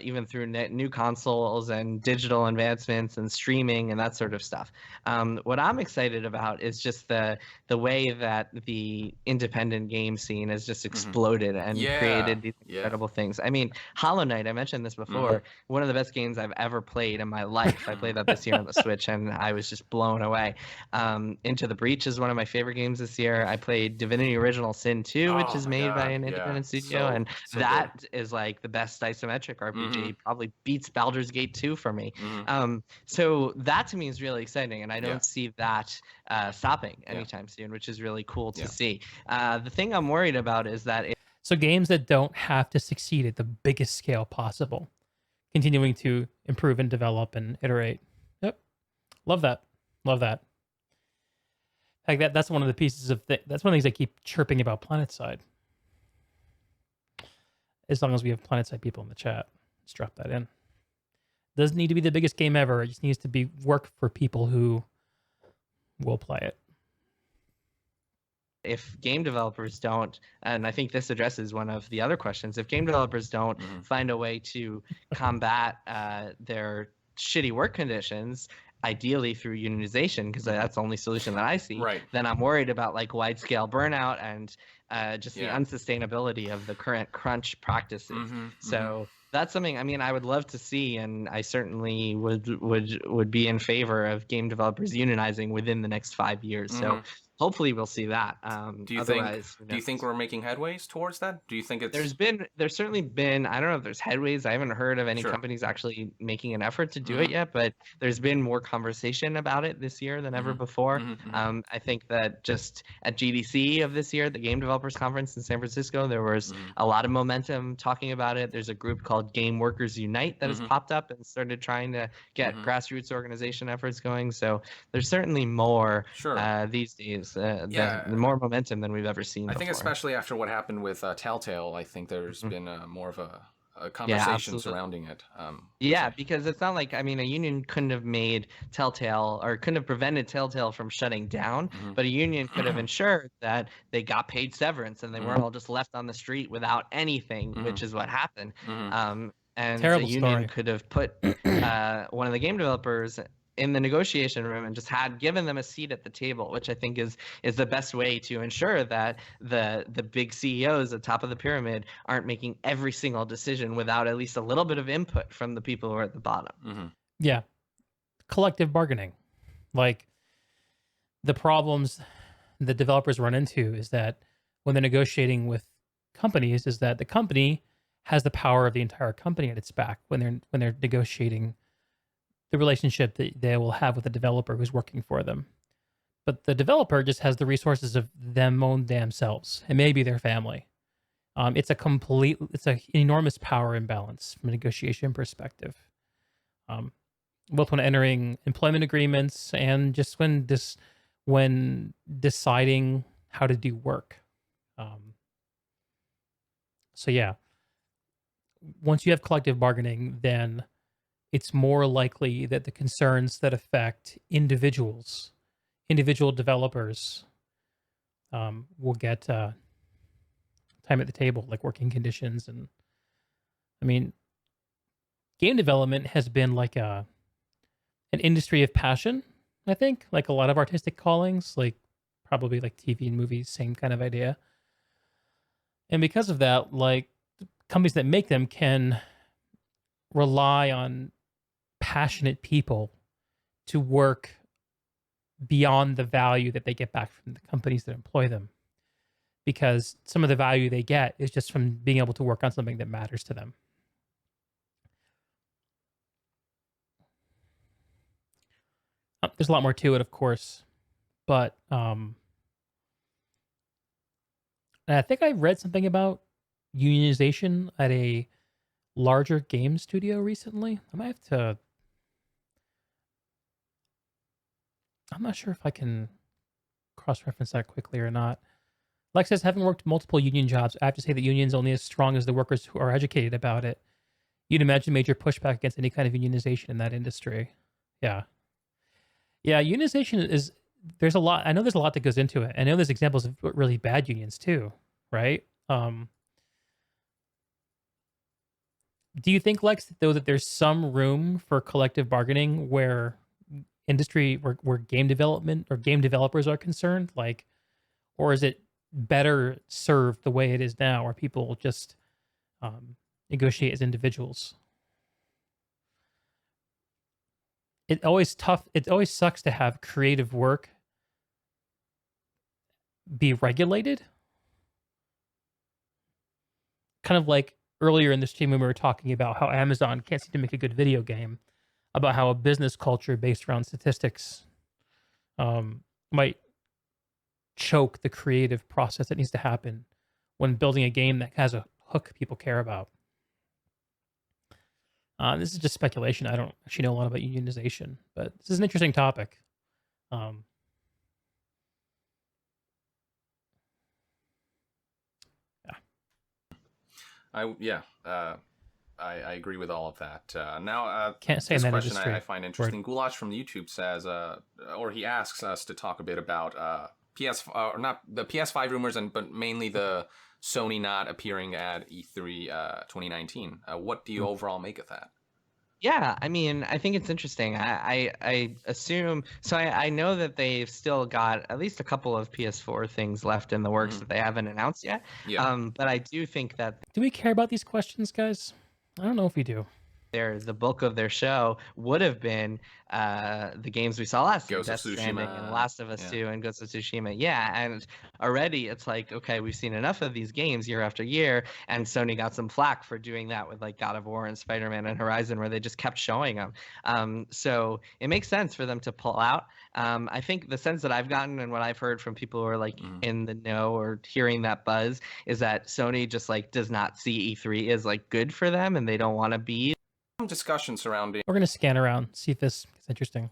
Speaker 6: even through new consoles and digital advancements and streaming and that sort of stuff. What I'm excited about is just the way that the independent game scene has just exploded and created these incredible things. I mean, Hollow Knight, I mentioned this before, one of the best games I've ever played in my life. I played that this year on the Switch, and I was just blown away. Into the Breach is one of my favorite games this year. I played Divinity Original Sin 2, which is made by an independent studio. And
Speaker 7: so
Speaker 6: that is like the best isometric RPG. Probably beats Baldur's Gate 2 for me. So that to me is really exciting, and I don't see that stopping anytime soon, which is really cool to see. The thing I'm worried about is that
Speaker 1: So games that don't have to succeed at the biggest scale possible, continuing to improve and develop and iterate. Yep, love that. Love that. Like that's one of the pieces of that's one of the things I keep chirping about PlanetSide. As long as we have PlanetSide people in the chat, let's drop that in. Doesn't need to be the biggest game ever. It just needs to be work for people who will play it.
Speaker 6: If game developers don't, and I think this addresses one of the other questions, if game developers don't find a way to combat their shitty work conditions, ideally through unionization, because that's the only solution that I see, then I'm worried about like wide-scale burnout and just the unsustainability of the current crunch practices. So that's something, I mean, I would love to see, and I certainly would be in favor of game developers unionizing within the next 5 years. So hopefully we'll see that.
Speaker 7: Do you think we're making headways towards that? Do you think it's
Speaker 6: there's certainly been, I don't know if there's headways. I haven't heard of any companies actually making an effort to do it yet, but there's been more conversation about it this year than ever before. I think that just at GDC of this year, the Game Developers Conference in San Francisco, there was a lot of momentum talking about it. There's a group called Game Workers Unite that has popped up and started trying to get grassroots organization efforts going. So there's certainly more these days. More momentum than we've ever seen.
Speaker 7: I think especially after what happened with Telltale, I think there's been more of a conversation surrounding it.
Speaker 6: Because it's not like, I mean, a union couldn't have made Telltale or couldn't have prevented Telltale from shutting down, but a union could have ensured that they got paid severance and they weren't all just left on the street without anything, which is what happened. And
Speaker 1: Terrible
Speaker 6: the union
Speaker 1: story.
Speaker 6: could have put one of the game developers in the negotiation room and just given them a seat at the table, which I think is the best way to ensure that the big CEOs at the top of the pyramid aren't making every single decision without at least a little bit of input from the people who are at the bottom.
Speaker 1: Yeah. Collective bargaining. Like, the problems the developers run into is that when they're negotiating with companies, is that the company has the power of the entire company at its back when they're negotiating the relationship that they will have with the developer who's working for them. But the developer just has the resources of them own damn selves and maybe their family. It's an enormous power imbalance from a negotiation perspective. Both when entering employment agreements and just when when deciding how to do work. So yeah, once you have collective bargaining, then it's more likely that the concerns that affect individual developers, will get time at the table, like working conditions. And I mean, game development has been like an industry of passion, I think, like a lot of artistic callings, like probably like TV and movies, same kind of idea. And because of that, like companies that make them can rely on passionate people to work beyond the value that they get back from the companies that employ them, because some of the value they get is just from being able to work on something that matters to them. There's a lot more to it, of course, but and I think I read something about unionization at a larger game studio recently. I might have to. I'm not sure if I can cross-reference that quickly or not. Lex says, having worked multiple union jobs, I have to say that unions only as strong as the workers who are educated about it. You'd imagine major pushback against any kind of unionization in that industry. Yeah. Yeah, unionization is, there's a lot, I know there's a lot that goes into it. I know there's examples of really bad unions too, right? Do you think, Lex, though, that there's some room for collective bargaining where where game development or game developers are concerned? Like, or is it better served the way it is now, where people just negotiate as individuals? It always sucks to have creative work be regulated. Kind of like earlier in the stream when we were talking about how Amazon can't seem to make a good video game, about how a business culture based around statistics might choke the creative process that needs to happen when building a game that has a hook people care about. This is just speculation. I don't actually know a lot about unionization, but this is an interesting topic.
Speaker 7: I agree with all of that. Now,
Speaker 1: Can't say
Speaker 7: this
Speaker 1: in that
Speaker 7: question
Speaker 1: industry.
Speaker 7: I find interesting. Goulash from YouTube says, or he asks us to talk a bit about or not the PS5 rumors, but mainly the Sony not appearing at E3 2019. What do you overall make of that?
Speaker 6: Yeah, I mean, I think it's interesting. I assume so. I know that they've still got at least a couple of PS4 things left in the works that they haven't announced yet.
Speaker 7: Yeah.
Speaker 6: But I do think that
Speaker 1: Do we care about these questions, guys? I don't know if we do.
Speaker 6: the bulk of their show would have been the games we saw last year,
Speaker 7: Ghost of
Speaker 6: Death Stranding
Speaker 7: Tsushima.
Speaker 6: and Last of Us 2 and Ghost of Tsushima. Yeah, and already it's like, okay, we've seen enough of these games year after year, and Sony got some flack for doing that with like God of War and Spider-Man and Horizon, where they just kept showing them. So it makes sense for them to pull out. I think the sense that I've gotten and what I've heard from people who are like in the know or hearing that buzz is that Sony just like does not see E3 as like good for them, and they don't want to be.
Speaker 7: Discussion surrounding
Speaker 1: We're gonna scan around, see if this is interesting.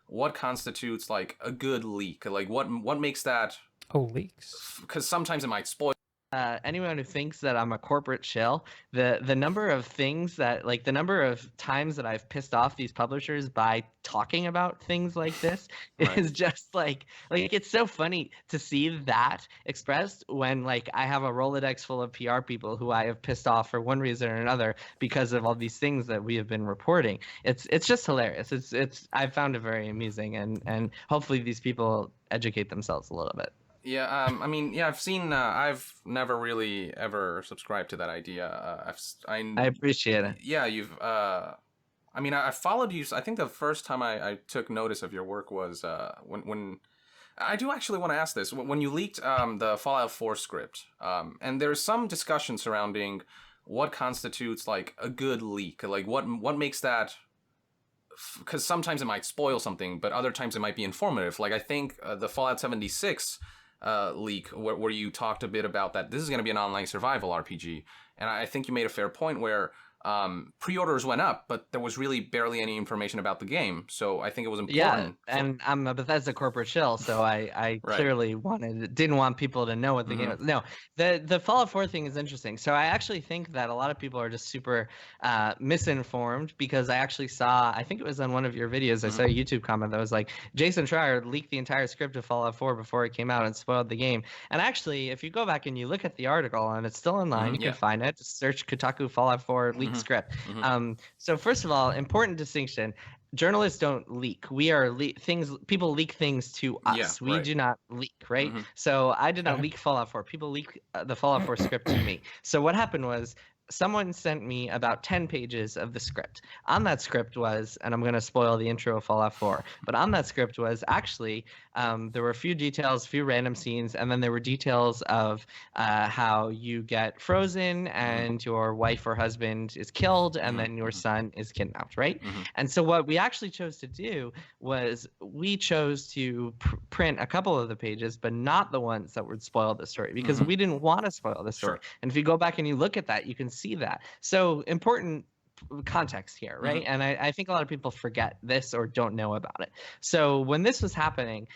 Speaker 7: what constitutes like a good leak. Like what makes that?
Speaker 1: Oh, leaks.
Speaker 7: Because sometimes it might spoil.
Speaker 6: Anyone who thinks that I'm a corporate shill, the number of things that like the number of times that I've pissed off these publishers by talking about things like this is just like it's so funny to see that expressed when like I have a Rolodex full of PR people who I have pissed off for one reason or another because of all these things that we have been reporting. It's just hilarious. I've found it very amusing, and hopefully these people educate themselves a little bit.
Speaker 7: Yeah, I mean, yeah, I've seen. I've never really ever subscribed to that idea. I
Speaker 6: appreciate it.
Speaker 7: Yeah, you've. I mean, I followed you. I think the first time I took notice of your work was when. I do actually want to ask this. When you leaked the Fallout 4 script, and there's some discussion surrounding what constitutes like a good leak. Like what makes that. Because sometimes it might spoil something, but other times it might be informative. Like I think the Fallout 76. Leak where you talked a bit about that this is going to be an online survival RPG, and I think you made a fair point where pre-orders went up, but there was really barely any information about the game. So I think it was
Speaker 6: Yeah,
Speaker 7: important.
Speaker 6: and I'm a Bethesda corporate shill, so I
Speaker 7: Right.
Speaker 6: clearly didn't want people to know what the game was. No, the Fallout 4 thing is interesting. So I actually think that a lot of people are just super misinformed, because I actually saw, I think it was on one of your videos, I saw a YouTube comment that was like, Jason Schreier leaked the entire script of Fallout 4 before it came out and spoiled the game. And actually, if you go back and you look at the article, and it's still online, you can find it. Just search Kotaku Fallout 4 leaked script. So first of all, important distinction. Journalists don't leak. We are people leak things to us.
Speaker 7: Yeah,
Speaker 6: We
Speaker 7: right.
Speaker 6: do not leak, right? So I did not leak Fallout 4. People leak the Fallout 4 script to me. So what happened was, someone sent me about 10 pages of the script. On that script was, and I'm going to spoil the intro of Fallout 4, but on that script was actually, there were a few details, a few random scenes, and then there were details of how you get frozen and your wife or husband is killed, and then your son is kidnapped, right? And so what we actually chose to do was, we chose to print a couple of the pages, but not the ones that would spoil the story, because we didn't want to spoil the story.
Speaker 7: Sure.
Speaker 6: And if you go back and you look at that, you can see that. So important context here, right? And I think a lot of people forget this or don't know about it. So when this was happening,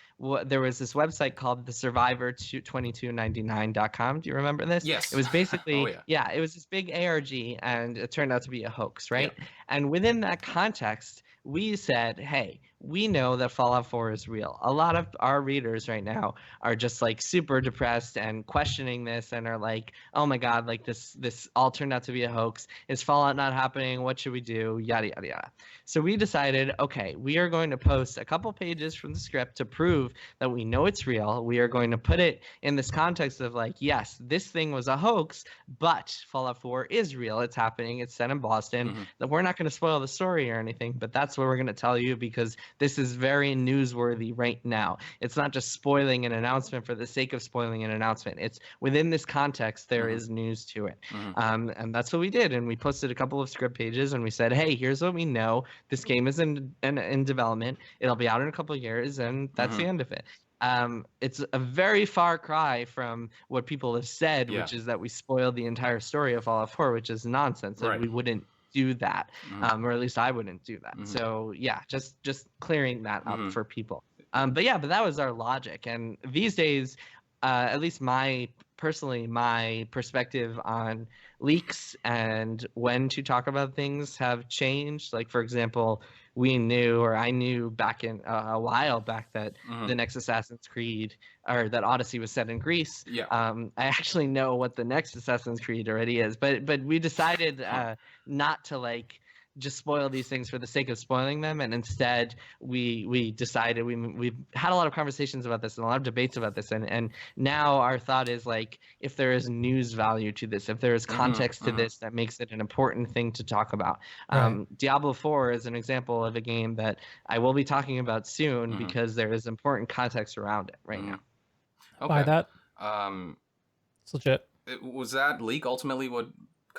Speaker 6: there was this website called the Survivor2299.com. Do you remember this?
Speaker 7: Yes.
Speaker 6: It was basically,
Speaker 7: Oh, yeah.
Speaker 6: it was this big ARG, and it turned out to be a hoax, right?
Speaker 7: Yeah.
Speaker 6: And within that context, we said, hey, we know that Fallout 4 is real. A lot of our readers right now are just like super depressed and questioning this, and are like, oh my God, like this all turned out to be a hoax. Is Fallout not happening? What should we do? Yada, yada, yada. So we decided, okay, we are going to post a couple pages from the script to prove that we know it's real. We are going to put it in this context of like, yes, this thing was a hoax, but Fallout 4 is real. It's happening. It's set in Boston. That we're not going to spoil the story or anything, but that's what we're going to tell you, because this is very newsworthy right now. It's not just spoiling an announcement for the sake of spoiling an announcement. It's within this context, there is news to it. And that's what we did. And we posted a couple of script pages, and we said, hey, here's what we know. This game is in development. It'll be out in a couple of years, and that's the end of it. It's a very far cry from what people have said, which is that we spoiled the entire story of Fallout 4, which is nonsense. That we wouldn't do that, or at least I wouldn't do that. So yeah, just clearing that up for people. But that was our logic. And these days, at least my perspective on leaks and when to talk about things have changed. Like, for example, I knew back in a while back that the next Assassin's Creed, or that Odyssey, was set in Greece.
Speaker 7: Yeah.
Speaker 6: I actually know what the next Assassin's Creed already is, but we decided not to like just spoil these things for the sake of spoiling them, and instead we decided, we've had a lot of conversations about this and a lot of debates about this, and now our thought is like, if there is news value to this, if there is context to this that makes it an important thing to talk about. Diablo 4 is an example of a game that I will be talking about soon, because there is important context around it right now.
Speaker 7: Okay.
Speaker 1: Buy that. It's legit.
Speaker 7: Was that leak ultimately what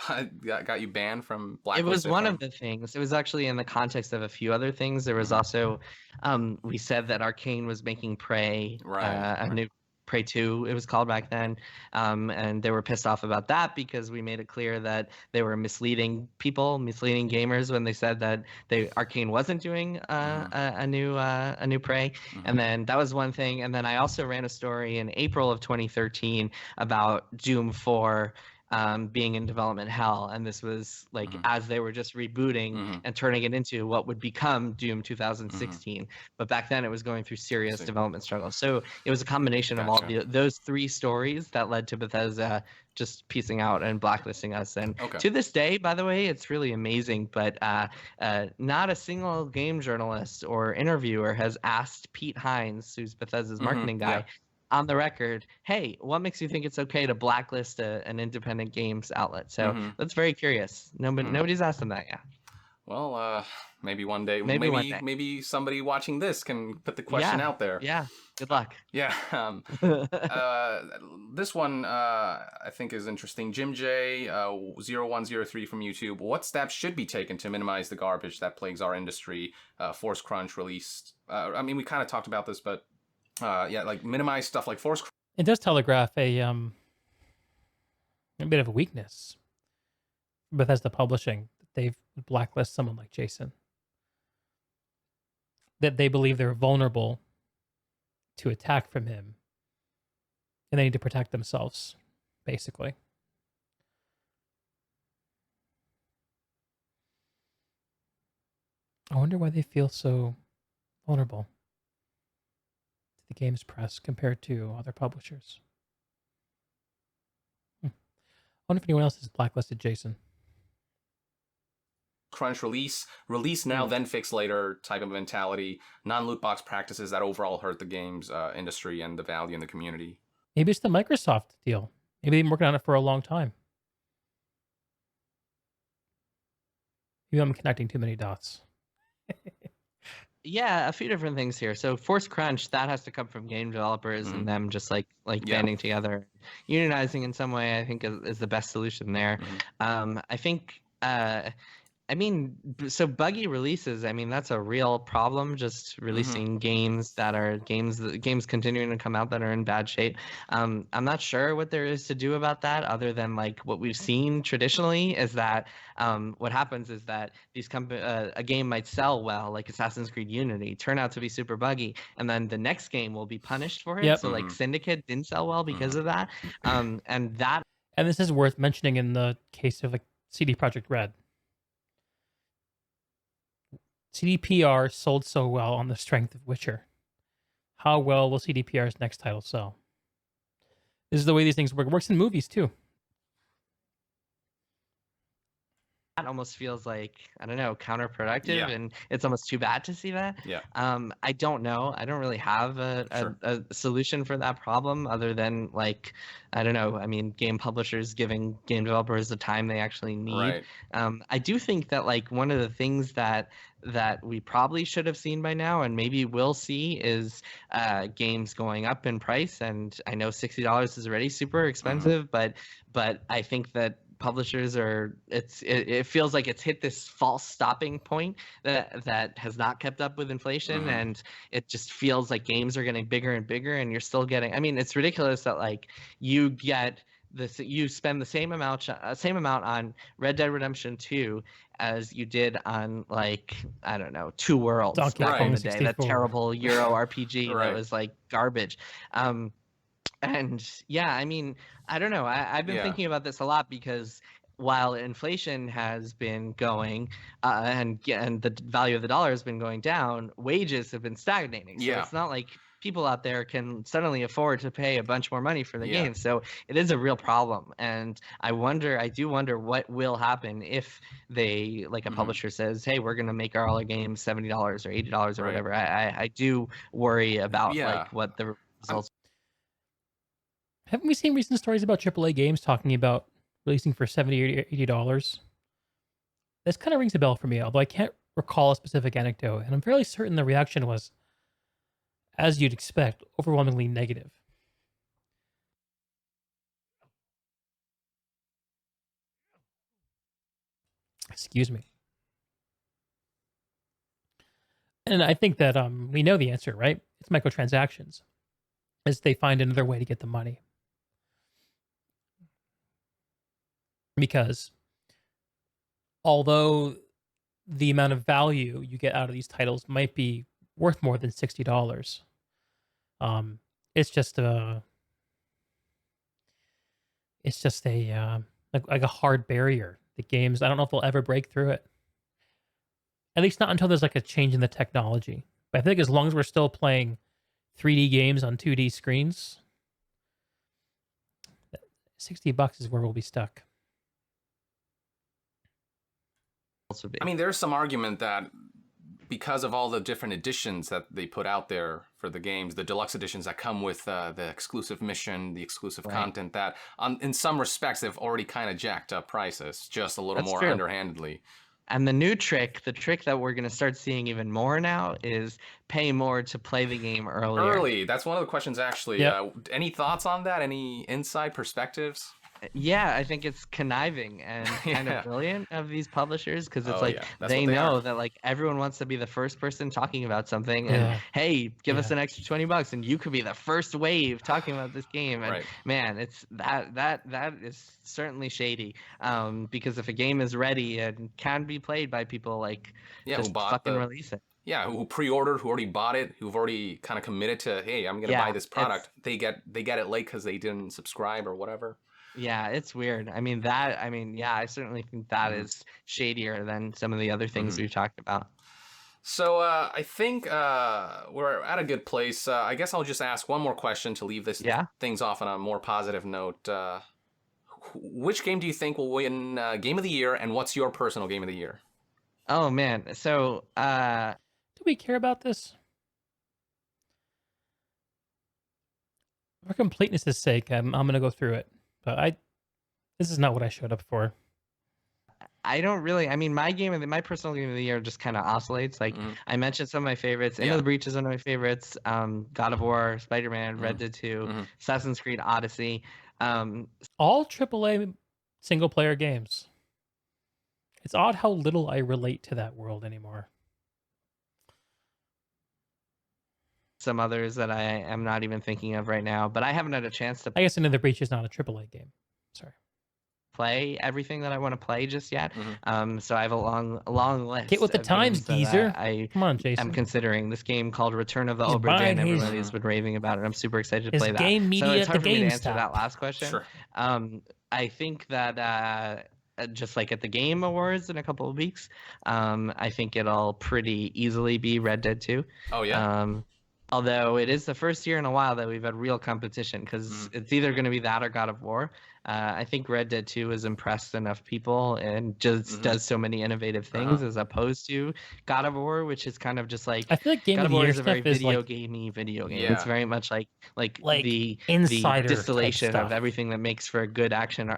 Speaker 7: got you banned from Blacklisted?
Speaker 6: It was one of the things. It was actually in the context of a few other things. There was also, we said that Arcane was making Prey, a new Prey 2, it was called back then, and they were pissed off about that because we made it clear that they were misleading gamers when they said that Arcane wasn't doing a new Prey, and then that was one thing. And then I also ran a story in April of 2013 about Doom 4 being in development hell, and this was like as they were just rebooting and turning it into what would become Doom 2016. But back then it was going through serious development struggles. So it was a combination of all those three stories that led to Bethesda just piecing out and blacklisting us. And to this day, by the way, it's really amazing, but not a single game journalist or interviewer has asked Pete Hines, who's Bethesda's marketing guy, on the record, hey, what makes you think it's okay to blacklist an independent games outlet? So that's very curious. Nobody's asked him that yet.
Speaker 7: Well, maybe one day, maybe somebody watching this can put the question out there.
Speaker 6: Yeah. Good luck.
Speaker 7: Yeah. This one I think is interesting. Jim J 0103 from YouTube. What steps should be taken to minimize the garbage that plagues our industry? Force Crunch released. I mean, we kind of talked about this, but like minimize stuff like Force.
Speaker 1: It does telegraph a bit of a weakness. Bethesda Publishing, they've blacklisted someone like Jason. That they believe they're vulnerable to attack from him, and they need to protect themselves, basically. I wonder why they feel so vulnerable to the games press compared to other publishers. I wonder if anyone else has blacklisted Jason.
Speaker 7: Crunch release now, then fix later type of mentality, non-loot box practices that overall hurt the games industry and the value in the community.
Speaker 1: Maybe it's the Microsoft deal. Maybe they've been working on it for a long time. Maybe I'm connecting too many dots.
Speaker 6: Yeah, a few different things here. So forced crunch, that has to come from game developers and them just like banding together, unionizing in some way. I think is the best solution there. I think. I mean, so buggy releases, I mean, that's a real problem, just releasing games that are games continuing to come out that are in bad shape. I'm not sure what there is to do about that other than like what we've seen traditionally is that what happens is that these a game might sell well, like Assassin's Creed Unity, turn out to be super buggy, and then the next game will be punished for it. So like Syndicate didn't sell well because of that. And
Speaker 1: this is worth mentioning in the case of like CD Projekt Red. CDPR sold so well on the strength of Witcher. How well will CDPR's next title sell? This is the way these things work. It works in movies too.
Speaker 6: That almost feels like, I don't know, counterproductive, and it's almost too bad to see that. I don't know. I don't really have a solution for that problem other than like, I don't know. I mean, game publishers giving game developers the time they actually need. I do think that like one of the things that we probably should have seen by now and maybe will see is games going up in price. And I know $60 is already super expensive, but I think that publishers it feels like it's hit this false stopping point that has not kept up with inflation, and it just feels like games are getting bigger and bigger, and you're still getting, I mean, it's ridiculous that like you spend the same amount on Red Dead Redemption 2 as you did on like, I don't know, Two Worlds back in the day,
Speaker 1: 64.
Speaker 6: that terrible Euro RPG that was like garbage. And yeah, I mean, I don't know. I've been thinking about this a lot because while inflation has been going and the value of the dollar has been going down, wages have been stagnating. So it's not like people out there can suddenly afford to pay a bunch more money for the game. So it is a real problem. And I do wonder what will happen if they, like a publisher says, hey, we're going to make all our games $70 or $80 or whatever. I do worry about like what the results.
Speaker 1: Haven't we seen recent stories about AAA games talking about releasing for $70 or $80? This kind of rings a bell for me, although I can't recall a specific anecdote, and I'm fairly certain the reaction was, as you'd expect, overwhelmingly negative. Excuse me. And I think that we know the answer, right? It's microtransactions, as they find another way to get the money. Because although the amount of value you get out of these titles might be worth more than $60, it's just a like a hard barrier. The games, I don't know if they'll ever break through it. At least not until there's like a change in the technology. But I think as long as we're still playing 3D games on 2D screens, $60 is where we'll be stuck.
Speaker 7: I mean, there's some argument that because of all the different editions that they put out there for the games, the deluxe editions that come with the exclusive mission, the exclusive content, that in some respects they've already kind of jacked up prices just a little more underhandedly.
Speaker 6: And the trick that we're going to start seeing even more now is pay more to play the game earlier.
Speaker 7: That's one of the questions, actually. Any thoughts on that? Any inside perspectives?
Speaker 6: Yeah, I think it's conniving and kind
Speaker 7: Yeah.
Speaker 6: of brilliant of these publishers because it's
Speaker 7: Oh,
Speaker 6: like
Speaker 7: yeah. That's
Speaker 6: they
Speaker 7: what they
Speaker 6: know
Speaker 7: are.
Speaker 6: that like everyone wants to be the first person talking about something, and
Speaker 1: Yeah.
Speaker 6: hey, give us
Speaker 1: Yeah.
Speaker 6: an extra $20 and you could be the first wave talking about this game. And
Speaker 7: Right.
Speaker 6: man, it's that is certainly shady. Because if a game is ready and can be played by people, like
Speaker 7: Yeah, who
Speaker 6: just
Speaker 7: bought
Speaker 6: fucking
Speaker 7: the
Speaker 6: release it.
Speaker 7: yeah, who pre-ordered, who already bought it, who've already kind of committed to, hey, I'm gonna buy
Speaker 6: Yeah,
Speaker 7: this
Speaker 6: it's
Speaker 7: product. They get it late because they didn't subscribe or whatever.
Speaker 6: yeah, it's weird. I mean yeah, I certainly think that
Speaker 7: Mhm.
Speaker 6: is shadier than some of the other things
Speaker 7: Mhm.
Speaker 6: we've talked about.
Speaker 7: So I think we're at a good place. I guess I'll just ask one more question to leave this
Speaker 6: Yeah.
Speaker 7: things off on a more positive note. Which game do you think will win Game of the Year, and what's your personal Game of the Year?
Speaker 6: Oh man. So
Speaker 1: Do we care about this? For completeness' sake, I'm gonna go through it, but this is not what I showed up for.
Speaker 6: I don't really. I mean, my personal game of the year just kind of oscillates. Like
Speaker 7: Mhm.
Speaker 6: I mentioned, some of my favorites. Into
Speaker 7: Yeah.
Speaker 6: the Breach is one of my favorites. God of War, Spider-Man, Red
Speaker 7: Mhm.
Speaker 6: Dead 2,
Speaker 7: Mhm.
Speaker 6: Assassin's Creed Odyssey.
Speaker 1: All AAA single player games. It's odd how little I relate to that world anymore.
Speaker 6: Some others that I am not even thinking of right now, but I haven't had a chance to
Speaker 1: I guess Into the Breach is not a AAA game. Sorry.
Speaker 6: play everything that I want to play just yet.
Speaker 7: Mhm.
Speaker 6: So I have a long list.
Speaker 1: Get with the
Speaker 6: of
Speaker 1: times,
Speaker 6: games that
Speaker 1: geezer.
Speaker 6: I
Speaker 1: Come on,
Speaker 6: am
Speaker 1: Jason.
Speaker 6: considering. This game called Return of the
Speaker 1: He's
Speaker 6: Obra
Speaker 1: buying
Speaker 6: Dinn.
Speaker 1: his-
Speaker 6: Everybody has been raving about it. I'm super excited to
Speaker 1: His
Speaker 6: play that.
Speaker 1: game
Speaker 6: So
Speaker 1: media
Speaker 6: it's
Speaker 1: at the
Speaker 6: hard for me to answer that
Speaker 1: GameStop.
Speaker 6: last question.
Speaker 7: Sure.
Speaker 6: I think that just like at the Game Awards in a couple of weeks, I think it'll pretty easily be Red Dead 2.
Speaker 7: Oh yeah.
Speaker 6: Although it is the first year in a while that we've had real competition, because it's either going to be that or God of War. I think Red Dead 2 has impressed enough people and just does so many innovative things, as opposed to God of War, which is kind of just like
Speaker 1: I feel like Game
Speaker 6: God
Speaker 1: of
Speaker 6: of
Speaker 1: the
Speaker 6: War
Speaker 1: Year
Speaker 6: is a very
Speaker 1: stuff is
Speaker 6: video
Speaker 1: like
Speaker 6: gamey video game.
Speaker 7: Yeah.
Speaker 6: It's very much like the
Speaker 1: insider type
Speaker 6: distillation
Speaker 1: stuff.
Speaker 6: of everything that makes for a good action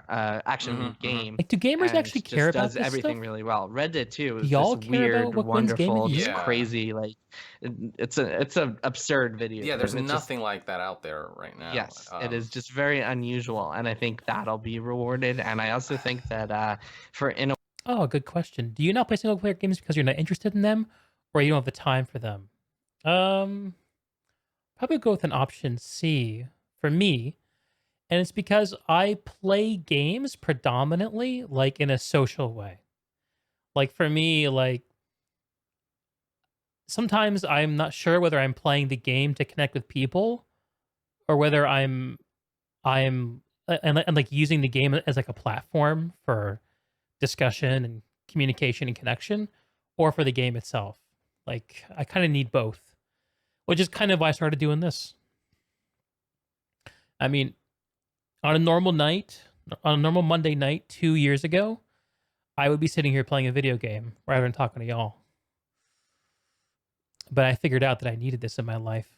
Speaker 6: game.
Speaker 1: Like, do gamers
Speaker 6: And
Speaker 1: actually care
Speaker 6: just
Speaker 1: about
Speaker 6: does
Speaker 1: this
Speaker 6: everything
Speaker 1: stuff?
Speaker 6: really well. Red Dead 2
Speaker 1: Do
Speaker 6: is
Speaker 1: y'all
Speaker 6: this
Speaker 1: care about
Speaker 6: weird,
Speaker 1: what wins Game of
Speaker 6: wonderful,
Speaker 1: the
Speaker 6: just
Speaker 1: Year?
Speaker 7: Yeah.
Speaker 6: crazy, like it's a absurd video.
Speaker 7: Yeah, there's
Speaker 6: game. It's just-
Speaker 7: nothing like that out there right now.
Speaker 6: Yes, it is just very unusual, and I think that'll be rewarded. And I also think that
Speaker 1: Oh, good question. Do you not play single player games because you're not interested in them, or you don't have the time for them? Probably go with an option C for me, and it's because I play games predominantly like in a social way. Like for me, like sometimes I'm not sure whether I'm playing the game to connect with people or whether I'm like using the game as like a platform for discussion and communication and connection, or for the game itself. Like I kind of need both, which is kind of why I started doing this. I mean, on a normal Monday night 2 years ago, I would be sitting here playing a video game rather than talking to y'all. But I figured out that I needed this in my life.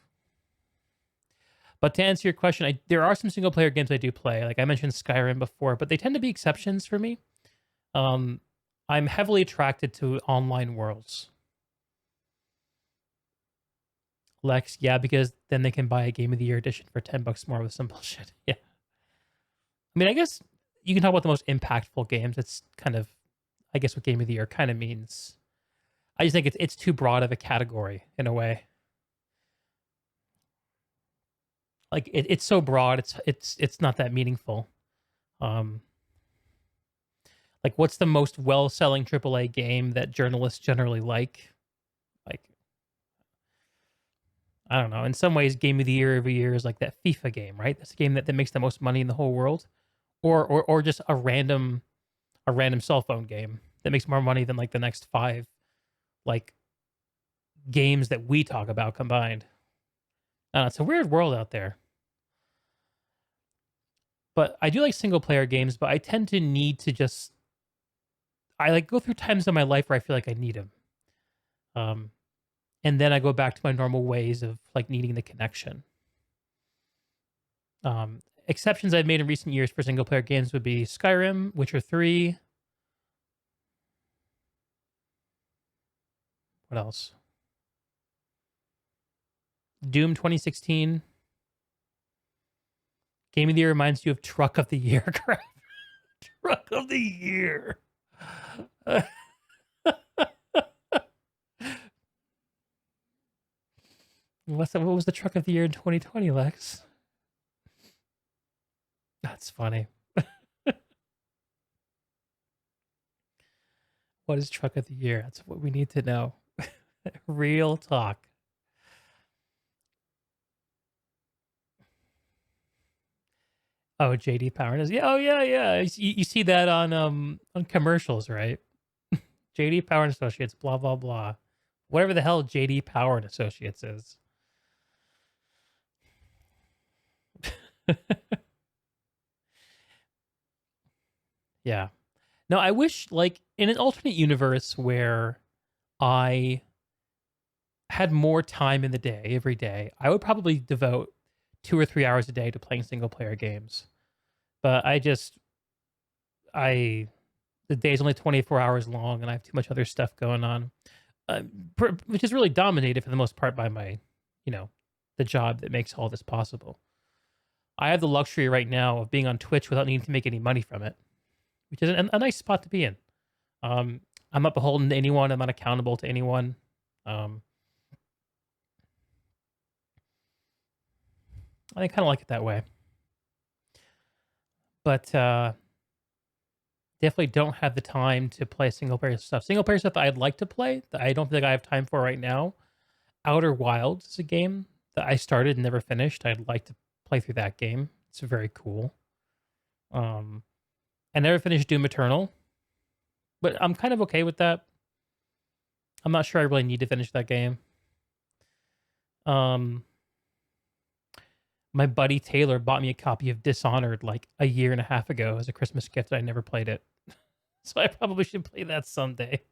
Speaker 1: But to answer your question, there are some single player games I do play. Like I mentioned Skyrim before, but they tend to be exceptions for me. I'm heavily attracted to online worlds. Lex, yeah, because then they can buy a Game of the Year edition for $10 more with some bullshit. Yeah. I mean, I guess you can talk about the most impactful games. It's kind of, I guess, what Game of the Year kind of means. I just think it's too broad of a category in a way. Like it's so broad, it's not that meaningful. Like what's the most well-selling AAA game that journalists generally like? Like I don't know. In some ways, Game of the Year every year is like that FIFA game, right? That's a game that makes the most money in the whole world, or just a random cell phone game that makes more money than like the next 5 like games that we talk about combined. It's a weird world out there. But I do like single player games, but I tend to need to just I like go through times in my life where I feel like I need them. And then I go back to my normal ways of like needing the connection. Exceptions I've made in recent years for single player games would be Skyrim, Witcher 3. What else? Doom 2016. Game of the Year reminds you of Truck of the Year. Truck of the year. What was the truck of the year in 2020, Lex? That's funny. What is truck of the year? That's what we need to know. Real talk. Oh, JD Power is, yeah. Oh, yeah, yeah. You see that on commercials, right? JD Power and Associates, blah blah blah. Whatever the hell JD Power and Associates is. Yeah. No, I wish, like, in an alternate universe where I had more time in the day every day, I would probably devote 2 or 3 hours a day to playing single player games. But I the day's only 24 hours long and I have too much other stuff going on. Which is really dominated for the most part by my, the job that makes all this possible. I have the luxury right now of being on Twitch without needing to make any money from it, which is a nice spot to be in. I'm not beholden to anyone. I'm not accountable to anyone. I kind of like it that way. But definitely don't have the time to play single player stuff. Single player stuff that I'd like to play that I don't think I have time for right now. Outer Wilds is a game that I started and never finished. I'd like to play through that game. It's very cool. I never finished Doom Eternal, but I'm kind of okay with that. I'm not sure I really need to finish that game. My buddy Taylor bought me a copy of Dishonored like a year and a half ago as a Christmas gift. I never played it. So I probably should play that someday.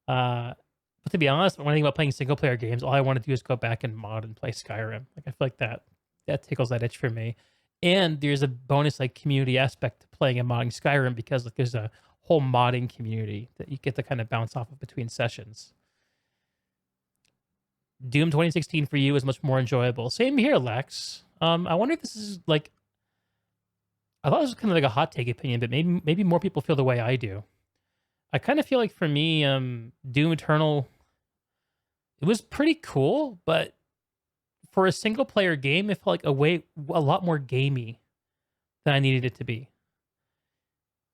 Speaker 1: But to be honest, when I think about playing single player games, all I want to do is go back and mod and play Skyrim. Like, I feel like that tickles that itch for me. And there's a bonus like community aspect to playing and modding Skyrim because like there's a whole modding community that you get to kind of bounce off of between sessions. Doom 2016 for you is much more enjoyable. Same here, Lex. I wonder if this is like, I thought this was kind of like a hot take opinion, but maybe more people feel the way I do. I kind of feel like for me, Doom Eternal, it was pretty cool, but for a single player game, it felt like a lot more gamey than I needed it to be.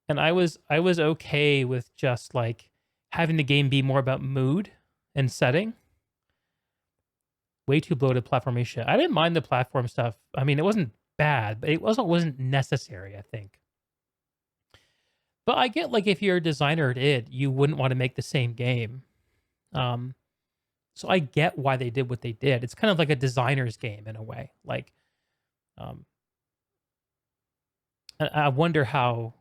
Speaker 1: And I was okay with just like having the game be more about mood and setting. Way too bloated platformy shit. I didn't mind the platform stuff. I mean, it wasn't bad, but it also wasn't necessary, I think. But I get like if you're a designer at id, you wouldn't want to make the same game. So I get why they did what they did. It's kind of like a designer's game in a way. Like, I wonder how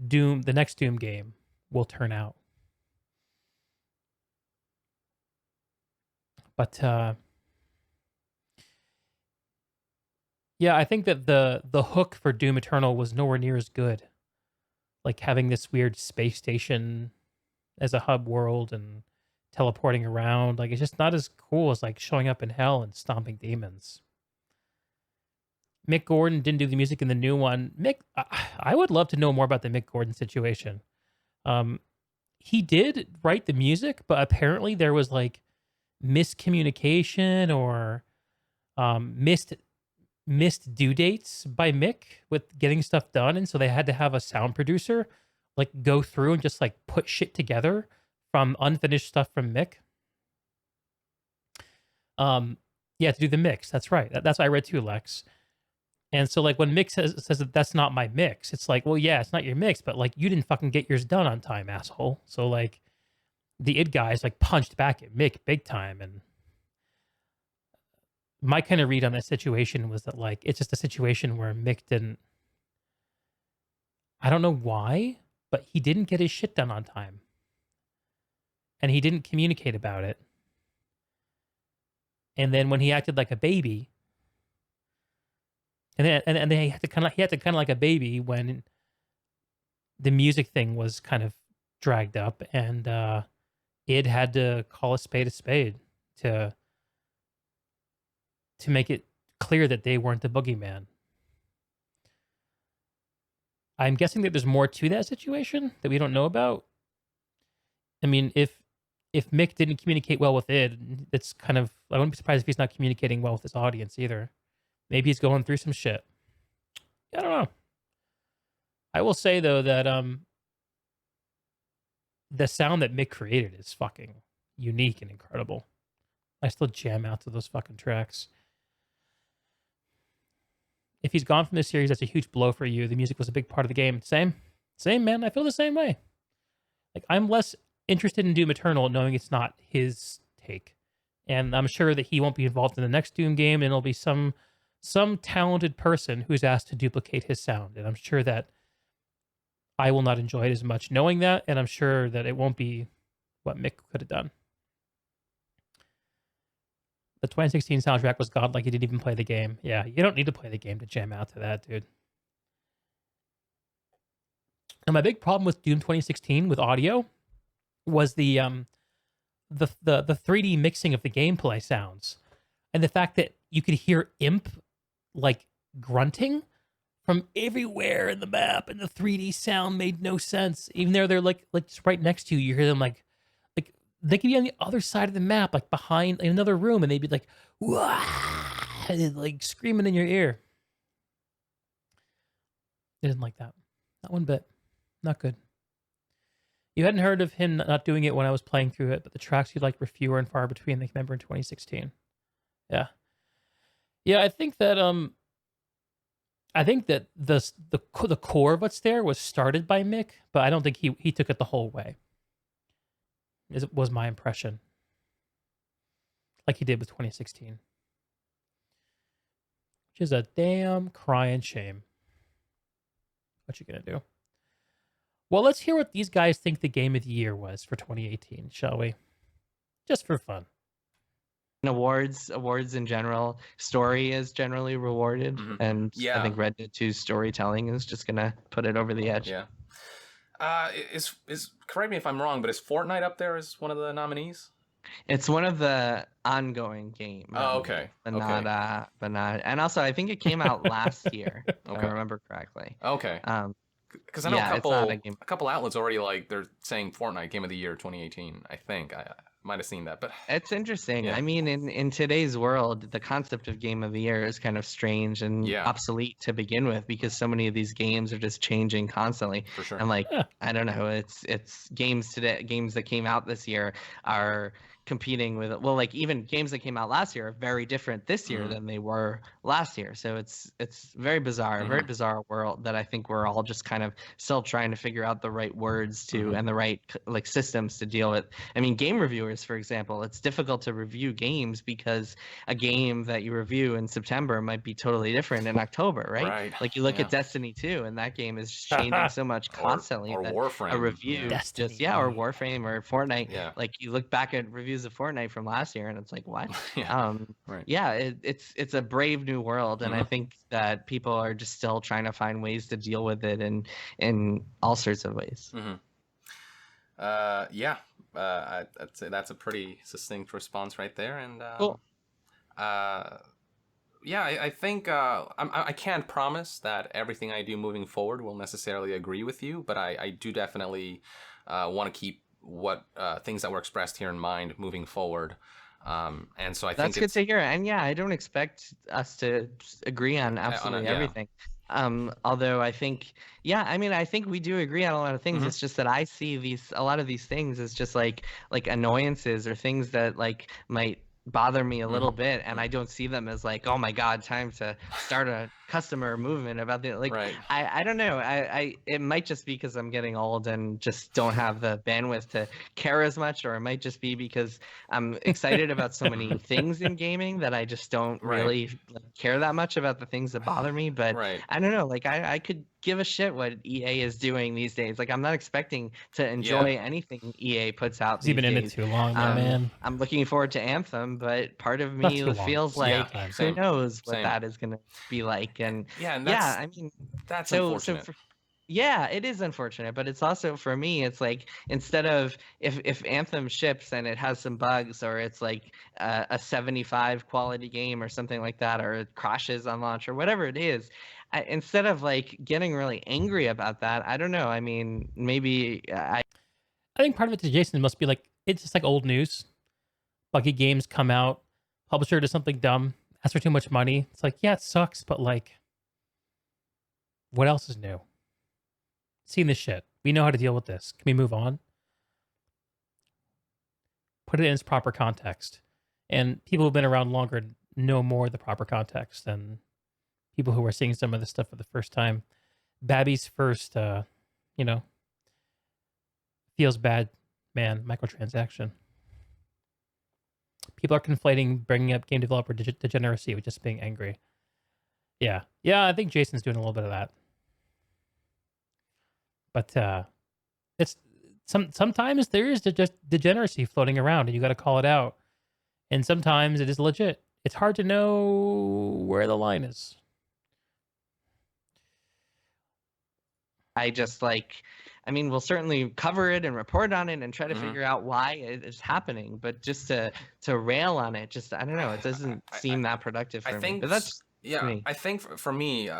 Speaker 1: the next Doom game will turn out. But yeah, I think that the hook for Doom Eternal was nowhere near as good. Like having this weird space station as a hub world and teleporting around, like it's just not as cool as like showing up in hell and stomping demons. Mick Gordon didn't do the music in the new one. I would love to know more about the Mick Gordon situation. He did write the music, but apparently there was like miscommunication or missed due dates by Mick with getting stuff done, and so they had to have a sound producer like go through and just like put shit together from unfinished stuff from Mick. Yeah, to do the mix. That's right. That's what I read too, Lex. And so like when Mick says that that's not my mix, it's like, well, yeah, it's not your mix, but like you didn't fucking get yours done on time, asshole. So like the id guys like punched back at Mick big time, and my kind of read on that situation was that like it's just a situation where Mick didn't, I don't know why, but he didn't get his shit done on time. And he didn't communicate about it. And then when he acted like a baby, and then he had to kind of like a baby when the music thing was kind of dragged up, and id had to call a spade to make it clear that they weren't the boogeyman. I'm guessing that there's more to that situation that we don't know about. I mean, if Mick didn't communicate well with it, it's kind of, I wouldn't be surprised if he's not communicating well with his audience either. Maybe he's going through some shit. I don't know. I will say though that the sound that Mick created is fucking unique and incredible. I still jam out to those fucking tracks. If he's gone from this series, that's a huge blow for you. The music was a big part of the game. Same, man. I feel the same way. Like, I'm less interested in Doom Eternal knowing it's not his take. And I'm sure that he won't be involved in the next Doom game, and it'll be some talented person who's asked to duplicate his sound. And I'm sure that I will not enjoy it as much knowing that, and I'm sure that it won't be what Mick could have done. The 2016 soundtrack was godlike. You didn't even play the game. Yeah, you don't need to play the game to jam out to that, dude. And my big problem with Doom 2016 with audio was the 3D mixing of the gameplay sounds, and the fact that you could hear Imp like grunting from everywhere in the map, and the 3D sound made no sense. Even though they're like just right next to you, you hear them like they could be on the other side of the map, like behind in another room, and they'd be like, "Wah!" and like screaming in your ear. I didn't like that. Not one bit. Not good. You hadn't heard of him not doing it when I was playing through it, but the tracks you liked were fewer and far between. They came in 2016. Yeah. I think that the core of what's there was started by Mick, but I don't think he took it the whole way. Was my impression. Like he did with 2016. Which is a damn crying shame. What you gonna do? Well, let's hear what these guys think the game of the year was for 2018, shall we? Just for fun.
Speaker 6: Awards in general, story is generally rewarded, and
Speaker 7: Yeah.
Speaker 6: I think Red Dead 2's storytelling is just gonna put it over the edge.
Speaker 7: Yeah. Is correct me if I'm wrong, but is Fortnite up there as one of the nominees?
Speaker 6: It's one of the ongoing games.
Speaker 7: Oh, okay.
Speaker 6: But
Speaker 7: Okay.
Speaker 6: not, and also I think it came out last year, if
Speaker 7: Okay.
Speaker 6: I remember correctly.
Speaker 7: Okay. Because I know
Speaker 6: yeah, it's not a game.
Speaker 7: a couple outlets already like they're saying Fortnite Game of the Year 2018. I think I might have seen that, but
Speaker 6: It's interesting.
Speaker 7: Yeah.
Speaker 6: I mean, in today's world, the concept of game of the year is kind of strange and
Speaker 7: Yeah.
Speaker 6: obsolete to begin with, because so many of these games are just changing constantly.
Speaker 7: for sure.
Speaker 6: And like, I don't know, it's games that came out this year are competing with, well, like even games that came out last year are very different this year than they were last year. So it's very bizarre, a very bizarre world that I think we're all just kind of still trying to figure out the right words to and the right like systems to deal with. I mean, game reviewers, for example, it's difficult to review games because a game that you review in September might be totally different in October, right?
Speaker 7: Right.
Speaker 6: Like you look
Speaker 7: Yeah.
Speaker 6: at Destiny 2, and that game is just changing so much constantly
Speaker 7: or
Speaker 6: that
Speaker 7: Warframe.
Speaker 6: a review
Speaker 1: Destiny.
Speaker 6: just or Warframe or Fortnite.
Speaker 7: Yeah.
Speaker 6: Like you look back at reviews of Fortnite from last year, and it's like, what?
Speaker 7: Yeah. Right.
Speaker 6: Yeah, it's a brave new world, and I think that people are just still trying to find ways to deal with it in all sorts of ways.
Speaker 7: Yeah. I'd say that's a pretty succinct response right there, and
Speaker 6: Cool.
Speaker 7: yeah, I think I can't promise that everything I do moving forward will necessarily agree with you, but I do definitely want to keep what things that were expressed here in mind moving forward. And so I think
Speaker 6: That's good to hear. And yeah, I don't expect us to agree on absolutely everything. Although I think, I think we do agree on a lot of things. It's just that I see a lot of these things as just like annoyances or things that like might bother me a little bit, and I don't see them as like, oh my god, time to start a customer movement about the like.
Speaker 7: Right.
Speaker 6: I don't know. I it might just be because I'm getting old and just don't have the bandwidth to care as much, or it might just be because I'm excited about so many things in gaming that I just don't really care that much about the things that bother me. But I don't know. Like I could give a shit what EA is doing these days. Like I'm not expecting to enjoy anything EA puts out.
Speaker 1: He's been in it too long, man.
Speaker 6: I'm looking forward to Anthem, but part of me feels like who knows what that is going to be like. And
Speaker 7: I mean, that's
Speaker 6: so
Speaker 7: unfortunate.
Speaker 6: Yeah, it is unfortunate, but it's also for me, it's like instead of if Anthem ships and it has some bugs or it's like a 75 quality game or something like that, or it crashes on launch or whatever it is, instead of like getting really angry about that, I don't know. I mean, maybe
Speaker 1: I think part of it to Jason must be like it's just like old news. Buggy games come out, publisher does something dumb, asks for too much money. It's like, yeah, it sucks, but like, what else is new? Seen this shit. We know how to deal with this. Can we move on? Put it in its proper context. And people who've been around longer know more of the proper context than people who are seeing some of this stuff for the first time. Babby's first, feels bad, man, microtransaction. People are conflating bringing up game developer degeneracy with just being angry. Yeah. Yeah, I think Jason's doing a little bit of that. But it's sometimes there is just degeneracy floating around and you got to call it out. And sometimes it is legit. It's hard to know where the line is.
Speaker 6: I mean, we'll certainly cover it and report on it and try to figure out why it is happening. But just to rail on it, just, I don't know, it doesn't seem that productive for me. But that's me.
Speaker 7: I think for me,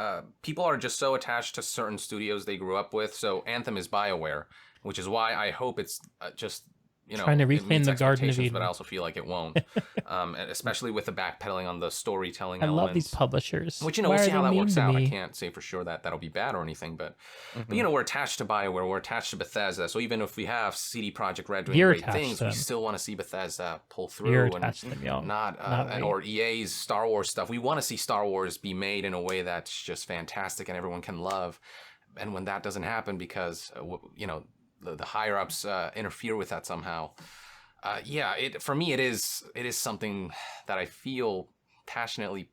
Speaker 7: people are just so attached to certain studios they grew up with. So Anthem is BioWare, which is why I hope it's just,
Speaker 1: trying to reclaim the Garden of Eden.
Speaker 7: But I also feel like it won't, and especially with the backpedaling on the storytelling
Speaker 1: I
Speaker 7: elements.
Speaker 1: love these publishers.
Speaker 7: Which, we'll see how that works out. I can't say for sure that that'll be bad or anything, but we're attached to BioWare, we're attached to Bethesda, so even if we have CD Projekt Red doing great things, we still want to see Bethesda pull through.
Speaker 1: You're attached to them, y'all.
Speaker 7: Or EA's Star Wars stuff. We want to see Star Wars be made in a way that's just fantastic and everyone can love, and when that doesn't happen because, the higher ups interfere with that somehow. For me, it is something that I feel passionately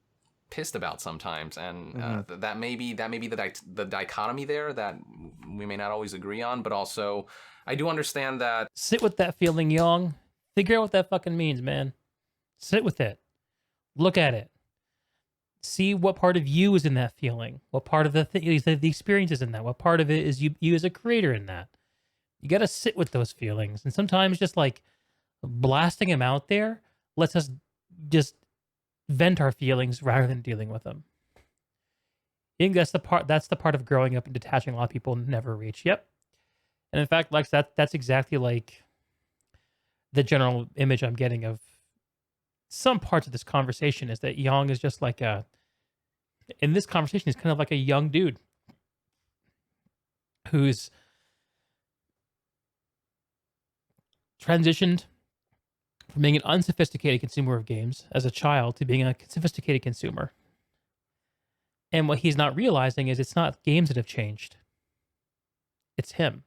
Speaker 7: pissed about sometimes, and that may be the dichotomy there that we may not always agree on, but also I do understand that.
Speaker 1: Sit with that feeling, Young. Figure out what that fucking means, man. Sit with it. Look at it. See what part of you is in that feeling. What part of the experience is in that. What part of it is you as a creator in that. You got to sit with those feelings. And sometimes just like blasting them out there lets us just vent our feelings rather than dealing with them. I think that's the part of growing up and detaching a lot of people never reach. Yep. And in fact, Lex, that's exactly like the general image I'm getting of some parts of this conversation is that Yang is just like in this conversation, he's kind of like a young dude who's transitioned from being an unsophisticated consumer of games as a child to being a sophisticated consumer. And what he's not realizing is it's not games that have changed. It's him.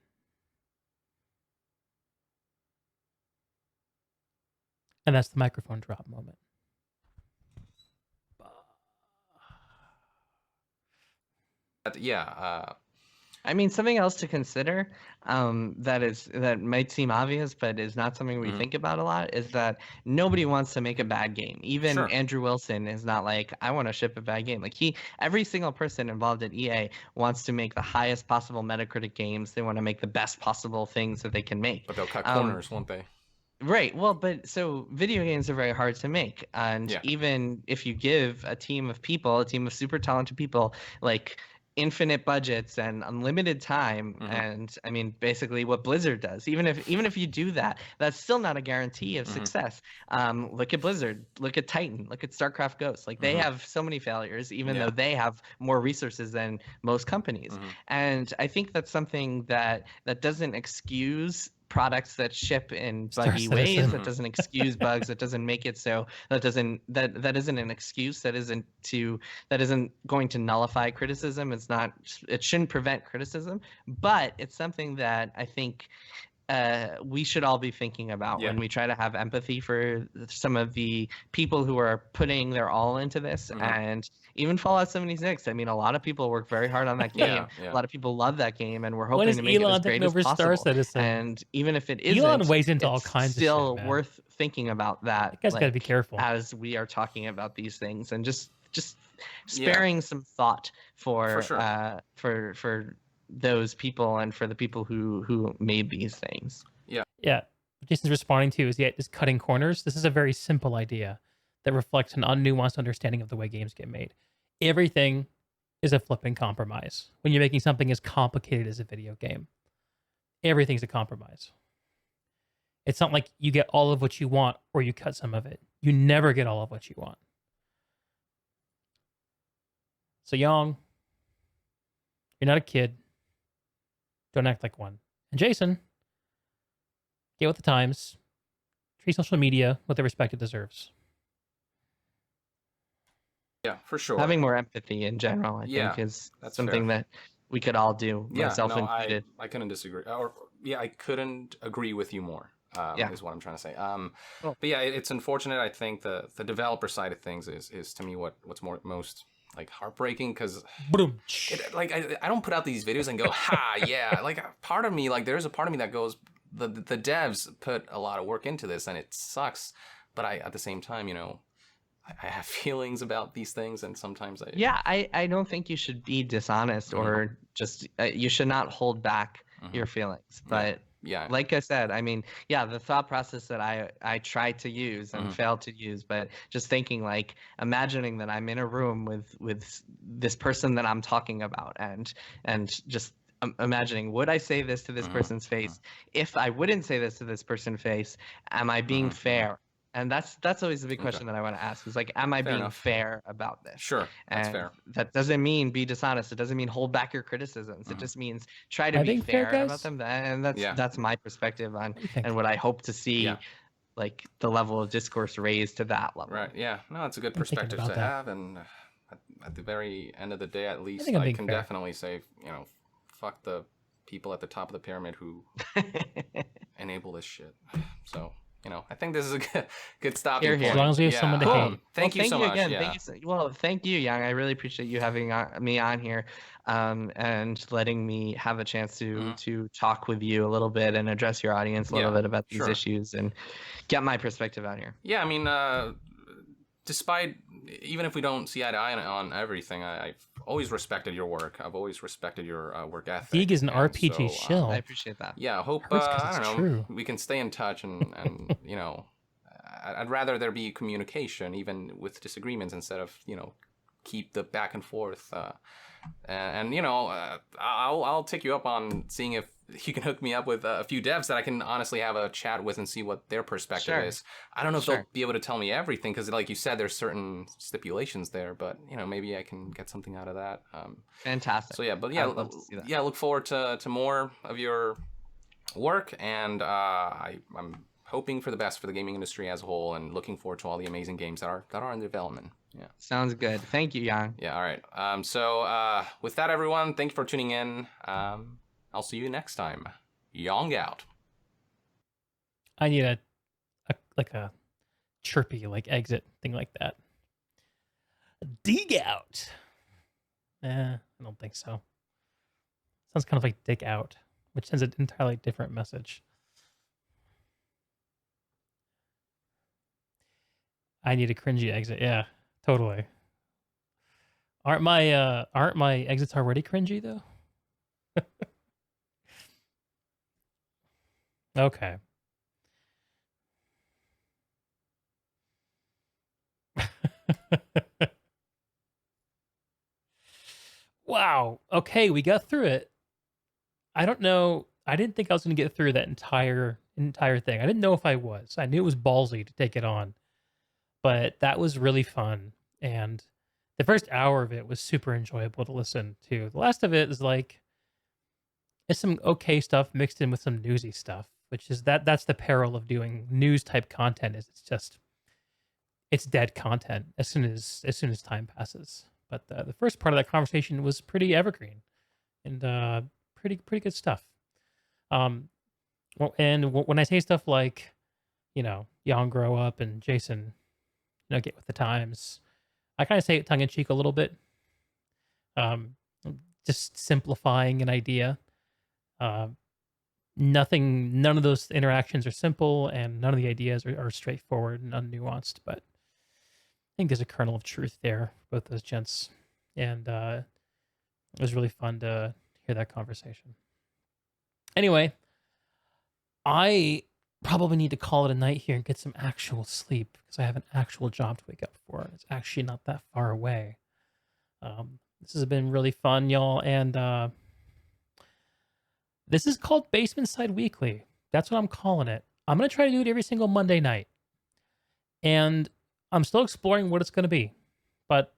Speaker 1: And that's the microphone drop moment.
Speaker 6: I mean, something else to consider that might seem obvious, but is not something we think about a lot, is that nobody wants to make a bad game. Even Andrew Wilson is not like, I want to ship a bad game. Like every single person involved at EA wants to make the highest possible Metacritic games. They want to make the best possible things that they can make.
Speaker 7: But they'll cut corners, won't they?
Speaker 6: Right. Well, but so video games are very hard to make. And even if you give a team of super talented people, like infinite budgets and unlimited time, and I mean basically what Blizzard does, even if you do that, that's still not a guarantee of success. Look at Blizzard, look at Titan, look at StarCraft Ghost. Like they have so many failures, even though they have more resources than most companies. And I think that's something that doesn't excuse products that ship in buggy ways, that doesn't excuse bugs, that doesn't make it so, that isn't an excuse, that isn't going to nullify criticism. It shouldn't prevent criticism, but it's something that I think we should all be thinking about when we try to have empathy for some of the people who are putting their all into this. And even Fallout 76, I mean, a lot of people work very hard on that game. A lot of people love that game, and we're hoping to make it as great as possible. And even if it isn't,
Speaker 1: Elon weighs into all kinds of shit,
Speaker 6: still worth thinking about that.
Speaker 1: You guys gotta be careful
Speaker 6: as we are talking about these things, and just sparing some thought for those people and for the people who made these things.
Speaker 1: Yeah, what Jason's responding to is cutting corners. This is a very simple idea that reflects an unnuanced understanding of the way games get made. Everything is a flipping compromise. When you're making something as complicated as a video game, everything's a compromise. It's not like you get all of what you want or you cut some of it. You never get all of what you want. So Young, you're not a kid. Don't act like one. And Jason, get with the times. Treat social media with the respect it deserves.
Speaker 7: Yeah, for sure.
Speaker 6: Having more empathy in general, I think, is something that we could all do, myself included.
Speaker 7: I couldn't disagree. I couldn't agree with you more. Is what I'm trying to say. But yeah, it's unfortunate. I think the developer side of things is to me what's most like heartbreaking, because like I don't put out these videos and go ha yeah. Like part of me, like there's a part of me that goes, the devs put a lot of work into this and it sucks, but I at the same time, you know, I have feelings about these things, and sometimes
Speaker 6: I don't think you should be dishonest or just you should not hold back your feelings, but
Speaker 7: yeah,
Speaker 6: like I said, I mean, the thought process that I tried to use and failed to use, but just thinking, like, imagining that I'm in a room with this person that I'm talking about, and just imagining, would I say this to this person's face? If I wouldn't say this to this person's face, am I being fair? And that's always the big question that I want to ask, is like, am I being fair about this?
Speaker 7: Sure, that's fair.
Speaker 6: That doesn't mean be dishonest. It doesn't mean hold back your criticisms. It just means try to be fair about them. And that's my perspective on and what I hope to see, like the level of discourse raised to that level.
Speaker 7: Right. Yeah. No, that's a good perspective to have. And at the very end of the day, at least, I can definitely say, you know, fuck the people at the top of the pyramid who enable this shit. So. You know, I think this is a good stopping point.
Speaker 1: As long as we have someone to hate.
Speaker 7: Thank you so much.
Speaker 6: Again. Thank you, Young. I really appreciate you having me on here, and letting me have a chance to talk with you a little bit and address your audience a little bit about these issues and get my perspective out here.
Speaker 7: Yeah, I mean, despite, even if we don't see eye to eye on everything, I've always respected your work. I've always respected your work ethic.
Speaker 1: Deeg is an RPG shill.
Speaker 6: I appreciate that.
Speaker 7: Yeah, I hope I don't know, we can stay in touch and you know, I'd rather there be communication even with disagreements instead of, you know, keep the back and forth. And you know, I'll take you up on seeing if you can hook me up with a few devs that I can honestly have a chat with and see what their perspective is. I don't know if they'll be able to tell me everything, because like you said, there's certain stipulations there, but you know, maybe I can get something out of that.
Speaker 6: Fantastic.
Speaker 7: So yeah, but yeah, look forward to more of your work, and I'm hoping for the best for the gaming industry as a whole, and looking forward to all the amazing games that are in development. Yeah.
Speaker 6: Sounds good. Thank you, Yang.
Speaker 7: Yeah, all right. So with that, everyone, thank you for tuning in. I'll see you next time. Yang out.
Speaker 1: I need a chirpy exit thing like that. Deeg Out. I don't think so. Sounds kind of like Dick Out, which sends an entirely different message. I need a cringy exit. Yeah, totally. Aren't my exits already cringy though? Okay. Wow. Okay, we got through it. I don't know. I didn't think I was going to get through that entire thing. I didn't know if I was. I knew it was ballsy to take it on. But that was really fun. And the first hour of it was super enjoyable to listen to. The last of it is it's some okay stuff mixed in with some newsy stuff, which is that's the peril of doing news type content, is it's dead content as soon as time passes. But the first part of that conversation was pretty evergreen and pretty good stuff. And when I say stuff like, you know, Young grow up and Jason, you know, get with the times, I kind of say it tongue in cheek a little bit, just simplifying an idea. None of those interactions are simple, and none of the ideas are straightforward and unnuanced, but I think there's a kernel of truth there, both those gents. And it was really fun to hear that conversation. Anyway, I probably need to call it a night here and get some actual sleep because I have an actual job to wake up for. And it's actually not that far away. This has been really fun, y'all. And this is called Basement Side Weekly. That's what I'm calling it. I'm going to try to do it every single Monday night. And I'm still exploring what it's going to be. But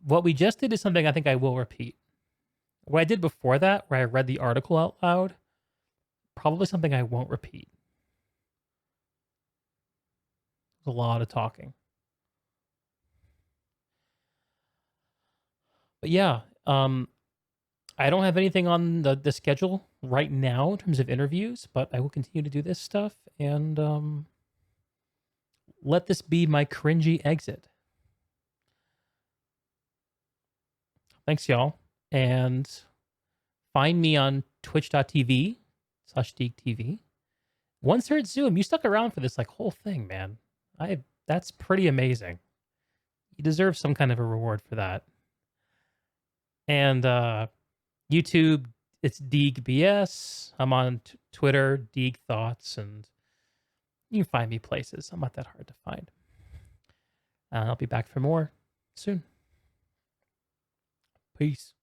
Speaker 1: what we just did is something I think I will repeat. What I did before that, where I read the article out loud, probably something I won't repeat. There's a lot of talking. But yeah, I don't have anything on the schedule right now in terms of interviews, but I will continue to do this stuff and let this be my cringy exit. Thanks, y'all. And find me on twitch.tv/DeegTV. Once they're at Zoom, you stuck around for this like whole thing, man. That's pretty amazing. You deserve some kind of a reward for that. And YouTube, it's Deeg BS. I'm on Twitter, Deeg Thoughts, and you can find me places. I'm not that hard to find. I'll be back for more soon. Peace.